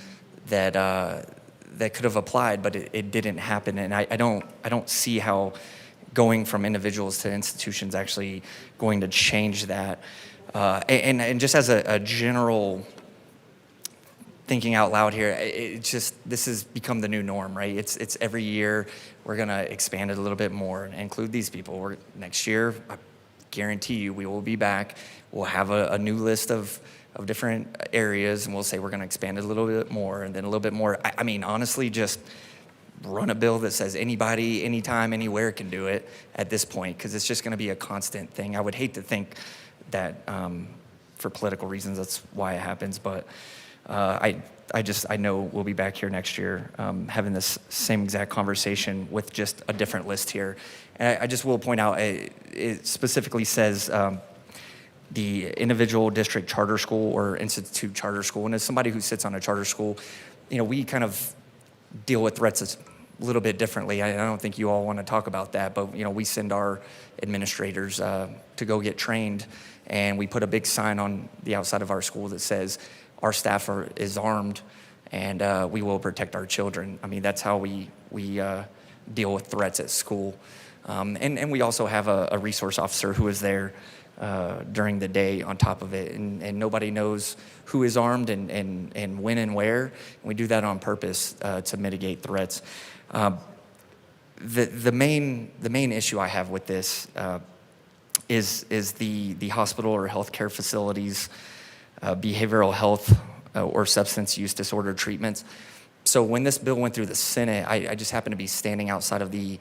that that could have applied, but it didn't happen. And I don't see how going from individuals to institutions actually going to change that. And just as a general thinking out loud here, this has become the new norm, right? It's every year we're gonna expand it a little bit more and include these people. Next year, I guarantee you, we will be back. We'll have a new list of different areas, and we'll say we're going to expand it a little bit more, and then a little bit more. I mean, honestly, just run a bill that says anybody, anytime, anywhere can do it at this point, because it's just going to be a constant thing. I would hate to think that for political reasons that's why it happens, but I know we'll be back here next year having this same exact conversation with just a different list here. And I just will point out, it specifically says the individual district charter school or institute charter school. And as somebody who sits on a charter school, we kind of deal with threats a little bit differently. I don't think you all want to talk about that, but we send our administrators to go get trained, and we put a big sign on the outside of our school that says our staff is armed, and we will protect our children. I mean, that's how we deal with threats at school. And we also have a resource officer who is there during the day on top of it, and nobody knows who is armed and when and where. And we do that on purpose to mitigate threats. The main issue I have with this is the hospital or healthcare facilities, behavioral health or substance use disorder treatments. So when this bill went through the Senate, I just happened to be standing outside of the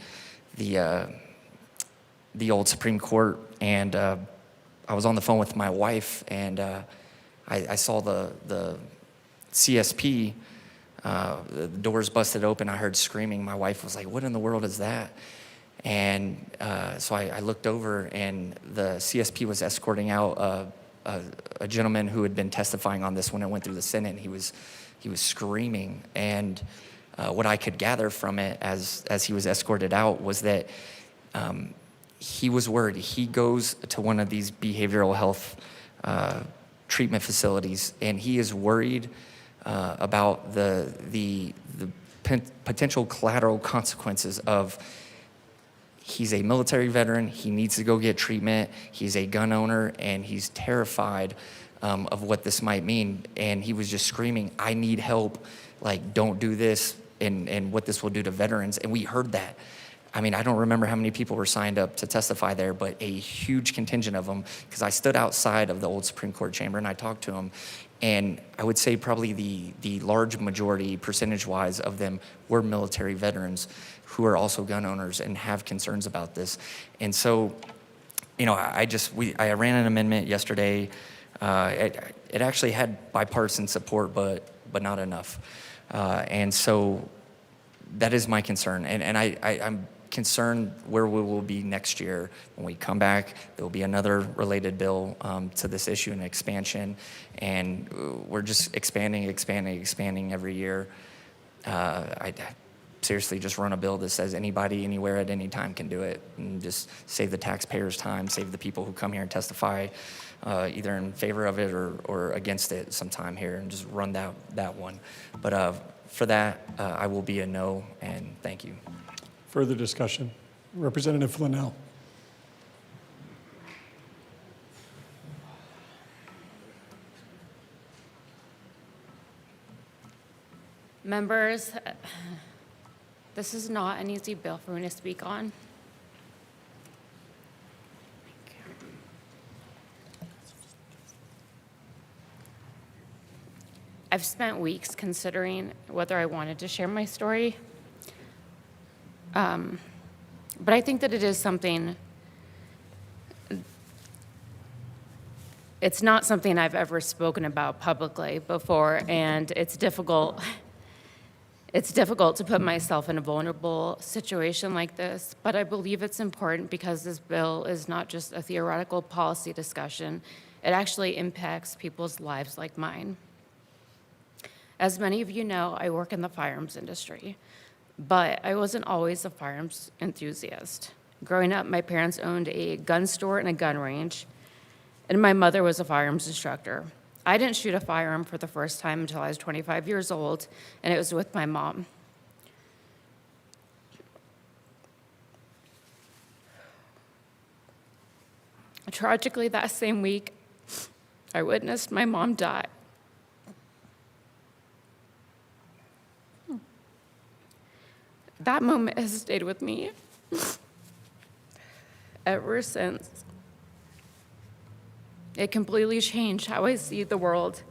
old Supreme Court, and I was on the phone with my wife, and I saw the CSP, the doors busted open. I heard screaming. My wife was like, "What in the world is that?" And so I looked over, and the CSP was escorting out a gentleman who had been testifying on this when it went through the Senate, and he was screaming. And what I could gather from it as he was escorted out was that he was worried. He goes to one of these behavioral health treatment facilities, and he is worried about the potential collateral consequences of he's a military veteran, he needs to go get treatment, he's a gun owner, and he's terrified of what this might mean. And he was just screaming, "I need help, like, don't do this," and what this will do to veterans. And we heard that. I mean, I don't remember how many people were signed up to testify there, but a huge contingent of them, because I stood outside of the old Supreme Court chamber and I talked to them, and I would say probably the large majority, percentage-wise, of them were military veterans who are also gun owners and have concerns about this. And so, you know, I ran an amendment yesterday. It actually had bipartisan support, but not enough. And so that is my concern. And I'm concerned where we will be next year. When we come back, there will be another related bill to this issue, an expansion. And we're just expanding every year. I seriously just run a bill that says anybody, anywhere, at any time can do it, and just save the taxpayers time, save the people who come here and testify either in favor of it or against it sometime here, and just run that one. But for that, I will be a no, and thank you. Further discussion? Representative Flanell. Members, this is not an easy bill for me to speak on. I've spent weeks considering whether I wanted to share my story. But I think that it is something, it's not something I've ever spoken about publicly before, and it's difficult to put myself in a vulnerable situation like this, but I believe it's important because this bill is not just a theoretical policy discussion. It actually impacts people's lives like mine. As many of you know, I work in the firearms industry, but I wasn't always a firearms enthusiast. Growing up, my parents owned a gun store and a gun range, and my mother was a firearms instructor. I didn't shoot a firearm for the first time until I was 25 years old, and it was with my mom. Tragically, that same week, I witnessed my mom die. That moment has stayed with me ever since. It completely changed how I see the world,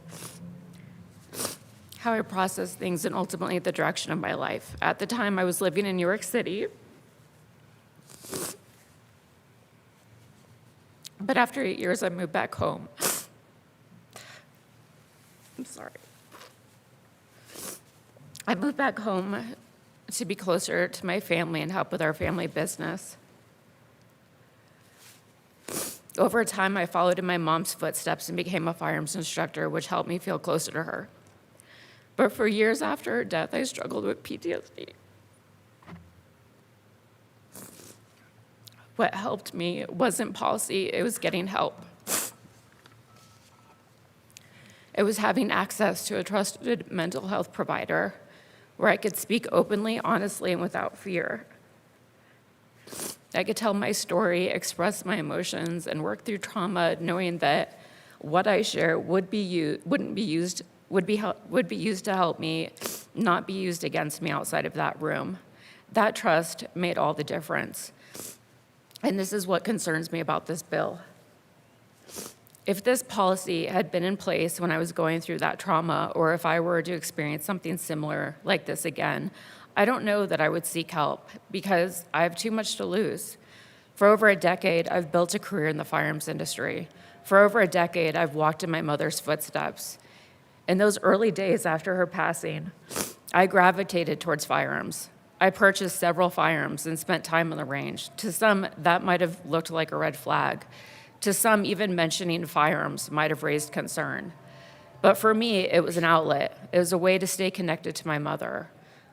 how I process things, and ultimately the direction of my life. At the time, I was living in New York City. But after 8 years, I moved back home. I'm sorry. I moved back home to be closer to my family and help with our family business. Over time, I followed in my mom's footsteps and became a firearms instructor, which helped me feel closer to her. But for years after her death, I struggled with PTSD. What helped me wasn't policy, it was getting help. It was having access to a trusted mental health provider where I could speak openly, honestly, and without fear. I could tell my story, express my emotions, and work through trauma, knowing that what I share would be used to help me, not be used against me outside of that room. That trust made all the difference. And this is what concerns me about this bill. If this policy had been in place when I was going through that trauma, or if I were to experience something similar like this again, I don't know that I would seek help because I have too much to lose. For over a decade, I've built a career in the firearms industry. For over a decade, I've walked in my mother's footsteps. In those early days after her passing, I gravitated towards firearms. I purchased several firearms and spent time on the range. To some, that might have looked like a red flag. To some, even mentioning firearms might have raised concern. But for me, it was an outlet. It was a way to stay connected to my mother.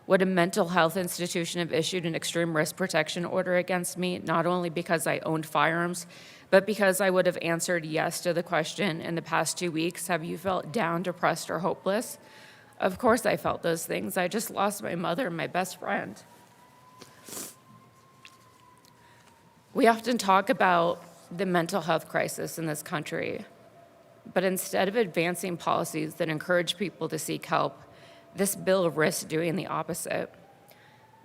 Would a mental health institution have issued an extreme risk protection order against me, not only because I owned firearms, but because I would have answered yes to the question in the past 2 weeks, have you felt down, depressed, or hopeless? Of course I felt those things. I just lost my mother and my best friend. We often talk about the mental health crisis in this country, but instead of advancing policies that encourage people to seek help, this bill risks doing the opposite.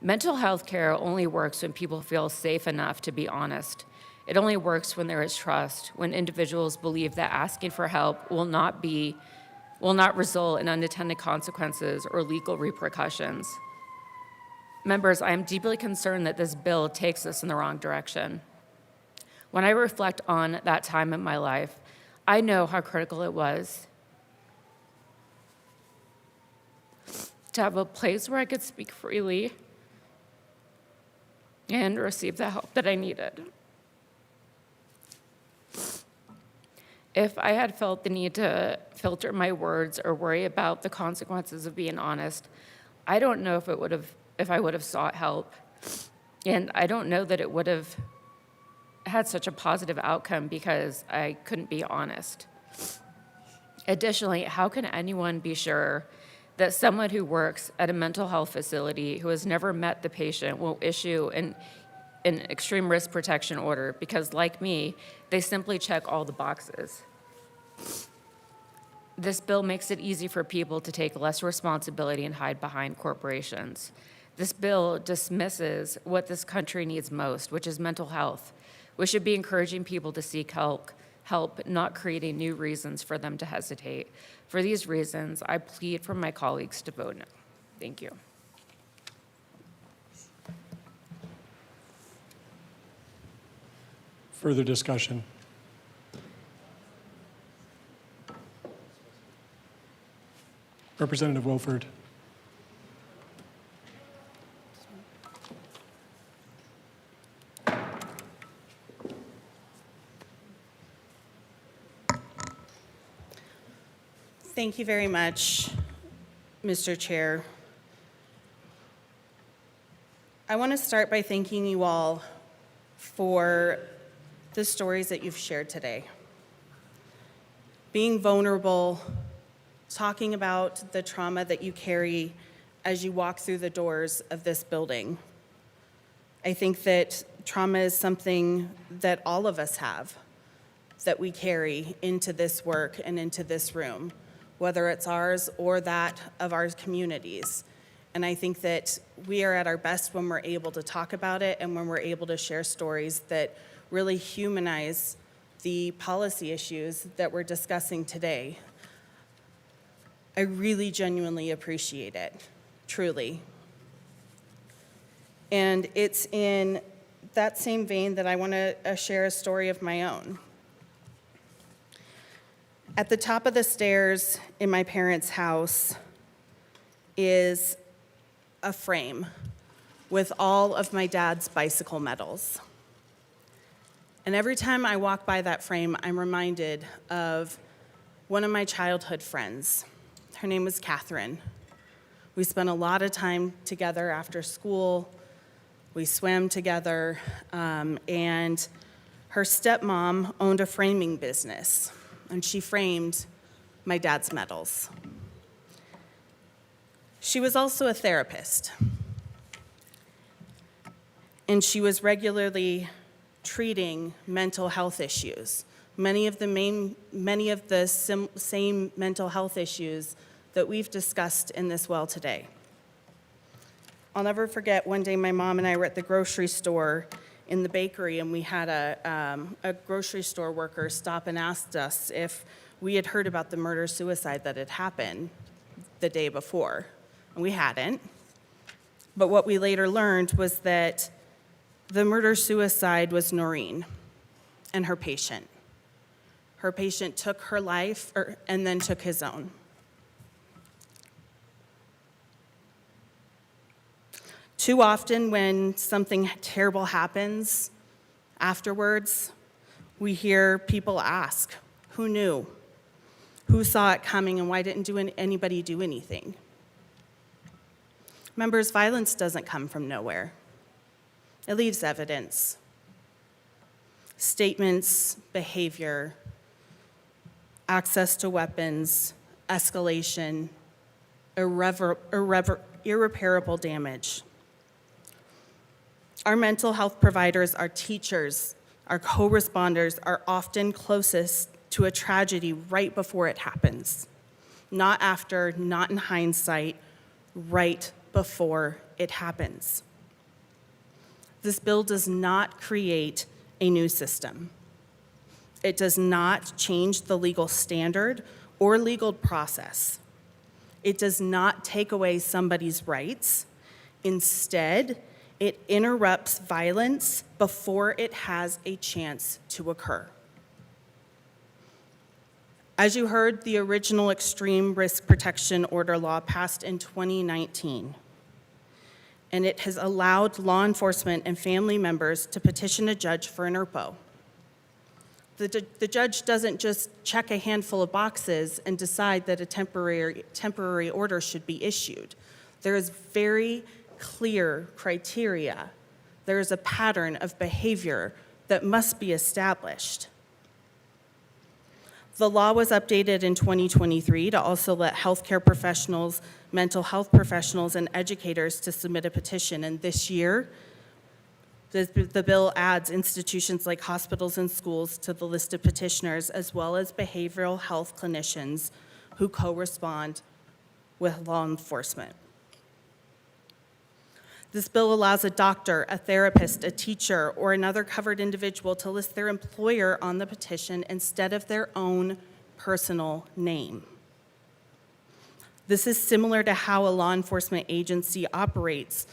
Mental health care only works when people feel safe enough to be honest. It only works when there is trust, when individuals believe that asking for help will not result in unintended consequences or legal repercussions. Members, I am deeply concerned that this bill takes us in the wrong direction. When I reflect on that time in my life, I know how critical it was to have a place where I could speak freely and receive the help that I needed. If I had felt the need to filter my words or worry about the consequences of being honest, I don't know if I would have sought help. And I don't know that it would have had such a positive outcome because I couldn't be honest. Additionally, how can anyone be sure that someone who works at a mental health facility who has never met the patient will issue an extreme risk protection order because, like me, they simply check all the boxes? This bill makes it easy for people to take less responsibility and hide behind corporations. This bill dismisses what this country needs most, which is mental health. We should be encouraging people to seek help, not creating new reasons for them to hesitate. For these reasons, I plead for my colleagues to vote no. Thank you. Further discussion? Representative Wilford. Thank you very much, Mr. Chair. I want to start by thanking you all for the stories that you've shared today. Being vulnerable, talking about the trauma that you carry as you walk through the doors of this building. I think that trauma is something that all of us have, that we carry into this work and into this room, whether it's ours or that of our communities. And I think that we are at our best when we're able to talk about it and when we're able to share stories that really humanize the policy issues that we're discussing today. I really genuinely appreciate it, truly. And it's in that same vein that I want to share a story of my own. At the top of the stairs in my parents' house is a frame with all of my dad's bicycle medals. And every time I walk by that frame, I'm reminded of one of my childhood friends. Her name was Catherine. We spent a lot of time together after school. We swam together, and her stepmom owned a framing business, and she framed my dad's medals. She was also a therapist, and she was regularly treating mental health issues, many of the same mental health issues that we've discussed in this well today. I'll never forget one day my mom and I were at the grocery store in the bakery, and we had a grocery store worker stop and asked us if we had heard about the murder-suicide that had happened the day before. And we hadn't. But what we later learned was that the murder-suicide was Noreen and her patient. Her patient took her life and then took his own. Too often when something terrible happens afterwards, we hear people ask, who knew? Who saw it coming, and why didn't anybody do anything? Members, violence doesn't come from nowhere. It leaves evidence, statements, behavior, access to weapons, escalation, irreparable damage. Our mental health providers, our teachers, our co-responders are often closest to a tragedy right before it happens. Not after, not in hindsight, right before it happens. This bill does not create a new system. It does not change the legal standard or legal process. It does not take away somebody's rights. Instead, it interrupts violence before it has a chance to occur. As you heard, the original Extreme Risk Protection Order law passed in 2019, and it has allowed law enforcement and family members to petition a judge for an ERPO. The judge doesn't just check a handful of boxes and decide that a temporary order should be issued. There is very clear criteria. There is a pattern of behavior that must be established. The law was updated in 2023 to also let healthcare professionals, mental health professionals, and educators to submit a petition. And this year, the bill adds institutions like hospitals and schools to the list of petitioners, as well as behavioral health clinicians who co-respond with law enforcement. This bill allows a doctor, a therapist, a teacher, or another covered individual to list their employer on the petition instead of their own personal name. This is similar to how a law enforcement agency operates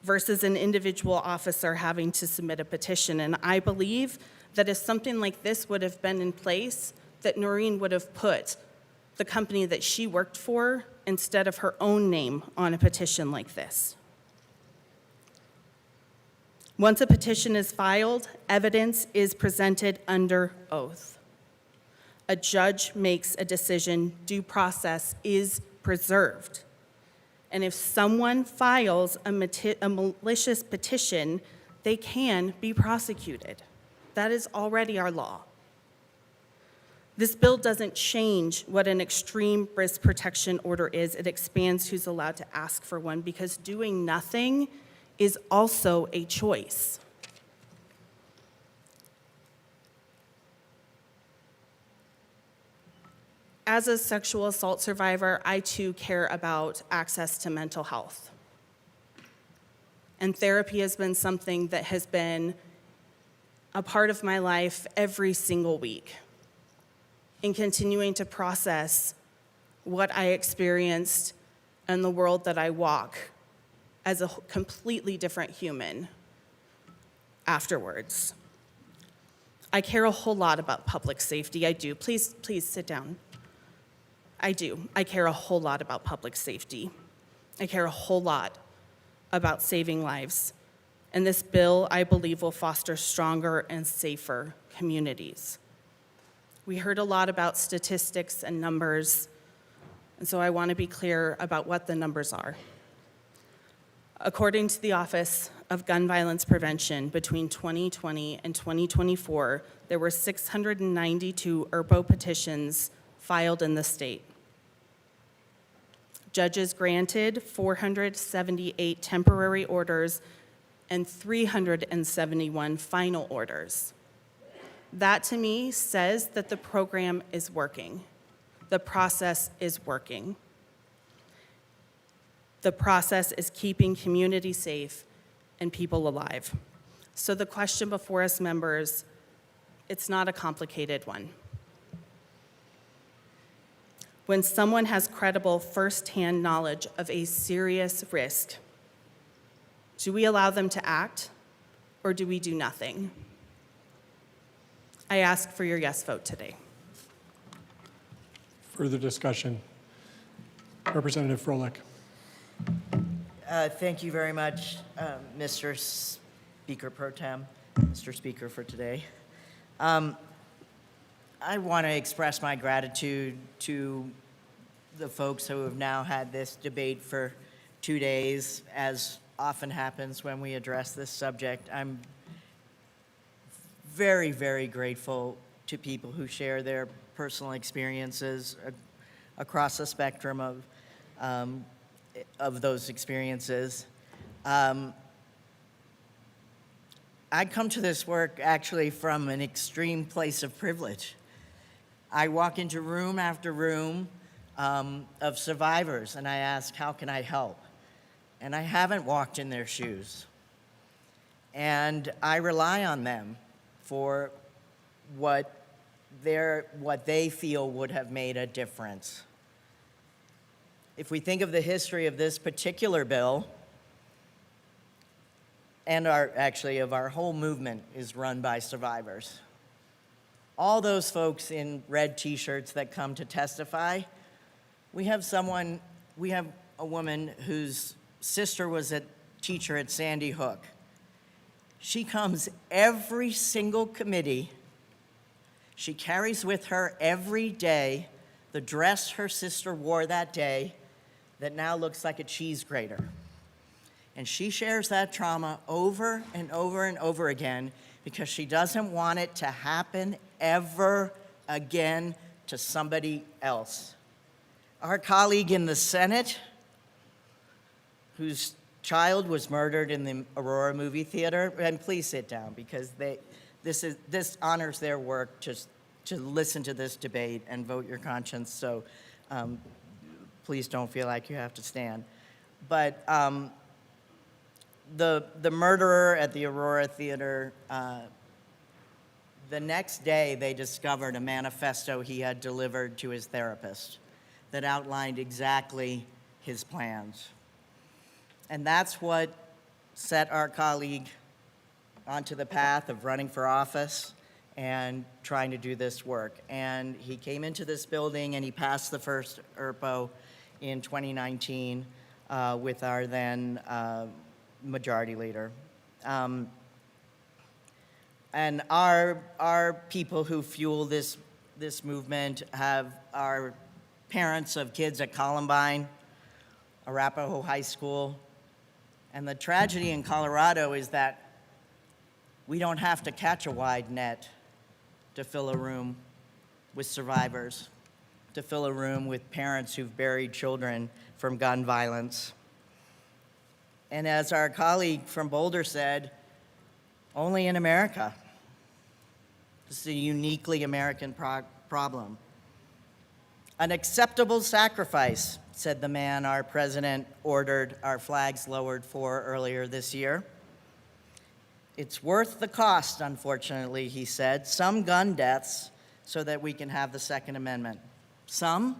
versus an individual officer having to submit a petition. And I believe that if something like this would have been in place, that Noreen would have put the company that she worked for instead of her own name on a petition like this. Once a petition is filed, evidence is presented under oath. A judge makes a decision, due process is preserved. And if someone files a malicious petition, they can be prosecuted. That is already our law. This bill doesn't change what an extreme risk protection order is. It expands who's allowed to ask for one, because doing nothing is also a choice. As a sexual assault survivor, I too care about access to mental health. And therapy has been something that has been a part of my life every single week in continuing to process what I experienced and the world that I walk as a completely different human afterwards. I care a whole lot about public safety. I do. Please sit down. I do. I care a whole lot about public safety. I care a whole lot about saving lives. And this bill, I believe, will foster stronger and safer communities. We heard a lot about statistics and numbers, and so I want to be clear about what the numbers are. According to the Office of Gun Violence Prevention, between 2020 and 2024, there were 692 ERPO petitions filed in the state. Judges granted 478 temporary orders and 371 final orders. That, to me, says that the program is working. The process is working. The process is keeping community safe and people alive. So the question before us, members, it's not a complicated one. When someone has credible firsthand knowledge of a serious risk, do we allow them to act, or do we do nothing? I ask for your yes vote today. Further discussion. Representative Froelich. Thank you very much, Mr. Speaker Pro Tem, Mr. Speaker for today. I want to express my gratitude to the folks who have now had this debate for 2 days, as often happens when we address this subject. I'm very, very grateful to people who share their personal experiences across the spectrum of those experiences. I come to this work actually from an extreme place of privilege. I walk into room after room of survivors, and I ask, how can I help? And I haven't walked in their shoes. And I rely on them for what they feel would have made a difference. If we think of the history of this particular bill, and of our whole movement is run by survivors. All those folks in red t-shirts that come to testify, we have a woman whose sister was a teacher at Sandy Hook. She comes every single committee. She carries with her every day the dress her sister wore that day that now looks like a cheese grater. And she shares that trauma over and over and over again because she doesn't want it to happen ever again to somebody else. Our colleague in the Senate, whose child was murdered in the Aurora movie theater, and please sit down because this honors their work to listen to this debate and vote your conscience, so please don't feel like you have to stand. But the murderer at the Aurora Theater, the next day they discovered a manifesto he had delivered to his therapist that outlined exactly his plans. And that's what set our colleague onto the path of running for office and trying to do this work. And he came into this building and he passed the first ERPO in 2019 with our then majority leader. And our people who fuel this movement are parents of kids at Columbine, Arapahoe High School. And the tragedy in Colorado is that we don't have to catch a wide net to fill a room with survivors, to fill a room with parents who've buried children from gun violence. And as our colleague from Boulder said, only in America. This is a uniquely American problem. An acceptable sacrifice, said the man our president ordered our flags lowered for earlier this year. It's worth the cost, unfortunately, he said, some gun deaths so that we can have the Second Amendment. Some?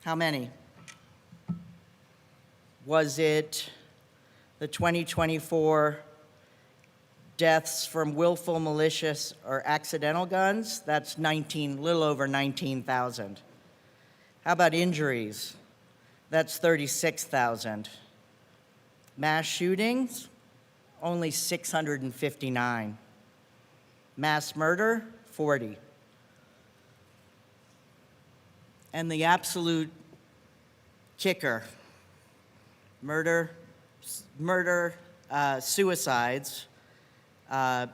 How many? Was it the 2024 deaths from willful, malicious, or accidental guns? That's little over 19,000. How about injuries? That's 36,000. Mass shootings? Only 659. Mass murder? 40. And the absolute kicker, suicides. Oh,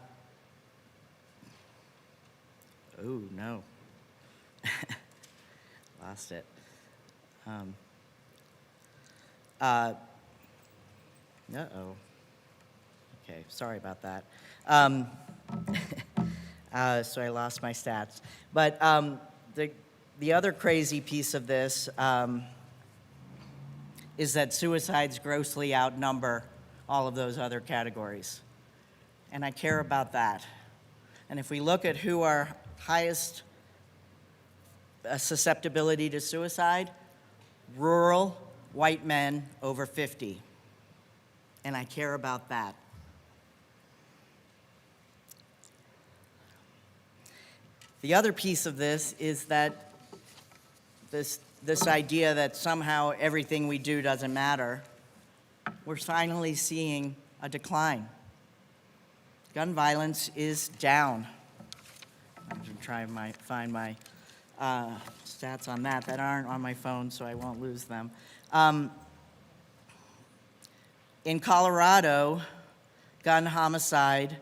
no. Lost it. Uh-oh. Okay, sorry about that. So I lost my stats. But the other crazy piece of this is that suicides grossly outnumber all of those other categories. And I care about that. And if we look at who are highest susceptibility to suicide, rural white men over 50. And I care about that. The other piece of this is that this idea that somehow everything we do doesn't matter, we're finally seeing a decline. Gun violence is down. I'm going to try and find my stats on that aren't on my phone, so I won't lose them. In Colorado, gun homicide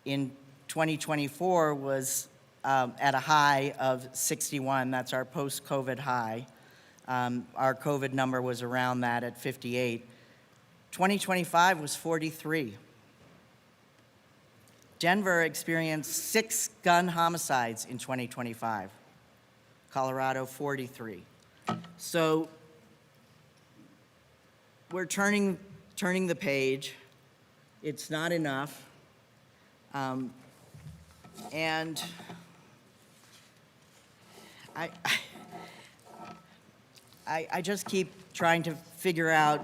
in 2024 was at a high of 61. That's our post-COVID high. Our COVID number was around that at 58. 2025 was 43. Denver experienced 6 gun homicides in 2025. Colorado, 43. So we're turning the page. It's not enough. And I just keep trying to figure out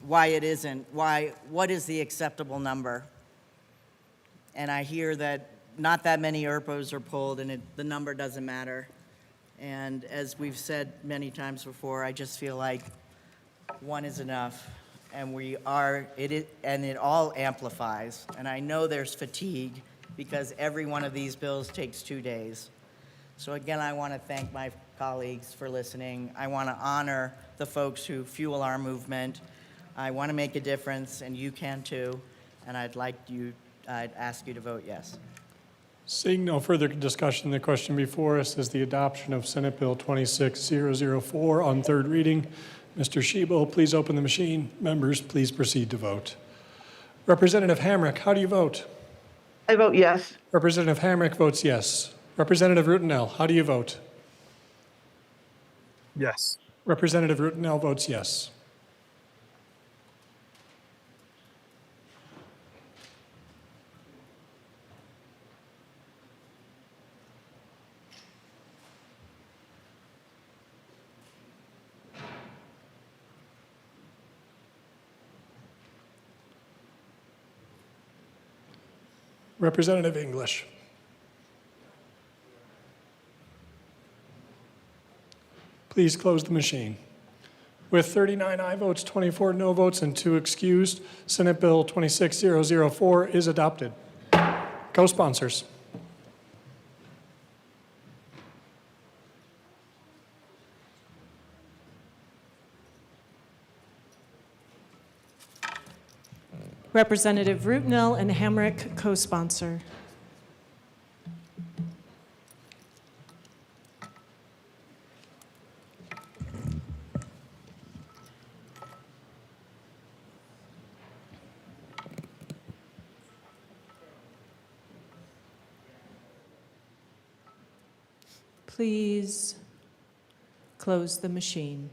why it isn't, what is the acceptable number? And I hear that not that many ERPOs are pulled and the number doesn't matter. And as we've said many times before, I just feel like one is enough. And it all amplifies. And I know there's fatigue because every one of these bills takes 2 days. So again, I want to thank my colleagues for listening. I want to honor the folks who fuel our movement. I want to make a difference, and you can too. And I'd ask you to vote yes. Seeing no further discussion, the question before us is the adoption of Senate Bill 26004 on third reading. Mr. Shebo, please open the machine. Members, please proceed to vote. Representative Hamrick, how do you vote? I vote yes. Representative Hamrick votes yes. Representative Rutenell, how do you vote? Yes. Representative Rutenell votes yes. Representative English. Please close the machine. With 39 aye votes, 24 no votes, and 2 excused, Senate Bill 26004 is adopted. Co-sponsors. Representative Rutenell and Hamrick, co-sponsor. Please close the machine.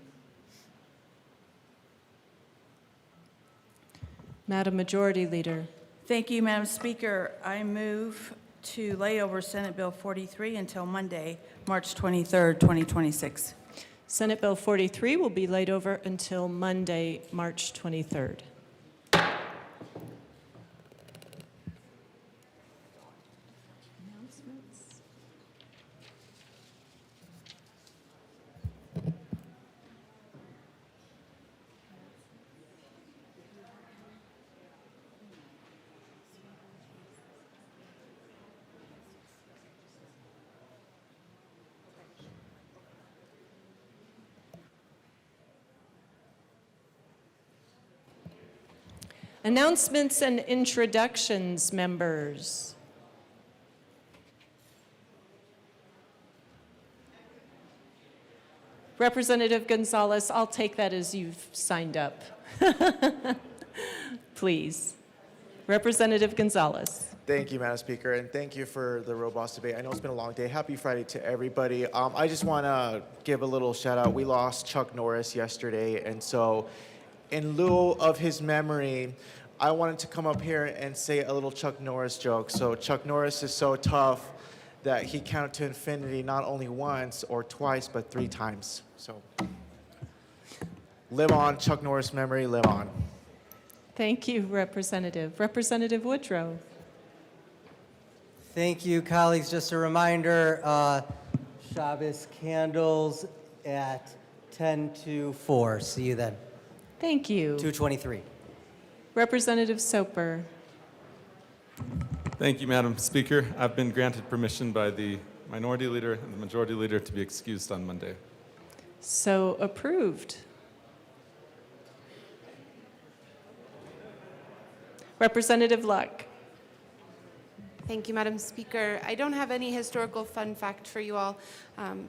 Madam Majority Leader. Thank you, Madam Speaker. I move to lay over Senate Bill 43 until Monday, March 23rd, 2026. Senate Bill 43 will be laid over until Monday, March 23rd. Announcements and introductions, members. Representative Gonzalez, I'll take that as you've signed up. Please. Representative Gonzalez. Thank you, Madam Speaker, and thank you for the robust debate. I know it's been a long day. Happy Friday to everybody. I just want to give a little shout out. We lost Chuck Norris yesterday, and so in lieu of his memory, I wanted to come up here and say a little Chuck Norris joke. So Chuck Norris is so tough that he counted to infinity not only once or twice, but 3 times. So live on, Chuck Norris memory, live on. Thank you, Representative. Representative Woodrow. Thank you, colleagues. Just a reminder, Shabbos candles at 10 to 4. See you then. Thank you. 2:23. Representative Soper. Thank you, Madam Speaker. I've been granted permission by the Minority Leader and the Majority Leader to be excused on Monday. So approved. Representative Luck. Thank you, Madam Speaker. I don't have any historical fun fact for you all,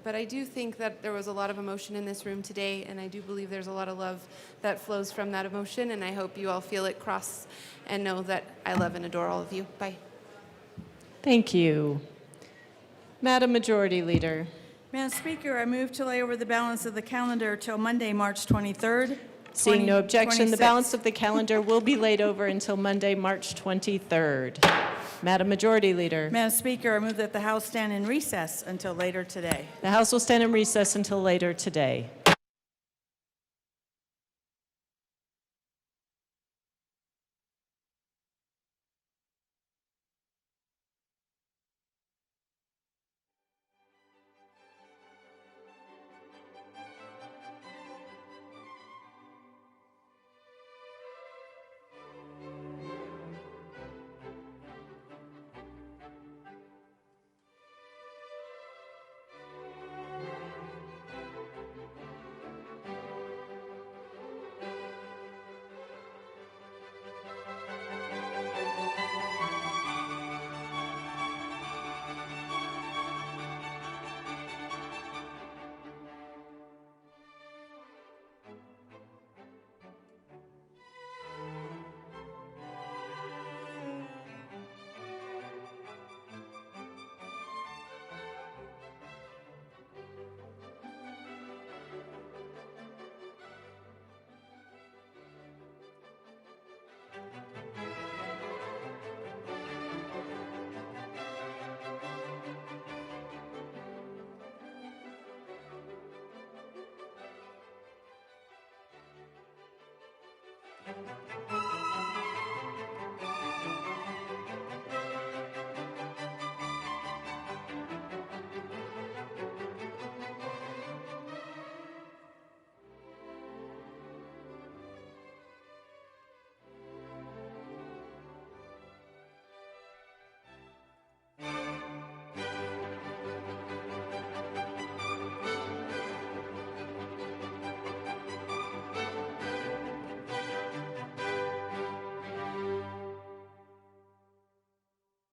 but I do think that there was a lot of emotion in this room today, and I do believe there's a lot of love that flows from that emotion, and I hope you all feel it cross and know that I love and adore all of you. Bye. Thank you. Madam Majority Leader. Madam Speaker, I move to lay over the balance of the calendar till Monday, March 23rd. Seeing no objection, the 26. balance of the calendar will be laid over until Monday, March 23rd. Madam Majority Leader. Madam Speaker, I move that the House stand in recess until later today. The House will stand in recess until later today.